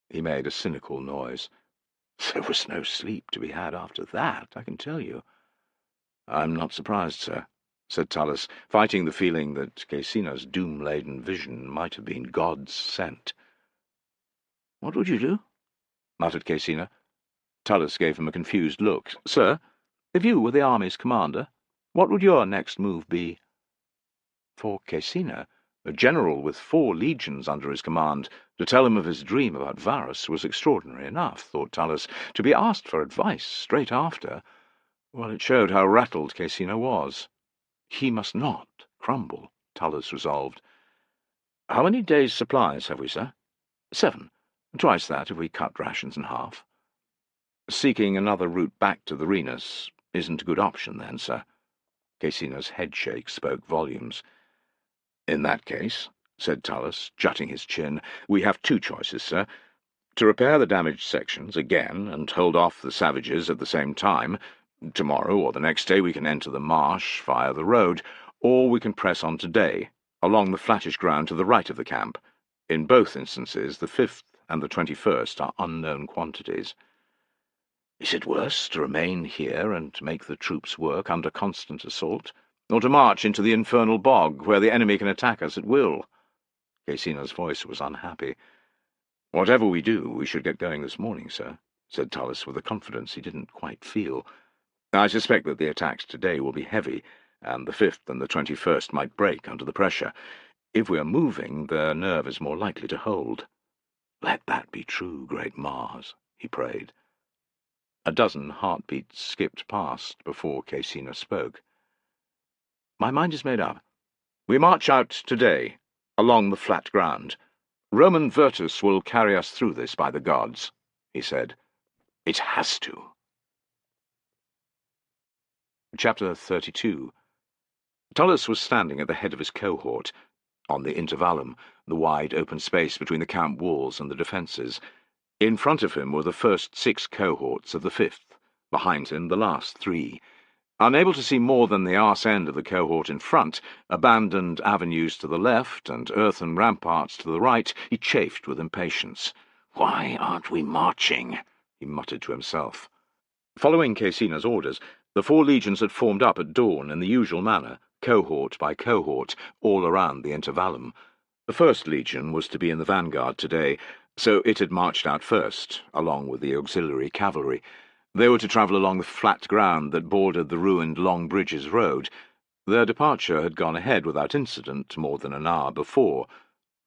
He made a cynical noise. "There was no sleep to be had after that, I can tell you." "I'm not surprised, sir," said Tullus, fighting the feeling that Caecina's doom-laden vision might have been God's sent. "What would you do?" muttered Caecina. Tullus gave him a confused look. "Sir, if you were the army's commander, what would your next move be?" For Caecina, a general with 4 legions under his command, to tell him of his dream about Varus was extraordinary enough, thought Tullus. To be asked for advice straight after, well, it showed how rattled Caecina was. He must not crumble, Tullus resolved. "How many days' supplies have we, sir?" 7. Twice that if we cut rations in half." "Seeking another route back to the Renus isn't a good option, then, sir?" Caecina's headshake spoke volumes. "In that case," said Tullus, jutting his chin. "We have two choices, sir. To repair the damaged sections again and hold off the savages at the same time. Tomorrow or the next day we can enter the marsh via the road, or we can press on today, along the flattish ground to the right of the camp. In both instances, the 5th and the 21st are unknown quantities." "Is it worse to remain here and make the troops work under constant assault, or to march into the infernal bog, where the enemy can attack us at will?" Caecina's voice was unhappy. "Whatever we do, we should get going this morning, sir," said Tullus with a confidence he didn't quite feel. "I suspect that the attacks today will be heavy, and the 5th and the 21st might break under the pressure. If we are moving, their nerve is more likely to hold." "Let that be true, great Mars," he prayed. A dozen heartbeats skipped past before Caecina spoke. "My mind is made up. We march out today, along the flat ground. Roman Virtus will carry us through this, by the gods," he said. "It has to." Chapter 32. Tullus was standing at the head of his cohort, on the intervallum, the wide open space between the camp walls and the defences. In front of him were the first 6 cohorts of the 5th, behind him the last 3. Unable to see more than the arse end of the cohort in front, abandoned avenues to the left and earthen ramparts to the right, he chafed with impatience. "Why aren't we marching?" he muttered to himself. Following Caecina's orders, the 4 legions had formed up at dawn in the usual manner, cohort by cohort, all around the intervallum. The 1st Legion was to be in the vanguard today, so it had marched out first, along with the auxiliary cavalry. They were to travel along the flat ground that bordered the ruined Long Bridges road. Their departure had gone ahead without incident more than an hour before.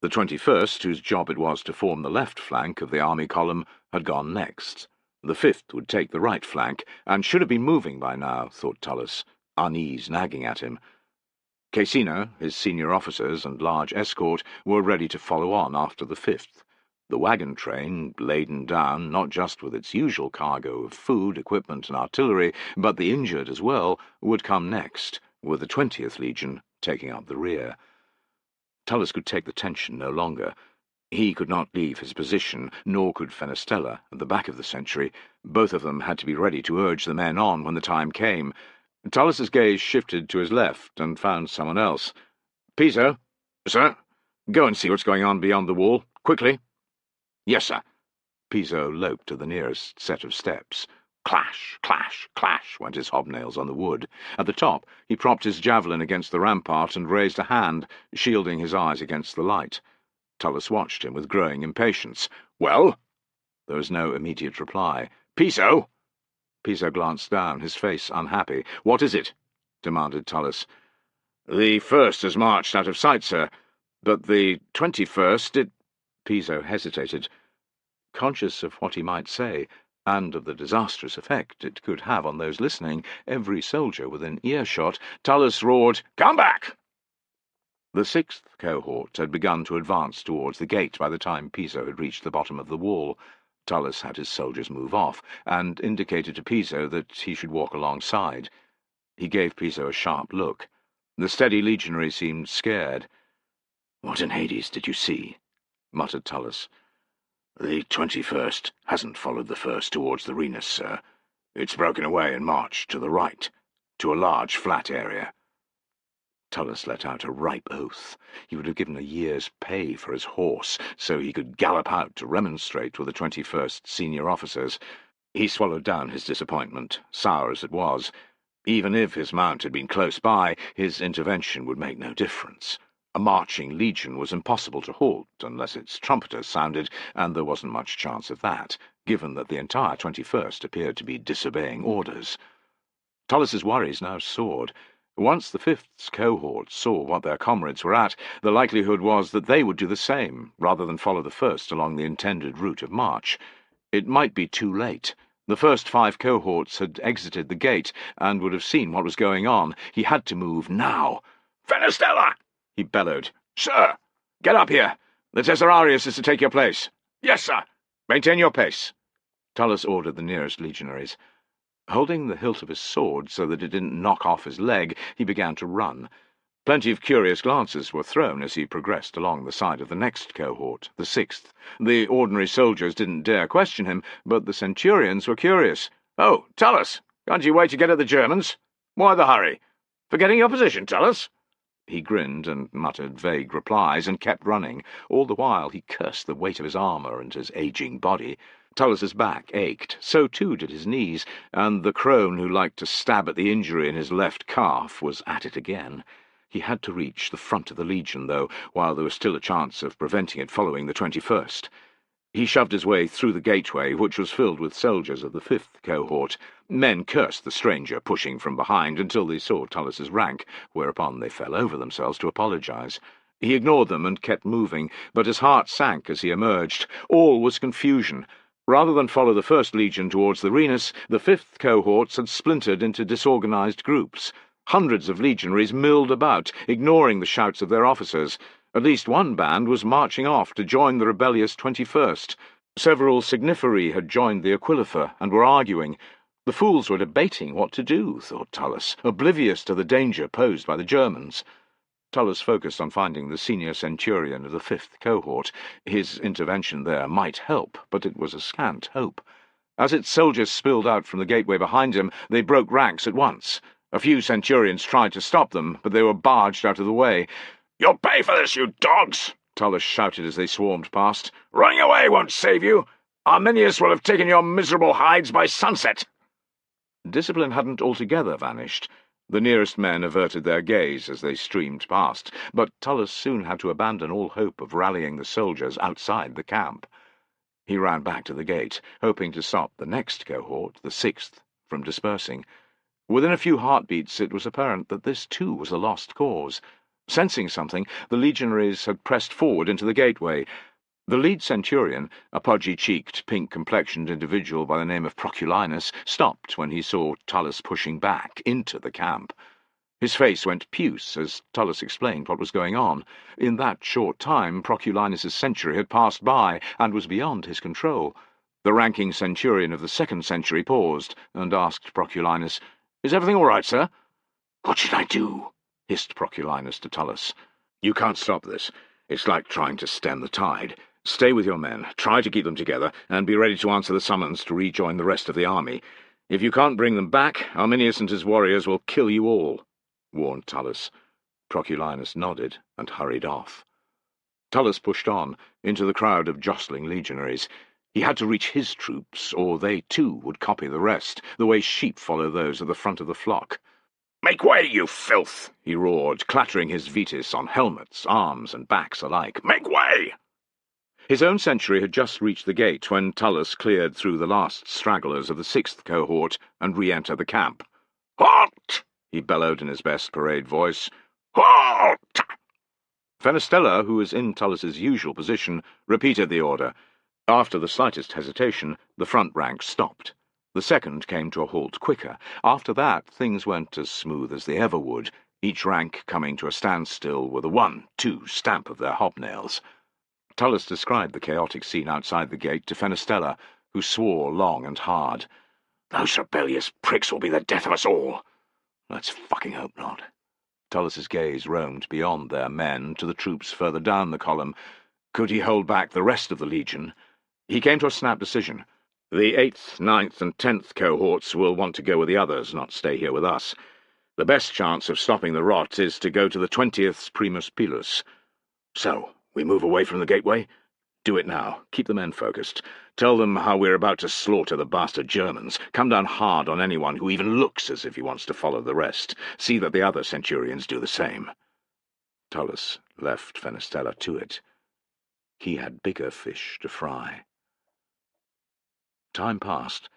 The 21st, whose job it was to form the left flank of the army column, had gone next. The 5th would take the right flank, and should have been moving by now, thought Tullus, unease nagging at him. Caecina, his senior officers, and large escort were ready to follow on after the 5th. The wagon train, laden down not just with its usual cargo of food, equipment, and artillery, but the injured as well, would come next, with the 20th Legion taking up the rear. Tullus could take the tension no longer. He could not leave his position, nor could Fenestella, at the back of the sentry. Both of them had to be ready to urge the men on when the time came. Tullus's gaze shifted to his left and found someone else. "Piso." "Sir?" "Go and see what's going on beyond the wall. Quickly." "Yes, sir." Piso loped to the nearest set of steps. Clash, clash, clash went his hobnails on the wood. At the top, he propped his javelin against the rampart and raised a hand, shielding his eyes against the light. Tullus watched him with growing impatience. "Well?" There was no immediate reply. "Piso!" Piso glanced down, his face unhappy. "What is it?" demanded Tullus. "The 1st has marched out of sight, sir, but the 21st, it—" Piso hesitated. Conscious of what he might say, and of the disastrous effect it could have on those listening, every soldier within earshot, Tullus roared, "Come back!" The 6th cohort had begun to advance towards the gate by the time Piso had reached the bottom of the wall. Tullus had his soldiers move off, and indicated to Piso that he should walk alongside. He gave Piso a sharp look. The steady legionary seemed scared. "What in Hades did you see?" muttered Tullus. "The 21st hasn't followed the 1st towards the Renus, sir. It's broken away and marched to the right, to a large flat area." Tullus let out a ripe oath. He would have given a year's pay for his horse, so he could gallop out to remonstrate with the 21st senior officers. He swallowed down his disappointment, sour as it was. Even if his mount had been close by, his intervention would make no difference. A marching legion was impossible to halt unless its trumpeters sounded, and there wasn't much chance of that, given that the entire 21st appeared to be disobeying orders. Tullus's worries now soared. Once the 5th's cohort saw what their comrades were at, the likelihood was that they would do the same, rather than follow the 1st along the intended route of march. It might be too late. The first 5 cohorts had exited the gate, and would have seen what was going on. He had to move now. "Fenestella!" he bellowed. "Sir! Get up here! The Tesserarius is to take your place." "Yes, sir!" "Maintain your pace," Tullus ordered the nearest legionaries. Holding the hilt of his sword so that it didn't knock off his leg, he began to run. Plenty of curious glances were thrown as he progressed along the side of the next cohort, the 6th. The ordinary soldiers didn't dare question him, but the centurions were curious. "Oh, tell us! Can't you wait to get at the Germans? Why the hurry? Forgetting your position, tell us!" He grinned and muttered vague replies and kept running. All the while he cursed the weight of his armour and his ageing body. Tullis's back ached, so too did his knees, and the crone who liked to stab at the injury in his left calf was at it again. He had to reach the front of the Legion, though, while there was still a chance of preventing it following the 21st. He shoved his way through the gateway, which was filled with soldiers of the 5th cohort. Men cursed the stranger pushing from behind until they saw Tullis's rank, whereupon they fell over themselves to apologize. He ignored them and kept moving, but his heart sank as he emerged. All was confusion. Rather than follow the 1st Legion towards the Renus, the 5th cohorts had splintered into disorganized groups. Hundreds of legionaries milled about, ignoring the shouts of their officers. At least one band was marching off to join the rebellious 21st. Several signiferi had joined the Aquilifer and were arguing. The fools were debating what to do, thought Tullus, oblivious to the danger posed by the Germans. Tullus focused on finding the senior centurion of the 5th cohort. His intervention there might help, but it was a scant hope. As its soldiers spilled out from the gateway behind him, they broke ranks at once. A few centurions tried to stop them, but they were barged out of the way. "You'll pay for this, you dogs!" Tullus shouted as they swarmed past. "Running away won't save you. Arminius will have taken your miserable hides by sunset." Discipline hadn't altogether vanished. The nearest men averted their gaze as they streamed past, but Tullus soon had to abandon all hope of rallying the soldiers outside the camp. He ran back to the gate, hoping to stop the next cohort, the 6th, from dispersing. Within a few heartbeats it was apparent that this too was a lost cause. Sensing something, the legionaries had pressed forward into the gateway. The lead centurion, a pudgy-cheeked, pink-complexioned individual by the name of Proculinus, stopped when he saw Tullus pushing back into the camp. His face went puce as Tullus explained what was going on. In that short time, Proculinus's century had passed by and was beyond his control. The ranking centurion of the 2nd century paused and asked Proculinus, "Is everything all right, sir?" "What should I do?" hissed Proculinus to Tullus. "You can't stop this. It's like trying to stem the tide. Stay with your men, try to keep them together, and be ready to answer the summons to rejoin the rest of the army. If you can't bring them back, Arminius and his warriors will kill you all," warned Tullus. Proculinus nodded and hurried off. Tullus pushed on, into the crowd of jostling legionaries. He had to reach his troops, or they too would copy the rest, the way sheep follow those at the front of the flock. "Make way, you filth!" he roared, clattering his vetus on helmets, arms, and backs alike. "Make way!" His own century had just reached the gate when Tullus cleared through the last stragglers of the 6th cohort and re-entered the camp. "Halt!" he bellowed in his best parade voice. "Halt!" Fenestella, who was in Tullus's usual position, repeated the order. After the slightest hesitation, the front rank stopped. The 2nd came to a halt quicker. After that, things went as smooth as they ever would, each rank coming to a standstill with a 1-2 stamp of their hobnails. Tullus described the chaotic scene outside the gate to Fenestella, who swore long and hard. "Those rebellious pricks will be the death of us all." "Let's fucking hope not." Tullus's gaze roamed beyond their men to the troops further down the column. Could he hold back the rest of the Legion? He came to a snap decision. The 8th, 9th, and 10th cohorts will want to go with the others, not stay here with us. The best chance of stopping the rot is to go to the 20th's Primus Pilus. So, we move away from the gateway? Do it now. Keep the men focused. Tell them how we're about to slaughter the bastard Germans. Come down hard on anyone who even looks as if he wants to follow the rest. See that the other centurions do the same. Tullus left Fenestella to it. He had bigger fish to fry. Time passed.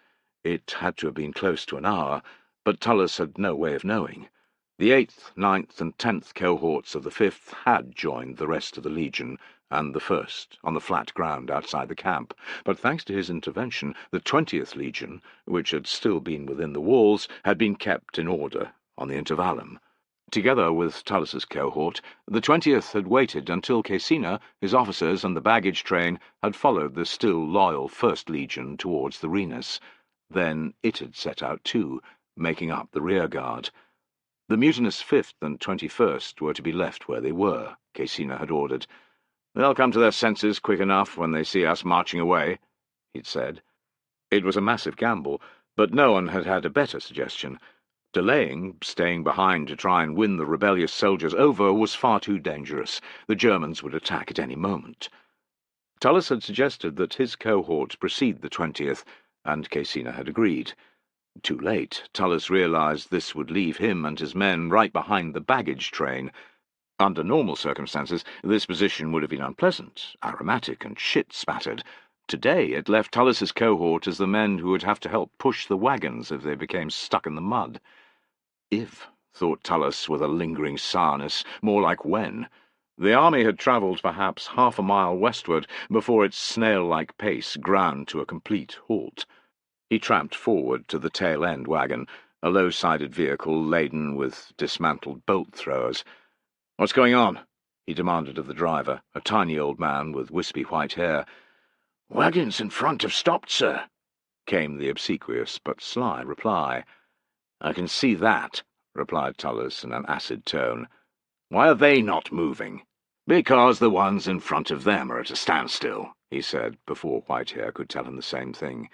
It had to have been close to an hour, but Tullus had no way of knowing. The 8th, 9th, and 10th cohorts of the 5th had joined the rest of the Legion, and the 1st, on the flat ground outside the camp. But thanks to his intervention, the 20th Legion, which had still been within the walls, had been kept in order on the intervallum. Together with Tullus's cohort, the 20th had waited until Caecina, his officers, and the baggage train had followed the still loyal 1st Legion towards the Renus. Then it had set out too, making up the rearguard. The mutinous 5th and 21st were to be left where they were, Caecina had ordered. "They'll come to their senses quick enough when they see us marching away," he'd said. It was a massive gamble, but no one had had a better suggestion. Delaying, staying behind to try and win the rebellious soldiers over, was far too dangerous. The Germans would attack at any moment. Tullus had suggested that his cohort precede the 20th, and Caecina had agreed. Too late, Tullus realized this would leave him and his men right behind the baggage train. Under normal circumstances, this position would have been unpleasant, aromatic, and shit-spattered. Today it left Tullus's cohort as the men who would have to help push the wagons if they became stuck in the mud. If, thought Tullus with a lingering sourness, more like when. The army had travelled perhaps half a mile westward before its snail-like pace ground to a complete halt. He tramped forward to the tail-end wagon, a low-sided vehicle laden with dismantled bolt-throwers. "What's going on?" he demanded of the driver, a tiny old man with wispy white hair. "Wagons in front have stopped, sir," came the obsequious but sly reply. "I can see that," replied Tullus in an acid tone. "Why are they not moving?" "Because the ones in front of them are at a standstill," he said, before Whitehair could tell him the same thing.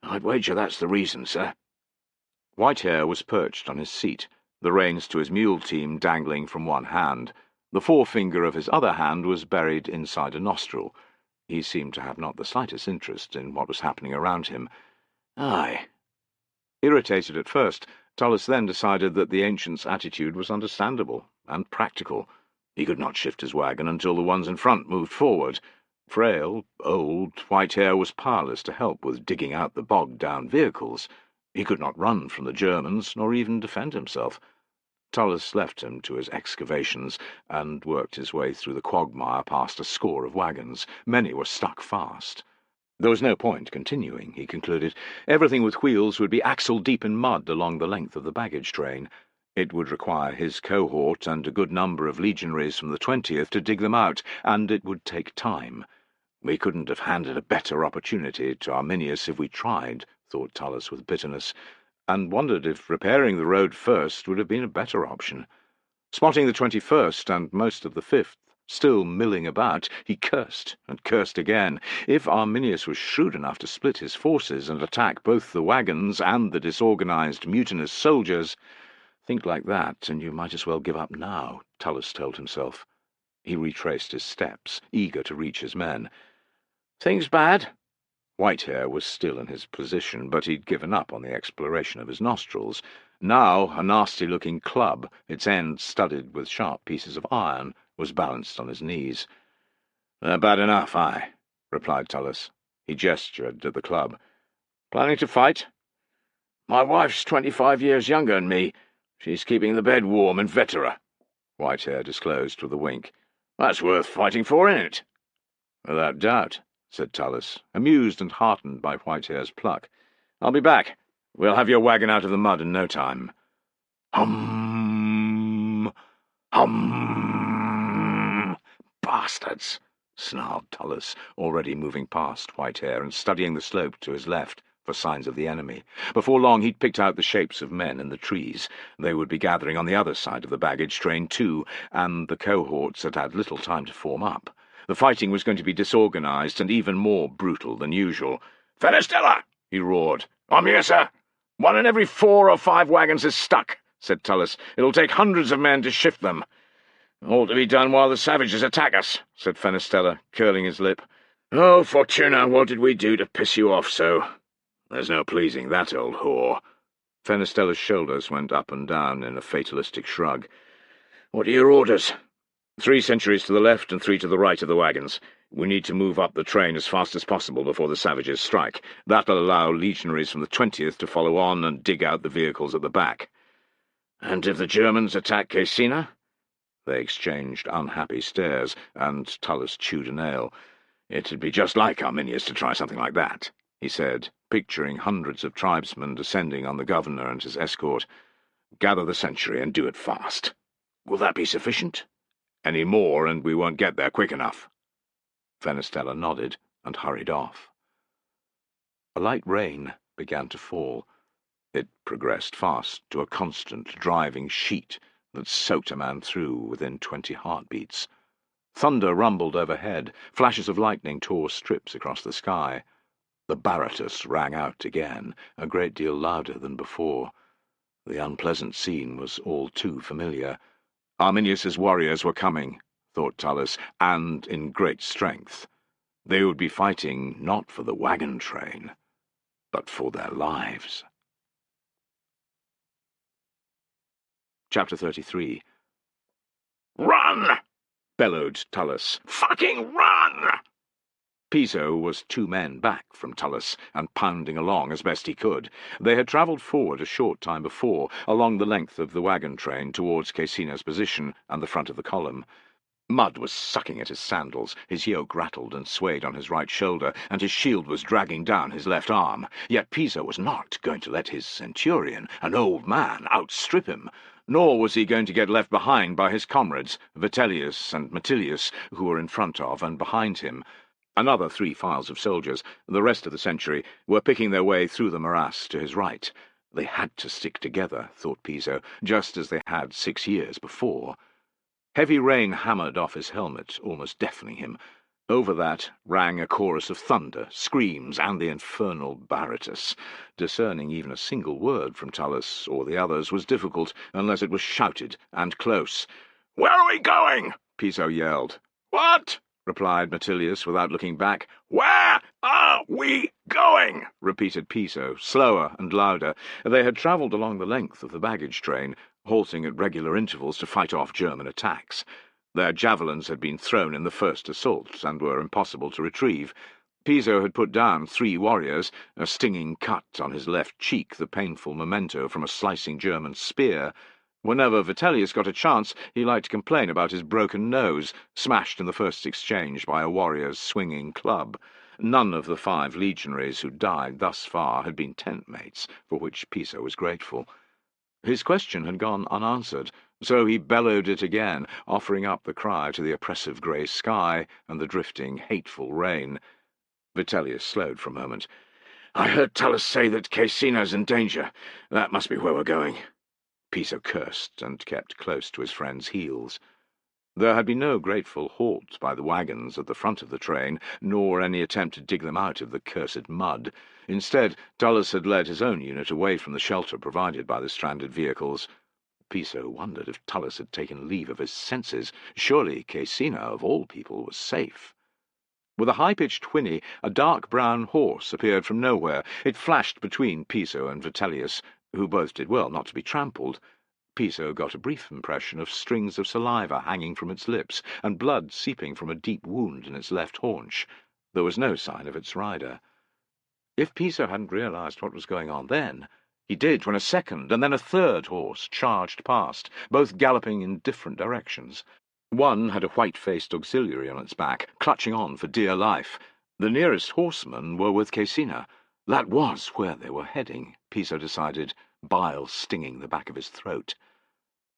"I'd wager that's the reason, sir." Whitehair was perched on his seat, the reins to his mule team dangling from one hand. The forefinger of his other hand was buried inside a nostril. He seemed to have not the slightest interest in what was happening around him. "Aye." Irritated at first, Tullus then decided that the ancient's attitude was understandable and practical. He could not shift his wagon until the ones in front moved forward. Frail, old, Whitehair was powerless to help with digging out the bogged-down vehicles. He could not run from the Germans, nor even defend himself. Tullus left him to his excavations, and worked his way through the quagmire past a score of wagons. Many were stuck fast. There was no point continuing, he concluded. Everything with wheels would be axle-deep in mud along the length of the baggage train. It would require his cohort and a good number of legionaries from the 20th to dig them out, and it would take time. "We couldn't have handed a better opportunity to Arminius if we tried," thought Tullus with bitterness, and wondered if repairing the road first would have been a better option. Spotting the 21st and most of the 5th still milling about, he cursed and cursed again. If Arminius was shrewd enough to split his forces and attack both the wagons and the disorganized, mutinous soldiers— "Think like that, and you might as well give up now," Tullus told himself. He retraced his steps, eager to reach his men. "Things bad?" Whitehair was still in his position, but he'd given up on the exploration of his nostrils. Now a nasty-looking club, its end studded with sharp pieces of iron, was balanced on his knees. "They're bad enough, aye," replied Tullus. He gestured at the club. "Planning to fight?" "My wife's 25 years younger than me. She's keeping the bed warm in Vetera," Whitehair disclosed with a wink. "That's worth fighting for, isn't it?" "Without doubt," said Tullus, amused and heartened by Whitehair's pluck. "I'll be back. We'll have your wagon out of the mud in no time." "Hum! Hum! Bastards!" snarled Tullus, already moving past Whitehair and studying the slope to his left for signs of the enemy. Before long he'd picked out the shapes of men in the trees. They would be gathering on the other side of the baggage train too, and the cohorts had had little time to form up. The fighting was going to be disorganized and even more brutal than usual. "Fenestella!" he roared. "I'm here, sir." "One in every 4 or 5 wagons is stuck," said Tullus. "It'll take hundreds of men to shift them." "All to be done while the savages attack us," said Fenestella, curling his lip. "Oh, Fortuna, what did we do to piss you off so?" "There's no pleasing that old whore." Fenestella's shoulders went up and down in a fatalistic shrug. "What are your orders?" 3 sentries to the left and 3 to the right of the wagons. We need to move up the train as fast as possible before the savages strike. That'll allow legionaries from the 20th to follow on and dig out the vehicles at the back." "And if the Germans attack Caecina?" They exchanged unhappy stares, and Tullus chewed a nail. "It'd be just like Arminius to try something like that," he said, picturing hundreds of tribesmen descending on the governor and his escort. "Gather the century and do it fast." "Will that be sufficient?" "Any more, and we won't get there quick enough." Fenestella nodded and hurried off. A light rain began to fall. It progressed fast to a constant driving sheet that soaked a man through within 20 heartbeats. Thunder rumbled overhead, flashes of lightning tore strips across the sky. The Baratus rang out again, a great deal louder than before. The unpleasant scene was all too familiar. Arminius's warriors were coming, thought Tullus, and in great strength. They would be fighting not for the wagon train, but for their lives. Chapter 33. "Run!" bellowed Tullus. "Fucking run!" Piso was 2 men back from Tullus, and pounding along as best he could. They had travelled forward a short time before, along the length of the wagon train towards Caecina's position and the front of the column. Mud was sucking at his sandals, his yoke rattled and swayed on his right shoulder, and his shield was dragging down his left arm. Yet Piso was not going to let his centurion, an old man, outstrip him, nor was he going to get left behind by his comrades, Vitellius and Metilius, who were in front of and behind him. Another 3 files of soldiers, the rest of the century, were picking their way through the morass to his right. They had to stick together, thought Piso, just as they had 6 years before. Heavy rain hammered off his helmet, almost deafening him. Over that rang a chorus of thunder, screams, and the infernal Baratus. Discerning even a single word from Tullus or the others was difficult, unless it was shouted and close. "Where are we going?" Piso yelled. "What?" replied Metilius without looking back. "Where are we going?" repeated Piso, slower and louder. They had travelled along the length of the baggage train, halting at regular intervals to fight off German attacks. Their javelins had been thrown in the first assault, and were impossible to retrieve. Piso had put down 3 warriors, a stinging cut on his left cheek, the painful memento from a slicing German spear. Whenever Vitellius got a chance, he liked to complain about his broken nose, smashed in the first exchange by a warrior's swinging club. None of the 5 legionaries who died thus far had been tent-mates, for which Piso was grateful. His question had gone unanswered, so he bellowed it again, offering up the cry to the oppressive grey sky and the drifting, hateful rain. Vitellius slowed for a moment. "I heard Tullus say that Caecina's in danger. That must be where we're going." Piso cursed and kept close to his friend's heels. There had been no grateful halt by the wagons at the front of the train, nor any attempt to dig them out of the cursed mud. Instead, Tullus had led his own unit away from the shelter provided by the stranded vehicles. Piso wondered if Tullus had taken leave of his senses. Surely Caecina, of all people, was safe. With a high-pitched whinny, a dark brown horse appeared from nowhere. It flashed between Piso and Vitellius, who both did well not to be trampled. Piso got a brief impression of strings of saliva hanging from its lips, and blood seeping from a deep wound in its left haunch. There was no sign of its rider. If Piso hadn't realized what was going on then, he did when a second and then a third horse charged past, both galloping in different directions. One had a white-faced auxiliary on its back, clutching on for dear life. The nearest horsemen were with Caecina. That was where they were heading, Piso decided, bile stinging the back of his throat.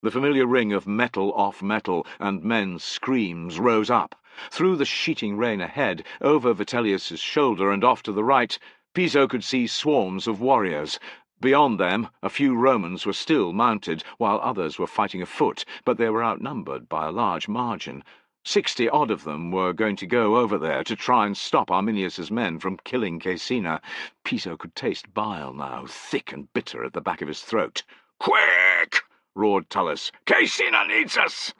The familiar ring of metal off metal and men's screams rose up. Through the sheeting rain ahead, over Vitellius's shoulder and off to the right, Piso could see swarms of warriors. Beyond them, a few Romans were still mounted, while others were fighting afoot, but they were outnumbered by a large margin. 60-odd of them were going to go over there to try and stop Arminius's men from killing Caecina. Piso could taste bile now, thick and bitter at the back of his throat. "Quick!" roared Tullus. "Caecina needs us!"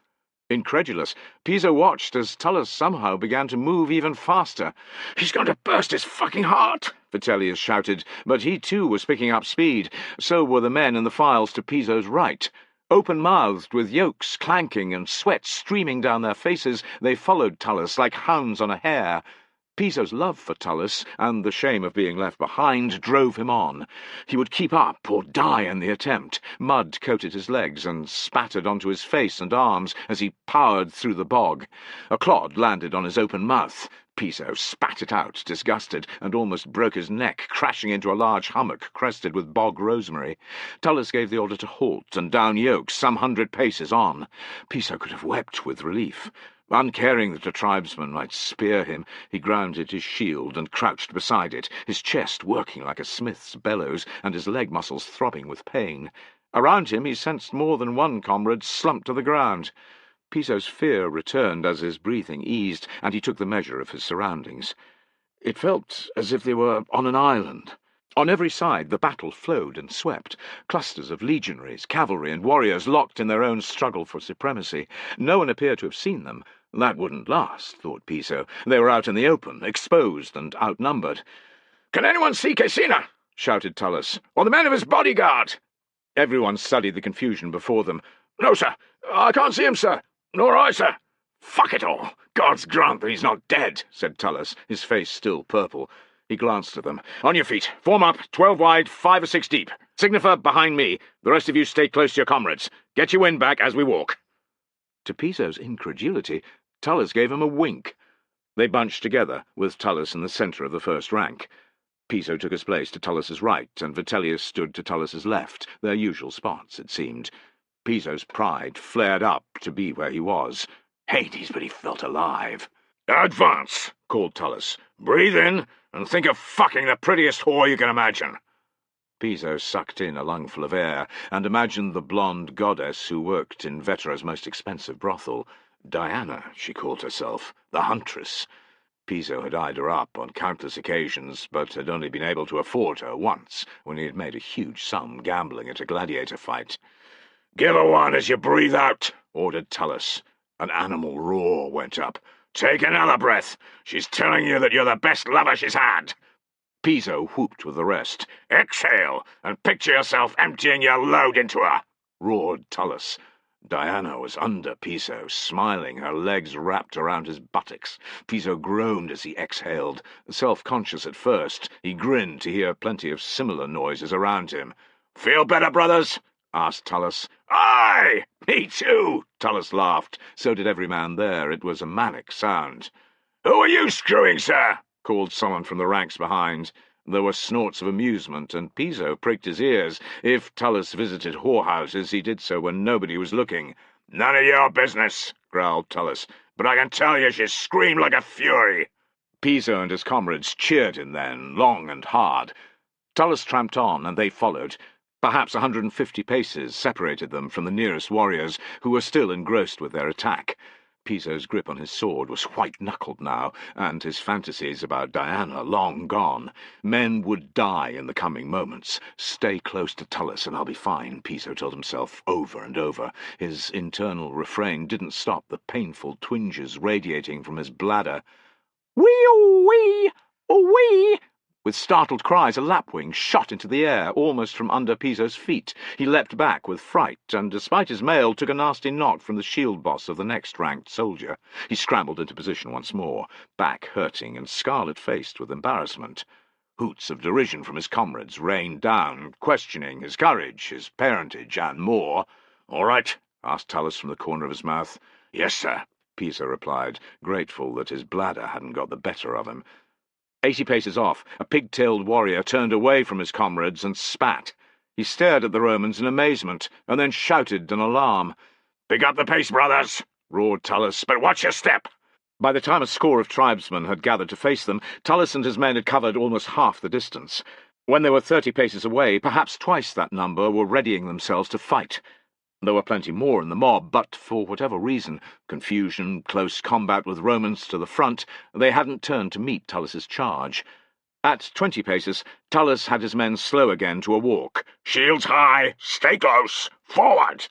Incredulous, Piso watched as Tullus somehow began to move even faster. "He's going to burst his fucking heart!" Vitellius shouted, but he too was picking up speed. So were the men in the files to Piso's right. Open-mouthed, with yokes clanking and sweat streaming down their faces, they followed Tullus like hounds on a hare. Piso's love for Tullus, and the shame of being left behind, drove him on. He would keep up or die in the attempt. Mud coated his legs and spattered onto his face and arms as he powered through the bog. A clod landed on his open mouth. Piso spat it out, disgusted, and almost broke his neck, crashing into a large hummock crested with bog rosemary. Tullus gave the order to halt and down yokes some 100 paces on. Piso could have wept with relief. Uncaring that a tribesman might spear him, he grounded his shield and crouched beside it, his chest working like a smith's bellows and his leg muscles throbbing with pain. Around him he sensed more than one comrade slumped to the ground. Piso's fear returned as his breathing eased, and he took the measure of his surroundings. It felt as if they were on an island. On every side the battle flowed and swept, clusters of legionaries, cavalry, and warriors locked in their own struggle for supremacy. No one appeared to have seen them. That wouldn't last, thought Piso. They were out in the open, exposed and outnumbered. "Can anyone see Caecina?" shouted Tullus. "Or the men of his bodyguard?" Everyone studied the confusion before them. "No, sir. I can't see him, sir. Nor I, sir." "Fuck it all! Gods grant that he's not dead," said Tullus, his face still purple. He glanced at them. "On your feet. Form up, 12 wide, 5 or 6 deep. Signifer behind me. The rest of you stay close to your comrades. Get your wind back as we walk." To Piso's incredulity, Tullus gave him a wink. They bunched together, with Tullus in the centre of the first rank. Piso took his place to Tullus's right, and Vitellius stood to Tullus's left, their usual spots, it seemed. Piso's pride flared up to be where he was. Hades, but he felt alive. "Advance," called Tullus. "Breathe in, and think of fucking the prettiest whore you can imagine." Piso sucked in a lungful of air, and imagined the blonde goddess who worked in Vetra's most expensive brothel. Diana, she called herself, the huntress. Piso had eyed her up on countless occasions, but had only been able to afford her once, when he had made a huge sum gambling at a gladiator fight. "Give her one as you breathe out," ordered Tullus. An animal roar went up. "Take another breath. She's telling you that you're the best lover she's had." Piso whooped with the rest. "Exhale, and picture yourself emptying your load into her," roared Tullus. Diana was under Piso, smiling, her legs wrapped around his buttocks. Piso groaned as he exhaled. Self-conscious at first, he grinned to hear plenty of similar noises around him. "Feel better, brothers?" asked Tullus. "Aye! Me too!" Tullus laughed. So did every man there. It was a manic sound. "Who are you screwing, sir?" called someone from the ranks behind. There were snorts of amusement, and Piso pricked his ears. If Tullus visited whorehouses, he did so when nobody was looking. "None of your business," growled Tullus, "but I can tell you she screamed like a fury." Piso and his comrades cheered him then, long and hard. Tullus tramped on, and they followed. Perhaps 150 paces separated them from the nearest warriors, who were still engrossed with their attack. Piso's grip on his sword was white-knuckled now, and his fantasies about Diana long gone. Men would die in the coming moments. "Stay close to Tullus and I'll be fine," Piso told himself over and over. His internal refrain didn't stop the painful twinges radiating from his bladder. "Wee-oo-wee! Oo-wee!" With startled cries, a lapwing shot into the air, almost from under Piso's feet. He leapt back with fright, and despite his mail, took a nasty knock from the shield boss of the next ranked soldier. He scrambled into position once more, back hurting and scarlet-faced with embarrassment. Hoots of derision from his comrades rained down, questioning his courage, his parentage, and more. "All right?" asked Tullus from the corner of his mouth. "Yes, sir," Piso replied, grateful that his bladder hadn't got the better of him. 80 paces off, a pig-tailed warrior turned away from his comrades and spat. He stared at the Romans in amazement, and then shouted in alarm. "Pick up the pace, brothers!" roared Tullus, "but watch your step!" By the time a score of tribesmen had gathered to face them, Tullus and his men had covered almost half the distance. When they were 30 paces away, perhaps twice that number were readying themselves to fight. There were plenty more in the mob, but for whatever reason, confusion, close combat with Romans to the front, they hadn't turned to meet Tullus's charge. At 20 paces, Tullus had his men slow again to a walk. "Shields high! Stay close! Forward!"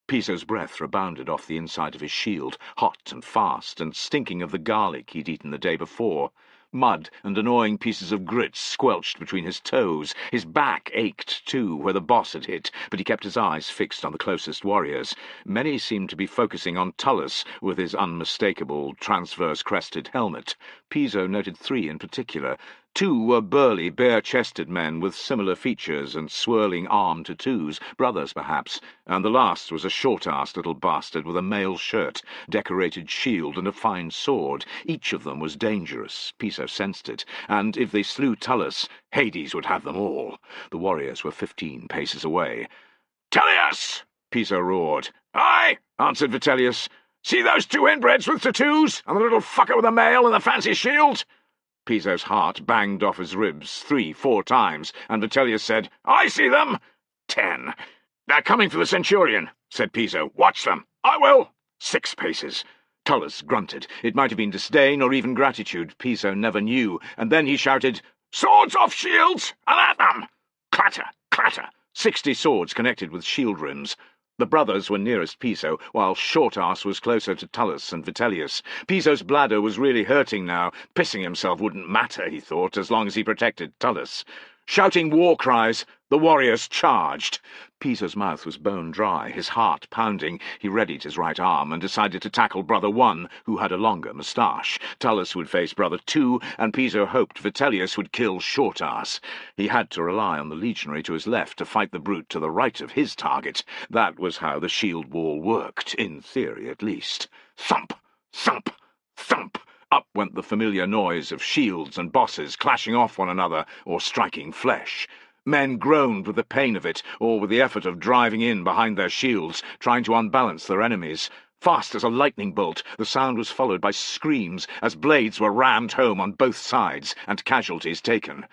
Piso's breath rebounded off the inside of his shield, hot and fast, and stinking of the garlic he'd eaten the day before. Mud and annoying pieces of grit squelched between his toes. His back ached, too, where the boss had hit, but he kept his eyes fixed on the closest warriors. Many seemed to be focusing on Tullus, with his unmistakable transverse-crested helmet. Piso noted 3 in particular. 2 were burly, bare-chested men with similar features and swirling arm tattoos, brothers perhaps, and the last was a short-assed little bastard with a mail shirt, decorated shield, and a fine sword. Each of them was dangerous, Piso sensed it, and if they slew Tullus, Hades would have them all. The warriors were 15 paces away. "Tullius!" Piso roared. "Aye," answered Vitellius. See those two inbreds with tattoos, and the little fucker with the mail and the fancy shield?" Piso's heart banged off his ribs 3-4 times, and Vitellius said, "I see them." 10. "They're coming for the Centurion," said Piso. "Watch them." "I will." 6 paces. Tullus grunted. It might have been disdain or even gratitude. Piso never knew. And then he shouted, "Swords off shields, and at them!" Clatter, clatter. 60 swords connected with shield rims. The brothers were nearest Piso, while Short-Ass was closer to Tullus and Vitellius. Piso's bladder was really hurting now. Pissing himself wouldn't matter, he thought, as long as he protected Tullus. Shouting war cries, the warriors charged. Piso's mouth was bone dry, his heart pounding. He readied his right arm and decided to tackle Brother 1, who had a longer moustache. Tullus would face Brother 2, and Piso hoped Vitellius would kill Short-Ass. He had to rely on the legionary to his left to fight the brute to the right of his target. That was how the shield wall worked, in theory at least. Thump! Thump! Thump! Up went the familiar noise of shields and bosses clashing off one another or striking flesh. Men groaned with the pain of it, or with the effort of driving in behind their shields, trying to unbalance their enemies. Fast as a lightning bolt, the sound was followed by screams as blades were rammed home on both sides and casualties taken.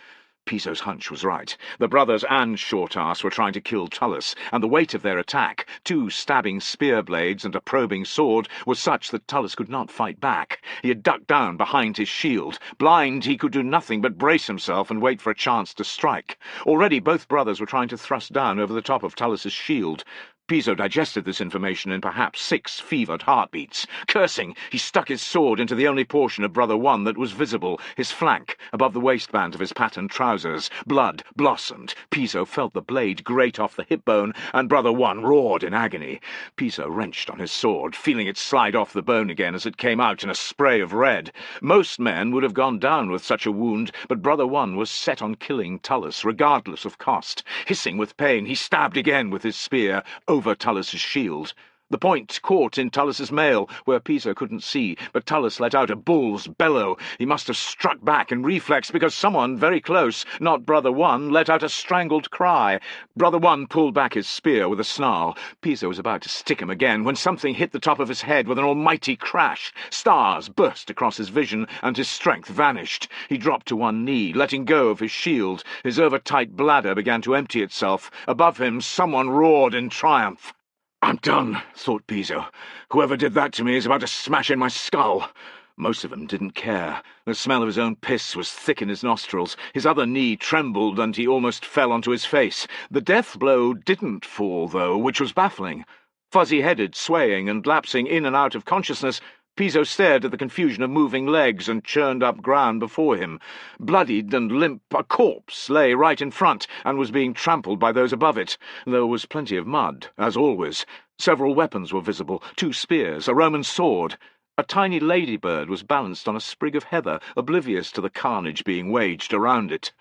Piso's hunch was right. The brothers and Short-Ass were trying to kill Tullus, and the weight of their attack, 2 stabbing spear blades and a probing sword, was such that Tullus could not fight back. He had ducked down behind his shield. Blind, he could do nothing but brace himself and wait for a chance to strike. Already both brothers were trying to thrust down over the top of Tullus's shield. Piso digested this information in perhaps 6 fevered heartbeats. Cursing, he stuck his sword into the only portion of Brother 1 that was visible, his flank, above the waistband of his patterned trousers. Blood blossomed. Piso felt the blade grate off the hip bone, and Brother 1 roared in agony. Piso wrenched on his sword, feeling it slide off the bone again as it came out in a spray of red. Most men would have gone down with such a wound, but Brother 1 was set on killing Tullus, regardless of cost. Hissing with pain, he stabbed again with his spear, over Tullus's shield. The point caught in Tullus's mail, where Piso couldn't see, but Tullus let out a bull's bellow. He must have struck back in reflex, because someone very close, not Brother 1, let out a strangled cry. Brother 1 pulled back his spear with a snarl. Piso was about to stick him again, when something hit the top of his head with an almighty crash. Stars burst across his vision, and his strength vanished. He dropped to one knee, letting go of his shield. His over-tight bladder began to empty itself. Above him, someone roared in triumph. "I'm done," thought Piso. "Whoever did that to me is about to smash in my skull." Most of them didn't care. The smell of his own piss was thick in his nostrils. His other knee trembled, and he almost fell onto his face. The death blow didn't fall, though, which was baffling. Fuzzy-headed, swaying, and lapsing in and out of consciousness, Piso stared at the confusion of moving legs and churned-up ground before him. Bloodied and limp, a corpse lay right in front and was being trampled by those above it. There was plenty of mud, as always. Several weapons were visible, 2 spears, a Roman sword. A tiny ladybird was balanced on a sprig of heather, oblivious to the carnage being waged around it.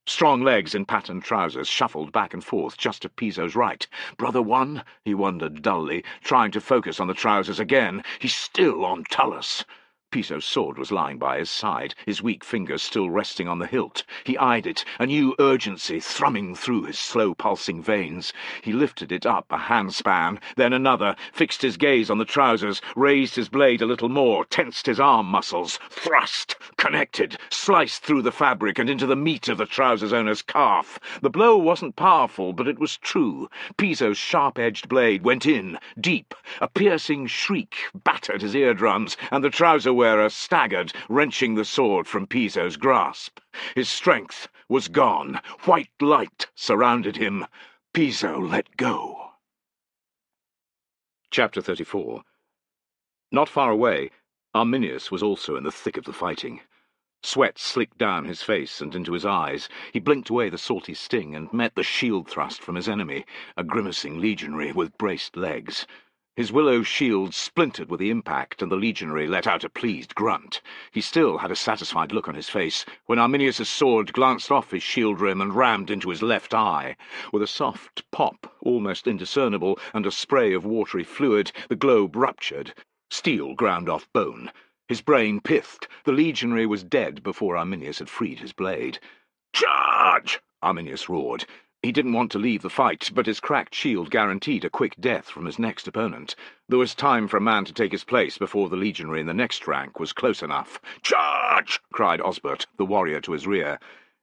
Strong legs in patterned trousers shuffled back and forth just to Piso's right. Brother 1? He wondered dully, trying to focus on the trousers again. He's still on Tullus. Piso's sword was lying by his side, his weak fingers still resting on the hilt. He eyed it, a new urgency thrumming through his slow-pulsing veins. He lifted it up a handspan, then another, fixed his gaze on the trousers, raised his blade a little more, tensed his arm muscles, thrust, connected, sliced through the fabric and into the meat of the trousers owner's calf. The blow wasn't powerful, but it was true. Piso's sharp-edged blade went in, deep. A piercing shriek battered his eardrums, and the trouser-wearer staggered, wrenching the sword from Piso's grasp. His strength was gone. White light surrounded him. Piso let go. Chapter 34. Not far away, Arminius was also in the thick of the fighting. Sweat slicked down his face and into his eyes. He blinked away the salty sting and met the shield thrust from his enemy, a grimacing legionary with braced legs. His willow shield splintered with the impact, and the legionary let out a pleased grunt. He still had a satisfied look on his face when Arminius's sword glanced off his shield rim and rammed into his left eye. With a soft pop, almost indiscernible, and a spray of watery fluid, the globe ruptured. Steel ground off bone. His brain pithed. The legionary was dead before Arminius had freed his blade. "Charge!" Arminius roared. He didn't want to leave the fight, but his cracked shield guaranteed a quick death from his next opponent. There was time for a man to take his place before the legionary in the next rank was close enough. "Charge!" cried Osbert, the warrior to his rear.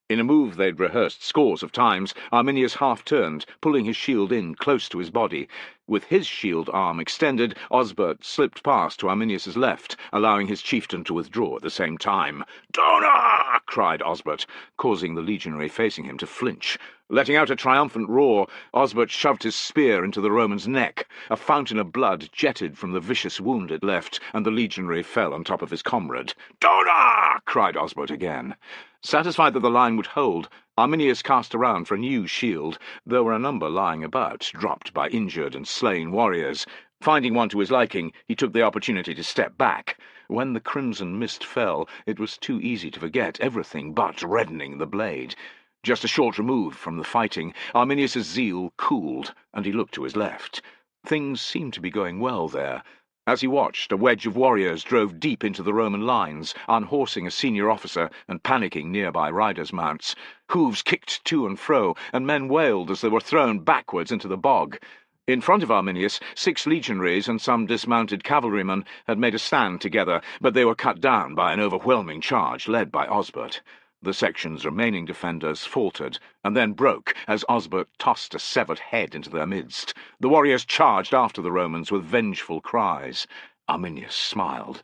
In a move they'd rehearsed scores of times, Arminius half-turned, pulling his shield in close to his body. With his shield arm extended, Osbert slipped past to Arminius's left, allowing his chieftain to withdraw at the same time. "Dona!" cried Osbert, causing the legionary facing him to flinch. Letting out a triumphant roar, Osbert shoved his spear into the Roman's neck. A fountain of blood jetted from the vicious wound it left, and the legionary fell on top of his comrade. "Dona!" cried Osbert again. Satisfied that the line would hold, Arminius cast around for a new shield. There were a number lying about, dropped by injured and slain warriors. Finding one to his liking, he took the opportunity to step back. When the crimson mist fell, it was too easy to forget everything but reddening the blade. Just a short remove from the fighting, Arminius's zeal cooled, and he looked to his left. Things seemed to be going well there. As he watched, a wedge of warriors drove deep into the Roman lines, unhorsing a senior officer and panicking nearby riders' mounts. Hooves kicked to and fro, and men wailed as they were thrown backwards into the bog. In front of Arminius, 6 legionaries and some dismounted cavalrymen had made a stand together, but they were cut down by an overwhelming charge led by Osbert. The section's remaining defenders faltered, and then broke as Osbert tossed a severed head into their midst. The warriors charged after the Romans with vengeful cries. Arminius smiled.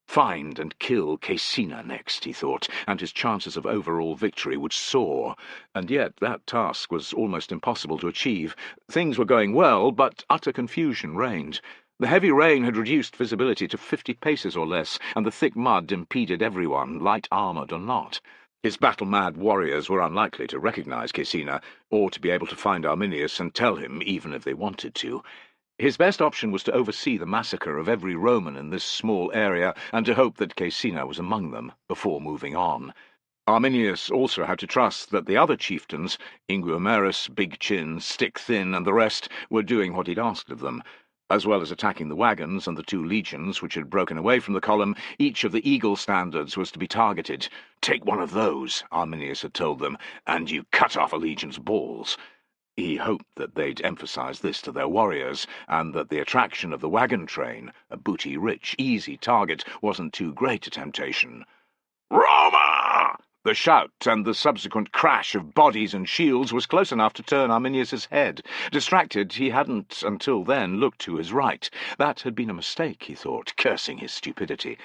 Find and kill Caecina next, he thought, and his chances of overall victory would soar. And yet that task was almost impossible to achieve. Things were going well, but utter confusion reigned. The heavy rain had reduced visibility to 50 paces or less, and the thick mud impeded everyone, light-armoured or not. His battle-mad warriors were unlikely to recognize Caecina, or to be able to find Arminius and tell him, even if they wanted to. His best option was to oversee the massacre of every Roman in this small area, and to hope that Caecina was among them, before moving on. Arminius also had to trust that the other chieftains, Inguiomerus, Big Chin, Stick Thin, and the rest, were doing what he'd asked of them. As well as attacking the wagons and the 2 legions which had broken away from the column, each of the eagle standards was to be targeted. "Take one of those," Arminius had told them, "and you cut off a legion's balls." He hoped that they'd emphasize this to their warriors, and that the attraction of the wagon train, a booty-rich, easy target, wasn't too great a temptation. "Roma!" The shout and the subsequent crash of bodies and shields was close enough to turn Arminius's head. Distracted, he hadn't, until then, looked to his right. That had been a mistake, he thought, cursing his stupidity.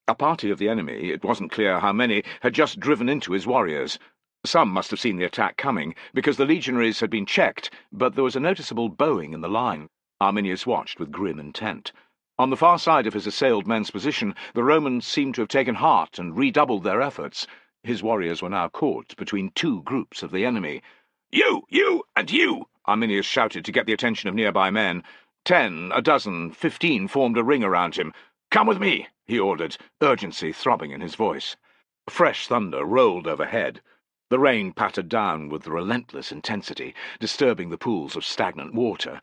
A party of the enemy, it wasn't clear how many, had just driven into his warriors. Some must have seen the attack coming, because the legionaries had been checked, but there was a noticeable bowing in the line. Arminius watched with grim intent. On the far side of his assailed men's position, the Romans seemed to have taken heart and redoubled their efforts. His warriors were now caught between 2 groups of the enemy. You, and you!" Arminius shouted to get the attention of nearby men. 10, a dozen, 15 formed a ring around him. "Come with me," he ordered, urgency throbbing in his voice. Fresh thunder rolled overhead. The rain pattered down with relentless intensity, disturbing the pools of stagnant water.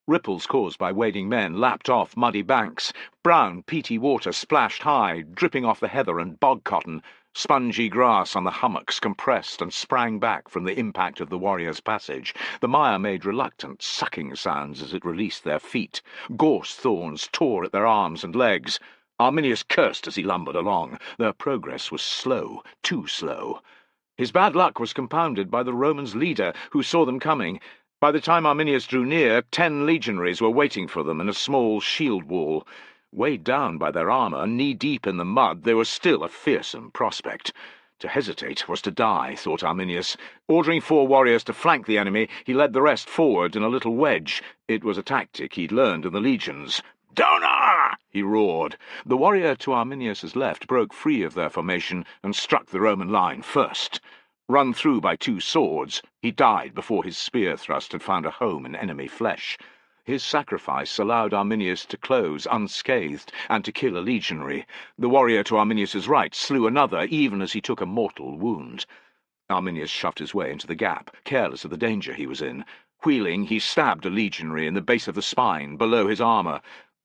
Ripples caused by wading men lapped off muddy banks. Brown, peaty water splashed high, dripping off the heather and bog cotton. Spongy grass on the hummocks compressed and sprang back from the impact of the warriors' passage. The mire made reluctant, sucking sounds as it released their feet. Gorse thorns tore at their arms and legs. Arminius cursed as he lumbered along. Their progress was slow, too slow. His bad luck was compounded by the Romans' leader, who saw them coming. By the time Arminius drew near, 10 legionaries were waiting for them in a small shield wall. Weighed down by their armour, knee-deep in the mud, they were still a fearsome prospect. To hesitate was to die, thought Arminius. Ordering 4 warriors to flank the enemy, he led the rest forward in a little wedge. It was a tactic he'd learned in the legions. "Dona!" he roared. The warrior to Arminius's left broke free of their formation and struck the Roman line first. Run through by 2 swords, he died before his spear thrust had found a home in enemy flesh. His sacrifice allowed Arminius to close unscathed and to kill a legionary. The warrior to Arminius's right slew another, even as he took a mortal wound. Arminius shoved his way into the gap, careless of the danger he was in. Wheeling, he stabbed a legionary in the base of the spine, below his armour.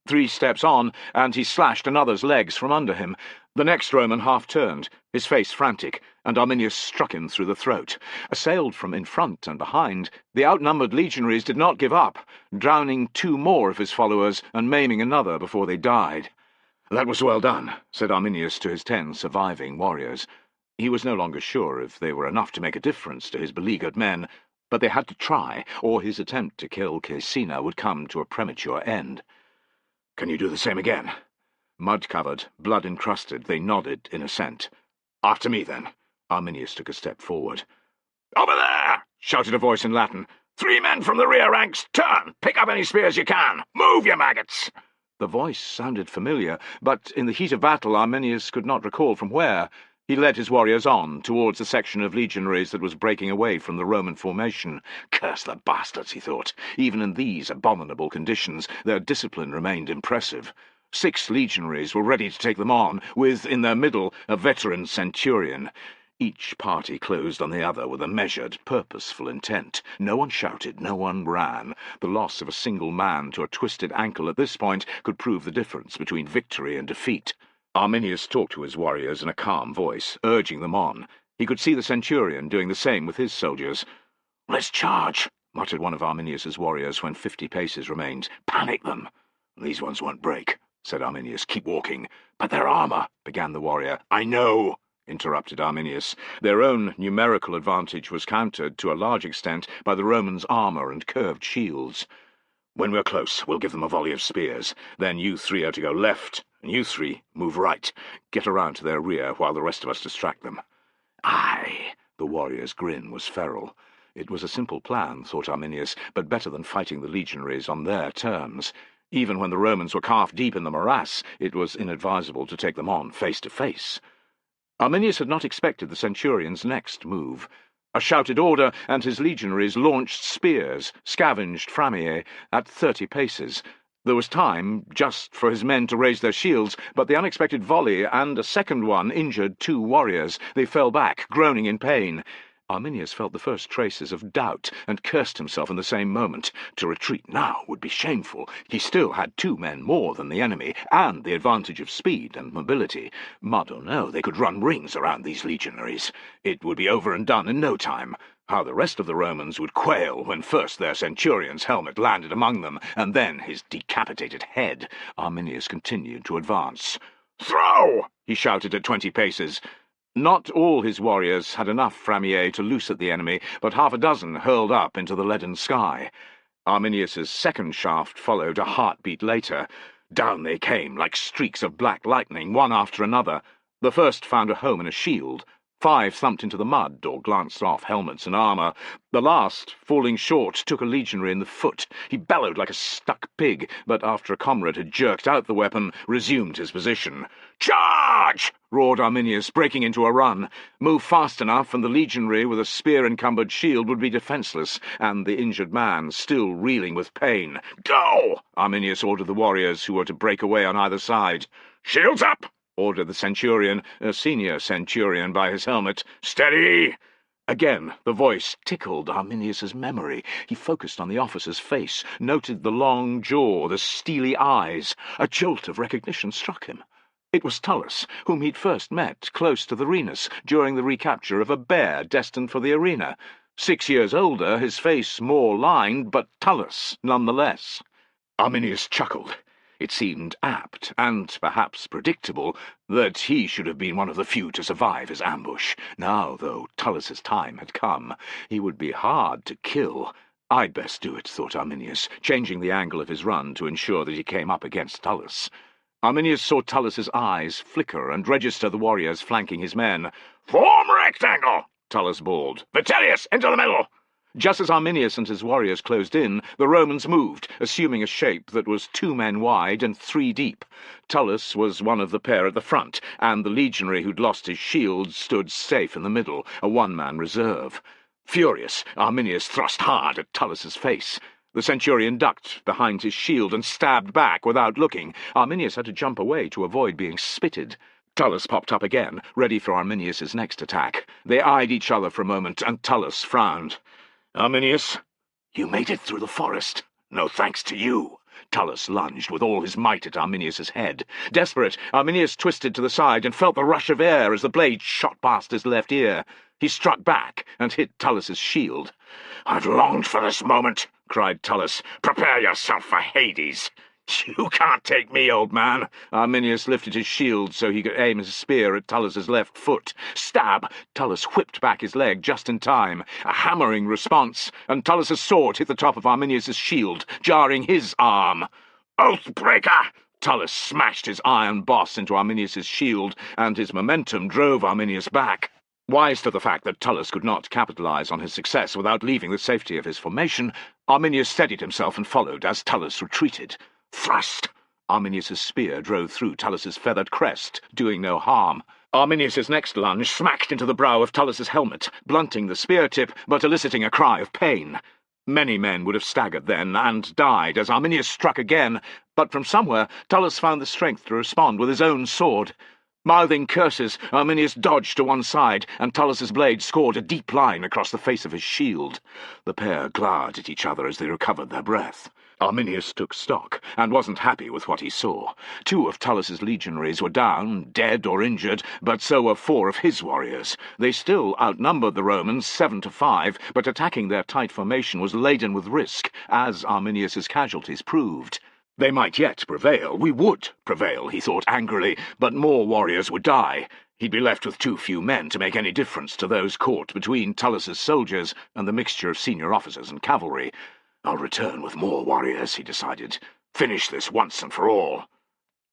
3 steps on, and he slashed another's legs from under him. The next Roman half-turned, his face frantic, and Arminius struck him through the throat. Assailed from in front and behind, the outnumbered legionaries did not give up, drowning 2 more of his followers and maiming another before they died. "That was well done," said Arminius to his 10 surviving warriors. He was no longer sure if they were enough to make a difference to his beleaguered men, but they had to try, or his attempt to kill Caecina would come to a premature end. "Can you do the same again?" Mud-covered, blood-encrusted, they nodded in assent. "After me, then." Arminius took a step forward. "Over there!" shouted a voice in Latin. "3 men from the rear ranks! Turn! Pick up any spears you can! Move, you maggots!" The voice sounded familiar, but in the heat of battle Arminius could not recall from where. He led his warriors on, towards the section of legionaries that was breaking away from the Roman formation. Curse the bastards, he thought. Even in these abominable conditions, their discipline remained impressive. 6 legionaries were ready to take them on, with, in their middle, a veteran centurion. Each party closed on the other with a measured, purposeful intent. No one shouted, no one ran. The loss of a single man to a twisted ankle at this point could prove the difference between victory and defeat. Arminius talked to his warriors in a calm voice, urging them on. He could see the centurion doing the same with his soldiers. "Let's charge," muttered one of Arminius's warriors when 50 paces remained. "Panic them." "These ones won't break," said Arminius. "Keep walking." "But their armour," began the warrior. "I know," interrupted Arminius. Their own numerical advantage was countered to a large extent by the Romans' armour and curved shields. "When we're close, we'll give them a volley of spears. Then you 3 are to go left, and you 3 move right. Get around to their rear while the rest of us distract them." "Aye." The warrior's grin was feral. It was a simple plan, thought Arminius, but better than fighting the legionaries on their terms. Even when the Romans were calf-deep in the morass, it was inadvisable to take them on face to face. Arminius had not expected the centurion's next move. A shouted order, and his legionaries launched spears, scavenged Framiae, at 30 paces. There was time, just for his men to raise their shields, but the unexpected volley and a second one injured 2 warriors. They fell back, groaning in pain. Arminius felt the first traces of doubt, and cursed himself in the same moment. To retreat now would be shameful. He still had 2 men more than the enemy, and the advantage of speed and mobility. Mud or no, they could run rings around these legionaries. It would be over and done in no time. How the rest of the Romans would quail when first their centurion's helmet landed among them, and then his decapitated head. Arminius continued to advance. "Throw!" he shouted at 20 paces. Not all his warriors had enough Framiae to loose at the enemy, but half a dozen hurled up into the leaden sky. Arminius's second shaft followed a heartbeat later. Down they came, like streaks of black lightning, one after another. The first found a home in a shield. 5 thumped into the mud or glanced off helmets and armour. The last, falling short, took a legionary in the foot. He bellowed like a stuck pig, but after a comrade had jerked out the weapon, resumed his position. "Charge!" roared Arminius, breaking into a run. Move fast enough, and the legionary with a spear-encumbered shield would be defenceless, and the injured man still reeling with pain. "Go!" Arminius ordered the warriors who were to break away on either side. "Shields up!" ordered the centurion, a senior centurion by his helmet. "Steady!" Again the voice tickled Arminius's memory. He focused on the officer's face, noted the long jaw, the steely eyes. A jolt of recognition struck him. It was Tullus, whom he'd first met close to the Renus during the recapture of a bear destined for the arena. 6 years older, his face more lined, but Tullus nonetheless. Arminius chuckled. It seemed apt, and perhaps predictable, that he should have been one of the few to survive his ambush. Now, though, Tullus's time had come. He would be hard to kill. "I'd best do it," thought Arminius, changing the angle of his run to ensure that he came up against Tullus. Arminius saw Tullus's eyes flicker and register the warriors flanking his men. "Form rectangle!" Tullus bawled. "Vitellius, into the middle!" Just as Arminius and his warriors closed in, the Romans moved, assuming a shape that was 2 men wide and 3 deep. Tullus was one of the pair at the front, and the legionary who'd lost his shield stood safe in the middle, a 1-man reserve. Furious, Arminius thrust hard at Tullus's face. The centurion ducked behind his shield and stabbed back without looking. Arminius had to jump away to avoid being spitted. Tullus popped up again, ready for Arminius's next attack. They eyed each other for a moment, and Tullus frowned. "Arminius, you made it through the forest. No thanks to you," Tullus lunged with all his might at Arminius's head. Desperate, Arminius twisted to the side and felt the rush of air as the blade shot past his left ear. He struck back and hit Tullus's shield. "I've longed for this moment," cried Tullus. "Prepare yourself for Hades." "You can't take me, old man." Arminius lifted his shield so he could aim his spear at Tullus's left foot. Stab! Tullus whipped back his leg just in time. A hammering response, and Tullus's sword hit the top of Arminius's shield, jarring his arm. "Oathbreaker!" Tullus smashed his iron boss into Arminius's shield, and his momentum drove Arminius back. Wise to the fact that Tullus could not capitalize on his success without leaving the safety of his formation, Arminius steadied himself and followed as Tullus retreated. Thrust! Arminius's spear drove through Tullus's feathered crest, doing no harm. Arminius's next lunge smacked into the brow of Tullus's helmet, blunting the spear tip but eliciting a cry of pain. Many men would have staggered then and died as Arminius struck again, but from somewhere Tullus found the strength to respond with his own sword. Mouthing curses, Arminius dodged to one side, and Tullus's blade scored a deep line across the face of his shield. The pair glowered at each other as they recovered their breath. Arminius took stock, and wasn't happy with what he saw. 2 of Tullus's legionaries were down, dead or injured, but so were 4 of his warriors. They still outnumbered the Romans 7 to 5, but attacking their tight formation was laden with risk, as Arminius's casualties proved. They might yet prevail. We would prevail, he thought angrily, but more warriors would die. He'd be left with too few men to make any difference to those caught between Tullus's soldiers and the mixture of senior officers and cavalry. "I'll return with more warriors," he decided. "Finish this once and for all."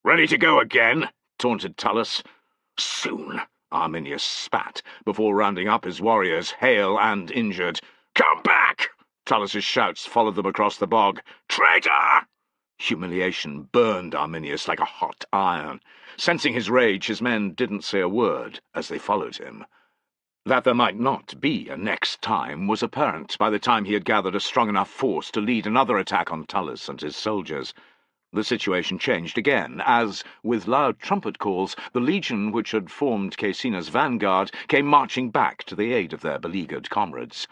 "Ready to go again?" taunted Tullus. "Soon," Arminius spat, before rounding up his warriors, hale and injured. "Come back!" Tullus's shouts followed them across the bog. "Traitor!" Humiliation burned Arminius like a hot iron. Sensing his rage, his men didn't say a word as they followed him. That there might not be a next time was apparent by the time he had gathered a strong enough force to lead another attack on Tullus and his soldiers. The situation changed again, as, with loud trumpet calls, the legion which had formed Caecina's vanguard came marching back to the aid of their beleaguered comrades.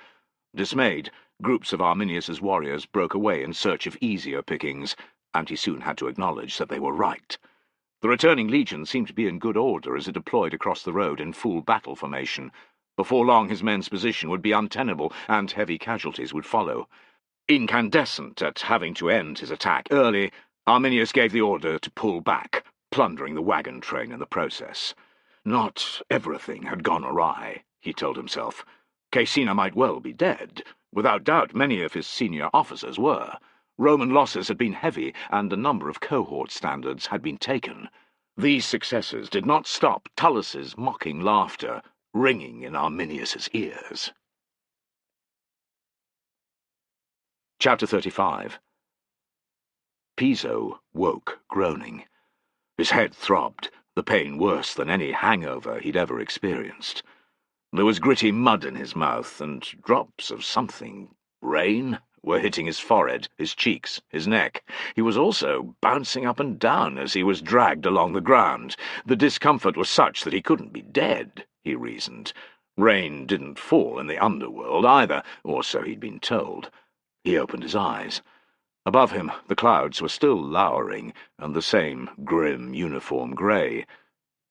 Dismayed, groups of Arminius's warriors broke away in search of easier pickings, and he soon had to acknowledge that they were right. The returning legion seemed to be in good order as it deployed across the road in full battle formation. Before long his men's position would be untenable, and heavy casualties would follow. Incandescent at having to end his attack early, Arminius gave the order to pull back, plundering the wagon train in the process. Not everything had gone awry, he told himself. Caecina might well be dead. Without doubt many of his senior officers were. Roman losses had been heavy, and a number of cohort standards had been taken. These successes did not stop Tullus's mocking laughter ringing in Arminius's ears. Chapter 35. Piso woke, groaning. His head throbbed, the pain worse than any hangover he'd ever experienced. There was gritty mud in his mouth, and drops of something, rain, were hitting his forehead, his cheeks, his neck. He was also bouncing up and down as he was dragged along the ground. The discomfort was such that he couldn't be dead, he reasoned. Rain didn't fall in the underworld either, or so he'd been told. He opened his eyes. Above him, the clouds were still lowering, and the same grim uniform grey.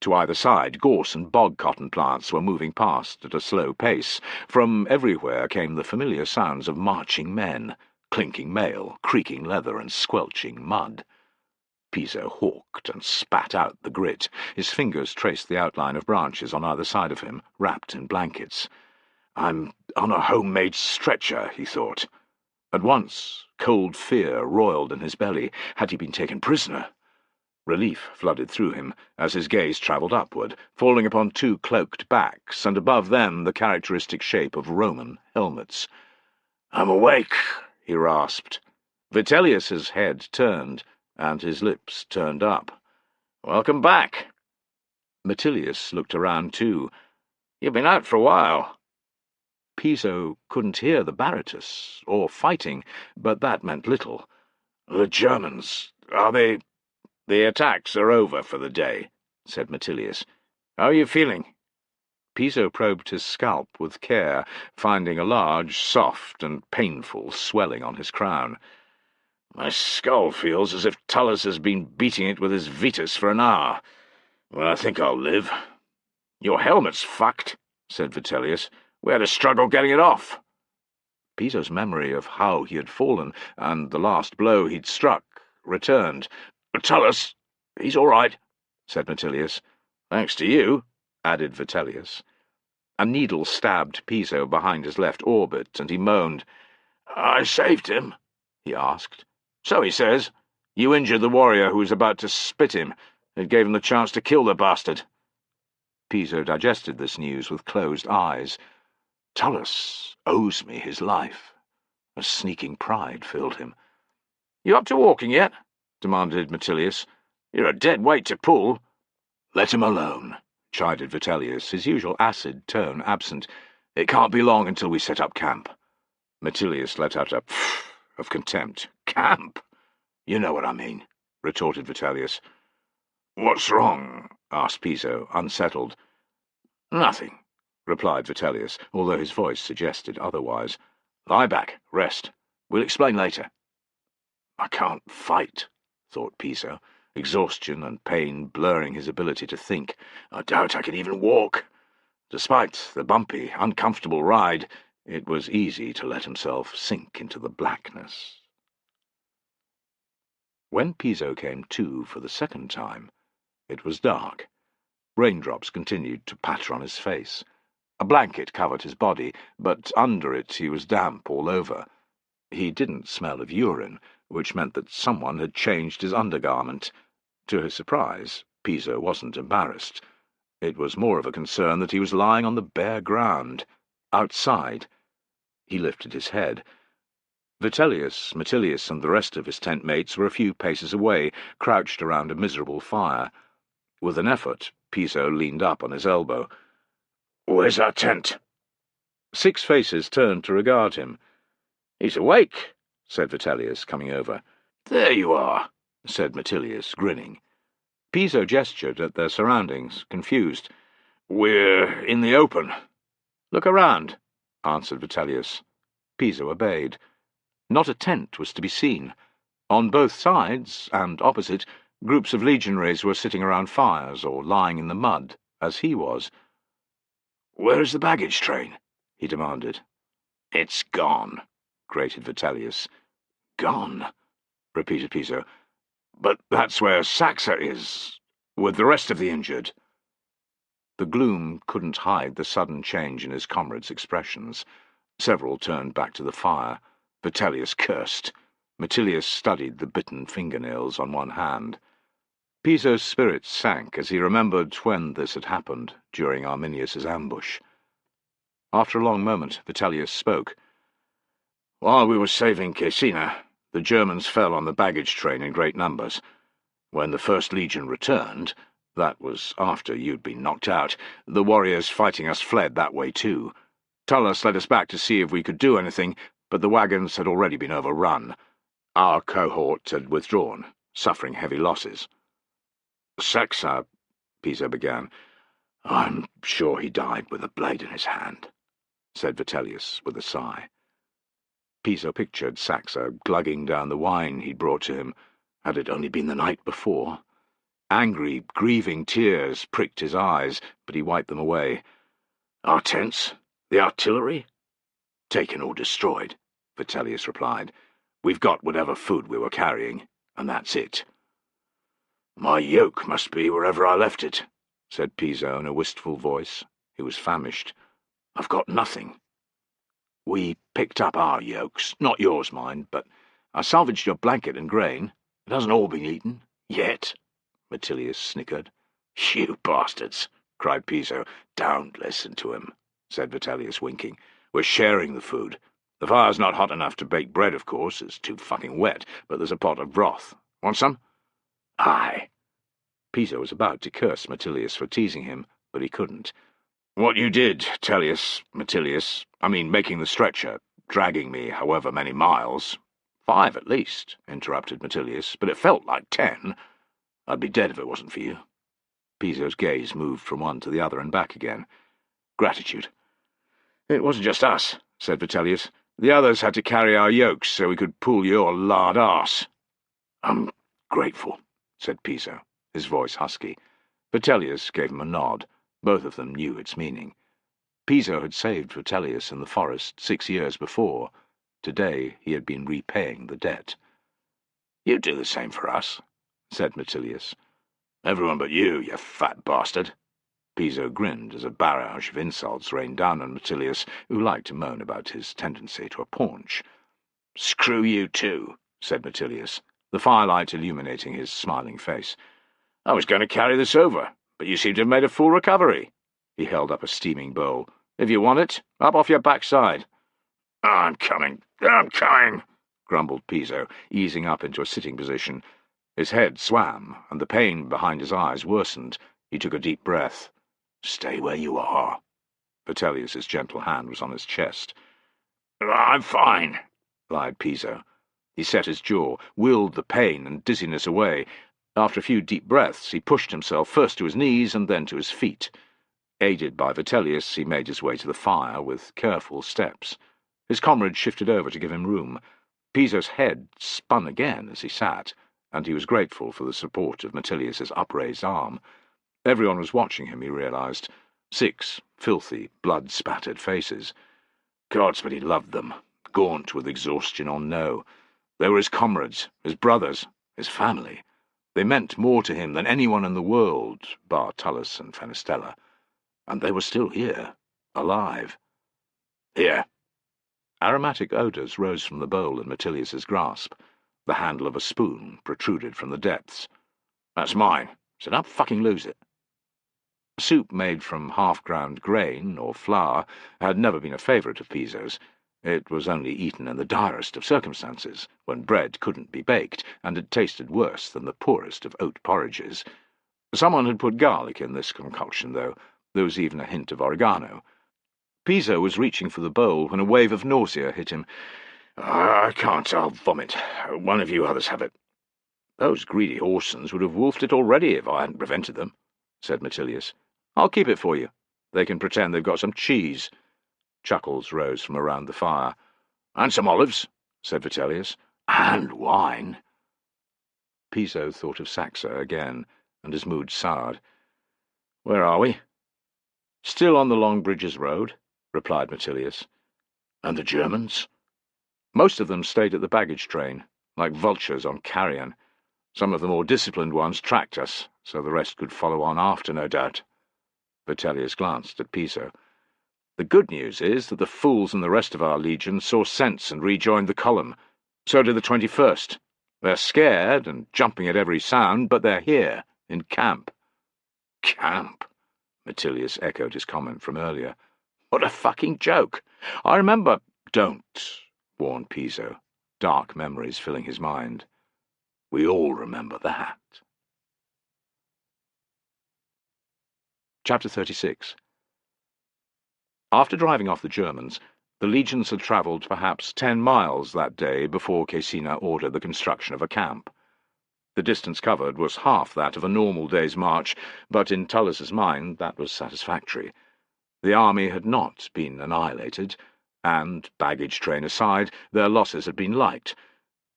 To either side, gorse and bog-cotton plants were moving past at a slow pace. From everywhere came the familiar sounds of marching men, clinking mail, creaking leather, and squelching mud. Piso hawked and spat out the grit. His fingers traced the outline of branches on either side of him, wrapped in blankets. "I'm on a homemade stretcher," he thought. At once, cold fear roiled in his belly. Had he been taken prisoner? Relief flooded through him as his gaze travelled upward, falling upon 2 cloaked backs, and above them the characteristic shape of Roman helmets. "I'm awake," he rasped. Vitellius's head turned, and his lips turned up. "Welcome back." Metilius looked around too. "You've been out for a while." Piso couldn't hear the Baratus, or fighting, but that meant little. "The Germans, are they—" "The attacks are over for the day," said Metilius. "How are you feeling?" Piso probed his scalp with care, finding a large, soft, and painful swelling on his crown. My skull feels as if Tullus has been beating it with his Vetus for an hour. Well, I think I'll live. Your helmet's fucked, said Vitellius. We had a struggle getting it off. Piso's memory of how he had fallen, and the last blow he'd struck, returned. Tullus, he's all right, said Metilius. Thanks to you, added Vitellius. A needle stabbed Piso behind his left orbit, and he moaned. I saved him, he asked. So he says. You injured the warrior who was about to spit him. It gave him the chance to kill the bastard. Piso digested this news with closed eyes. Tullus owes me his life. A sneaking pride filled him. You up to walking yet? Demanded Metilius. You're a dead weight to pull. Let him alone, chided Vitellius, his usual acid tone absent. It can't be long until we set up camp. Metilius let out a pfft of contempt. Camp? You know what I mean, retorted Vitellius. What's wrong? Asked Piso, unsettled. Nothing, replied Vitellius, although his voice suggested otherwise. Lie back, rest. We'll explain later. I can't fight, thought Piso, exhaustion and pain blurring his ability to think. I doubt I can even walk. Despite the bumpy, uncomfortable ride, it was easy to let himself sink into the blackness. When Piso came to for the second time, it was dark. Raindrops continued to patter on his face. A blanket covered his body, but under it he was damp all over. He didn't smell of urine, which meant that someone had changed his undergarment. To his surprise, Piso wasn't embarrassed. It was more of a concern that he was lying on the bare ground, outside. He lifted his head. Vitellius, Metilius, and the rest of his tent mates were a few paces away, crouched around a miserable fire. With an effort, Piso leaned up on his elbow. Where's our tent? 6 faces turned to regard him. He's awake, said Vitellius, coming over. There you are, said Metilius, grinning. Piso gestured at their surroundings, confused. We're in the open. Look around, answered Vitellius. Piso obeyed. Not a tent was to be seen. On both sides, and opposite, groups of legionaries were sitting around fires or lying in the mud, as he was. Where is the baggage train? He demanded. It's gone, grated Vitellius. Gone, repeated Piso. But that's where Saxa is, with the rest of the injured. The gloom couldn't hide the sudden change in his comrades' expressions. Several turned back to the fire. Vitellius cursed. Metilius studied the bitten fingernails on one hand. Piso's spirits sank as he remembered when this had happened, during Arminius's ambush. After a long moment, Vitellius spoke. While we were saving Caecina, the Germans fell on the baggage train in great numbers. When the First Legion returned, that was after you'd been knocked out, the warriors fighting us fled that way too. Tullus led us back to see if we could do anything, but the wagons had already been overrun. Our cohort had withdrawn, suffering heavy losses. Saxa, Piso began. I'm sure he died with a blade in his hand, said Vitellius with a sigh. Piso pictured Saxa glugging down the wine he'd brought to him, had it only been the night before. Angry, grieving tears pricked his eyes, but he wiped them away. Our tents? The artillery? Taken or destroyed, Vitellius replied. We've got whatever food we were carrying, and that's it. My yoke must be wherever I left it, said Piso in a wistful voice. He was famished. I've got nothing. We picked up our yokes, not yours, mind, but I salvaged your blanket and grain. It hasn't all been eaten, yet, Metilius snickered. You bastards, cried Piso. Don't listen to him, said Vitellius, winking. We're sharing the food. The fire's not hot enough to bake bread, of course. It's too fucking wet, but there's a pot of broth. Want some? Aye. Piso was about to curse Metilius for teasing him, but he couldn't. What you did, Metilius, making the stretcher, dragging me however many miles— 5 at least, interrupted Metilius, but it felt like 10. I'd be dead if it wasn't for you. Piso's gaze moved from one to the other and back again. Gratitude. It wasn't just us, said Vitellius. The others had to carry our yokes so we could pull your lard arse." "I'm grateful," said Piso, his voice husky. Vitellius gave him a nod. Both of them knew its meaning. Piso had saved Vitellius in the forest 6 years before. Today he had been repaying the debt. "You do the same for us," said Vitellius. "Everyone but you fat bastard." Piso grinned as a barrage of insults rained down on Vitellius, who liked to moan about his tendency to a paunch. "Screw you too," said Vitellius, the firelight illuminating his smiling face. "I was going to carry this over, but you seem to have made a full recovery." He held up a steaming bowl. "If you want it, up off your backside." I'm coming, grumbled Piso, easing up into a sitting position. His head swam, and the pain behind his eyes worsened. He took a deep breath. "Stay where you are." Vitellius's gentle hand was on his chest. "I'm fine," lied Piso. He set his jaw, willed the pain and dizziness away. After a few deep breaths, he pushed himself first to his knees and then to his feet. Aided by Vitellius, he made his way to the fire with careful steps. His comrade shifted over to give him room. Piso's head spun again as he sat, and he was grateful for the support of Vitellius's upraised arm. Everyone was watching him, he realized. 6 filthy, blood-spattered faces. Gods, but he loved them, gaunt with exhaustion or no. They were his comrades, his brothers, his family. They meant more to him than anyone in the world, bar Tullus and Fenestella. And they were still here, alive. "Here." Aromatic odours rose from the bowl in Vitellius's grasp. The handle of a spoon protruded from the depths. "That's mine, so don't fucking lose it." Soup made from half-ground grain or flour had never been a favourite of Piso's. It was only eaten in the direst of circumstances, when bread couldn't be baked, and it tasted worse than the poorest of oat porridges. Someone had put garlic in this concoction, though. There was even a hint of oregano. Piso was reaching for the bowl when a wave of nausea hit him. "I can't, I'll vomit. One of you others have it." "Those greedy horsens would have wolfed it already if I hadn't prevented them," said Vitellius. "I'll keep it for you. They can pretend they've got some cheese." Chuckles rose from around the fire. "And some olives," said Vitellius. "And wine." Piso thought of Saxa again, and his mood soured. "Where are we?" "Still on the Long Bridges Road," replied Vitellius. "And the Germans?" "Most of them stayed at the baggage train, like vultures on carrion. Some of the more disciplined ones tracked us, so the rest could follow on after, no doubt." Vitellius glanced at Piso. "The good news is that the fools in the rest of our legion saw sense and rejoined the column. So did the 21st. They're scared and jumping at every sound, but they're here, in camp." "Camp?" Vitellius echoed his comment from earlier. "What a fucking joke! I remember—" "Don't," warned Piso, dark memories filling his mind. "We all remember that." Chapter 36. After driving off the Germans, the legions had travelled perhaps 10 miles that day before Caecina ordered the construction of a camp. The distance covered was half that of a normal day's march, but in Tullus's mind that was satisfactory. The army had not been annihilated, and, baggage train aside, their losses had been light.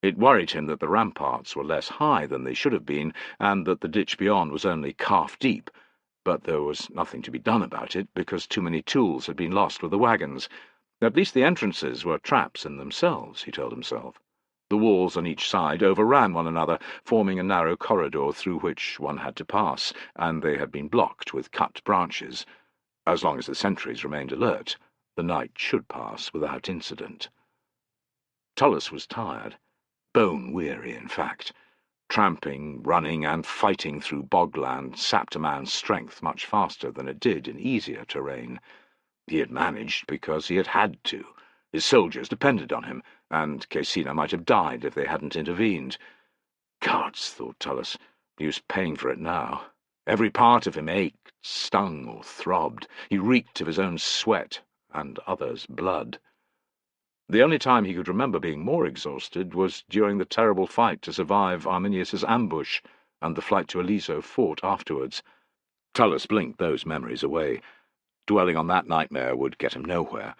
It worried him that the ramparts were less high than they should have been, and that the ditch beyond was only calf-deep, but there was nothing to be done about it, because too many tools had been lost with the wagons. At least the entrances were traps in themselves, he told himself. The walls on each side overran one another, forming a narrow corridor through which one had to pass, and they had been blocked with cut branches. As long as the sentries remained alert, the night should pass without incident. Tullus was tired, bone-weary, in fact. Tramping, running, and fighting through bogland sapped a man's strength much faster than it did in easier terrain. He had managed because he had had to. His soldiers depended on him, and Caecina might have died if they hadn't intervened. Gods, thought Tullus, he was paying for it now. Every part of him ached, stung, or throbbed. He reeked of his own sweat and others' blood. The only time he could remember being more exhausted was during the terrible fight to survive Arminius's ambush and the flight to Aliso fort afterwards. Tullus blinked those memories away. Dwelling on that nightmare would get him nowhere.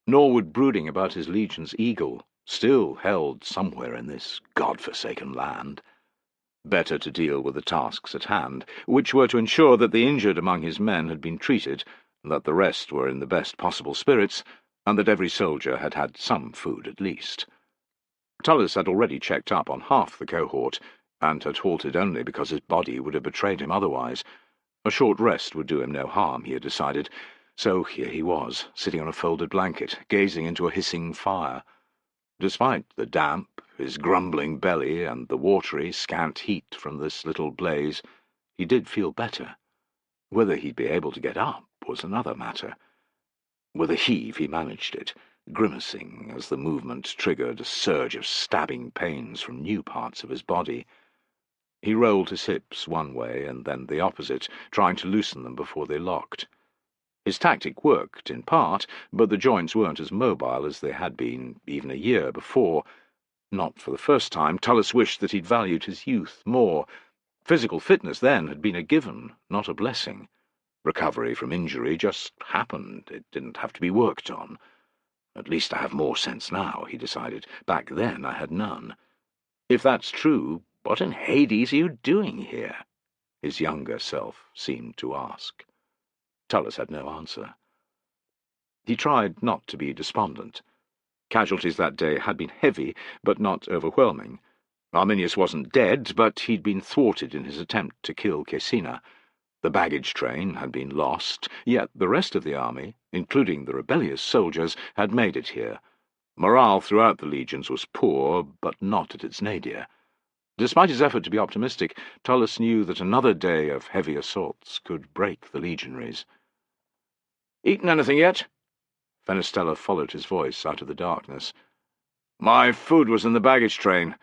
nor would brooding about his legion's eagle, still held somewhere in this god-forsaken land. Better to deal with the tasks at hand, which were to ensure that the injured among his men had been treated, that the rest were in the best possible spirits, and that every soldier had had some food at least. Tullus had already checked up on half the cohort, and had halted only because his body would have betrayed him otherwise. A short rest would do him no harm, he had decided, so here he was, sitting on a folded blanket, gazing into a hissing fire. Despite the damp, his grumbling belly, and the watery, scant heat from this little blaze, he did feel better. Whether he'd be able to get up was another matter. With a heave he managed it, grimacing as the movement triggered a surge of stabbing pains from new parts of his body. He rolled his hips one way and then the opposite, trying to loosen them before they locked. His tactic worked, in part, but the joints weren't as mobile as they had been even a year before. Not for the first time, Tullus wished that he'd valued his youth more. Physical fitness then had been a given, not a blessing. Recovery from injury just happened. It didn't have to be worked on. At least I have more sense now, he decided. Back then I had none. If that's true, what in Hades are you doing here? His younger self seemed to ask. Tullus had no answer. He tried not to be despondent. Casualties that day had been heavy, but not overwhelming. Arminius wasn't dead, but he'd been thwarted in his attempt to kill Caecina. The baggage train had been lost, yet the rest of the army, including the rebellious soldiers, had made it here. Morale throughout the legions was poor, but not at its nadir. Despite his effort to be optimistic, Tullus knew that another day of heavy assaults could break the legionaries. "Eaten anything yet?" Fenestella followed his voice out of the darkness. "My food was in the baggage train,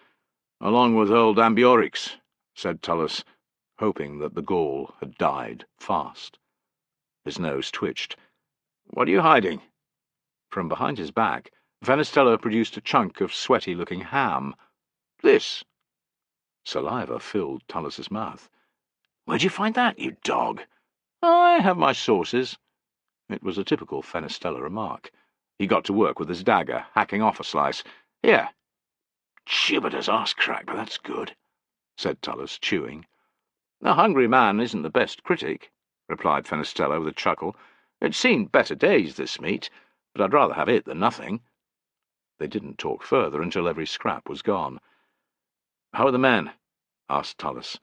along with old Ambiorix," said Tullus, hoping that the Gaul had died fast. His nose twitched. "What are you hiding?" From behind his back, Fenestella produced a chunk of sweaty-looking ham. "This." Saliva filled Tullus's mouth. "Where'd you find that, you dog?" "I have my sources." It was a typical Fenestella remark. He got to work with his dagger, hacking off a slice. "Here." "Jupiter's arse crack, but that's good," said Tullus, chewing. "A hungry man isn't the best critic," replied Fenestella with a chuckle. "It's seen better days, this meat, but I'd rather have it than nothing." They didn't talk further until every scrap was gone. "How are the men?" asked Tullus.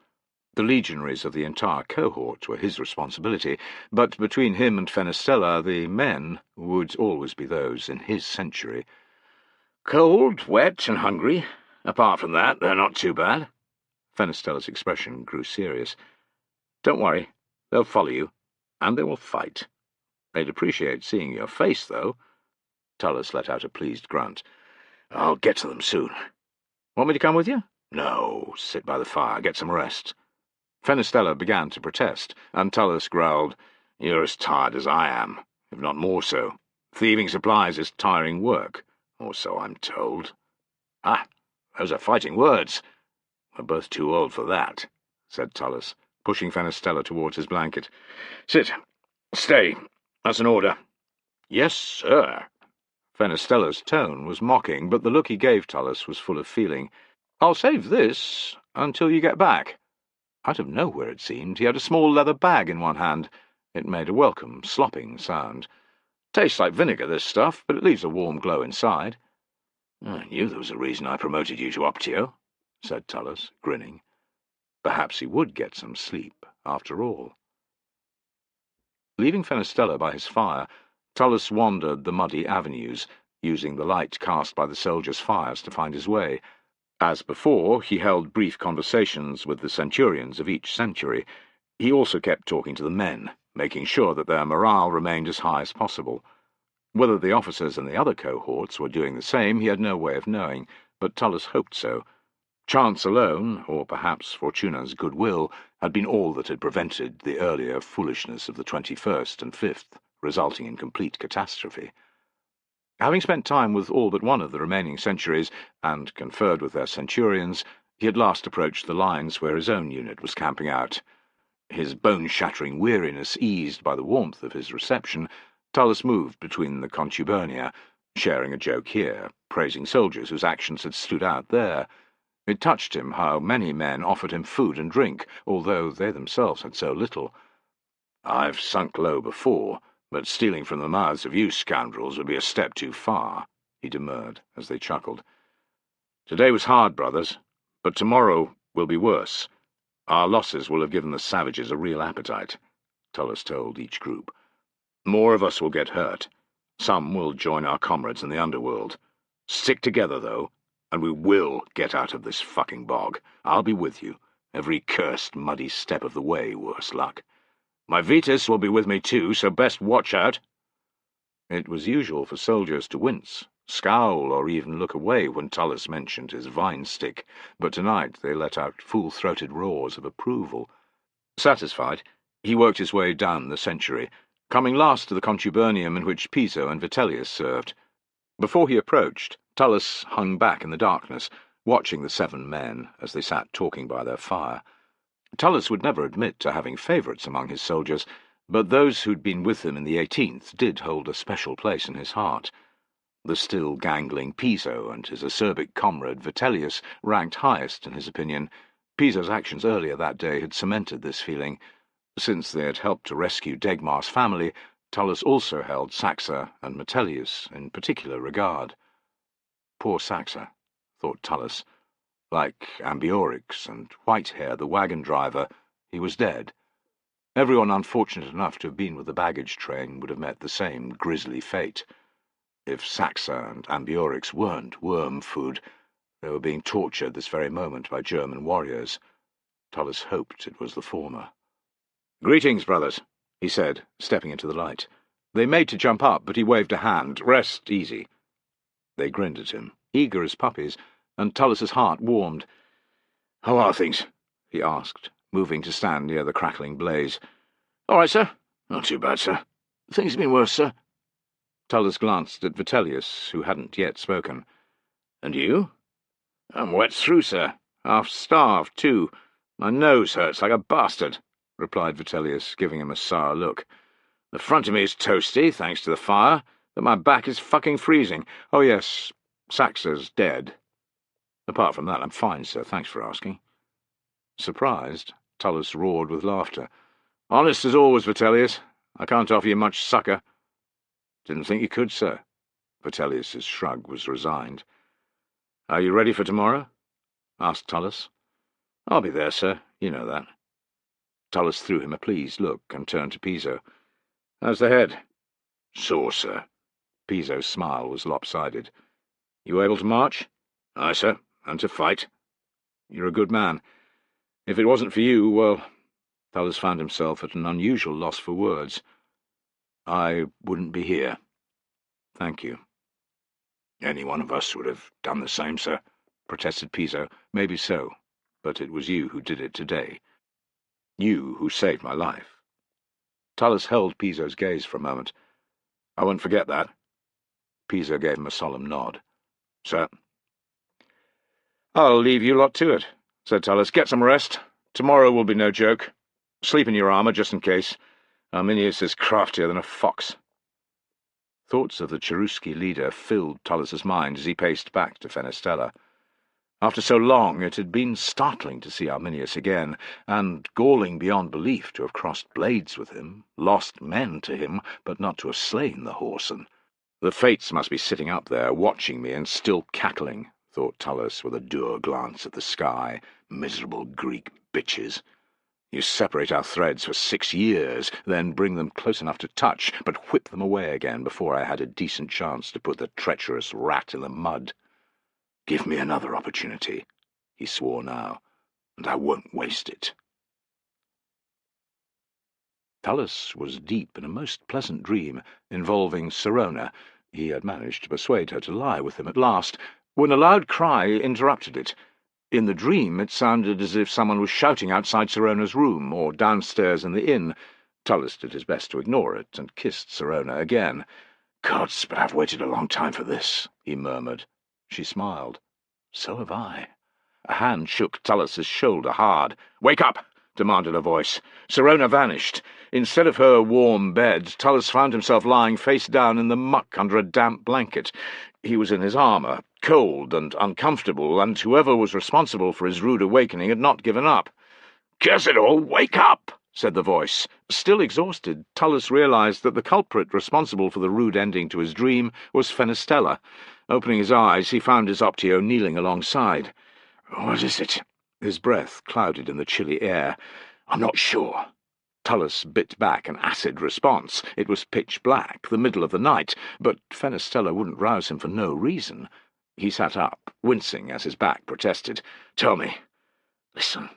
The legionaries of the entire cohort were his responsibility, but between him and Fenestella the men would always be those in his century. "Cold, wet, and hungry. Apart from that, they're not too bad." Fenestella's expression grew serious. "Don't worry, they'll follow you, and they will fight. They'd appreciate seeing your face, though." Tullus let out a pleased grunt. "I'll get to them soon." "Want me to come with you?" "No, sit by the fire, get some rest." Fenestella began to protest, and Tullus growled, "You're as tired as I am, if not more so. Thieving supplies is tiring work, or so I'm told." "Ah, those are fighting words." "We're both too old for that," said Tullus, pushing Fenestella towards his blanket. "Sit. Stay. That's an order." "Yes, sir." Fenestella's tone was mocking, but the look he gave Tullus was full of feeling. "I'll save this until you get back." Out of nowhere, it seemed, he had a small leather bag in one hand. It made a welcome, slopping sound. "Tastes like vinegar, this stuff, but it leaves a warm glow inside." "I knew there was a reason I promoted you to Optio," said Tullus, grinning. Perhaps he would get some sleep, after all. Leaving Fenestella by his fire, Tullus wandered the muddy avenues, using the light cast by the soldiers' fires to find his way. As before, he held brief conversations with the centurions of each century. He also kept talking to the men, making sure that their morale remained as high as possible. Whether the officers in the other cohorts were doing the same, he had no way of knowing, but Tullus hoped so. Chance alone, or perhaps Fortuna's goodwill, had been all that had prevented the earlier foolishness of the 21st and 5th, resulting in complete catastrophe. Having spent time with all but one of the remaining centuries, and conferred with their centurions, he at last approached the lines where his own unit was camping out. His bone-shattering weariness eased by the warmth of his reception, Tullus moved between the contubernia, sharing a joke here, praising soldiers whose actions had stood out there. It touched him how many men offered him food and drink, although they themselves had so little. "I've sunk low before, but stealing from the mouths of you scoundrels would be a step too far," he demurred, as they chuckled. "Today was hard, brothers, but tomorrow will be worse. Our losses will have given the savages a real appetite," Tullus told each group. "More of us will get hurt. Some will join our comrades in the underworld. Stick together, though, and we will get out of this fucking bog. I'll be with you, every cursed muddy step of the way, worse luck. My Vetus will be with me too, so best watch out." It was usual for soldiers to wince, scowl, or even look away when Tullus mentioned his vine stick, but tonight they let out full-throated roars of approval. Satisfied, he worked his way down the century, coming last to the contubernium in which Piso and Vitellius served. Before he approached, Tullus hung back in the darkness, watching the 7 men as they sat talking by their fire. Tullus would never admit to having favourites among his soldiers, but those who'd been with him in the 18th did hold a special place in his heart. The still gangling Piso and his acerbic comrade Vitellius ranked highest in his opinion. Piso's actions earlier that day had cemented this feeling. Since they had helped to rescue Degmar's family, Tullus also held Saxa and Metellius in particular regard. Poor Saxa, thought Tullus. Like Ambiorix and Whitehair, the wagon-driver, he was dead. Everyone unfortunate enough to have been with the baggage train would have met the same grisly fate. If Saxa and Ambiorix weren't worm food, they were being tortured this very moment by German warriors. Tullus hoped it was the former. "Greetings, brothers," he said, stepping into the light. They made to jump up, but he waved a hand. "Rest easy." They grinned at him, eager as puppies, and Tullus's heart warmed. "How are things?" he asked, moving to stand near the crackling blaze. "All right, sir. Not too bad, sir. Things have been worse, sir." Tullus glanced at Vitellius, who hadn't yet spoken. "And you?" "I'm wet through, sir. Half-starved, too. My nose hurts like a bastard," replied Vitellius, giving him a sour look. "The front of me is toasty, thanks to the fire, but my back is fucking freezing. Oh, yes, Saxa's dead. Apart from that, I'm fine, sir. Thanks for asking." Surprised, Tullus roared with laughter. "Honest as always, Vitellius. I can't offer you much succour." "Didn't think you could, sir." Vitellius's shrug was resigned. "Are you ready for tomorrow?" asked Tullus. "I'll be there, sir. You know that." Tullus threw him a pleased look and turned to Piso. "How's the head?" "Sore, sir." Piso's smile was lopsided. "You able to march?" "Aye, sir, and to fight." "You're a good man. If it wasn't for you, well—" Tullus found himself at an unusual loss for words. "I wouldn't be here. Thank you." "Any one of us would have done the same, sir," protested Piso. "Maybe so, but it was you who did it today. You who saved my life." Tullus held Piso's gaze for a moment. "I won't forget that." Piso gave him a solemn nod. "Sir." "I'll leave you lot to it," said Tullus. "Get some rest. Tomorrow will be no joke. Sleep in your armour, just in case. Arminius is craftier than a fox." Thoughts of the Cherusci leader filled Tullus's mind as he paced back to Fenestella. After so long, it had been startling to see Arminius again, and galling beyond belief to have crossed blades with him, lost men to him, but not to have slain the whoreson. "The fates must be sitting up there, watching me and still cackling," thought Tullus with a dour glance at the sky. "Miserable Greek bitches. You separate our threads for 6 years, then bring them close enough to touch, but whip them away again before I had a decent chance to put the treacherous rat in the mud. Give me another opportunity," he swore now, "and I won't waste it." Tullus was deep in a most pleasant dream involving Sirona. He had managed to persuade her to lie with him at last, when a loud cry interrupted it. In the dream it sounded as if someone was shouting outside Sirona's room, or downstairs in the inn. Tullus did his best to ignore it, and kissed Sirona again. "Gods, but I've waited a long time for this," he murmured. She smiled. "So have I." A hand shook Tullus's shoulder hard. "Wake up!" demanded a voice. Sirona vanished. Instead of her warm bed, Tullus found himself lying face down in the muck under a damp blanket. He was in his armour, cold and uncomfortable, and whoever was responsible for his rude awakening had not given up. "Curse it all, wake up!" said the voice. Still exhausted, Tullus realized that the culprit responsible for the rude ending to his dream was Fenestella. Opening his eyes, he found his Optio kneeling alongside. "What is it?" His breath clouded in the chilly air. "I'm not sure." Tullus bit back an acid response. It was pitch black, the middle of the night, but Fenestella wouldn't rouse him for no reason. He sat up, wincing as his back protested. "Tell me. Listen."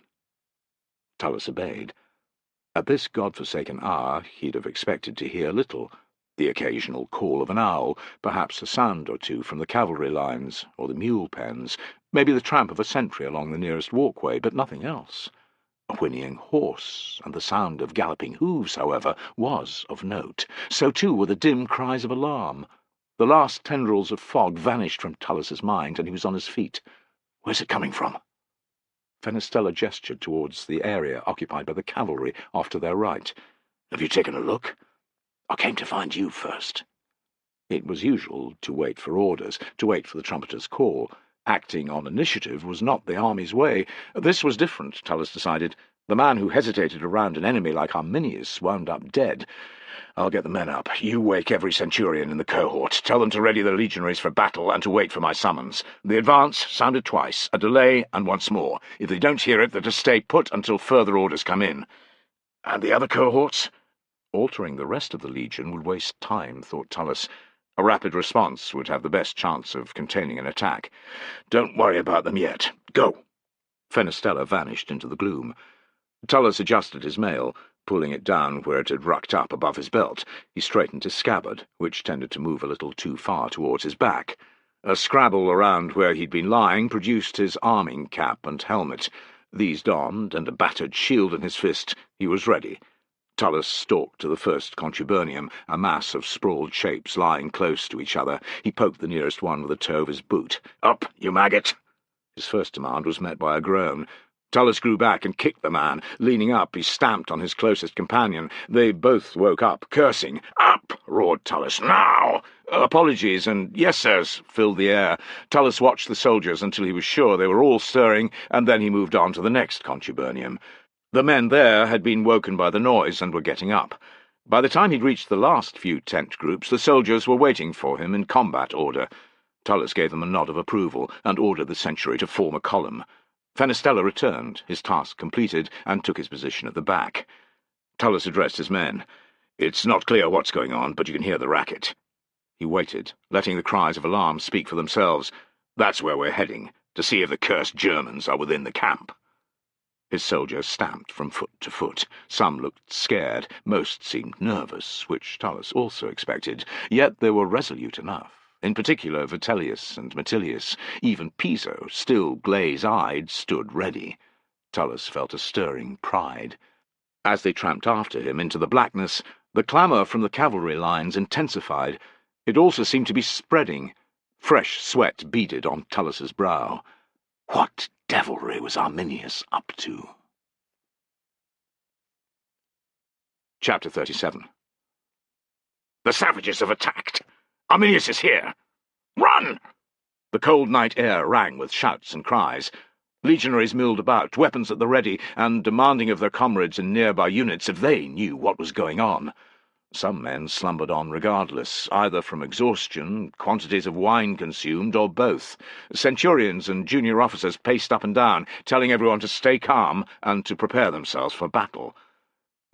Tullus obeyed. At this god-forsaken hour he'd have expected to hear little. The occasional call of an owl, perhaps a sound or two from the cavalry lines, or the mule pens, maybe the tramp of a sentry along the nearest walkway, but nothing else. A whinnying horse, and the sound of galloping hooves, however, was of note. So too were the dim cries of alarm. The last tendrils of fog vanished from Tullus's mind, and he was on his feet. "Where's it coming from?" Fenestella gestured towards the area occupied by the cavalry off to their right. "Have you taken a look?" "I came to find you first." It was usual to wait for orders, to wait for the trumpeter's call. Acting on initiative was not the army's way. This was different, Tullus decided. The man who hesitated around an enemy like Arminius wound up dead. "I'll get the men up. You wake every centurion in the cohort. Tell them to ready the legionaries for battle and to wait for my summons. The advance sounded twice, a delay, and once more. If they don't hear it, they're to stay put until further orders come in." "And the other cohorts?" Altering the rest of the legion would waste time, thought Tullus. A rapid response would have the best chance of containing an attack. "Don't worry about them yet. Go!" Fenestella vanished into the gloom. Tullus adjusted his mail, pulling it down where it had rucked up above his belt. He straightened his scabbard, which tended to move a little too far towards his back. A scrabble around where he'd been lying produced his arming cap and helmet. These donned, and a battered shield in his fist, he was ready. Tullus stalked to the first contubernium, a mass of sprawled shapes lying close to each other. He poked the nearest one with the toe of his boot. "Up, you maggot!" His first demand was met by a groan. Tullus grew back and kicked the man. Leaning up, he stamped on his closest companion. They both woke up, cursing. "Up!" roared Tullus. "Now!" Apologies and "yes, sirs" filled the air. Tullus watched the soldiers until he was sure they were all stirring, and then he moved on to the next contubernium. The men there had been woken by the noise and were getting up. By the time he'd reached the last few tent groups, the soldiers were waiting for him in combat order. Tullus gave them a nod of approval and ordered the century to form a column. Fenestella returned, his task completed, and took his position at the back. Tullus addressed his men. "It's not clear what's going on, but you can hear the racket." He waited, letting the cries of alarm speak for themselves. "That's where we're heading, to see if the cursed Germans are within the camp." His soldiers stamped from foot to foot. Some looked scared, most seemed nervous, which Tullus also expected, yet they were resolute enough. In particular Vitellius and Metilius. Even Piso, still glaze-eyed, stood ready. Tullus felt a stirring pride. As they tramped after him into the blackness, the clamour from the cavalry lines intensified. It also seemed to be spreading. Fresh sweat beaded on Tullus's brow. What devilry was Arminius up to? Chapter 37. "The savages have attacked! Arminius is here! Run!" The cold night air rang with shouts and cries. Legionaries milled about, weapons at the ready, and demanding of their comrades in nearby units if they knew what was going on. Some men slumbered on regardless, either from exhaustion, quantities of wine consumed, or both. Centurions and junior officers paced up and down, telling everyone to stay calm and to prepare themselves for battle.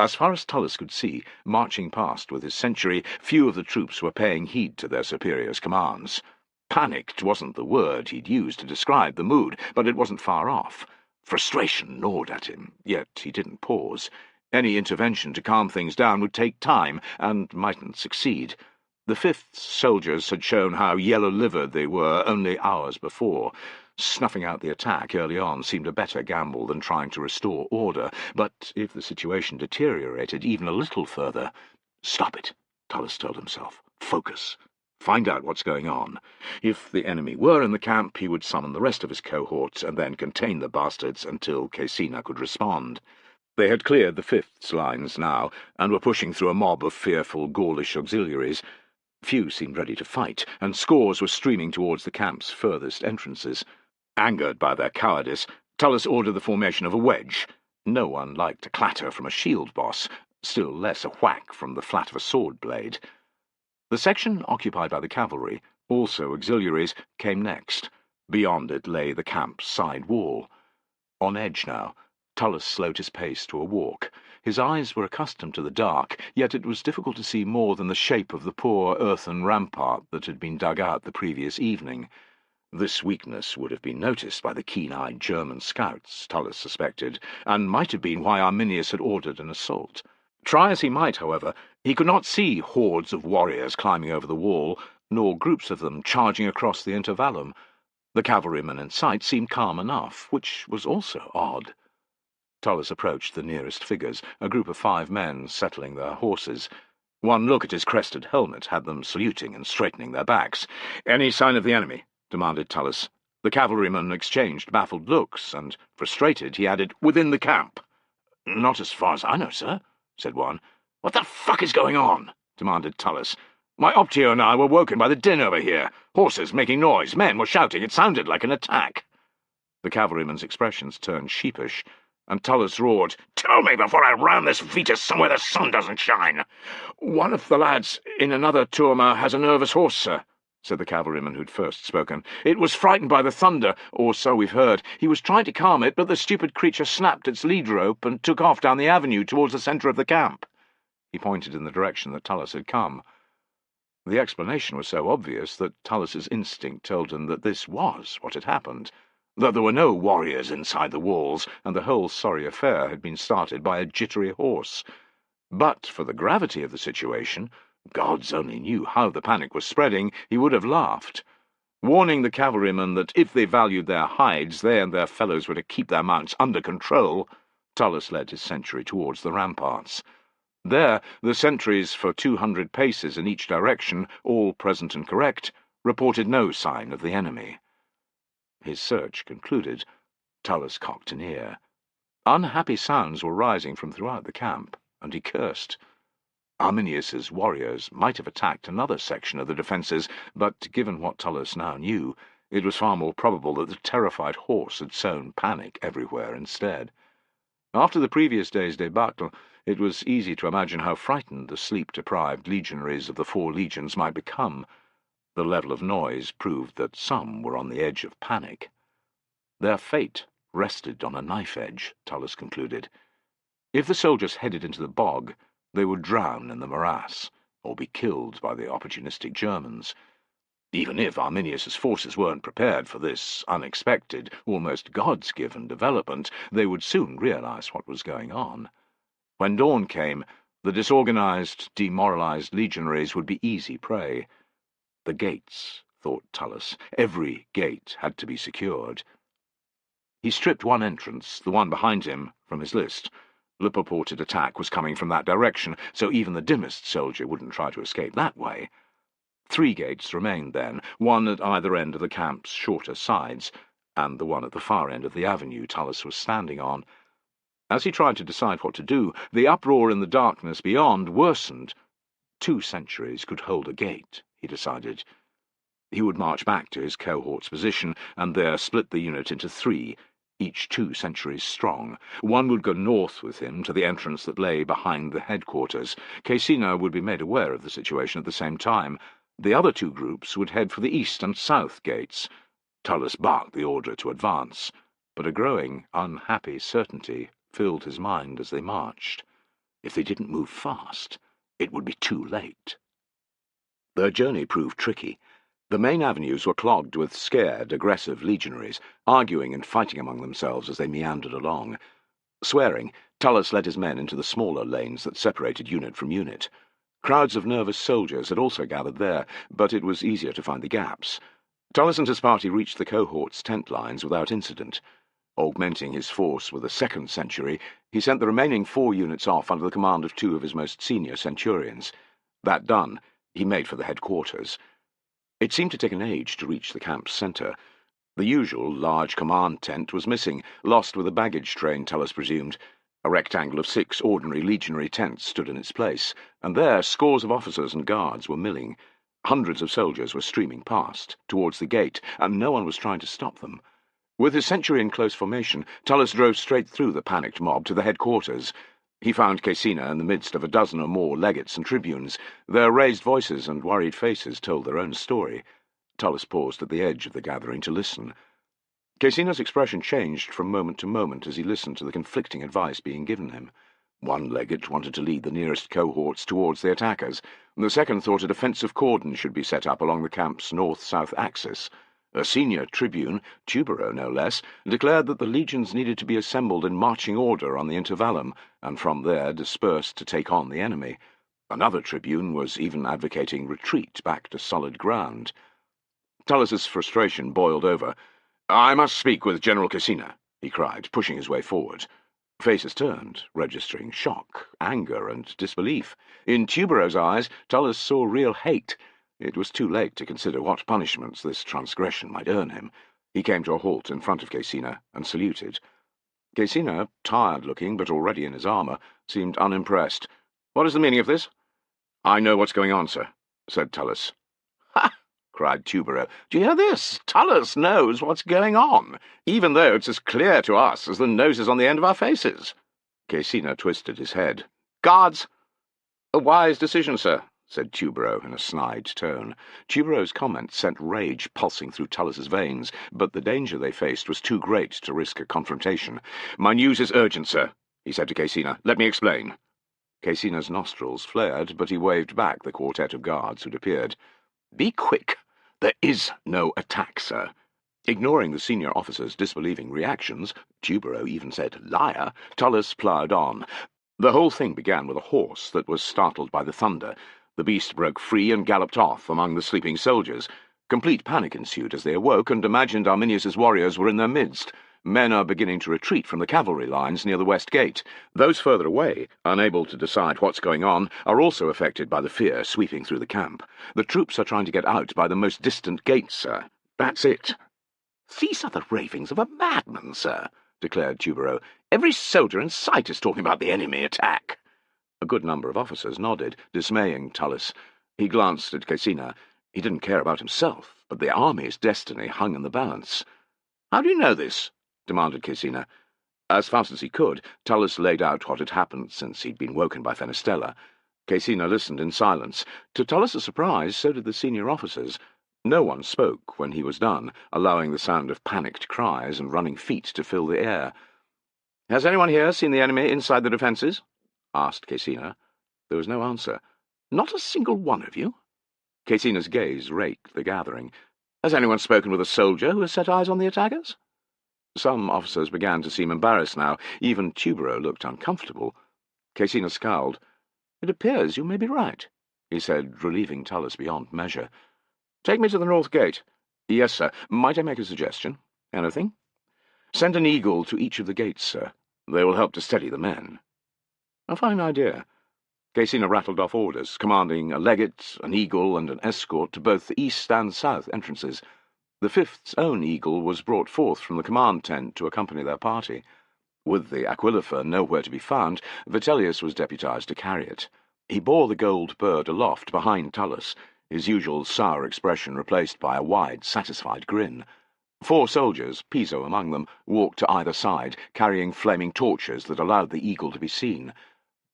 As far as Tullus could see, marching past with his century, few of the troops were paying heed to their superiors' commands. Panicked wasn't the word he'd used to describe the mood, but it wasn't far off. Frustration gnawed at him, yet he didn't pause. Any intervention to calm things down would take time, and mightn't succeed. The Fifth's soldiers had shown how yellow-livered they were only hours before. Snuffing out the attack early on seemed a better gamble than trying to restore order, but if the situation deteriorated even a little further— "Stop it," Tullus told himself. "Focus. Find out what's going on. If the enemy were in the camp, he would summon the rest of his cohort and then contain the bastards until Caecina could respond." They had cleared the Fifth's lines now, and were pushing through a mob of fearful, Gaulish auxiliaries. Few seemed ready to fight, and scores were streaming towards the camp's furthest entrances. Angered by their cowardice, Tullus ordered the formation of a wedge. No one liked a clatter from a shield boss, still less a whack from the flat of a sword blade. The section occupied by the cavalry, also auxiliaries, came next. Beyond it lay the camp's side wall. On edge now, Tullus slowed his pace to a walk. His eyes were accustomed to the dark, yet it was difficult to see more than the shape of the poor earthen rampart that had been dug out the previous evening. This weakness would have been noticed by the keen-eyed German scouts, Tullus suspected, and might have been why Arminius had ordered an assault. Try as he might, however, he could not see hordes of warriors climbing over the wall, nor groups of them charging across the intervallum. The cavalrymen in sight seemed calm enough, which was also odd. Tullus approached the nearest figures, a group of 5 men settling their horses. One look at his crested helmet had them saluting and straightening their backs. "Any sign of the enemy?" demanded Tullus. The cavalrymen exchanged baffled looks, and, frustrated, he added, "Within the camp." "Not as far as I know, sir," said one. "What the fuck is going on?" demanded Tullus. "My Optio and I were woken by the din over here. Horses making noise, men were shouting. It sounded like an attack." The cavalryman's expressions turned sheepish, and Tullus roared, "Tell me before I ram this Vetus somewhere the sun doesn't shine." "One of the lads in another turma has a nervous horse, sir," said the cavalryman who'd first spoken. "It was frightened by the thunder, or so we've heard. He was trying to calm it, but the stupid creature snapped its lead rope and took off down the avenue towards the centre of the camp." He pointed in the direction that Tullus had come. The explanation was so obvious that Tullus's instinct told him that this was what had happened, that there were no warriors inside the walls, and the whole sorry affair had been started by a jittery horse. But for the gravity of the situation, gods only knew how the panic was spreading, he would have laughed. Warning the cavalrymen that if they valued their hides, they and their fellows were to keep their mounts under control, Tullus led his sentry towards the ramparts. There, the sentries for 200 paces in each direction, all present and correct, reported no sign of the enemy. His search concluded, Tullus cocked an ear. Unhappy sounds were rising from throughout the camp, and he cursed. Arminius's warriors might have attacked another section of the defences, but given what Tullus now knew, it was far more probable that the terrified horse had sown panic everywhere instead. After the previous day's debacle, it was easy to imagine how frightened the sleep-deprived legionaries of the 4 legions might become. The level of noise proved that some were on the edge of panic. Their fate rested on a knife edge, Tullus concluded. If the soldiers headed into the bog, they would drown in the morass, or be killed by the opportunistic Germans. Even if Arminius's forces weren't prepared for this unexpected, almost gods-given development, they would soon realize what was going on. When dawn came, the disorganized, demoralized legionaries would be easy prey. The gates, thought Tullus. Every gate had to be secured. He stripped one entrance, the one behind him, from his list. The purported attack was coming from that direction, so even the dimmest soldier wouldn't try to escape that way. 3 gates remained then, one at either end of the camp's shorter sides, and the one at the far end of the avenue Tullus was standing on. As he tried to decide what to do, the uproar in the darkness beyond worsened. 2 sentries could hold a gate, he decided. He would march back to his cohort's position, and there split the unit into 3, each 2 sentries strong. One would go north with him to the entrance that lay behind the headquarters. Caecina would be made aware of the situation at the same time. The other 2 groups would head for the east and south gates. Tullus barked the order to advance, but a growing, unhappy certainty filled his mind as they marched. If they didn't move fast, it would be too late. Their journey proved tricky. The main avenues were clogged with scared, aggressive legionaries, arguing and fighting among themselves as they meandered along. Swearing, Tullus led his men into the smaller lanes that separated unit from unit. Crowds of nervous soldiers had also gathered there, but it was easier to find the gaps. Tullus and his party reached the cohort's tent lines without incident. Augmenting his force with a 2nd century, he sent the remaining 4 units off under the command of 2 of his most senior centurions. That done, he made for the headquarters. It seemed to take an age to reach the camp's centre. The usual large command tent was missing, lost with a baggage train, Tullus presumed. A rectangle of 6 ordinary legionary tents stood in its place, and there scores of officers and guards were milling. Hundreds of soldiers were streaming past, towards the gate, and no one was trying to stop them. With his century in close formation, Tullus drove straight through the panicked mob to the headquarters. He found Caecina in the midst of a dozen or more legates and tribunes. Their raised voices and worried faces told their own story. Tullus paused at the edge of the gathering to listen. Caecina's expression changed from moment to moment as he listened to the conflicting advice being given him. One legate wanted to lead the nearest cohorts towards the attackers, and the second thought a defensive cordon should be set up along the camp's north-south axis. A senior tribune, Tubero no less, declared that the legions needed to be assembled in marching order on the intervallum, and from there dispersed to take on the enemy. Another tribune was even advocating retreat back to solid ground. Tullus's frustration boiled over. "I must speak with General Caecina," he cried, pushing his way forward. Faces turned, registering shock, anger, and disbelief. In Tubero's eyes, Tullus saw real hate. It was too late to consider what punishments this transgression might earn him. He came to a halt in front of Caecina and saluted. Caecina, tired-looking but already in his armour, seemed unimpressed. "What is the meaning of this?" "I know what's going on, sir," said Tullus. "Ha!" cried Tubero. "Do you hear this? Tullus knows what's going on, even though it's as clear to us as the noses on the end of our faces." Caecina twisted his head. "Guards!" "A wise decision, sir," said Tubero in a snide tone. Tubero's comment sent rage pulsing through Tullus's veins, but the danger they faced was too great to risk a confrontation. "My news is urgent, sir," he said to Caecina. "Let me explain." Caecina's nostrils flared, but he waved back the quartet of guards who'd appeared. "Be quick. There is no attack, sir." Ignoring the senior officer's disbelieving reactions, Tubero even said liar, Tullus ploughed on. The whole thing began with a horse that was startled by the thunder. The beast broke free and galloped off among the sleeping soldiers. Complete panic ensued as they awoke and imagined Arminius's warriors were in their midst. Men are beginning to retreat from the cavalry lines near the west gate. Those further away, unable to decide what's going on, are also affected by the fear sweeping through the camp. The troops are trying to get out by the most distant gate, sir. That's it. "These are the ravings of a madman, sir," declared Tubero. "Every soldier in sight is talking about the enemy attack." A good number of officers nodded, dismaying Tullus. He glanced at Caecina. He didn't care about himself, but the army's destiny hung in the balance. "How do you know this?" demanded Caecina. As fast as he could, Tullus laid out what had happened since he'd been woken by Fenestella. Caecina listened in silence. To Tullus's surprise, so did the senior officers. No one spoke when he was done, allowing the sound of panicked cries and running feet to fill the air. "Has anyone here seen the enemy inside the defences?" asked Caecina. There was no answer. "Not a single one of you?" Caecina's gaze raked the gathering. "Has anyone spoken with a soldier who has set eyes on the attackers?" Some officers began to seem embarrassed now. Even Tubero looked uncomfortable. Caecina scowled. "It appears you may be right," he said, relieving Tullus beyond measure. "Take me to the north gate." "Yes, sir. Might I make a suggestion?" "Anything?" "Send an eagle to each of the gates, sir. They will help to steady the men." "A fine idea." Caecina rattled off orders, commanding a legate, an eagle, and an escort to both the east and south entrances. The Fifth's own eagle was brought forth from the command tent to accompany their party. With the Aquilifer nowhere to be found, Vitellius was deputized to carry it. He bore the gold bird aloft behind Tullus, his usual sour expression replaced by a wide, satisfied grin. 4 soldiers, Piso among them, walked to either side, carrying flaming torches that allowed the eagle to be seen.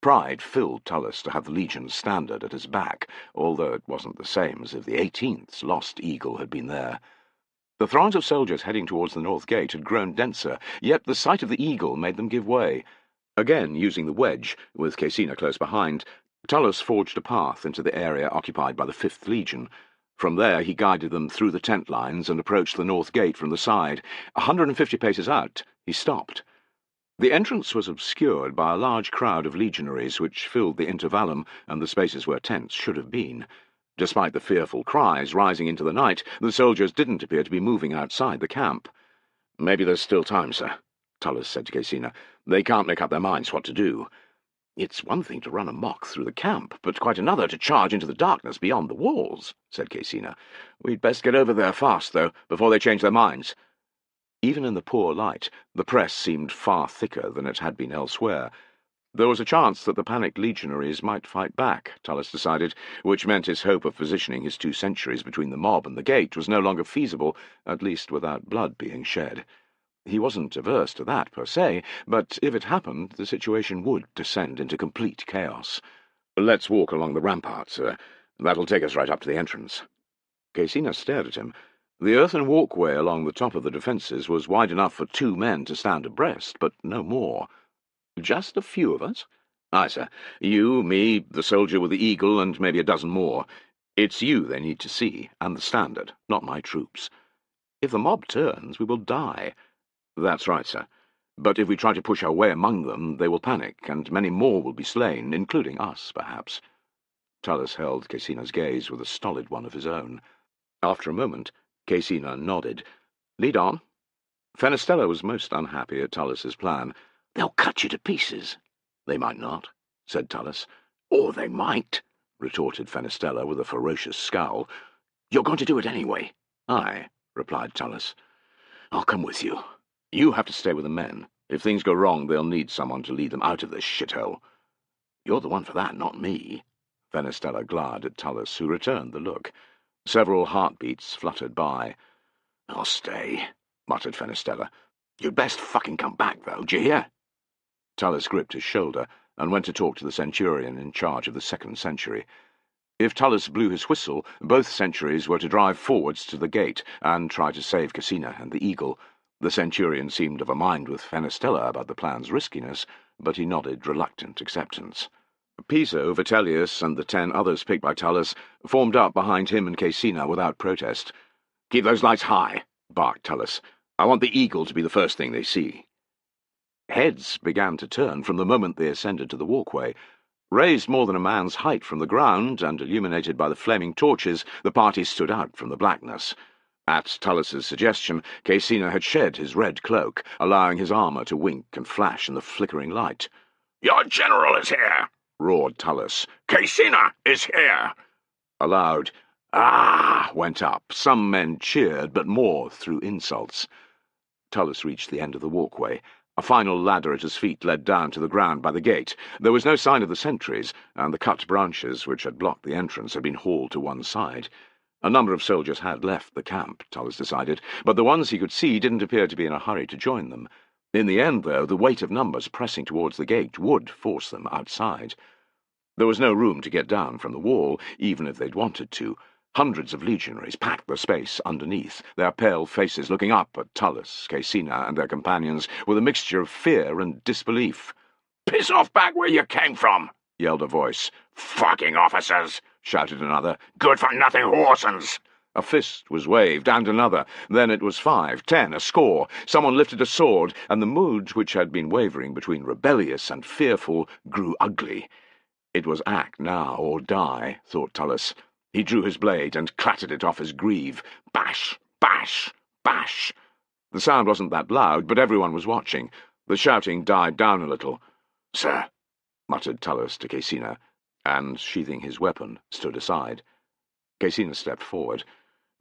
Pride filled Tullus to have the Legion's standard at his back, although it wasn't the same as if the 18th's lost eagle had been there. The throngs of soldiers heading towards the north gate had grown denser, yet the sight of the eagle made them give way. Again, using the wedge, with Caecina close behind, Tullus forged a path into the area occupied by the 5th Legion. From there he guided them through the tent lines and approached the north gate from the side. 150 paces out, he stopped. The entrance was obscured by a large crowd of legionaries which filled the intervallum and the spaces where tents should have been. Despite the fearful cries rising into the night, the soldiers didn't appear to be moving outside the camp. "Maybe there's still time, sir," Tullus said to Caecina. "They can't make up their minds what to do." "It's one thing to run amok through the camp, but quite another to charge into the darkness beyond the walls," said Caecina. "We'd best get over there fast, though, before they change their minds." Even in the poor light, the press seemed far thicker than it had been elsewhere. There was a chance that the panicked legionaries might fight back, Tullus decided, which meant his hope of positioning his 2 sentries between the mob and the gate was no longer feasible, at least without blood being shed. He wasn't averse to that, per se, but if it happened, the situation would descend into complete chaos. "Let's walk along the rampart, sir. That'll take us right up to the entrance." Caecina stared at him. The earthen walkway along the top of the defences was wide enough for 2 men to stand abreast, but no more. "Just a few of us?" "Aye, sir. You, me, the soldier with the eagle, and maybe a dozen more. It's you they need to see, and the standard, not my troops. If the mob turns, we will die." "That's right, sir. But if we try to push our way among them, they will panic, and many more will be slain, including us, perhaps." Tullus held Caecina's gaze with a stolid one of his own. After a moment, Caecina nodded. "Lead on." Fenestella was most unhappy at Tullus's plan. "They'll cut you to pieces." "They might not," said Tullus. "Or they might," retorted Fenestella with a ferocious scowl. "You're going to do it anyway." "Aye," replied Tullus. "I'll come with you. You have to stay with the men. If things go wrong, they'll need someone to lead them out of this shithole." "You're the one for that, not me." Fenestella glared at Tullus, who returned the look. Several heartbeats fluttered by. "I'll stay," muttered Fenestella. "You'd best fucking come back, though, d'you hear?" Tullus gripped his shoulder and went to talk to the centurion in charge of the 2nd century. If Tullus blew his whistle, both centuries were to drive forwards to the gate and try to save Caecina and the eagle. The centurion seemed of a mind with Fenestella about the plan's riskiness, but he nodded reluctant acceptance. Piso, Vitellius, and the 10 others picked by Tullus formed up behind him and Caecina without protest. "Keep those lights high," barked Tullus. "I want the eagle to be the first thing they see." Heads began to turn from the moment they ascended to the walkway. Raised more than a man's height from the ground, and illuminated by the flaming torches, the party stood out from the blackness. At Tullus's suggestion, Caecina had shed his red cloak, allowing his armour to wink and flash in the flickering light. "Your general is here!" roared Tullus. "Caecina is here!" A loud "Ah!" went up. Some men cheered, but more threw insults. Tullus reached the end of the walkway. A final ladder at his feet led down to the ground by the gate. There was no sign of the sentries, and the cut branches which had blocked the entrance had been hauled to one side. A number of soldiers had left the camp, Tullus decided, but the ones he could see didn't appear to be in a hurry to join them. In the end, though, the weight of numbers pressing towards the gate would force them outside. There was no room to get down from the wall, even if they'd wanted to. Hundreds of legionaries packed the space underneath, their pale faces looking up at Tullus, Caecina, and their companions with a mixture of fear and disbelief. "Piss off back where you came from!" yelled a voice. "Fucking officers!" shouted another. "Good-for-nothing horsens!" A fist was waved, and another. Then it was 5, 10, a score. Someone lifted a sword, and the mood, which had been wavering between rebellious and fearful, grew ugly. It was act now or die, thought Tullus. He drew his blade and clattered it off his greave. Bash! Bash! Bash! The sound wasn't that loud, but everyone was watching. The shouting died down a little. "Sir," muttered Tullus to Caecina, and, sheathing his weapon, stood aside. Caecina stepped forward.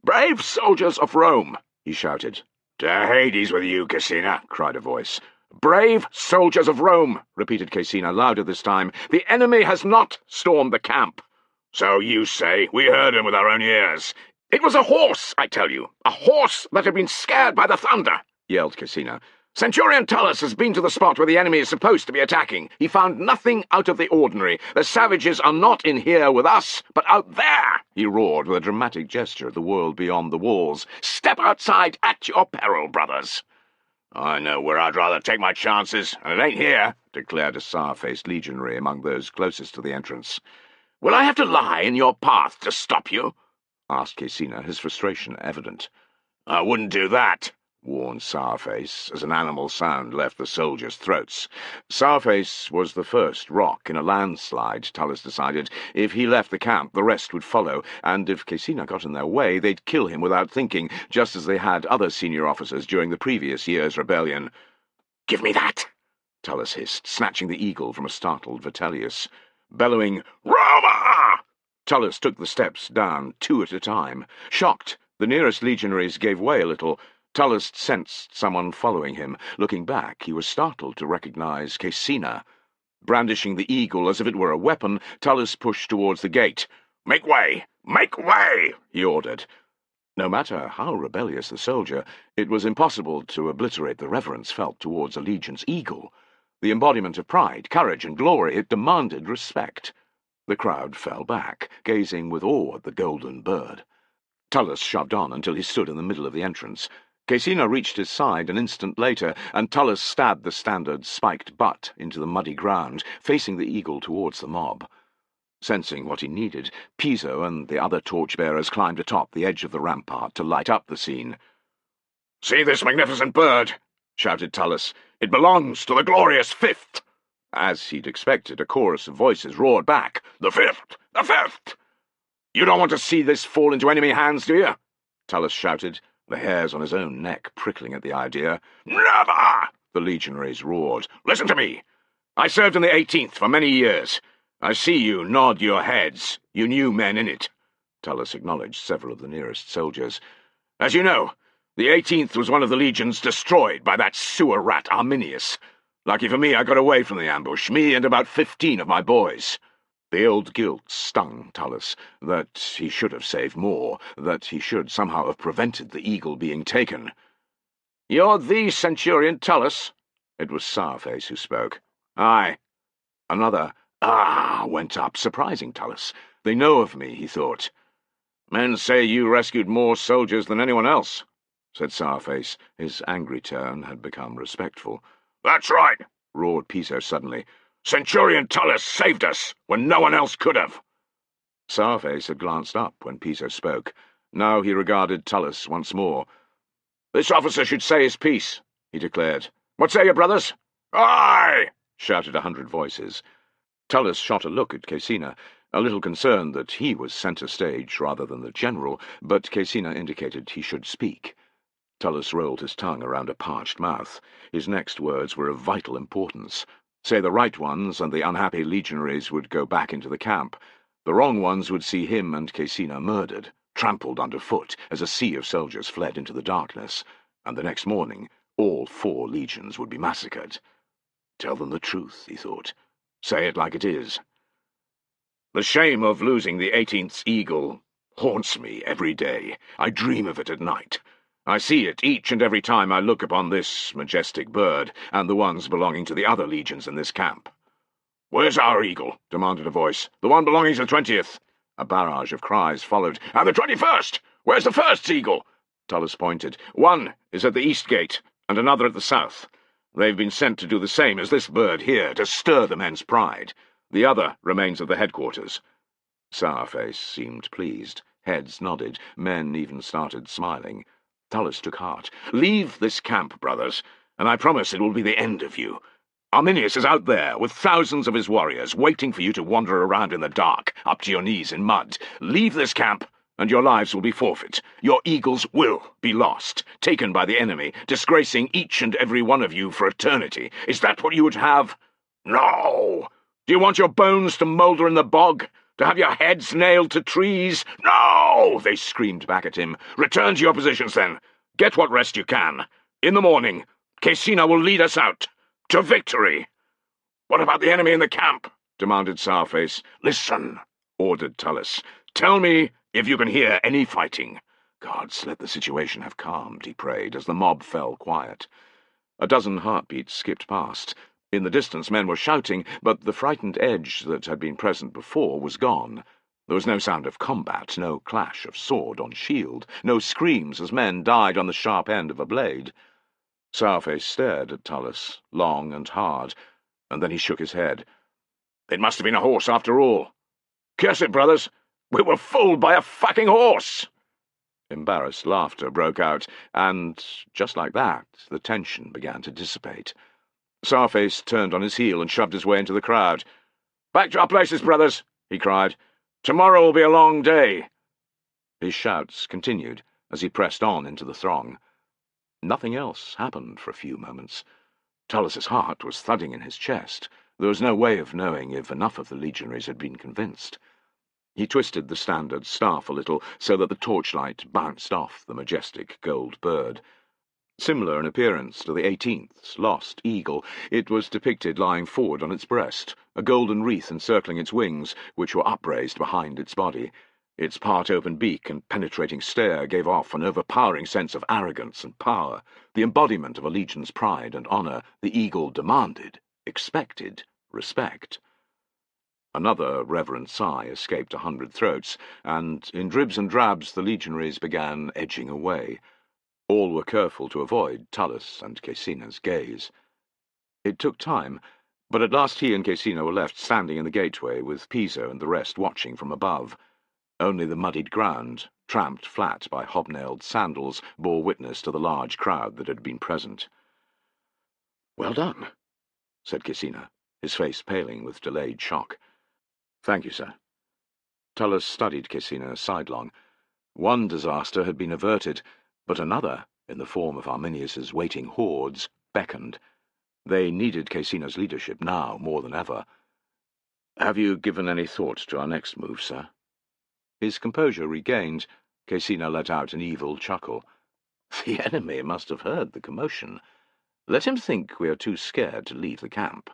"Brave soldiers of Rome!" he shouted. "To Hades with you, Caecina!" cried a voice. "Brave soldiers of Rome!" repeated Caecina, louder this time. "The enemy has not stormed the camp." "So you say. We heard him with our own ears." "It was a horse, I tell you, a horse that had been scared by the thunder," yelled Caecina. "Centurion Tullus has been to the spot where the enemy is supposed to be attacking. He found nothing out of the ordinary. The savages are not in here with us, but out there," he roared with a dramatic gesture at the world beyond the walls. "Step outside at your peril, brothers." "I know where I'd rather take my chances, and it ain't here," declared a sour-faced legionary among those closest to the entrance. "Will I have to lie in your path to stop you?" asked Caecina, his frustration evident. "I wouldn't do that," warned Sourface, as an animal sound left the soldiers' throats. Sourface was the first rock in a landslide, Tullus decided. If he left the camp, the rest would follow, and if Caecina got in their way, they'd kill him without thinking, just as they had other senior officers during the previous year's rebellion. "Give me that!" Tullus hissed, snatching the eagle from a startled Vitellius. Bellowing, "Roma!" Tullus took the steps down, 2 at a time. Shocked, the nearest legionaries gave way a little. Tullus sensed someone following him. Looking back, he was startled to recognize Caecina. Brandishing the eagle as if it were a weapon, Tullus pushed towards the gate. "Make way! Make way!" he ordered. No matter how rebellious the soldier, it was impossible to obliterate the reverence felt towards a legion's eagle. The embodiment of pride, courage, and glory, it demanded respect. The crowd fell back, gazing with awe at the golden bird. Tullus shoved on until he stood in the middle of the entrance. Caecina reached his side an instant later, and Tullus stabbed the standard's spiked butt into the muddy ground, facing the eagle towards the mob. Sensing what he needed, Piso and the other torchbearers climbed atop the edge of the rampart to light up the scene. "See this magnificent bird!" shouted Tullus. "It belongs to the glorious Fifth!" As he'd expected, a chorus of voices roared back, "The Fifth! The Fifth!" "You don't want to see this fall into enemy hands, do you?" Tullus shouted, the hairs on his own neck prickling at the idea. "Never!" the legionaries roared. "Listen to me. I served in the 18th for many years. I see you nod your heads. You knew men in it." Tullus acknowledged several of the nearest soldiers. "As you know, the 18th was one of the legions destroyed by that sewer rat Arminius. Lucky for me, I got away from the ambush, me and about 15 of my boys." The old guilt stung Tullus, that he should have saved more, that he should somehow have prevented the eagle being taken. "You're the Centurion Tullus?" It was Sourface who spoke. "Aye." Another "Ah!" went up, surprising Tullus. "They know of me," he thought. "Men say you rescued more soldiers than anyone else," said Sourface. His angry tone had become respectful. "That's right," roared Piso suddenly. "Centurion Tullus saved us when no one else could have." Sourface had glanced up when Piso spoke. Now he regarded Tullus once more. "This officer should say his piece," he declared. "What say you, brothers?" "Aye!" shouted 100 voices. Tullus shot a look at Caecina, a little concerned that he was centre stage rather than the general, but Caecina indicated he should speak. Tullus rolled his tongue around a parched mouth. His next words were of vital importance. Say the right ones, and the unhappy legionaries would go back into the camp. The wrong ones would see him and Caecina murdered, trampled underfoot, as a sea of soldiers fled into the darkness, and the next morning all 4 legions would be massacred. Tell them the truth, he thought. Say it like it is. "The shame of losing the 18th's eagle haunts me every day. I dream of it at night. I see it each and every time I look upon this majestic bird, and the ones belonging to the other legions in this camp." "Where's our eagle?" demanded a voice. "The one belonging to the 20th. A barrage of cries followed. "And the 21st! Where's the 1st's eagle?" Tullus pointed. "One is at the east gate, and another at the south. They've been sent to do the same as this bird here, to stir the men's pride. The other remains at the headquarters." Sourface seemed pleased. Heads nodded. Men even started smiling. Tullus took heart. "Leave this camp, brothers, and I promise it will be the end of you. Arminius is out there, with thousands of his warriors, waiting for you to wander around in the dark, up to your knees in mud. Leave this camp, and your lives will be forfeit. Your eagles will be lost, taken by the enemy, disgracing each and every one of you for eternity. Is that what you would have? No! Do you want your bones to moulder in the bog? To have your heads nailed to trees? No!" they screamed back at him. "Return to your positions, then. Get what rest you can. In the morning, Caecina will lead us out. To victory." "What about the enemy in the camp?" demanded Sourface. "Listen," ordered Tullus. "Tell me if you can hear any fighting." Gods, let the situation have calmed, he prayed, as the mob fell quiet. A dozen heartbeats skipped past. In the distance men were shouting, but the frightened edge that had been present before was gone. There was no sound of combat, no clash of sword on shield, no screams as men died on the sharp end of a blade. Sourface stared at Tullus, long and hard, and then he shook his head. "It must have been a horse after all. Curse it, brothers! We were fooled by a fucking horse!" Embarrassed laughter broke out, and, just like that, the tension began to dissipate. Sourface turned on his heel and shoved his way into the crowd. "Back to our places, brothers!" he cried. "Tomorrow will be a long day." His shouts continued as he pressed on into the throng. Nothing else happened for a few moments. Tullus's heart was thudding in his chest. There was no way of knowing if enough of the legionaries had been convinced. He twisted the standard staff a little so that the torchlight bounced off the majestic gold bird. Similar in appearance to the 18th's lost eagle, it was depicted lying forward on its breast, a golden wreath encircling its wings, which were upraised behind its body. Its part-open beak and penetrating stare gave off an overpowering sense of arrogance and power, the embodiment of a legion's pride and honour. The eagle demanded, expected, respect. Another reverent sigh escaped 100 throats, and in dribs and drabs the legionaries began edging away. All were careful to avoid Tullus and Caecina's gaze. It took time, but at last he and Caecina were left standing in the gateway, with Piso and the rest watching from above. Only the muddied ground, tramped flat by hobnailed sandals, bore witness to the large crowd that had been present. "Well done," said Caecina, his face paling with delayed shock. "Thank you, sir." Tullus studied Caecina sidelong. One disaster had been averted, but another, in the form of Arminius's waiting hordes, beckoned. They needed Caecina's leadership now more than ever. "Have you given any thought to our next move, sir?" His composure regained, Caecina let out an evil chuckle. "The enemy must have heard the commotion. Let him think we are too scared to leave the camp.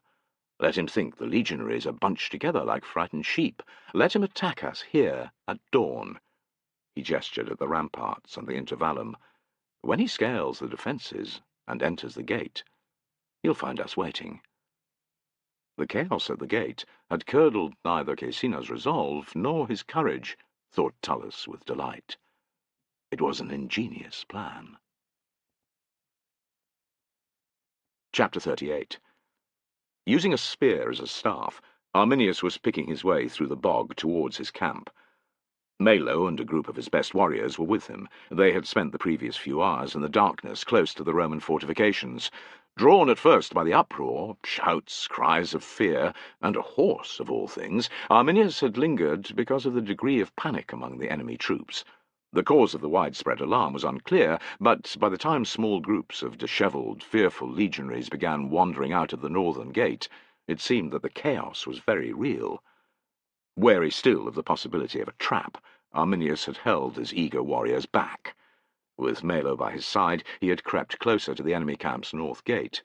Let him think the legionaries are bunched together like frightened sheep. Let him attack us here at dawn." He gestured at the ramparts and the intervallum. "When he scales the defences and enters the gate, he'll find us waiting." The chaos at the gate had curdled neither Caecina's resolve nor his courage, thought Tullus with delight. It was an ingenious plan. Chapter 38. Using a spear as a staff, Arminius was picking his way through the bog towards his camp. Melo and a group of his best warriors were with him. They had spent the previous few hours in the darkness close to the Roman fortifications. Drawn at first by the uproar, shouts, cries of fear, and a horse of all things, Arminius had lingered because of the degree of panic among the enemy troops. The cause of the widespread alarm was unclear, but by the time small groups of dishevelled, fearful legionaries began wandering out of the northern gate, it seemed that the chaos was very real. Wary still of the possibility of a trap, Arminius had held his eager warriors back. With Melo by his side, he had crept closer to the enemy camp's north gate.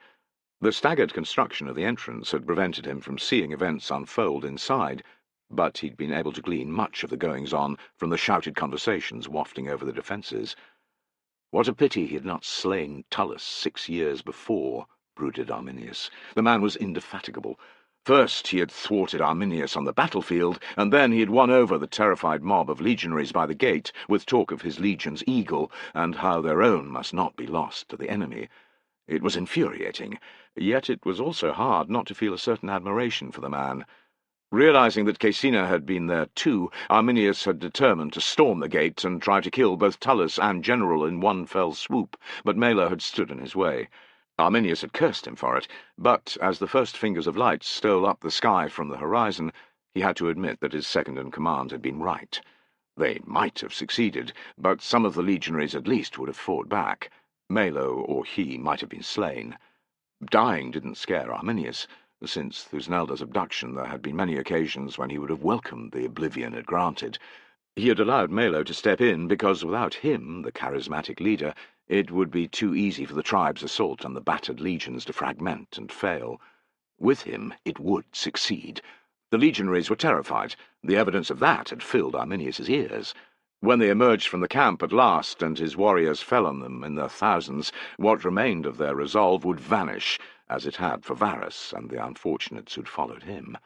The staggered construction of the entrance had prevented him from seeing events unfold inside, but he'd been able to glean much of the goings-on from the shouted conversations wafting over the defences. What a pity he had not slain Tullus 6 years before, brooded Arminius. The man was indefatigable. First he had thwarted Arminius on the battlefield, and then he had won over the terrified mob of legionaries by the gate with talk of his legion's eagle, and how their own must not be lost to the enemy. It was infuriating, yet it was also hard not to feel a certain admiration for the man. Realizing that Caecina had been there too, Arminius had determined to storm the gate and try to kill both Tullus and General in one fell swoop, but Melo had stood in his way. Arminius had cursed him for it, but as the first fingers of light stole up the sky from the horizon, he had to admit that his second-in-command had been right. They might have succeeded, but some of the legionaries at least would have fought back. Melo or he might have been slain. Dying didn't scare Arminius. Since Thusnelda's abduction there had been many occasions when he would have welcomed the oblivion it granted. He had allowed Melo to step in because without him, the charismatic leader, it would be too easy for the tribe's assault on the battered legions to fragment and fail. With him, it would succeed. The legionaries were terrified. The evidence of that had filled Arminius's ears. When they emerged from the camp at last, and his warriors fell on them in their thousands, what remained of their resolve would vanish, as it had for Varus and the unfortunates who'd followed him.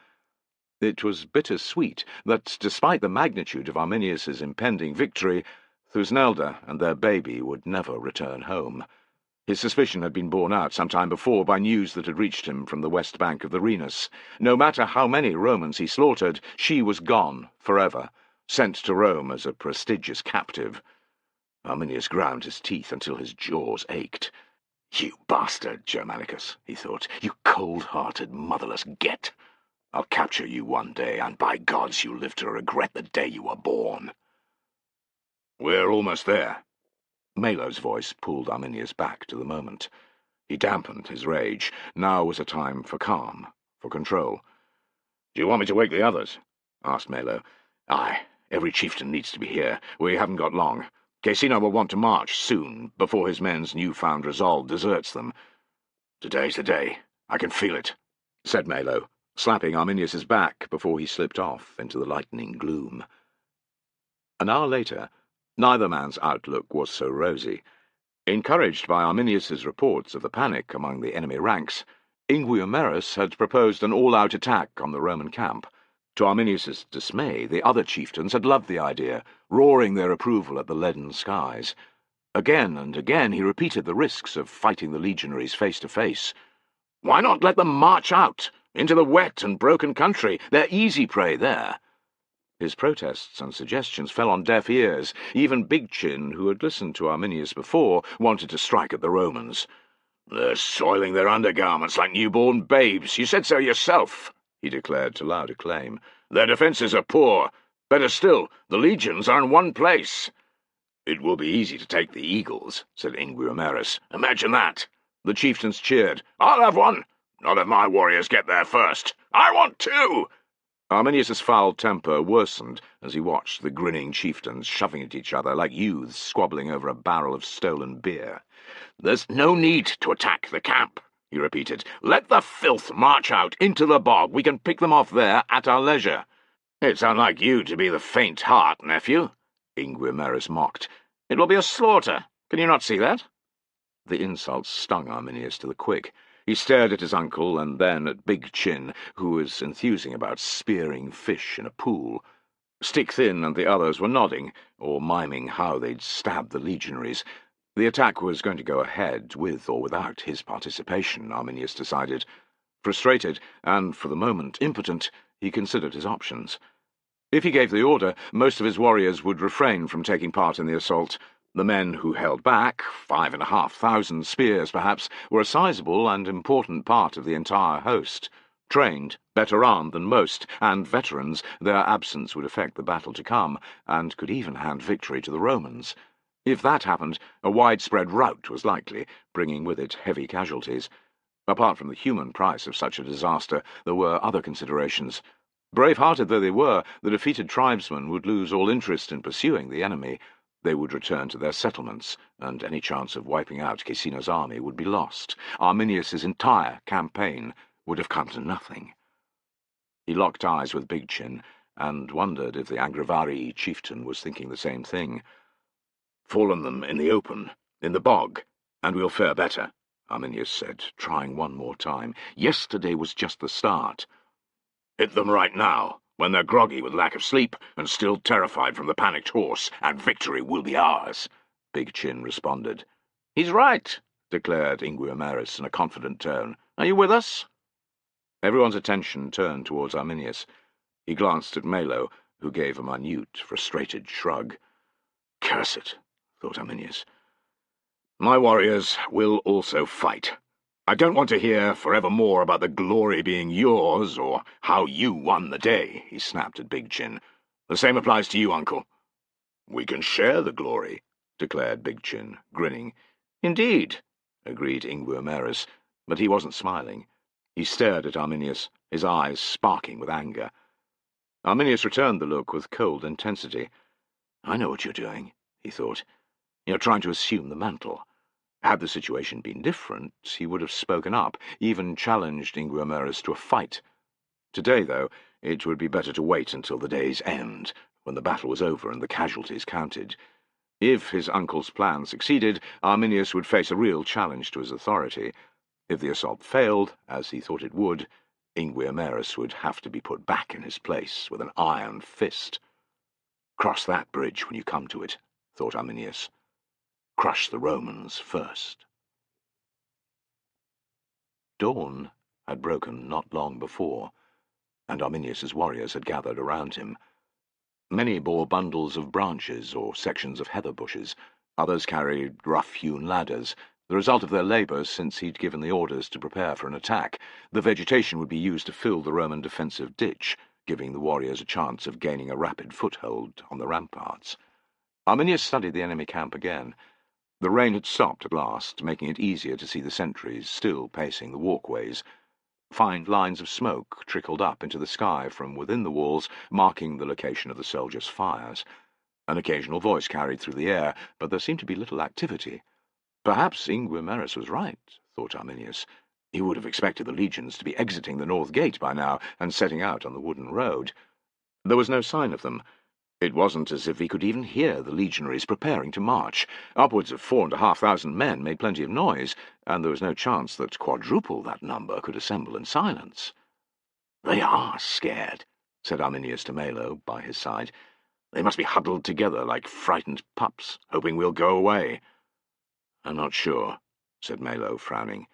It was bitter-sweet that, despite the magnitude of Arminius's impending victory, Thusnelda and their baby would never return home. His suspicion had been borne out some time before by news that had reached him from the west bank of the Rhenus. No matter how many Romans he slaughtered, she was gone forever, sent to Rome as a prestigious captive. Arminius ground his teeth until his jaws ached. "You bastard, Germanicus," he thought. "You cold-hearted, motherless get! I'll capture you one day, and by gods you'll live to regret the day you were born." "We're almost there." Melo's voice pulled Arminius back to the moment. He dampened his rage. Now was a time for calm, for control. "Do you want me to wake the others?" asked Melo. "Aye, every chieftain needs to be here. We haven't got long. Caecina will want to march soon, before his men's newfound resolve deserts them. Today's the day. I can feel it, said Melo, slapping Arminius's back before he slipped off into the lightening gloom. An hour later, neither man's outlook was so rosy. Encouraged by Arminius's reports of the panic among the enemy ranks, Inguiomerus had proposed an all-out attack on the Roman camp. To Arminius's dismay, the other chieftains had loved the idea, roaring their approval at the leaden skies. Again and again he repeated the risks of fighting the legionaries face to face. Why not let them march out, into the wet and broken country? They're easy prey there. His protests and suggestions fell on deaf ears. Even Big Chin, who had listened to Arminius before, wanted to strike at the Romans. They're soiling their undergarments like newborn babes. You said so yourself, he declared to loud acclaim. Their defences are poor. Better still, the legions are in one place. It will be easy to take the eagles, said Inguiomerus. Imagine that. The chieftains cheered. I'll have one. Not if my warriors get there first. I want two. Arminius's foul temper worsened as he watched the grinning chieftains shoving at each other like youths squabbling over a barrel of stolen beer. There's no need to attack the camp, he repeated. Let the filth march out into the bog. We can pick them off there at our leisure. It's unlike you to be the faint heart, nephew, Inguiomerus mocked. It will be a slaughter. Can you not see that? The insult stung Arminius to the quick. He stared at his uncle and then at Big Chin, who was enthusing about spearing fish in a pool. Stick Thin and the others were nodding, or miming how they'd stabbed the legionaries. The attack was going to go ahead, with or without his participation, Arminius decided. Frustrated, and for the moment impotent, he considered his options. If he gave the order, most of his warriors would refrain from taking part in the assault. The men who held back, 5,500 spears perhaps, were a sizable and important part of the entire host. Trained, better armed than most, and veterans, their absence would affect the battle to come, and could even hand victory to the Romans. If that happened, a widespread rout was likely, bringing with it heavy casualties. Apart from the human price of such a disaster, there were other considerations. Brave-hearted though they were, the defeated tribesmen would lose all interest in pursuing the enemy. They would return to their settlements, and any chance of wiping out Caecina's army would be lost. Arminius's entire campaign would have come to nothing. He locked eyes with Big Chin, and wondered if the Agrivari chieftain was thinking the same thing. Fall on them in the open, in the bog, and we'll fare better, Arminius said, trying one more time. Yesterday was just the start. Hit them right now, when they're groggy with lack of sleep and still terrified from the panicked horse, and victory will be ours, Big Chin responded. He's right, declared Inguiomerus in a confident tone. Are you with us? Everyone's attention turned towards Arminius. He glanced at Melo, who gave a minute, frustrated shrug. Curse it, thought Arminius. My warriors will also fight. I don't want to hear forever more about the glory being yours, or how you won the day, he snapped at Big Chin. The same applies to you, Uncle. We can share the glory, declared Big Chin, grinning. Indeed, agreed Inguiomerus, but he wasn't smiling. He stared at Arminius, his eyes sparking with anger. Arminius returned the look with cold intensity. I know what you're doing, he thought. You're trying to assume the mantle. Had the situation been different, he would have spoken up, even challenged Inguiomerus to a fight. Today, though, it would be better to wait until the day's end, when the battle was over and the casualties counted. If his uncle's plan succeeded, Arminius would face a real challenge to his authority. If the assault failed, as he thought it would, Inguiomerus would have to be put back in his place with an iron fist. Cross that bridge when you come to it, thought Arminius. Crush the Romans first. Dawn had broken not long before, and Arminius's warriors had gathered around him. Many bore bundles of branches or sections of heather bushes. Others carried rough-hewn ladders, the result of their labours since he'd given the orders to prepare for an attack. The vegetation would be used to fill the Roman defensive ditch, giving the warriors a chance of gaining a rapid foothold on the ramparts. Arminius studied the enemy camp again. The rain had stopped at last, making it easier to see the sentries still pacing the walkways. Fine lines of smoke trickled up into the sky from within the walls, marking the location of the soldiers' fires. An occasional voice carried through the air, but there seemed to be little activity. Perhaps Ingwimeris was right, thought Arminius. He would have expected the legions to be exiting the north gate by now and setting out on the wooden road. There was no sign of them. It wasn't as if he could even hear the legionaries preparing to march. Upwards of 4,500 men made plenty of noise, and there was no chance that quadruple that number could assemble in silence. "They are scared," said Arminius to Melo, by his side. "They must be huddled together like frightened pups, hoping we'll go away." "I'm not sure," said Melo, frowning.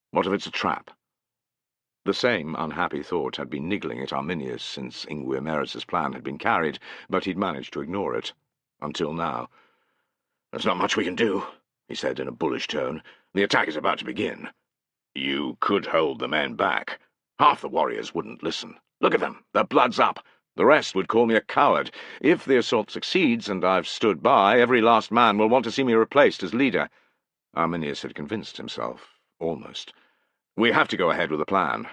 "What if it's a trap?" The same unhappy thought had been niggling at Arminius since Ingwimeris's plan had been carried, but he'd managed to ignore it. Until now. "There's not much we can do," he said in a bullish tone. "The attack is about to begin." "You could hold the men back. Half the warriors wouldn't listen. Look at them, their blood's up. The rest would call me a coward. If the assault succeeds, and I've stood by, every last man will want to see me replaced as leader." Arminius had convinced himself, almost. "We have to go ahead with the plan."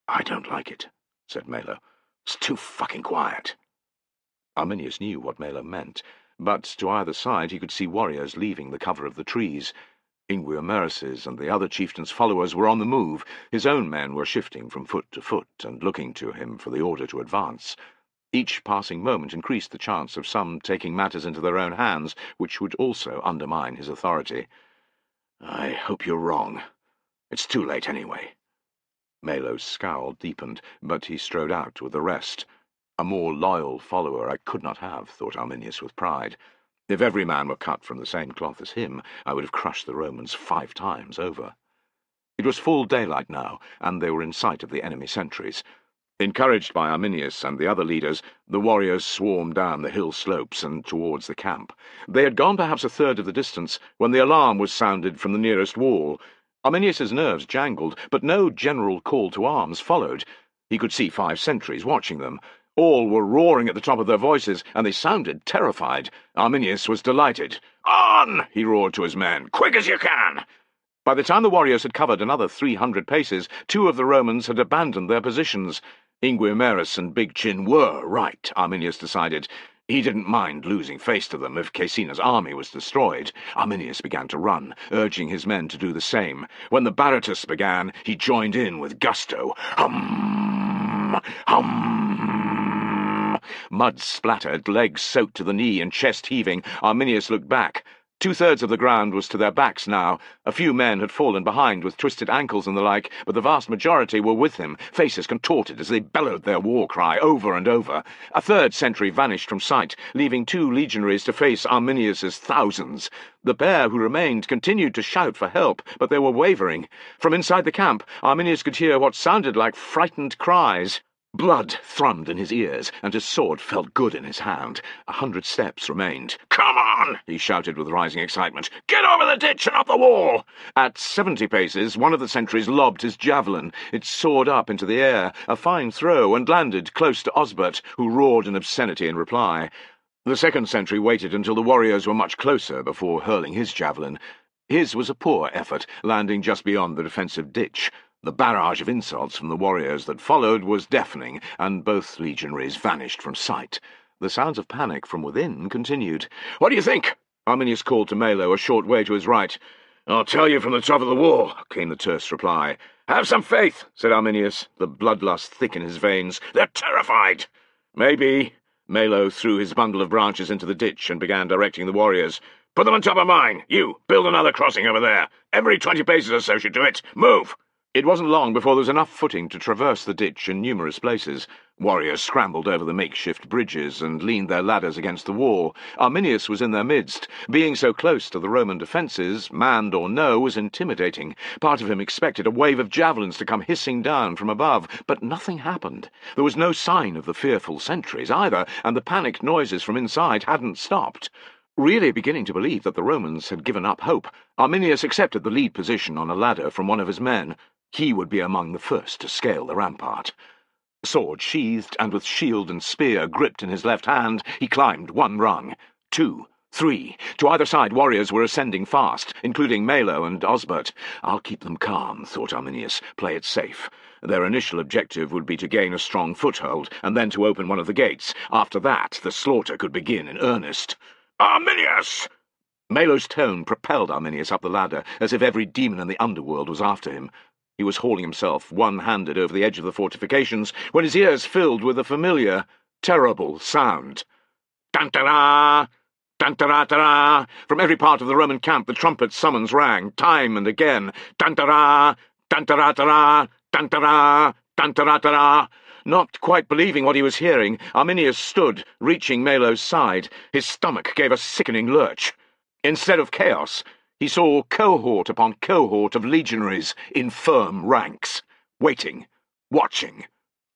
"I don't like it," said Melo. "It's too fucking quiet." Arminius knew what Melo meant, but to either side he could see warriors leaving the cover of the trees. Ingwimeris's and the other chieftain's followers were on the move. His own men were shifting from foot to foot and looking to him for the order to advance. Each passing moment increased the chance of some taking matters into their own hands, which would also undermine his authority. "I hope you're wrong. It's too late anyway." Melo's scowl deepened, but he strode out with the rest. A more loyal follower I could not have, thought Arminius with pride. If every man were cut from the same cloth as him, I would have crushed the Romans 5 times over. It was full daylight now, and they were in sight of the enemy sentries. Encouraged by Arminius and the other leaders, the warriors swarmed down the hill slopes and towards the camp. They had gone perhaps a third of the distance when the alarm was sounded from the nearest wall. Arminius's nerves jangled, but no general call to arms followed. He could see 5 sentries watching them. All were roaring at the top of their voices, and they sounded terrified. Arminius was delighted. "On!" he roared to his men. "Quick as you can!" By the time the warriors had covered another 300 paces, 2 of the Romans had abandoned their positions. Ingwimeris and Big Chin were right, Arminius decided. He didn't mind losing face to them if Caecina's army was destroyed. Arminius began to run, urging his men to do the same. When the Baratus began, he joined in with gusto. Hum! Hum! Mud splattered, legs soaked to the knee and chest heaving. Arminius looked back. 2/3 of the ground was to their backs now. A few men had fallen behind with twisted ankles and the like, but the vast majority were with him, faces contorted as they bellowed their war cry over and over. A 3rd sentry vanished from sight, leaving 2 legionaries to face Arminius's thousands. The pair who remained continued to shout for help, but they were wavering. From inside the camp, Arminius could hear what sounded like frightened cries. Blood thrummed in his ears, and his sword felt good in his hand. 100 steps remained. "Come on!" he shouted with rising excitement. "Get over the ditch and up the wall!" At 70 paces, one of the sentries lobbed his javelin. It soared up into the air, a fine throw, and landed close to Osbert, who roared an obscenity in reply. The 2nd sentry waited until the warriors were much closer before hurling his javelin. His was a poor effort, landing just beyond the defensive ditch. The barrage of insults from the warriors that followed was deafening, and both legionaries vanished from sight. The sounds of panic from within continued. "What do you think?" Arminius called to Melo a short way to his right. "I'll tell you from the top of the wall," came the terse reply. "Have some faith," said Arminius, the bloodlust thick in his veins. "They're terrified." "Maybe." Melo threw his bundle of branches into the ditch and began directing the warriors. "Put them on top of mine. You, build another crossing over there. Every 20 paces or so should do it. Move!" It wasn't long before there was enough footing to traverse the ditch in numerous places. Warriors scrambled over the makeshift bridges and leaned their ladders against the wall. Arminius was in their midst. Being so close to the Roman defences, manned or no, was intimidating. Part of him expected a wave of javelins to come hissing down from above, but nothing happened. There was no sign of the fearful sentries either, and the panicked noises from inside hadn't stopped. Really beginning to believe that the Romans had given up hope, Arminius accepted the lead position on a ladder from one of his men. He would be among the first to scale the rampart. Sword sheathed, and with shield and spear gripped in his left hand, he climbed 1 rung, 2, 3. To either side warriors were ascending fast, including Melo and Osbert. "I'll keep them calm," thought Arminius. "Play it safe." Their initial objective would be to gain a strong foothold, and then to open one of the gates. After that, the slaughter could begin in earnest. "Arminius!" Melo's tone propelled Arminius up the ladder, as if every demon in the underworld was after him. He was hauling himself one-handed over the edge of the fortifications when his ears filled with a familiar, terrible sound. "Dun-ta-ra! Dun-ta-ra-ta-ra!" From every part of the Roman camp the trumpet summons rang, time and again. "Dun-ta-ra! Dun-ta-ra-ta-ra! Dun-ta-ra! Dun-ta-ra-ta-ra!" Not quite believing what he was hearing, Arminius stood, reaching Melo's side. His stomach gave a sickening lurch. Instead of chaos, he saw cohort upon cohort of legionaries in firm ranks, waiting, watching,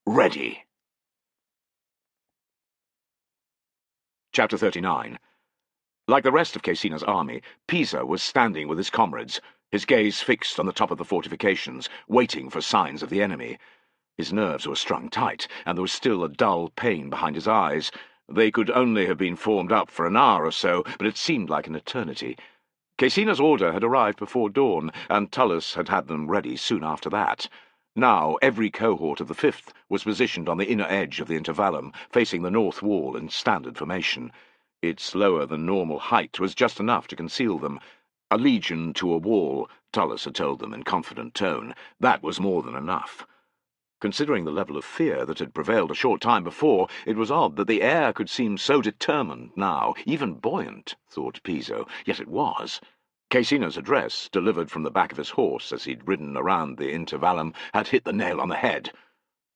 ready. Chapter 39. Like the rest of Caecina's army, Piso was standing with his comrades, his gaze fixed on the top of the fortifications, waiting for signs of the enemy. His nerves were strung tight, and there was still a dull pain behind his eyes. They could only have been formed up for an hour or so, but it seemed like an eternity. Caecina's order had arrived before dawn, and Tullus had had them ready soon after that. Now every cohort of the 5th was positioned on the inner edge of the intervallum, facing the north wall in standard formation. Its lower-than-normal height was just enough to conceal them. A legion to a wall, Tullus had told them in confident tone. That was more than enough. Considering the level of fear that had prevailed a short time before, it was odd that the air could seem so determined now, even buoyant, thought Piso, yet it was. Caecina's address, delivered from the back of his horse as he'd ridden around the intervallum, had hit the nail on the head.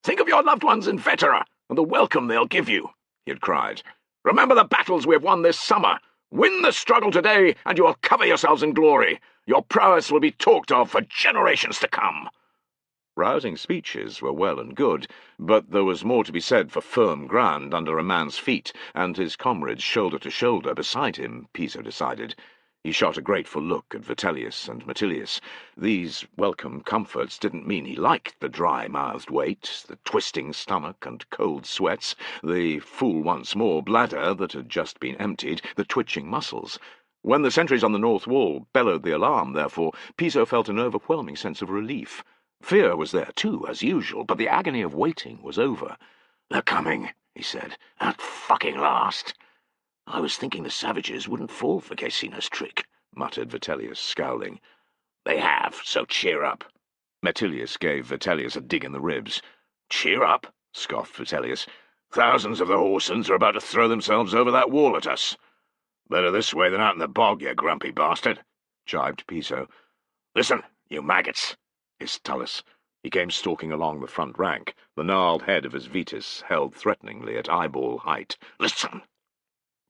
"Think of your loved ones in Vetera, and the welcome they'll give you," he had cried. "Remember the battles we have won this summer. Win the struggle today, and you will cover yourselves in glory. Your prowess will be talked of for generations to come." Rousing speeches were well and good, but there was more to be said for firm ground under a man's feet, and his comrades shoulder to shoulder beside him, Piso decided. He shot a grateful look at Vitellius and Metilius. These welcome comforts didn't mean he liked the dry-mouthed weight, the twisting stomach and cold sweats, the fool-once-more bladder that had just been emptied, the twitching muscles. When the sentries on the north wall bellowed the alarm, therefore, Piso felt an overwhelming sense of relief. Fear was there, too, as usual, but the agony of waiting was over. "They're coming," he said, "at fucking last." "I was thinking the savages wouldn't fall for Caecina's trick," muttered Vitellius, scowling. "They have, so cheer up." Metilius gave Vitellius a dig in the ribs. "Cheer up?" scoffed Vitellius. "Thousands of the Horsens are about to throw themselves over that wall at us." "Better this way than out in the bog, you grumpy bastard," jibed Piso. "Listen, you maggots," hissed Tullus. He came stalking along the front rank, the gnarled head of his Vetus held threateningly at eyeball height. "Listen!"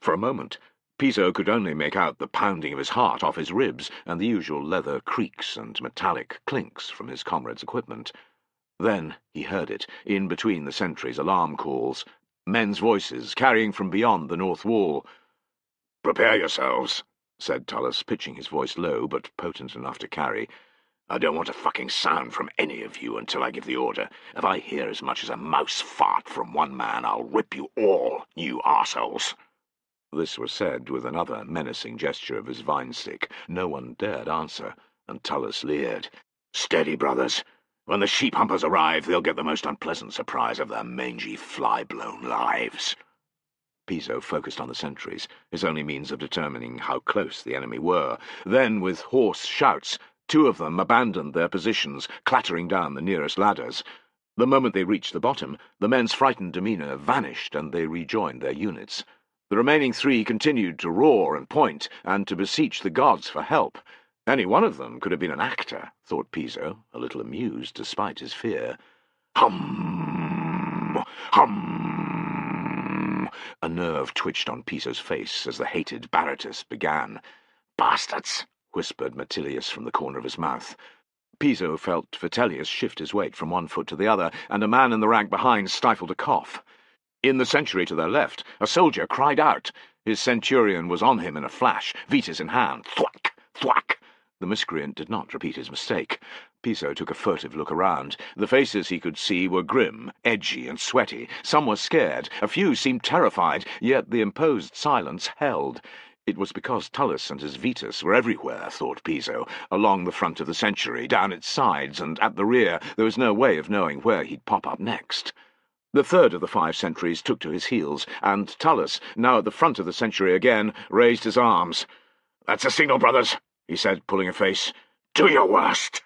For a moment, Piso could only make out the pounding of his heart off his ribs and the usual leather creaks and metallic clinks from his comrades' equipment. Then he heard it, in between the sentries' alarm calls, men's voices carrying from beyond the north wall. "Prepare yourselves," said Tullus, pitching his voice low but potent enough to carry. "I don't want a fucking sound from any of you until I give the order. If I hear as much as a mouse fart from one man, I'll rip you all, you arseholes." This was said with another menacing gesture of his vine-stick. No one dared answer, and Tullus leered. "Steady, brothers. When the sheep-humpers arrive, they'll get the most unpleasant surprise of their mangy, fly-blown lives." Piso focused on the sentries, his only means of determining how close the enemy were. Then, with hoarse shouts, 2 of them abandoned their positions, clattering down the nearest ladders. The moment they reached the bottom, the men's frightened demeanour vanished, and they rejoined their units. The remaining 3 continued to roar and point, and to beseech the gods for help. Any one of them could have been an actor, thought Piso, a little amused despite his fear. "Hum! Hum!" A nerve twitched on Piso's face as the hated Baratus began. "Bastards!" whispered Metilius from the corner of his mouth. Piso felt Vitellius shift his weight from one foot to the other, and a man in the rank behind stifled a cough. In the century to their left, a soldier cried out. His centurion was on him in a flash, Vetus in hand. Thwack! Thwack! The miscreant did not repeat his mistake. Piso took a furtive look around. The faces he could see were grim, edgy, and sweaty. Some were scared, a few seemed terrified, yet the imposed silence held. It was because Tullus and his Vetus were everywhere, thought Piso, along the front of the Century, down its sides, and at the rear. There was no way of knowing where he'd pop up next. The third of the 5 sentries took to his heels, and Tullus, now at the front of the Century again, raised his arms. "That's a signal, brothers," he said, pulling a face. "Do your worst."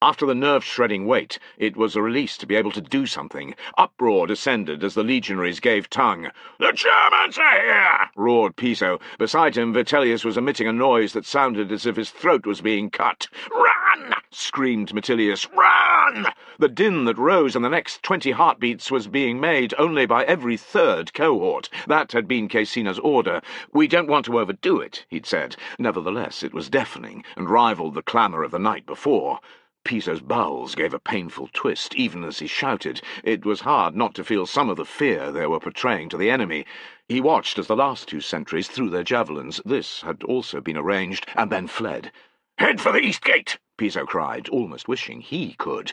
After the nerve-shredding wait, it was a release to be able to do something. Uproar descended as the legionaries gave tongue. "The Germans are here!" roared Piso. Beside him, Vitellius was emitting a noise that sounded as if his throat was being cut. "Run!" screamed Metilius. "Run!" The din that rose in the next 20 heartbeats was being made only by every 3rd cohort. That had been Caecina's order. "We don't want to overdo it," he'd said. Nevertheless, it was deafening, and rivaled the clamour of the night before. Piso's bowels gave a painful twist, even as he shouted. It was hard not to feel some of the fear they were portraying to the enemy. He watched as the last 2 sentries threw their javelins. This had also been arranged, and then fled. "Head for the east gate!" Piso cried, almost wishing he could.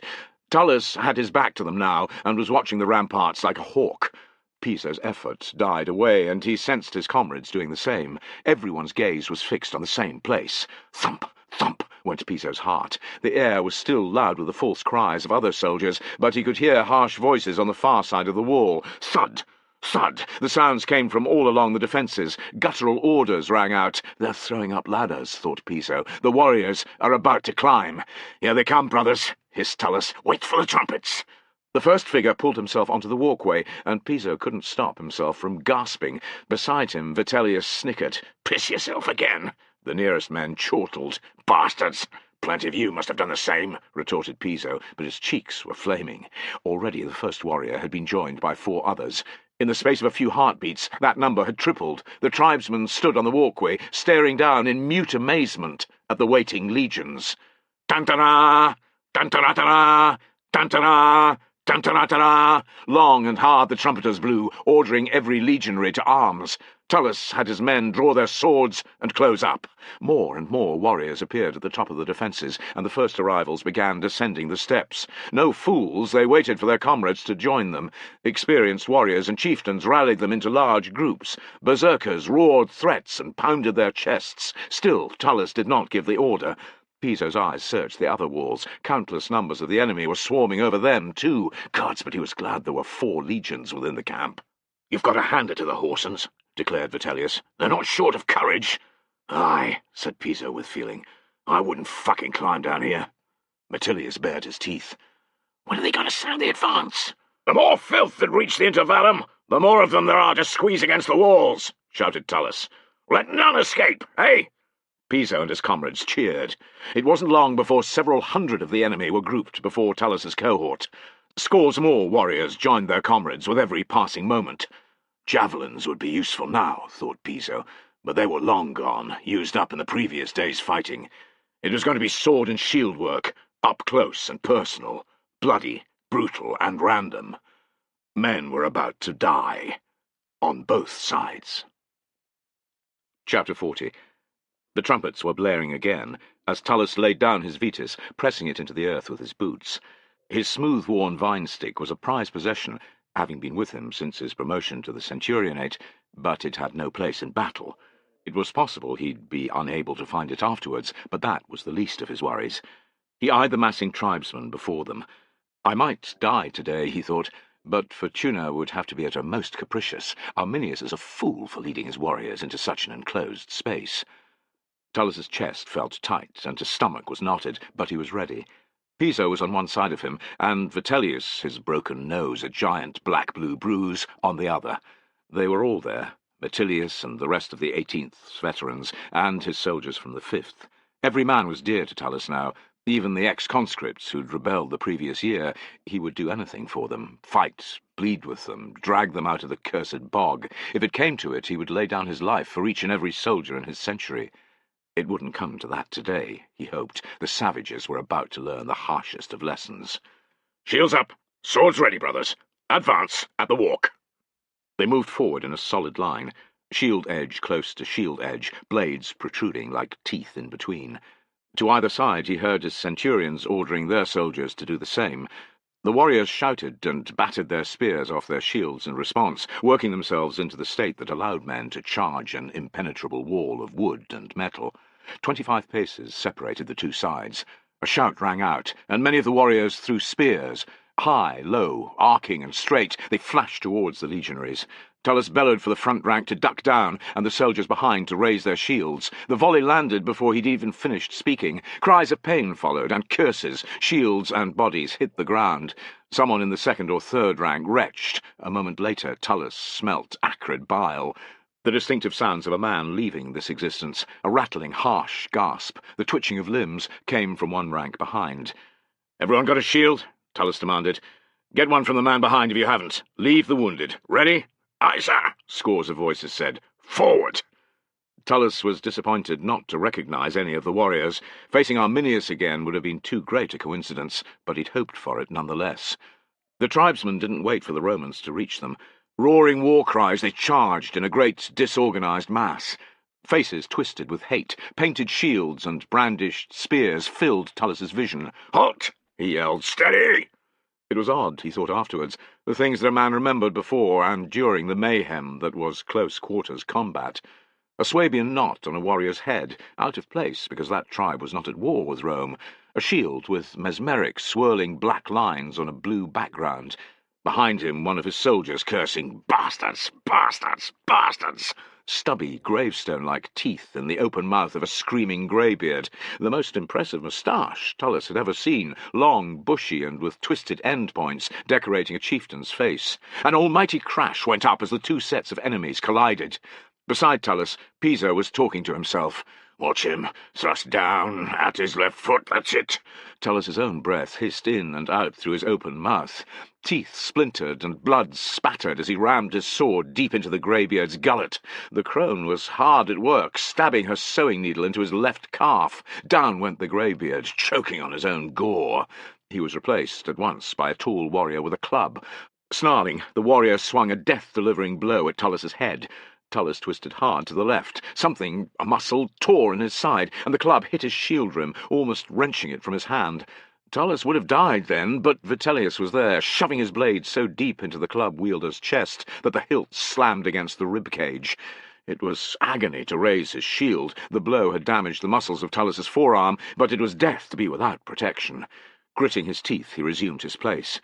Tullus had his back to them now, and was watching the ramparts like a hawk. Piso's effort died away, and he sensed his comrades doing the same. Everyone's gaze was fixed on the same place. Thump! Thump! Went Piso's heart. The air was still loud with the false cries of other soldiers, but he could hear harsh voices on the far side of the wall. Thud! Thud! The sounds came from all along the defences. Guttural orders rang out. "They're throwing up ladders," thought Piso. "The warriors are about to climb." "Here they come, brothers," hissed Tullus. "Wait for the trumpets." The first figure pulled himself onto the walkway, and Piso couldn't stop himself from gasping. Beside him, Vitellius snickered. "Piss yourself again." The nearest men chortled. "Bastards! Plenty of you must have done the same," retorted Piso, but his cheeks were flaming. Already the first warrior had been joined by 4 others. In the space of a few heartbeats, that number had tripled. The tribesmen stood on the walkway, staring down in mute amazement at the waiting legions. "Tantara! Tantaratara! Tantara! Tantaratara!" Long and hard the trumpeters blew, ordering every legionary to arms. Tullus had his men draw their swords and close up. More and more warriors appeared at the top of the defences, and the first arrivals began descending the steps. No fools, they waited for their comrades to join them. Experienced warriors and chieftains rallied them into large groups. Berserkers roared threats and pounded their chests. Still, Tullus did not give the order. Piso's eyes searched the other walls. Countless numbers of the enemy were swarming over them, too. Gods, but he was glad there were 4 legions within the camp. "You've got to hand it to the Horsens," declared Vitellius. "They're not short of courage." "Aye," said Piso with feeling. "I wouldn't fucking climb down here." Metilius bared his teeth. "When are they going to sound the advance?" "The more filth that reach the intervallum, the more of them there are to squeeze against the walls," shouted Tullus. "Let none escape, eh?" Piso and his comrades cheered. It wasn't long before several hundred of the enemy were grouped before Tullus's cohort. Scores more warriors joined their comrades with every passing moment. Javelins would be useful now, thought Piso, but they were long gone, used up in the previous day's fighting. It was going to be sword and shield work, up close and personal, bloody, brutal, and random. Men were about to die, on both sides. Chapter 40. The trumpets were blaring again, as Tullus laid down his Vetus, pressing it into the earth with his boots. His smooth-worn vine-stick was a prized possession, having been with him since his promotion to the centurionate, but it had no place in battle. It was possible he'd be unable to find it afterwards, but that was the least of his worries. He eyed the massing tribesmen before them. I might die today, he thought, but Fortuna would have to be at her most capricious. Arminius is a fool for leading his warriors into such an enclosed space. Tullus's chest felt tight, and his stomach was knotted, but he was ready. Piso was on one side of him, and Vitellius, his broken nose a giant black-blue bruise, on the other. They were all there, Metilius and the rest of the 18th's veterans, and his soldiers from the 5th. Every man was dear to Tullus now, even the ex-conscripts who'd rebelled the previous year. He would do anything for them, fight, bleed with them, drag them out of the cursed bog. If it came to it, he would lay down his life for each and every soldier in his century. It wouldn't come to that today, he hoped. The savages were about to learn the harshest of lessons. "Shields up! Swords ready, brothers! Advance, at the walk!" They moved forward in a solid line, shield edge close to shield edge, blades protruding like teeth in between. To either side he heard his centurions ordering their soldiers to do the same. The warriors shouted and battered their spears off their shields in response, working themselves into the state that allowed men to charge an impenetrable wall of wood and metal. 25 paces separated the two sides. A shout rang out, and many of the warriors threw spears. High, low, arcing and straight, they flashed towards the legionaries. Tullus bellowed for the front rank to duck down, and the soldiers behind to raise their shields. The volley landed before he'd even finished speaking. Cries of pain followed, and curses. Shields and bodies hit the ground. Someone in the second or third rank retched. A moment later, Tullus smelt acrid bile. The distinctive sounds of a man leaving this existence, a rattling, harsh gasp, the twitching of limbs, came from one rank behind. "Everyone got a shield?" Tullus demanded. "Get one from the man behind if you haven't. Leave the wounded. Ready?" "Aye, sir," scores of voices said. "Forward!" Tullus was disappointed not to recognize any of the warriors. Facing Arminius again would have been too great a coincidence, but he'd hoped for it nonetheless. The tribesmen didn't wait for the Romans to reach them. Roaring war cries, they charged in a great disorganized mass. Faces twisted with hate, painted shields and brandished spears filled Tullus's vision. "Halt!" he yelled. "Steady!" It was odd, he thought afterwards, the things that a man remembered before and during the mayhem that was close-quarters combat. A Swabian knot on a warrior's head, out of place because that tribe was not at war with Rome. A shield with mesmeric, swirling black lines on a blue background. Behind him, one of his soldiers cursing, "Bastards! Bastards! Bastards!" Stubby, gravestone-like teeth in the open mouth of a screaming greybeard, the most impressive moustache Tullus had ever seen, long, bushy, and with twisted endpoints decorating a chieftain's face. An almighty crash went up as the two sets of enemies collided. Beside Tullus, Piso was talking to himself. "Watch him. Thrust down at his left foot, that's it." Tullus's own breath hissed in and out through his open mouth. Teeth splintered and blood spattered as he rammed his sword deep into the greybeard's gullet. The crone was hard at work, stabbing her sewing needle into his left calf. Down went the greybeard, choking on his own gore. He was replaced at once by a tall warrior with a club. Snarling, the warrior swung a death-delivering blow at Tullus's head. Tullus twisted hard to the left. Something, a muscle, tore in his side, and the club hit his shield rim, almost wrenching it from his hand. Tullus would have died then, but Vitellius was there, shoving his blade so deep into the club-wielder's chest that the hilt slammed against the rib-cage. It was agony to raise his shield. The blow had damaged the muscles of Tullus's forearm, but it was death to be without protection. Gritting his teeth, he resumed his place.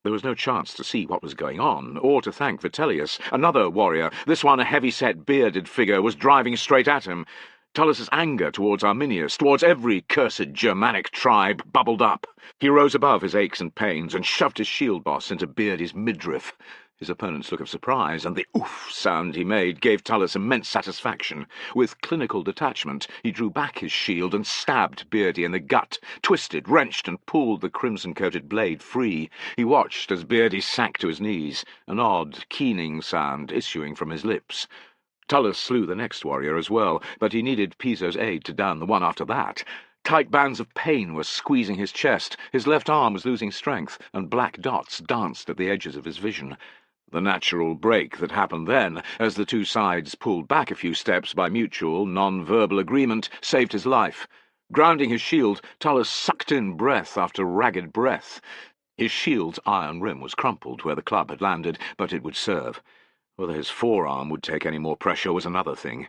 There was no chance to see what was going on, or to thank Vitellius. Another warrior, this one a heavy-set, bearded figure, was driving straight at him. Tullus's anger towards Arminius, towards every cursed Germanic tribe, bubbled up. He rose above his aches and pains and shoved his shield boss into Beardy's midriff. His opponent's look of surprise and the oof sound he made gave Tullus immense satisfaction. With clinical detachment, he drew back his shield and stabbed Beardy in the gut, twisted, wrenched, and pulled the crimson-coated blade free. He watched as Beardy sank to his knees, an odd, keening sound issuing from his lips. Tullus slew the next warrior as well, but he needed Piso's aid to down the one after that. Tight bands of pain were squeezing his chest, his left arm was losing strength, and black dots danced at the edges of his vision. The natural break that happened then, as the two sides pulled back a few steps by mutual, non-verbal agreement, saved his life. Grounding his shield, Tullus sucked in breath after ragged breath. His shield's iron rim was crumpled where the club had landed, but it would serve. Whether his forearm would take any more pressure was another thing.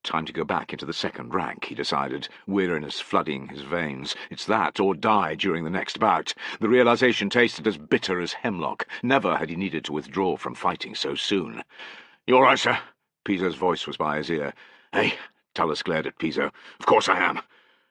Time to go back into the second rank, he decided, weariness flooding his veins. It's that or die during the next bout. The realization tasted as bitter as hemlock. Never had he needed to withdraw from fighting so soon. "You all right, sir?" Piso's voice was by his ear. "Hey," Tullus glared at Piso. "Of course I am."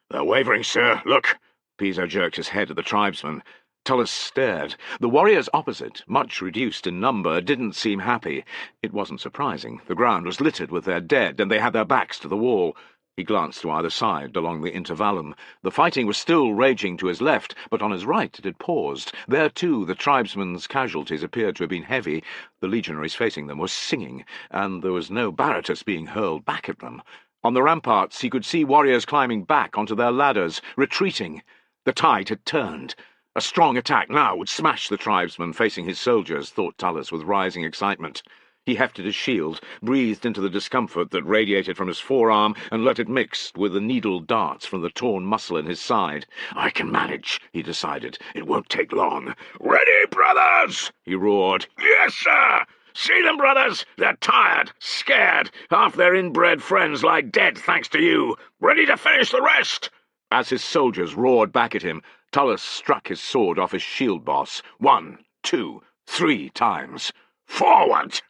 "They're wavering, sir. Look." Piso jerked his head at the tribesman. Tullus stared. The warriors opposite, much reduced in number, didn't seem happy. It wasn't surprising. The ground was littered with their dead, and they had their backs to the wall. He glanced to either side along the intervallum. The fighting was still raging to his left, but on his right it had paused. There, too, the tribesmen's casualties appeared to have been heavy. The legionaries facing them were singing, and there was no Baratus being hurled back at them. On the ramparts he could see warriors climbing back onto their ladders, retreating. The tide had turned. A strong attack now would smash the tribesmen facing his soldiers, thought Tullus with rising excitement. He hefted his shield, breathed into the discomfort that radiated from his forearm, and let it mix with the needle darts from the torn muscle in his side. "I can manage," he decided. "It won't take long." "Ready, brothers!" he roared. "Yes, sir! See them, brothers? They're tired, scared. Half their inbred friends lie dead thanks to you. Ready to finish the rest!" As his soldiers roared back at him, Tullus struck his sword off his shield boss 1, 2, 3 times. "Forward!"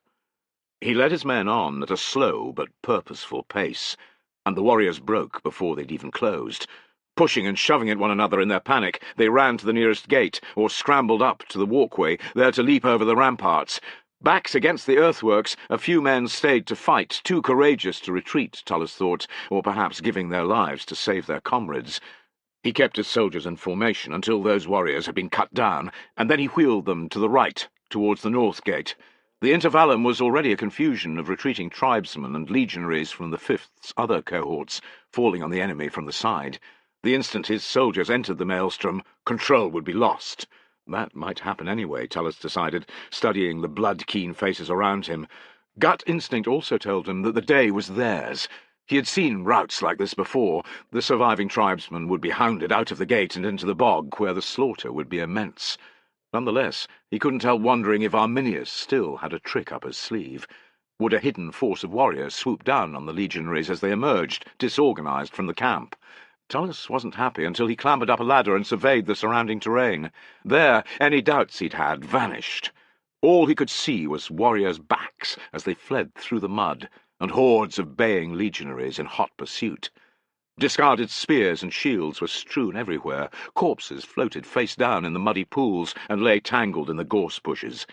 He led his men on at a slow but purposeful pace, and the warriors broke before they'd even closed. Pushing and shoving at one another in their panic, they ran to the nearest gate, or scrambled up to the walkway, there to leap over the ramparts. Backs against the earthworks, a few men stayed to fight, too courageous to retreat, Tullus thought, or perhaps giving their lives to save their comrades. He kept his soldiers in formation until those warriors had been cut down, and then he wheeled them to the right, towards the north gate. The intervallum was already a confusion of retreating tribesmen and legionaries from the Fifth's other cohorts, falling on the enemy from the side. The instant his soldiers entered the maelstrom, control would be lost. That might happen anyway, Tullus decided, studying the blood-keen faces around him. Gut instinct also told him that the day was theirs. He had seen routes like this before. The surviving tribesmen would be hounded out of the gate and into the bog, where the slaughter would be immense. Nonetheless, he couldn't help wondering if Arminius still had a trick up his sleeve. Would a hidden force of warriors swoop down on the legionaries as they emerged, disorganized, from the camp? Tullus wasn't happy until he clambered up a ladder and surveyed the surrounding terrain. There, any doubts he'd had vanished. All he could see was warriors' backs as they fled through the mud, and hordes of baying legionaries in hot pursuit. Discarded spears and shields were strewn everywhere. Corpses floated face down in the muddy pools and lay tangled in the gorse bushes.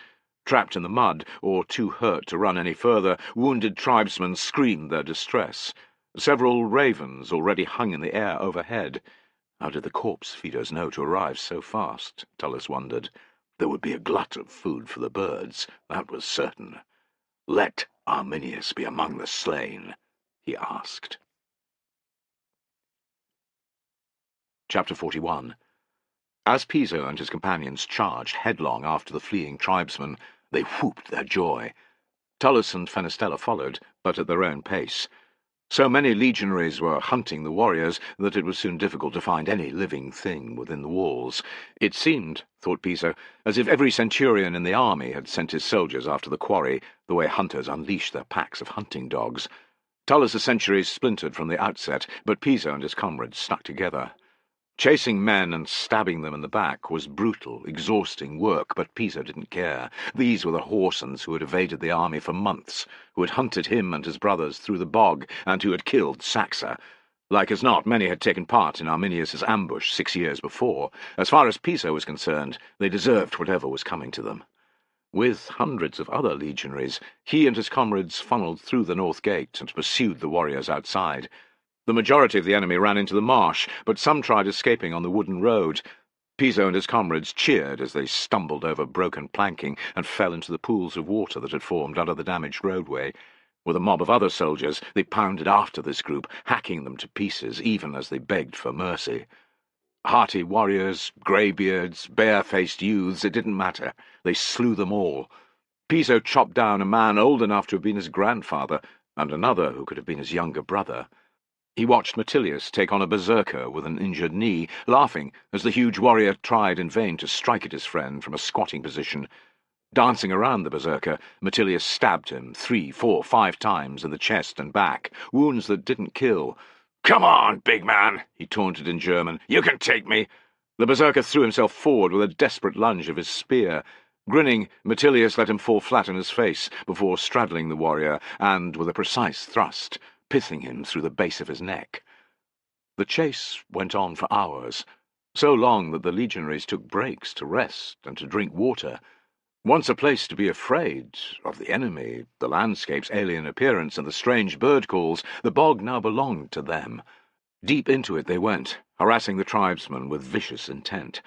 Trapped in the mud, or too hurt to run any further, wounded tribesmen screamed their distress. Several ravens already hung in the air overhead. How did the corpse feeders know to arrive so fast? Tullus wondered. There would be a glut of food for the birds, that was certain. "Let Arminius be among the slain," he asked. Chapter 41. As Piso and his companions charged headlong after the fleeing tribesmen, they whooped their joy. Tullus and Fenestella followed, but at their own pace. So many legionaries were hunting the warriors that it was soon difficult to find any living thing within the walls. It seemed, thought Piso, as if every centurion in the army had sent his soldiers after the quarry, the way hunters unleash their packs of hunting dogs. Tullus's centuries splintered from the outset, but Piso and his comrades stuck together. Chasing men and stabbing them in the back was brutal, exhausting work, but Piso didn't care. These were the Horsens who had evaded the army for months, who had hunted him and his brothers through the bog, and who had killed Saxa. Like as not, many had taken part in Arminius's ambush 6 years before. As far as Piso was concerned, they deserved whatever was coming to them. With hundreds of other legionaries, he and his comrades funneled through the north gate and pursued the warriors outside. The majority of the enemy ran into the marsh, but some tried escaping on the wooden road. Piso and his comrades cheered as they stumbled over broken planking and fell into the pools of water that had formed under the damaged roadway. With a mob of other soldiers, they pounded after this group, hacking them to pieces even as they begged for mercy. Hearty warriors, greybeards, bare-faced youths, it didn't matter. They slew them all. Piso chopped down a man old enough to have been his grandfather, and another who could have been his younger brother. He watched Metilius take on a berserker with an injured knee, laughing as the huge warrior tried in vain to strike at his friend from a squatting position. Dancing around the berserker, Metilius stabbed him 3, 4, 5 times in the chest and back, wounds that didn't kill. "Come on, big man," he taunted in German. "You can take me." The berserker threw himself forward with a desperate lunge of his spear. Grinning, Metilius let him fall flat on his face before straddling the warrior and, with a precise thrust, pithing him through the base of his neck. The chase went on for hours, so long that the legionaries took breaks to rest and to drink water. Once a place to be afraid of the enemy, the landscape's alien appearance, and the strange bird calls, the bog now belonged to them. Deep into it they went, harassing the tribesmen with vicious intent.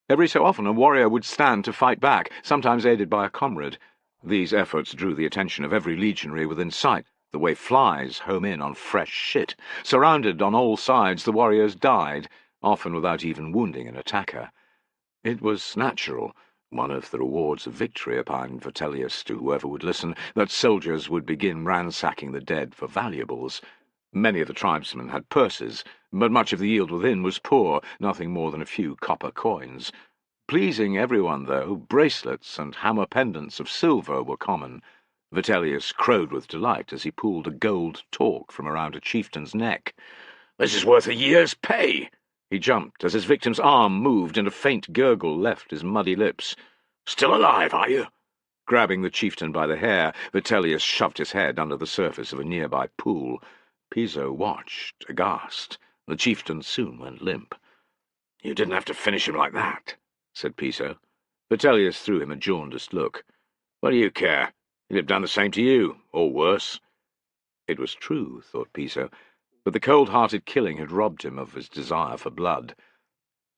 Every so often a warrior would stand to fight back, sometimes aided by a comrade. These efforts drew the attention of every legionary within sight, the way flies home in on fresh shit. Surrounded on all sides, the warriors died, often without even wounding an attacker. It was natural. One of the rewards of victory, opined Vitellius to whoever would listen, that soldiers would begin ransacking the dead for valuables. Many of the tribesmen had purses, but much of the yield within was poor, nothing more than a few copper coins. Pleasing everyone, though, bracelets and hammer pendants of silver were common. Vitellius crowed with delight as he pulled a gold torque from around a chieftain's neck. "This is worth a year's pay!" He jumped as his victim's arm moved and a faint gurgle left his muddy lips. "Still alive, are you?" Grabbing the chieftain by the hair, Vitellius shoved his head under the surface of a nearby pool. Piso watched, aghast. The chieftain soon went limp. "You didn't have to finish him like that," said Piso. Vitellius threw him a jaundiced look. "What do you care? He'd have done the same to you, or worse." It was true, thought Piso, but the cold-hearted killing had robbed him of his desire for blood.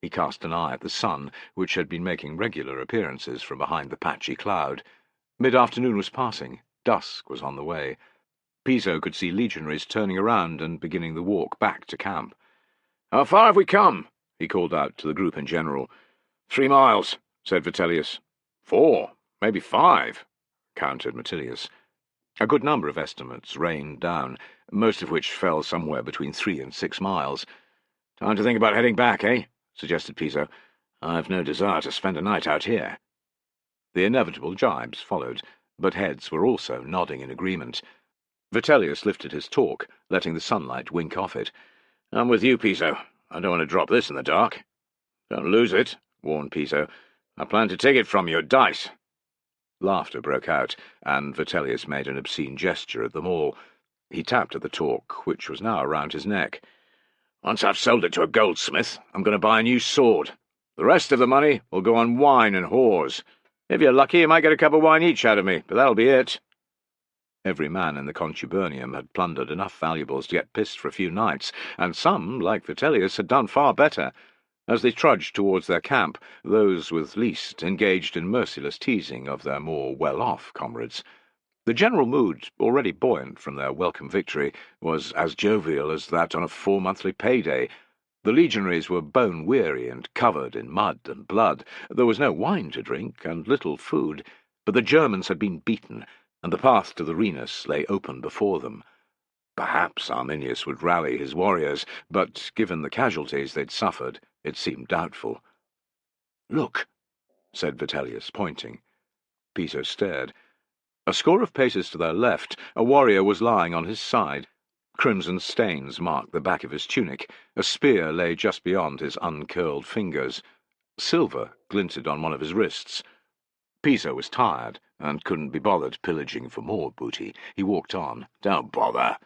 He cast an eye at the sun, which had been making regular appearances from behind the patchy cloud. Mid-afternoon was passing. Dusk was on the way. Piso could see legionaries turning around and beginning the walk back to camp. "How far have we come?" he called out to the group in general. 3 miles, said Vitellius. 4, maybe 5, countered Metilius. A good number of estimates rained down, most of which fell somewhere between 3 and 6 miles. "Time to think about heading back, eh?" suggested Piso. "I've no desire to spend a night out here." The inevitable jibes followed, but heads were also nodding in agreement. Vitellius lifted his torque, letting the sunlight wink off it. "I'm with you, Piso. I don't want to drop this in the dark." "Don't lose it," warned Piso. "I plan to take it from you at dice." Laughter broke out, and Vitellius made an obscene gesture at them all. He tapped at the torque, which was now around his neck. "Once I've sold it to a goldsmith, I'm going to buy a new sword. The rest of the money will go on wine and whores. If you're lucky, you might get a cup of wine each out of me, but that'll be it." Every man in the contubernium had plundered enough valuables to get pissed for a few nights, and some, like Vitellius, had done far better. As they trudged towards their camp, those with least engaged in merciless teasing of their more well-off comrades. The general mood, already buoyant from their welcome victory, was as jovial as that on a 4-monthly payday. The legionaries were bone-weary and covered in mud and blood. There was no wine to drink, and little food, but the Germans had been beaten, and the path to the Rhenus lay open before them. Perhaps Arminius would rally his warriors, but given the casualties they'd suffered, it seemed doubtful. "Look," said Vitellius, pointing. Piso stared. A score of paces to their left, a warrior was lying on his side. Crimson stains marked the back of his tunic. A spear lay just beyond his uncurled fingers. Silver glinted on one of his wrists. Piso was tired, and couldn't be bothered pillaging for more booty. He walked on. "Don't bother.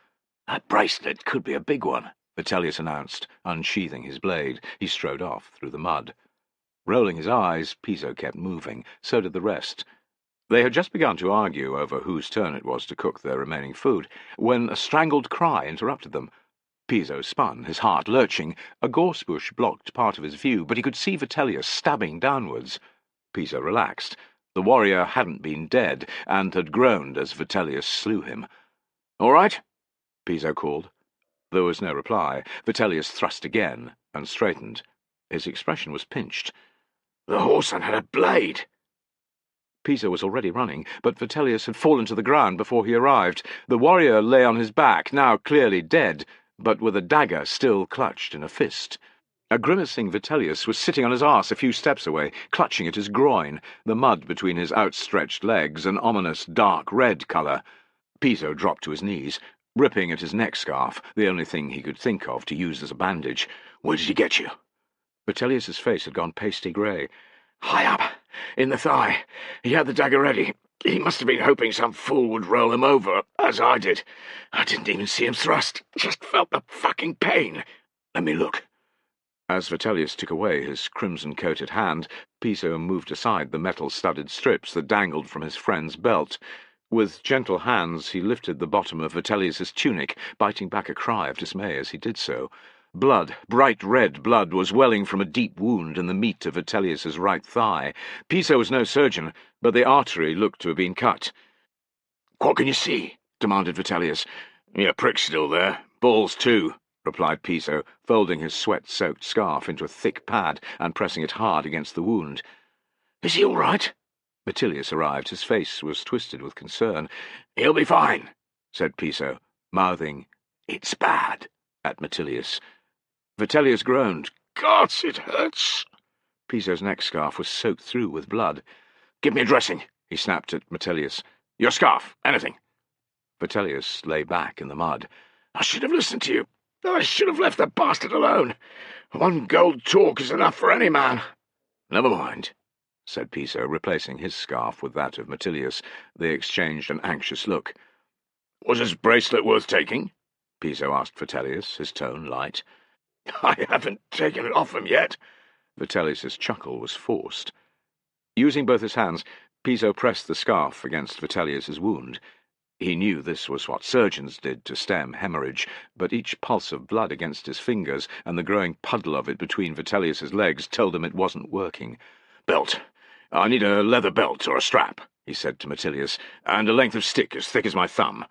That bracelet could be a big one," Vitellius announced, unsheathing his blade. He strode off through the mud. Rolling his eyes, Piso kept moving. So did the rest. They had just begun to argue over whose turn it was to cook their remaining food, when a strangled cry interrupted them. Piso spun, his heart lurching. A gorse bush blocked part of his view, but he could see Vitellius stabbing downwards. Piso relaxed. The warrior hadn't been dead, and had groaned as Vitellius slew him. "All right?" Piso called. There was no reply. Vitellius thrust again, and straightened. His expression was pinched. "The whoreson had a blade." Piso was already running, but Vitellius had fallen to the ground before he arrived. The warrior lay on his back, now clearly dead, but with a dagger still clutched in a fist. A grimacing Vitellius was sitting on his arse a few steps away, clutching at his groin, the mud between his outstretched legs an ominous dark red colour. Piso dropped to his knees, ripping at his neck-scarf, the only thing he could think of to use as a bandage. "Where did he get you?" Vitellius's face had gone pasty grey. "High up, in the thigh. He had the dagger ready. He must have been hoping some fool would roll him over, as I did. I didn't even see him thrust, just felt the fucking pain. Let me look." As Vitellius took away his crimson-coated hand, Piso moved aside the metal-studded strips that dangled from his friend's belt. With gentle hands he lifted the bottom of Vitellius's tunic, biting back a cry of dismay as he did so. Blood, bright red blood, was welling from a deep wound in the meat of Vitellius's right thigh. Piso was no surgeon, but the artery looked to have been cut. "What can you see?" demanded Vitellius. "Your prick's still there. Balls too," replied Piso, folding his sweat-soaked scarf into a thick pad and pressing it hard against the wound. "Is he all right?" Metilius arrived. His face was twisted with concern. "He'll be fine," said Piso, mouthing, "It's bad," at Metilius. Vitellius groaned. "Gods, it hurts." Piso's neck scarf was soaked through with blood. "Give me a dressing," he snapped at Metilius. "Your scarf, anything." Vitellius lay back in the mud. "I should have listened to you. I should have left the bastard alone. One gold talk is enough for any man." "Never mind," said Piso, replacing his scarf with that of Metilius. They exchanged an anxious look. "Was his bracelet worth taking?" Piso asked Vitellius, his tone light. "I haven't taken it off him yet." Vitellius's chuckle was forced. Using both his hands, Piso pressed the scarf against Vitellius's wound. He knew this was what surgeons did to stem hemorrhage, but each pulse of blood against his fingers and the growing puddle of it between Vitellius's legs told him it wasn't working. "Belt. I need a leather belt or a strap," he said to Metilius, "and a length of stick as thick as my thumb."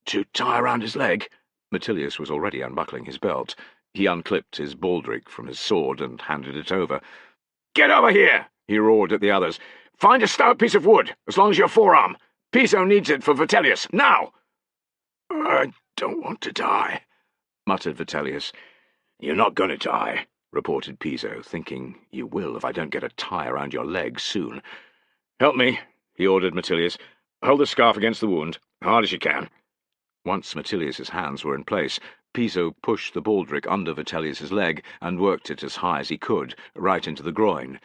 "To tie around his leg?" Metilius was already unbuckling his belt. He unclipped his baldric from his sword and handed it over. "Get over here!" he roared at the others. "Find a stout piece of wood, as long as your forearm. Piso needs it for Vitellius, now!" "I don't want to die," muttered Vitellius. "You're not going to die," reported Piso, thinking, "You will if I don't get a tie around your leg soon." "Help me," he ordered Metilius. "Hold the scarf against the wound, hard as you can." Once Metilius's hands were in place, Piso pushed the baldric under Vitellius's leg and worked it as high as he could, right into the groin.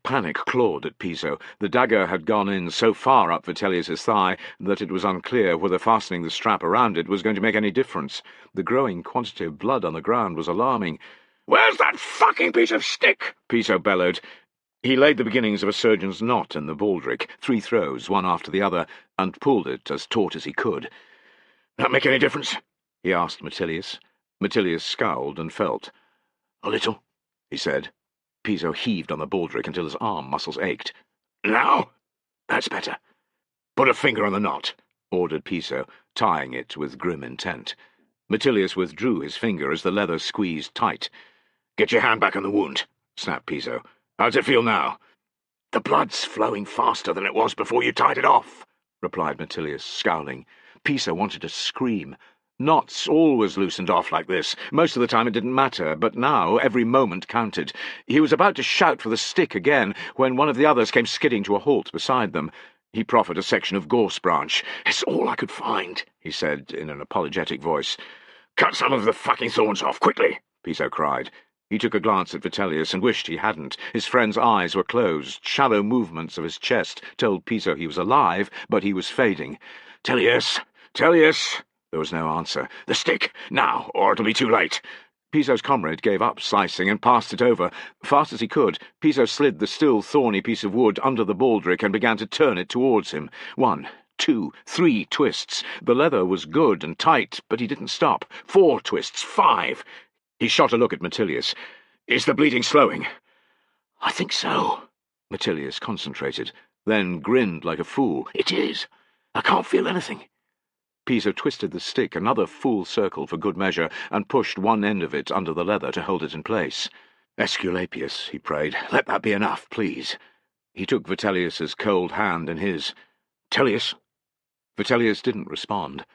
Panic clawed at Piso. The dagger had gone in so far up Vitellius's thigh that it was unclear whether fastening the strap around it was going to make any difference. The growing quantity of blood on the ground was alarming. "Where's that fucking piece of stick?" Piso bellowed. He laid the beginnings of a surgeon's knot in the baldric, 3 throws, one after the other, and pulled it as taut as he could. "That make any difference?" he asked Metilius. Metilius scowled and felt. "A little," he said. Piso heaved on the baldric until his arm muscles ached. "Now? That's better." "Put a finger on the knot," ordered Piso, tying it with grim intent. Metilius withdrew his finger as the leather squeezed tight. "Get your hand back on the wound," snapped Piso. "How's it feel now?" "The blood's flowing faster than it was before you tied it off," replied Metilius, scowling. Piso wanted to scream. Knots always loosened off like this. Most of the time it didn't matter, but now every moment counted. He was about to shout for the stick again, when one of the others came skidding to a halt beside them. He proffered a section of gorse branch. "It's all I could find," he said in an apologetic voice. "Cut some of the fucking thorns off, quickly!" Piso cried. He took a glance at Vitellius and wished he hadn't. His friend's eyes were closed. Shallow movements of his chest told Piso he was alive, but he was fading. "Tellius! Tellius!" There was no answer. "The stick! Now, or it'll be too late!" Piso's comrade gave up slicing and passed it over. Fast as he could, Piso slid the still thorny piece of wood under the baldric and began to turn it towards him. 1, 2, 3 twists. The leather was good and tight, but he didn't stop. 4 twists, 5. He shot a look at Metilius. "Is the bleeding slowing?" "I think so." Metilius concentrated, then grinned like a fool. "It is. I can't feel anything." Piso twisted the stick another full circle for good measure, and pushed one end of it under the leather to hold it in place. "Aesculapius," he prayed, "let that be enough, please." He took Vitellius's cold hand in his. "Tellius?" Vitellius didn't respond.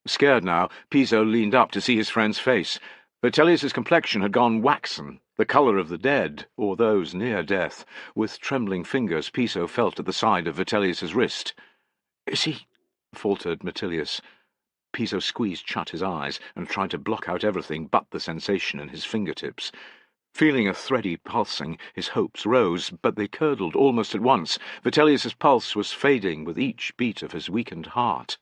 Scared now, Piso leaned up to see his friend's face. Vitellius's complexion had gone waxen, the colour of the dead, or those near death. With trembling fingers, Piso felt at the side of Vitellius's wrist. "Is he—" faltered Metilius. Piso squeezed shut his eyes and tried to block out everything but the sensation in his fingertips. Feeling a thready pulsing, his hopes rose, but they curdled almost at once. Vitellius's pulse was fading with each beat of his weakened heart.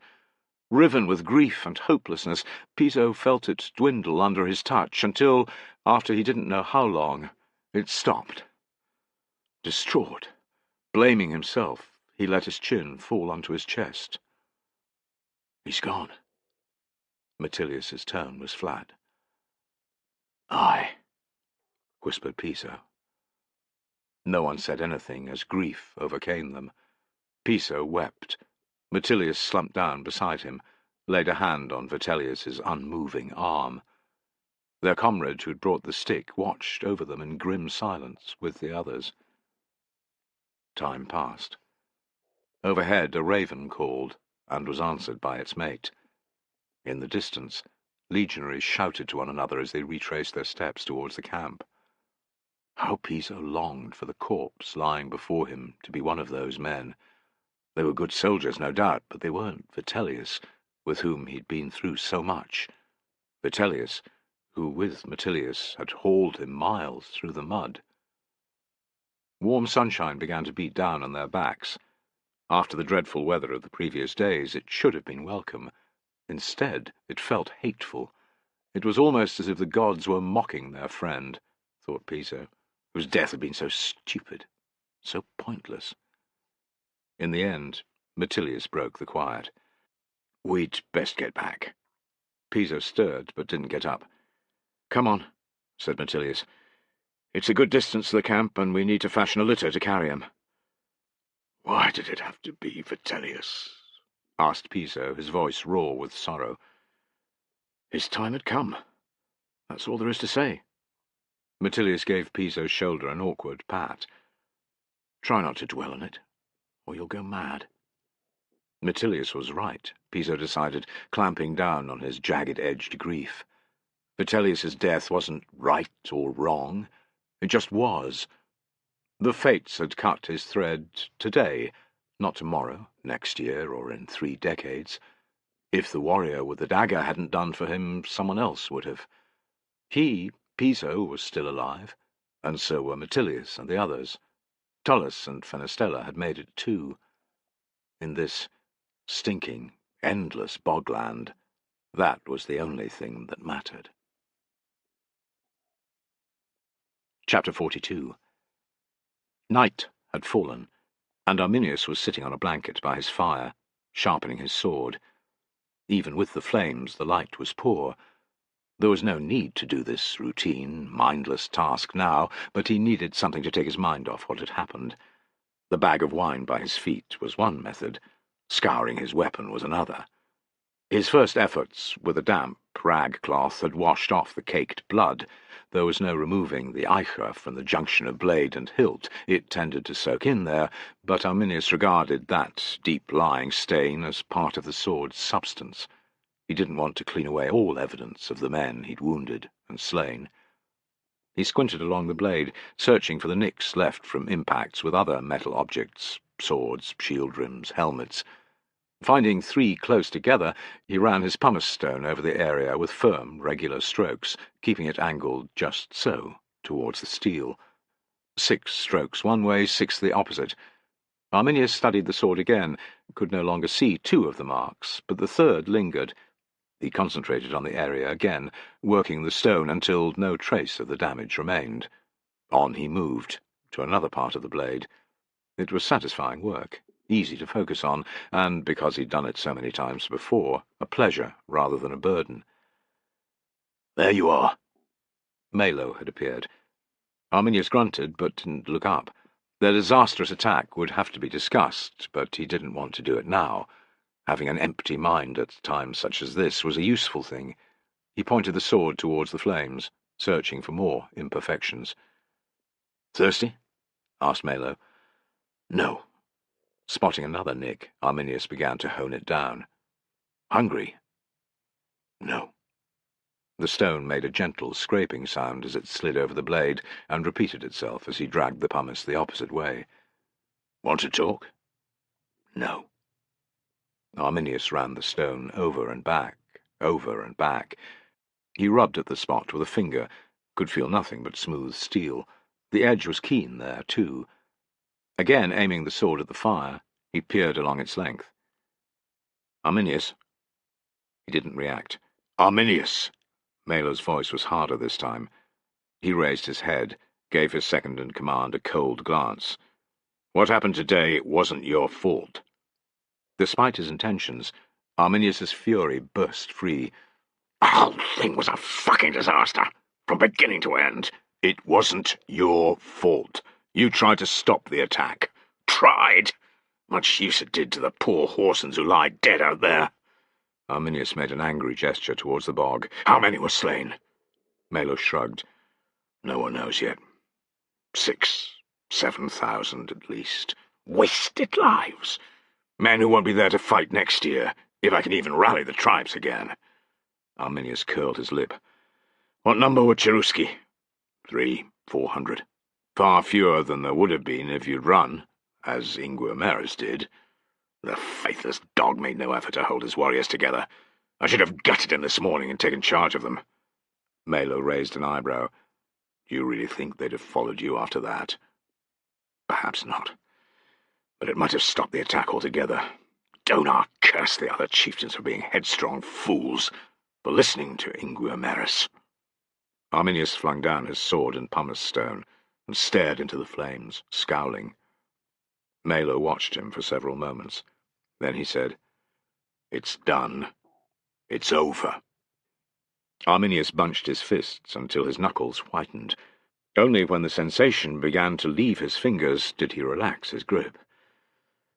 Riven with grief and hopelessness, Piso felt it dwindle under his touch until, after he didn't know how long, it stopped. Distraught, blaming himself, he let his chin fall onto his chest. "He's gone." Metilius's tone was flat. "Aye," whispered Piso. No one said anything as grief overcame them. Piso wept. Metilius slumped down beside him, laid a hand on Vitellius's unmoving arm. Their comrade who'd brought the stick watched over them in grim silence with the others. Time passed. Overhead a raven called, and was answered by its mate. In the distance, legionaries shouted to one another as they retraced their steps towards the camp. How Piso longed for the corpse lying before him to be one of those men. They were good soldiers, no doubt, but they weren't Vitellius, with whom he'd been through so much. Vitellius, who with Metilius had hauled him miles through the mud. Warm sunshine began to beat down on their backs. After the dreadful weather of the previous days, it should have been welcome. Instead, it felt hateful. It was almost as if the gods were mocking their friend, thought Piso, whose death had been so stupid, so pointless. In the end, Metilius broke the quiet. "We'd best get back." Piso stirred, but didn't get up. "Come on," said Metilius. "It's a good distance to the camp, and we need to fashion a litter to carry him." "Why did it have to be Vitellius?" asked Piso, his voice raw with sorrow. "His time had come. That's all there is to say." Metilius gave Piso's shoulder an awkward pat. "Try not to dwell on it, or you'll go mad." Metilius was right, Piso decided, clamping down on his jagged-edged grief. Vitellius's death wasn't right or wrong. It just was. The fates had cut his thread today, not tomorrow, next year, or in 3 decades. If the warrior with the dagger hadn't done for him, someone else would have. He, Piso, was still alive, and so were Metilius and the others. Tullus and Fenestella had made it too. In this stinking, endless bogland, that was the only thing that mattered. Chapter 42. Night had fallen, and Arminius was sitting on a blanket by his fire, sharpening his sword. Even with the flames, the light was poor. There was no need to do this routine, mindless task now, but he needed something to take his mind off what had happened. The bag of wine by his feet was one method. Scouring his weapon was another. His first efforts with a damp rag cloth had washed off the caked blood. There was no removing the ichor from the junction of blade and hilt. It tended to soak in there, but Arminius regarded that deep-lying stain as part of the sword's substance. He didn't want to clean away all evidence of the men he'd wounded and slain. He squinted along the blade, searching for the nicks left from impacts with other metal objects, swords, shield rims, helmets. Finding 3 close together, he ran his pumice stone over the area with firm, regular strokes, keeping it angled just so, towards the steel. 6 strokes one way, 6 the opposite. Arminius studied the sword again, could no longer see 2 of the marks, but the third lingered. He concentrated on the area again, working the stone until no trace of the damage remained. On he moved, to another part of the blade. It was satisfying work, easy to focus on, and, because he'd done it so many times before, a pleasure rather than a burden. "There you are." Malo had appeared. Arminius grunted, but didn't look up. Their disastrous attack would have to be discussed, but he didn't want to do it now. Having an empty mind at times such as this was a useful thing. He pointed the sword towards the flames, searching for more imperfections. "Thirsty?" asked Malo. "No." Spotting another nick, Arminius began to hone it down. "Hungry?" "No." The stone made a gentle scraping sound as it slid over the blade, and repeated itself as he dragged the pumice the opposite way. "Want to talk?" "No." Arminius ran the stone over and back, over and back. He rubbed at the spot with a finger, could feel nothing but smooth steel. The edge was keen there, too. Again aiming the sword at the fire, he peered along its length. "Arminius?" He didn't react. "Arminius!" Malo's voice was harder this time. He raised his head, gave his second-in-command a cold glance. "What happened today wasn't your fault." Despite his intentions, Arminius's fury burst free. "The whole thing was a fucking disaster, from beginning to end. It wasn't your fault. You tried to stop the attack. Tried! Much use it did to the poor horsens who lie dead out there." Arminius made an angry gesture towards the bog. "How many were slain?" Malo shrugged. "No one knows yet. 6, 7,000 at least. Wasted lives. Men who won't be there to fight next year, if I can even rally the tribes again. Arminius curled his lip. What number were Cherusci? 300-400. Far fewer than there would have been if you'd run, as Inguiomerus did. The faithless dog made no effort to hold his warriors together. I should have gutted him this morning and taken charge of them. Melo raised an eyebrow. Do you really think they'd have followed you after that? Perhaps not. But it might have stopped the attack altogether. Donar cursed the other chieftains for being headstrong fools, for listening to Inguiomerus. Arminius flung down his sword and pumice stone and stared into the flames, scowling. Melo watched him for several moments. Then he said, It's done. It's over. Arminius bunched his fists until his knuckles whitened. Only when the sensation began to leave his fingers did he relax his grip.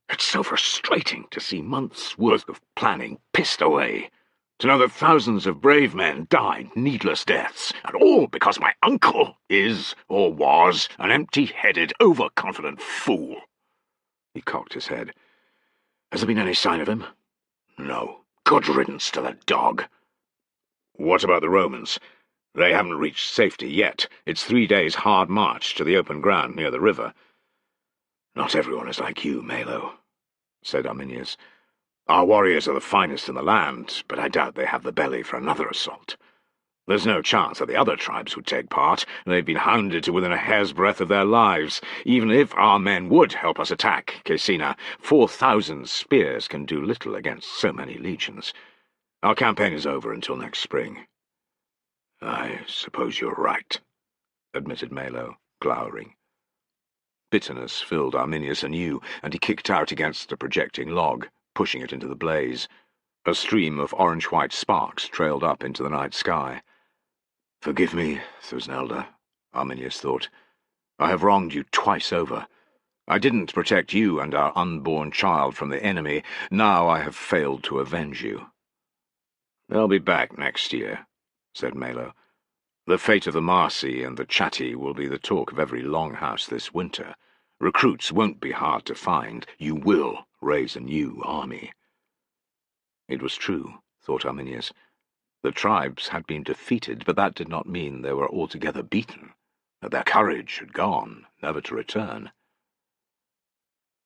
It's so frustrating to see months' worth of planning pissed away, to know that thousands of brave men died needless deaths, and all because my uncle is, or was, an empty-headed, overconfident fool. He cocked his head. Has there been any sign of him? No. Good riddance to the dog. What about the Romans? They haven't reached safety yet. It's 3 days' hard march to the open ground near the river. Not everyone is like you, Melo, said Arminius. Our warriors are the finest in the land, but I doubt they have the belly for another assault. There's no chance that the other tribes would take part. They've been hounded to within a hair's breadth of their lives. Even if our men would help us attack Caecina, 4,000 spears can do little against so many legions. Our campaign is over until next spring. I suppose you're right, admitted Melo, glowering. Bitterness filled Arminius anew, and he kicked out against a projecting log, pushing it into the blaze. A stream of orange-white sparks trailed up into the night sky. Forgive me, Thusnelda, Arminius thought. I have wronged you twice over. I didn't protect you and our unborn child from the enemy. Now I have failed to avenge you. They'll be back next year, said Melo. The fate of the Marsi and the Chatti will be the talk of every longhouse this winter. Recruits won't be hard to find. You will raise a new army. It was true, thought Arminius. The tribes had been defeated, but that did not mean they were altogether beaten, that their courage had gone, never to return.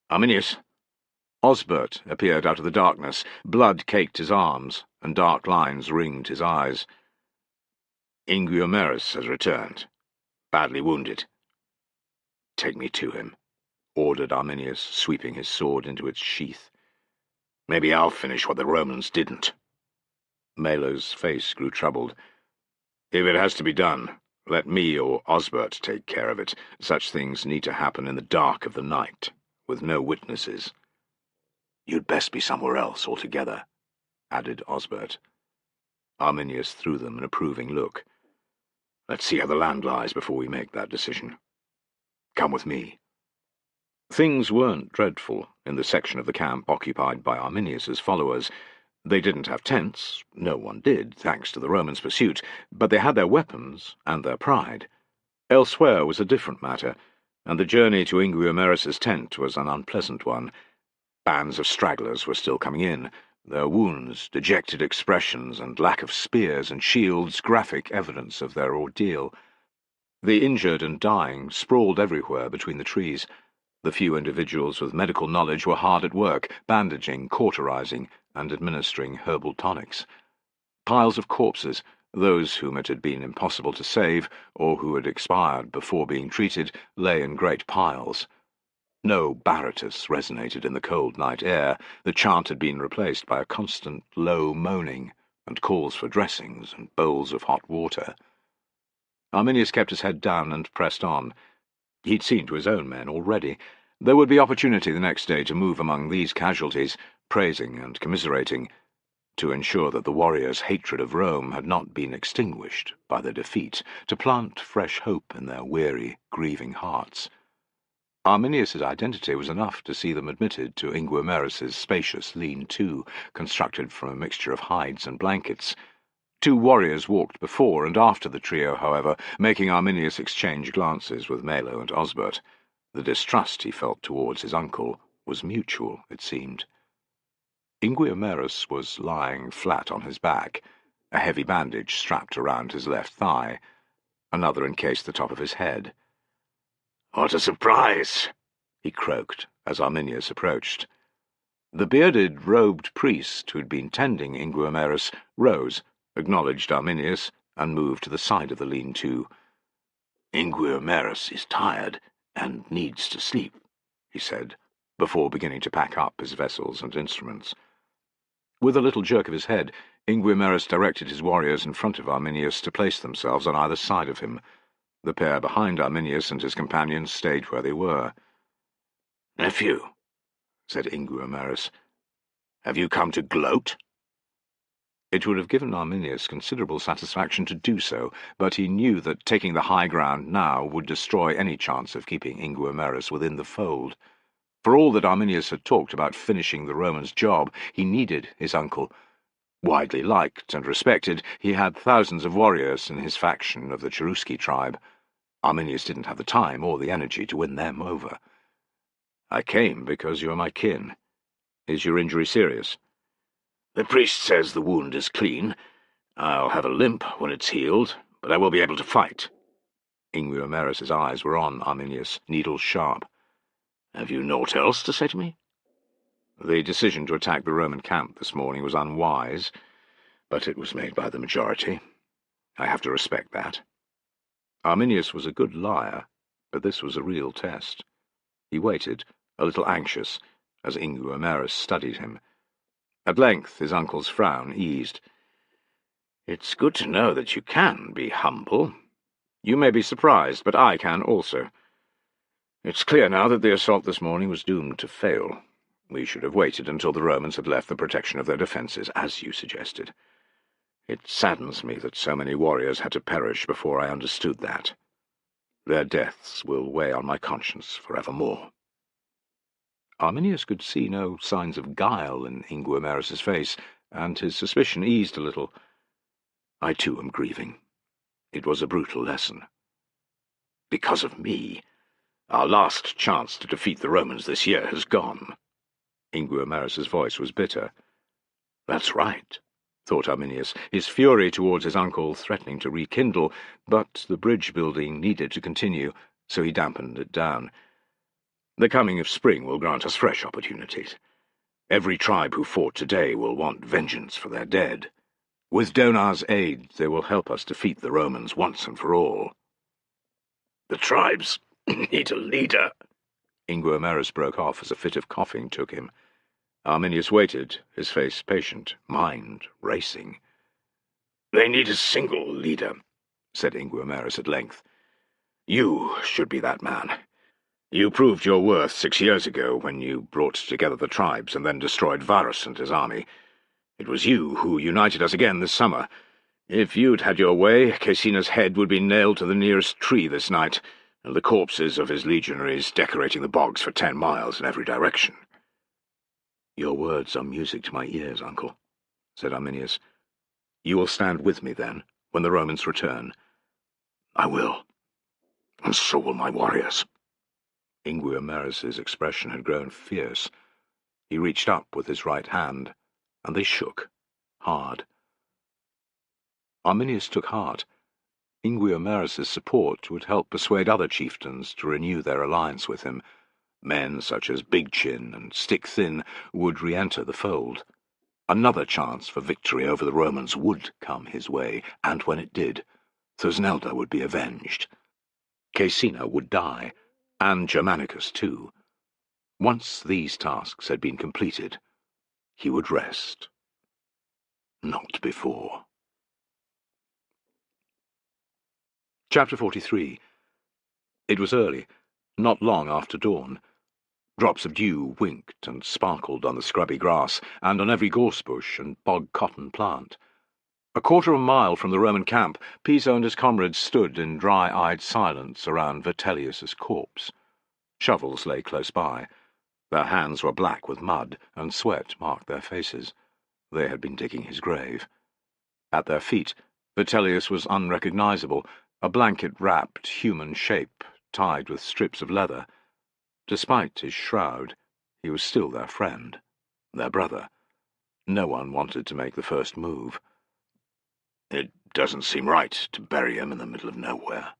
Arminius! Osbert appeared out of the darkness. Blood caked his arms, and dark lines ringed his eyes. Inguiomerus has returned, badly wounded. Take me to him, ordered Arminius, sweeping his sword into its sheath. Maybe I'll finish what the Romans didn't. Melo's face grew troubled. If it has to be done, let me or Osbert take care of it. Such things need to happen in the dark of the night, with no witnesses. You'd best be somewhere else altogether, added Osbert. Arminius threw them an approving look. Let's see how the land lies before we make that decision. Come with me. Things weren't dreadful in the section of the camp occupied by Arminius's followers. They didn't have tents, no one did, thanks to the Romans' pursuit, but they had their weapons and their pride. Elsewhere was a different matter, and the journey to Inguiomerus's tent was an unpleasant one. Bands of stragglers were still coming in, their wounds, dejected expressions, and lack of spears and shields graphic evidence of their ordeal. The injured and dying sprawled everywhere between the trees. The few individuals with medical knowledge were hard at work, bandaging, cauterizing, and administering herbal tonics. Piles of corpses, those whom it had been impossible to save, or who had expired before being treated, lay in great piles. No Baratus resonated in the cold night air. The chant had been replaced by a constant low moaning, and calls for dressings and bowls of hot water. Arminius kept his head down and pressed on. He'd seen to his own men already. There would be opportunity the next day to move among these casualties, praising and commiserating, to ensure that the warriors' hatred of Rome had not been extinguished by their defeat, to plant fresh hope in their weary, grieving hearts. Arminius's identity was enough to see them admitted to Inguiomerus's spacious lean-to, constructed from a mixture of hides and blankets. 2 warriors walked before and after the trio, however, making Arminius exchange glances with Melo and Osbert. The distrust he felt towards his uncle was mutual, it seemed. Inguiomerus was lying flat on his back, a heavy bandage strapped around his left thigh. Another encased the top of his head. "What a surprise!" he croaked as Arminius approached. The bearded, robed priest who had been tending Inguiomerus rose, acknowledged Arminius, and moved to the side of the lean-to. "Inguiomerus is tired and needs to sleep," he said, before beginning to pack up his vessels and instruments. With a little jerk of his head, Inguiomerus directed his warriors in front of Arminius to place themselves on either side of him. The pair behind Arminius and his companions stayed where they were. "Nephew," said Inguiomerus, "have you come to gloat?" It would have given Arminius considerable satisfaction to do so, but he knew that taking the high ground now would destroy any chance of keeping Inguiomerus within the fold. For all that Arminius had talked about finishing the Romans' job, he needed his uncle. Widely liked and respected, he had thousands of warriors in his faction of the Cherusci tribe. Arminius didn't have the time or the energy to win them over. "I came because you are my kin. Is your injury serious?" "The priest says the wound is clean. I'll have a limp when it's healed, but I will be able to fight." Inguiomerus's eyes were on Arminius, needles sharp. "Have you naught else to say to me?" "The decision to attack the Roman camp this morning was unwise, but it was made by the majority. I have to respect that." Arminius was a good liar, but this was a real test. He waited, a little anxious, as Inguiomerus studied him. At length his uncle's frown eased. "It's good to know that you can be humble. You may be surprised, but I can also. It's clear now that the assault this morning was doomed to fail. We should have waited until the Romans had left the protection of their defences, as you suggested. It saddens me that so many warriors had to perish before I understood that. Their deaths will weigh on my conscience forevermore." Arminius could see no signs of guile in Inguiomerus's face, and his suspicion eased a little. "I too am grieving. It was a brutal lesson. Because of me, our last chance to defeat the Romans this year has gone." Inguiomerus's voice was bitter. "That's right," thought Arminius, his fury towards his uncle threatening to rekindle, but the bridge-building needed to continue, so he dampened it down. "The coming of spring will grant us fresh opportunities. Every tribe who fought today will want vengeance for their dead. With Donar's aid, they will help us defeat the Romans once and for all." "The tribes need a leader." Inguiomerus broke off as a fit of coughing took him. Arminius waited, his face patient, mind racing. "They need a single leader," said Inguiomerus at length. "You should be that man. You proved your worth 6 years ago when you brought together the tribes and then destroyed Varus and his army. It was you who united us again this summer. If you'd had your way, Caecina's head would be nailed to the nearest tree this night, and the corpses of his legionaries decorating the bogs for 10 miles in every direction." "Your words are music to my ears, uncle," said Arminius. "You will stand with me, then, when the Romans return?" "I will, and so will my warriors." Inguiomerus's expression had grown fierce. He reached up with his right hand, and they shook, hard. Arminius took heart. Inguiomerus's support would help persuade other chieftains to renew their alliance with him. Men such as Big Chin and Stick Thin would re-enter the fold. Another chance for victory over the Romans would come his way, and when it did, Thusnelda would be avenged. Caecina would die, and Germanicus too. Once these tasks had been completed, he would rest. Not before. Chapter 43. It was early, not long after dawn. Drops of dew winked and sparkled on the scrubby grass, and on every gorse-bush and bog-cotton plant. A quarter of a mile from the Roman camp, Piso and his comrades stood in dry-eyed silence around Vitellius's corpse. Shovels lay close by. Their hands were black with mud, and sweat marked their faces. They had been digging his grave. At their feet, Vitellius was unrecognizable, a blanket-wrapped human shape, tied with strips of leather. Despite his shroud, he was still their friend, their brother. No one wanted to make the first move. "It doesn't seem right to bury him in the middle of nowhere,"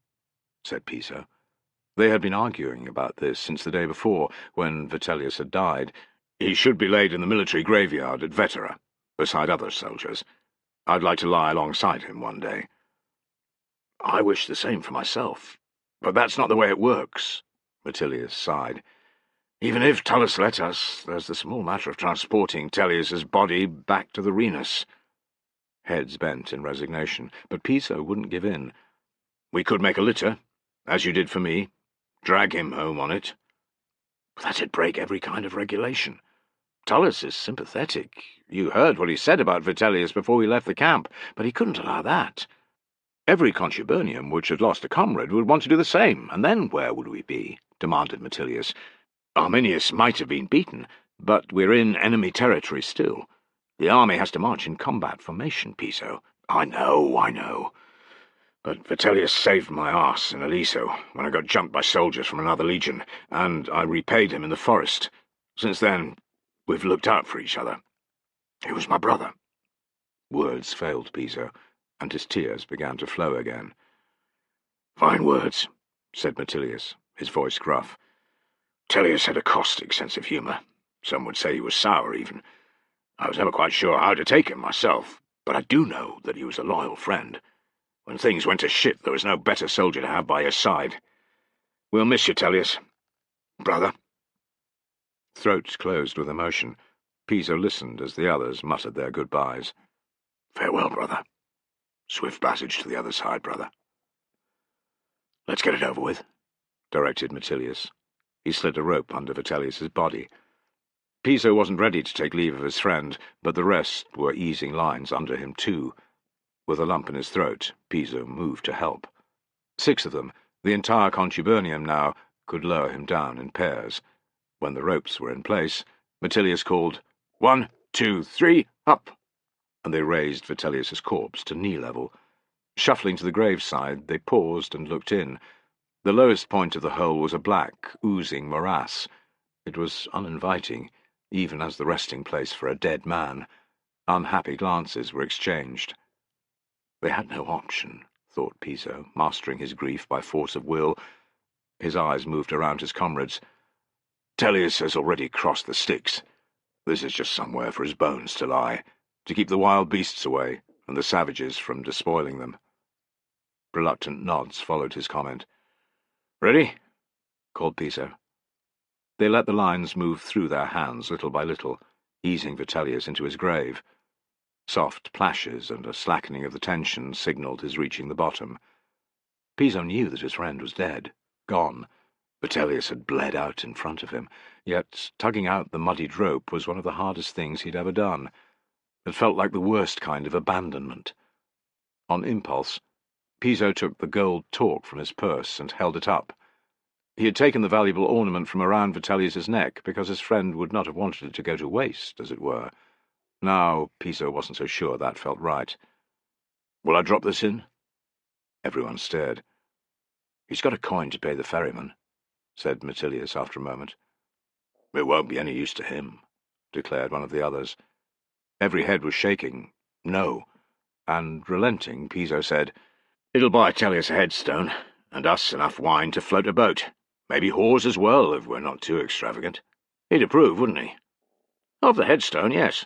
said Piso. They had been arguing about this since the day before, when Vitellius had died. "He should be laid in the military graveyard at Vetera, beside other soldiers. I'd like to lie alongside him one day." "I wish the same for myself, but that's not the way it works," Vitellius sighed. "Even if Tullus let us, there's the small matter of transporting Tellius's body back to the Renus." Heads bent in resignation, but Piso wouldn't give in. "We could make a litter, as you did for me, drag him home on it. But that'd break every kind of regulation. Tullus is sympathetic. You heard what he said about Vitellius before we left the camp, but he couldn't allow that. Every contubernium which had lost a comrade would want to do the same, and then where would we be?" demanded Metilius. "Arminius might have been beaten, but we're in enemy territory still. The army has to march in combat formation, Piso." I know. But Vitellius saved my arse in Aliso when I got jumped by soldiers from another legion, and I repaid him in the forest. Since then, we've looked out for each other. He was my brother." Words failed Piso, and his tears began to flow again. "Fine words," said Metilius, his voice gruff. "Tellius had a caustic sense of humour. Some would say he was sour, even. I was never quite sure how to take him myself, but I do know that he was a loyal friend. When things went to shit, there was no better soldier to have by your side. We'll miss you, Tellius. Brother." Throats closed with emotion. Piso listened as the others muttered their goodbyes. "Farewell, brother. Swift passage to the other side, brother." "Let's get it over with," directed Metilius. He slid a rope under Vitellius's body. Piso wasn't ready to take leave of his friend, but the rest were easing lines under him too. With a lump in his throat, Piso moved to help. 6 of them, the entire contubernium now, could lower him down in pairs. When the ropes were in place, Metilius called, "1, 2, 3, up!" and they raised Vitellius's corpse to knee level. Shuffling to the graveside, they paused and looked in. The lowest point of the hole was a black, oozing morass. It was uninviting, even as the resting place for a dead man. Unhappy glances were exchanged. They had no option, thought Piso, mastering his grief by force of will. His eyes moved around his comrades. "Tellius has already crossed the Styx. This is just somewhere for his bones to lie, to keep the wild beasts away and the savages from despoiling them." Reluctant nods followed his comment. "Ready?" called Piso. They let the lines move through their hands little by little, easing Vitellius into his grave. Soft plashes and a slackening of the tension signalled his reaching the bottom. Piso knew that his friend was dead, gone. Vitellius had bled out in front of him, yet tugging out the muddied rope was one of the hardest things he'd ever done. It felt like the worst kind of abandonment. On impulse, Piso took the gold torque from his purse and held it up. He had taken the valuable ornament from around Vitellius's neck because his friend would not have wanted it to go to waste, as it were. Now, Piso wasn't so sure that felt right. "Will I drop this in?" Everyone stared. "He's got a coin to pay the ferryman," said Metilius after a moment. "It won't be any use to him," declared one of the others. Every head was shaking. No. And, relenting, Piso said, "It'll buy Tellius a headstone, and us enough wine to float a boat. Maybe whores as well, if we're not too extravagant. He'd approve, wouldn't he?" "Of the headstone, yes.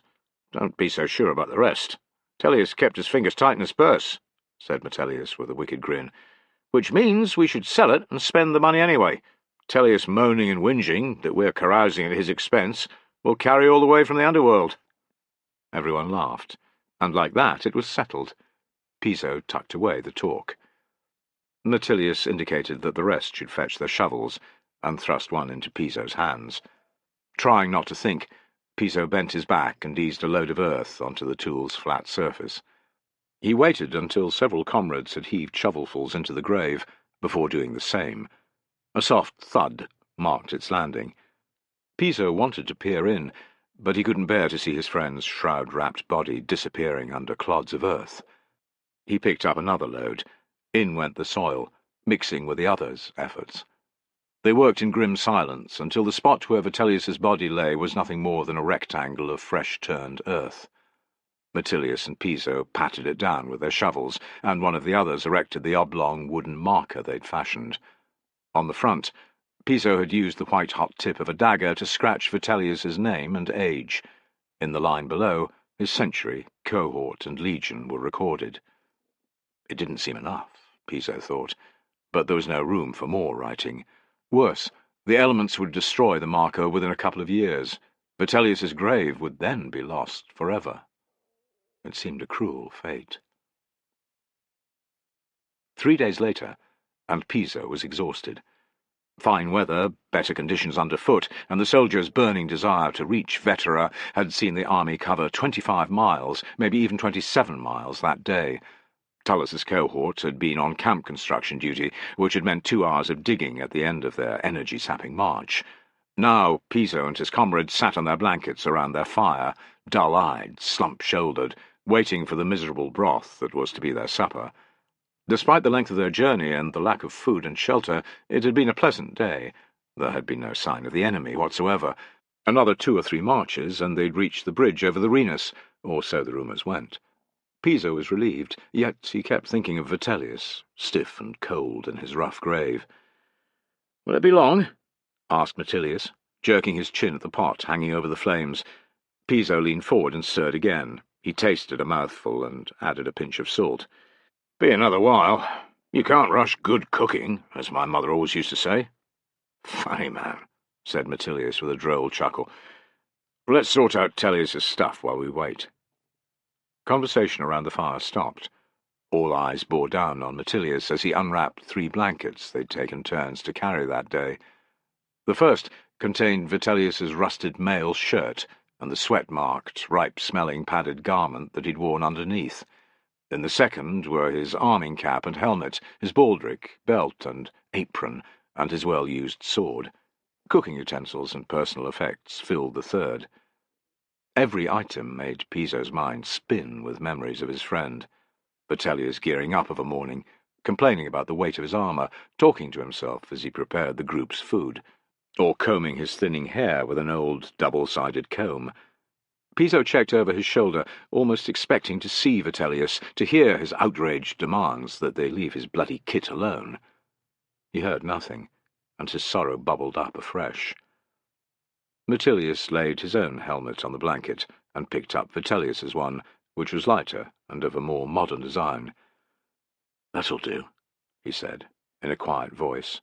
Don't be so sure about the rest. Tellius kept his fingers tight in his purse," said Metilius with a wicked grin. "Which means we should sell it and spend the money anyway. Tellius moaning and whinging that we're carousing at his expense will carry all the way from the underworld." Everyone laughed, and like that it was settled. Piso tucked away the torque. Metilius indicated that the rest should fetch their shovels, and thrust one into Piso's hands. Trying not to think, Piso bent his back and eased a load of earth onto the tool's flat surface. He waited until several comrades had heaved shovelfuls into the grave before doing the same. A soft thud marked its landing. Piso wanted to peer in, but he couldn't bear to see his friend's shroud-wrapped body disappearing under clods of earth. He picked up another load. In went the soil, mixing with the others' efforts. They worked in grim silence until the spot where Vitellius's body lay was nothing more than a rectangle of fresh-turned earth. Metilius and Piso patted it down with their shovels, and one of the others erected the oblong wooden marker they'd fashioned. On the front, Piso had used the white-hot tip of a dagger to scratch Vitellius's name and age. In the line below, his century, cohort, and legion were recorded. It didn't seem enough, Piso thought, but there was no room for more writing. Worse, the elements would destroy the marker within a couple of years. Vitellius's grave would then be lost forever. It seemed a cruel fate. 3 days later, and Piso was exhausted. Fine weather, better conditions underfoot, and the soldiers' burning desire to reach Vetera had seen the army cover 25 miles, maybe even 27 miles that day. Tullus's cohort had been on camp construction duty, which had meant 2 hours of digging at the end of their energy-sapping march. Now Piso and his comrades sat on their blankets around their fire, dull-eyed, slump-shouldered, waiting for the miserable broth that was to be their supper. Despite the length of their journey and the lack of food and shelter, it had been a pleasant day. There had been no sign of the enemy whatsoever. Another 2 or 3 marches, and they'd reached the bridge over the Rhenus, or so the rumours went. Piso was relieved, yet he kept thinking of Vitellius, stiff and cold in his rough grave. "Will it be long?" asked Metilius, jerking his chin at the pot hanging over the flames. Piso leaned forward and stirred again. He tasted a mouthful and added a pinch of salt. "Be another while. You can't rush good cooking, as my mother always used to say." "Funny man," said Metilius with a droll chuckle. "Let's sort out Tullius's stuff while we wait." Conversation around the fire stopped. All eyes bore down on Metilius as he unwrapped 3 blankets they'd taken turns to carry that day. The first contained Vitellius's rusted mail shirt and the sweat-marked, ripe-smelling padded garment that he'd worn underneath. In the second were his arming cap and helmet, his baldric, belt and apron, and his well-used sword. Cooking utensils and personal effects filled the third. Every item made Piso's mind spin with memories of his friend. Vitellius gearing up of a morning, complaining about the weight of his armour, talking to himself as he prepared the group's food, or combing his thinning hair with an old double-sided comb. Piso checked over his shoulder, almost expecting to see Vitellius, to hear his outraged demands that they leave his bloody kit alone. He heard nothing, and his sorrow bubbled up afresh. Metilius laid his own helmet on the blanket and picked up Vitellius's one, which was lighter and of a more modern design. "That'll do," he said, in a quiet voice.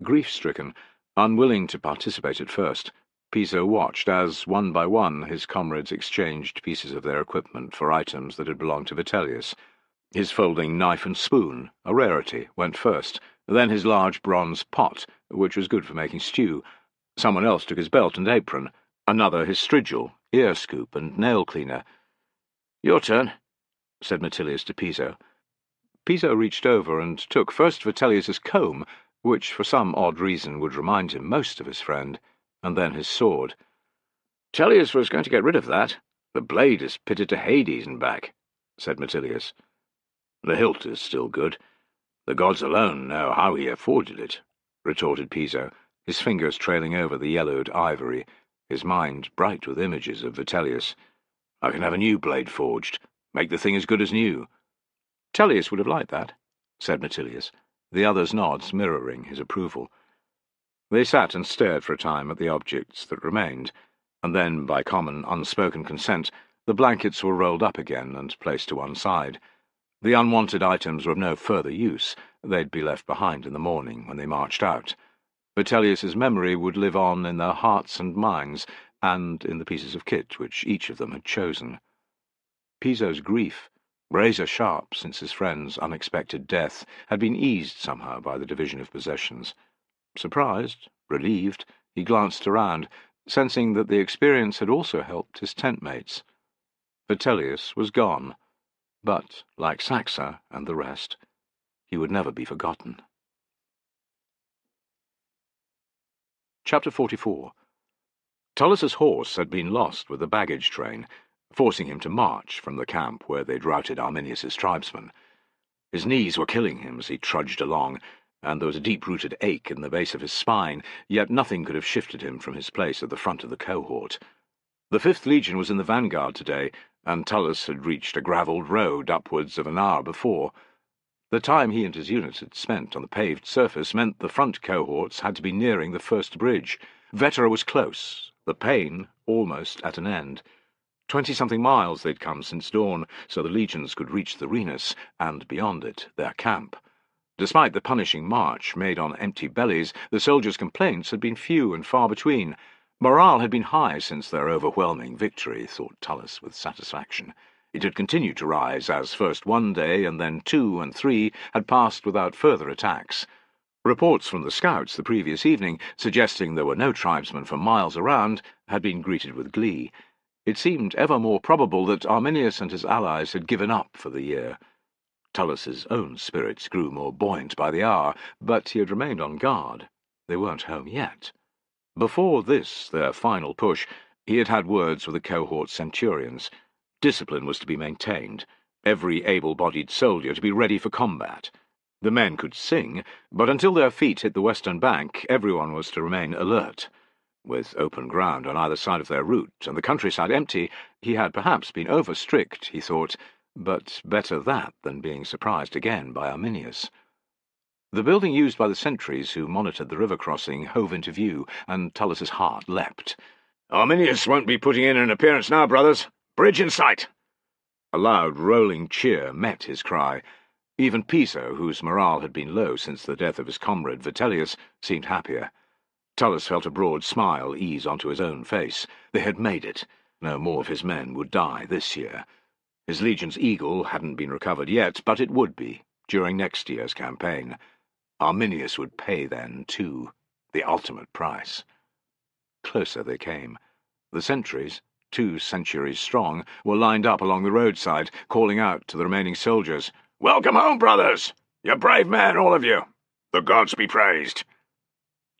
Grief-stricken, unwilling to participate at first, Piso watched as, one by one, his comrades exchanged pieces of their equipment for items that had belonged to Vitellius. His folding knife and spoon, a rarity, went first, then his large bronze pot, which was good for making stew. Someone else took his belt and apron, another his strigil, ear scoop, and nail cleaner. "Your turn," said Metilius to Piso. Piso reached over and took first Vitellius's comb, which for some odd reason would remind him most of his friend, and then his sword. "Tullius was going to get rid of that. The blade is pitted to Hades and back," said Metilius. "The hilt is still good. The gods alone know how he afforded it," retorted Piso, his fingers trailing over the yellowed ivory, his mind bright with images of Vitellius. "I can have a new blade forged, make the thing as good as new." "Tullius would have liked that," said Metilius, the other's nods mirroring his approval. They sat and stared for a time at the objects that remained, and then, by common, unspoken consent, the blankets were rolled up again and placed to one side. The unwanted items were of no further use. They'd be left behind in the morning when they marched out. Vitellius's memory would live on in their hearts and minds, and in the pieces of kit which each of them had chosen. Piso's grief, razor-sharp since his friend's unexpected death, had been eased somehow by the division of possessions. Surprised, relieved, he glanced around, sensing that the experience had also helped his tent-mates. Vitellius was gone, but, like Saxa and the rest, he would never be forgotten. Chapter 44. Tullus's horse had been lost with the baggage train, forcing him to march from the camp where they'd routed Arminius's tribesmen. His knees were killing him as he trudged along. and there was a deep-rooted ache in the base of his spine, yet nothing could have shifted him from his place at the front of the cohort. The 5th Legion was in the vanguard today, and Tullus had reached a gravelled road upwards of an hour before. The time he and his unit had spent on the paved surface meant the front cohorts had to be nearing the first bridge. Vetera was close, the pain almost at an end. 20-something miles they'd come since dawn, so the legions could reach the Renus, and beyond it, their camp. Despite the punishing march made on empty bellies, the soldiers' complaints had been few and far between. Morale had been high since their overwhelming victory, thought Tullus with satisfaction. It had continued to rise as first 1 day and then 2 and 3 had passed without further attacks. Reports from the scouts the previous evening, suggesting there were no tribesmen for miles around, had been greeted with glee. It seemed ever more probable that Arminius and his allies had given up for the year. Tullus's own spirits grew more buoyant by the hour, but he had remained on guard. They weren't home yet. Before this, their final push, he had had words with the cohort centurions. Discipline was to be maintained, every able-bodied soldier to be ready for combat. The men could sing, but until their feet hit the western bank, everyone was to remain alert. With open ground on either side of their route, and the countryside empty, he had perhaps been over-strict, he thought, but better that than being surprised again by Arminius. The building used by the sentries who monitored the river crossing hove into view, and Tullus's heart leapt. "Arminius won't be putting in an appearance now, brothers. Bridge in sight!" A loud, rolling cheer met his cry. Even Piso, whose morale had been low since the death of his comrade Vitellius, seemed happier. Tullus felt a broad smile ease onto his own face. They had made it. No more of his men would die this year. His legion's eagle hadn't been recovered yet, but it would be, during next year's campaign. Arminius would pay then, too, the ultimate price. Closer they came. The sentries, 2 centuries strong, were lined up along the roadside, calling out to the remaining soldiers, "Welcome home, brothers! You're brave men, all of you! The gods be praised!"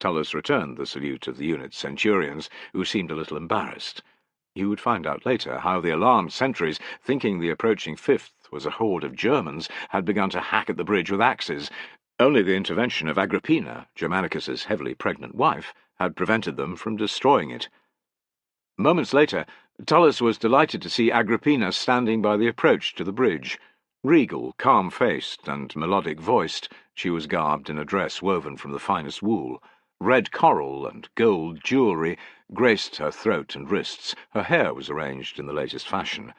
Tullus returned the salute of the unit's centurions, who seemed a little embarrassed. He would find out later how the alarmed sentries, thinking the approaching 5th was a horde of Germans, had begun to hack at the bridge with axes. Only the intervention of Agrippina, Germanicus's heavily pregnant wife, had prevented them from destroying it. Moments later, Tullus was delighted to see Agrippina standing by the approach to the bridge. Regal, calm-faced, and melodic-voiced, she was garbed in a dress woven from the finest wool. Red coral and gold jewellery graced her throat and wrists. Her hair was arranged in the latest fashion.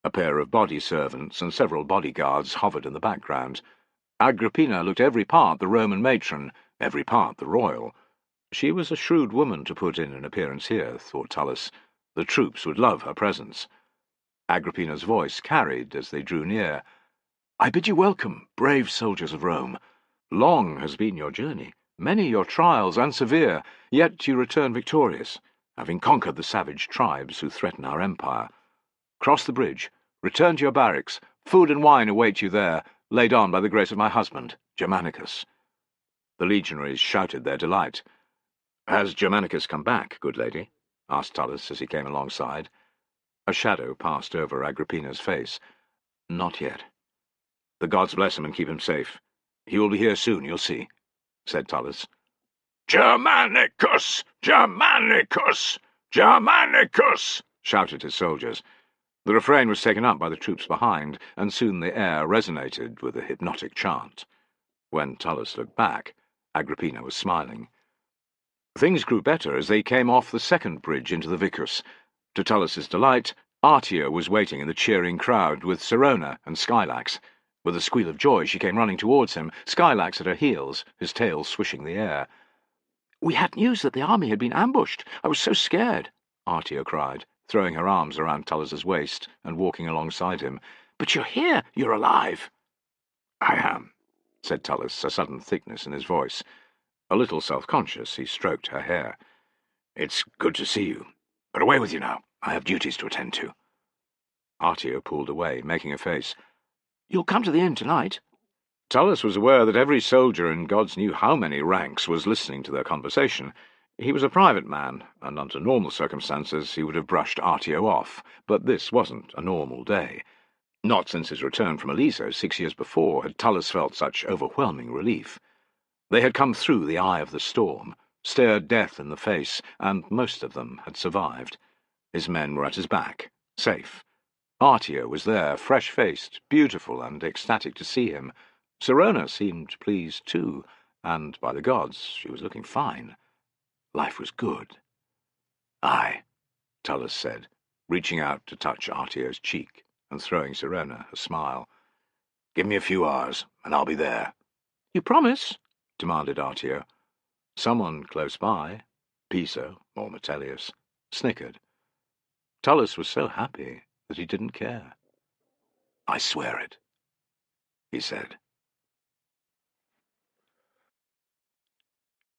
A pair of body servants and several bodyguards hovered in the background. Agrippina looked every part the Roman matron, every part the royal. She was a shrewd woman to put in an appearance here, thought Tullus. The troops would love her presence. Agrippina's voice carried as they drew near. "I bid you welcome, brave soldiers of Rome. Long has been your journey, many your trials and severe, yet you return victorious, having conquered the savage tribes who threaten our empire. Cross the bridge, return to your barracks, food and wine await you there, laid on by the grace of my husband, Germanicus." The legionaries shouted their delight. "Has Germanicus come back, good lady?" asked Tullus as he came alongside. A shadow passed over Agrippina's face. "Not yet." "The gods bless him and keep him safe. He will be here soon, you'll see," said Tullus. "Germanicus! Germanicus! Germanicus!" shouted his soldiers. The refrain was taken up by the troops behind, and soon the air resonated with a hypnotic chant. When Tullus looked back, Agrippina was smiling. Things grew better as they came off the second bridge into the Vicus. To Tullus's delight, Artia was waiting in the cheering crowd with Sirona and Skylax. With a squeal of joy she came running towards him, Skylax at her heels, his tail swishing the air. "We had news that the army had been ambushed. I was so scared," Artia cried, throwing her arms around Tullus's waist and walking alongside him. "But you're here, you're alive." "I am," said Tullus, a sudden thickness in his voice. A little self-conscious, he stroked her hair. "It's good to see you. But away with you now. I have duties to attend to." Artia pulled away, making a face. "You'll come to the inn tonight?" Tullus was aware that every soldier in gods knew how many ranks was listening to their conversation. He was a private man, and under normal circumstances he would have brushed Artia off, but this wasn't a normal day. Not since his return from Aliso 6 years before had Tullus felt such overwhelming relief. They had come through the eye of the storm, stared death in the face, and most of them had survived. His men were at his back, safe. Artia was there, fresh-faced, beautiful, and ecstatic to see him. Sirona seemed pleased too, and, by the gods, she was looking fine. Life was good. "Aye," Tullus said, reaching out to touch Artia's cheek and throwing Sirona a smile. "Give me a few hours, and I'll be there." "You promise?" demanded Artia. Someone close by, Piso or Metellius, snickered. Tullus was so happy that he didn't care. "I swear it," he said.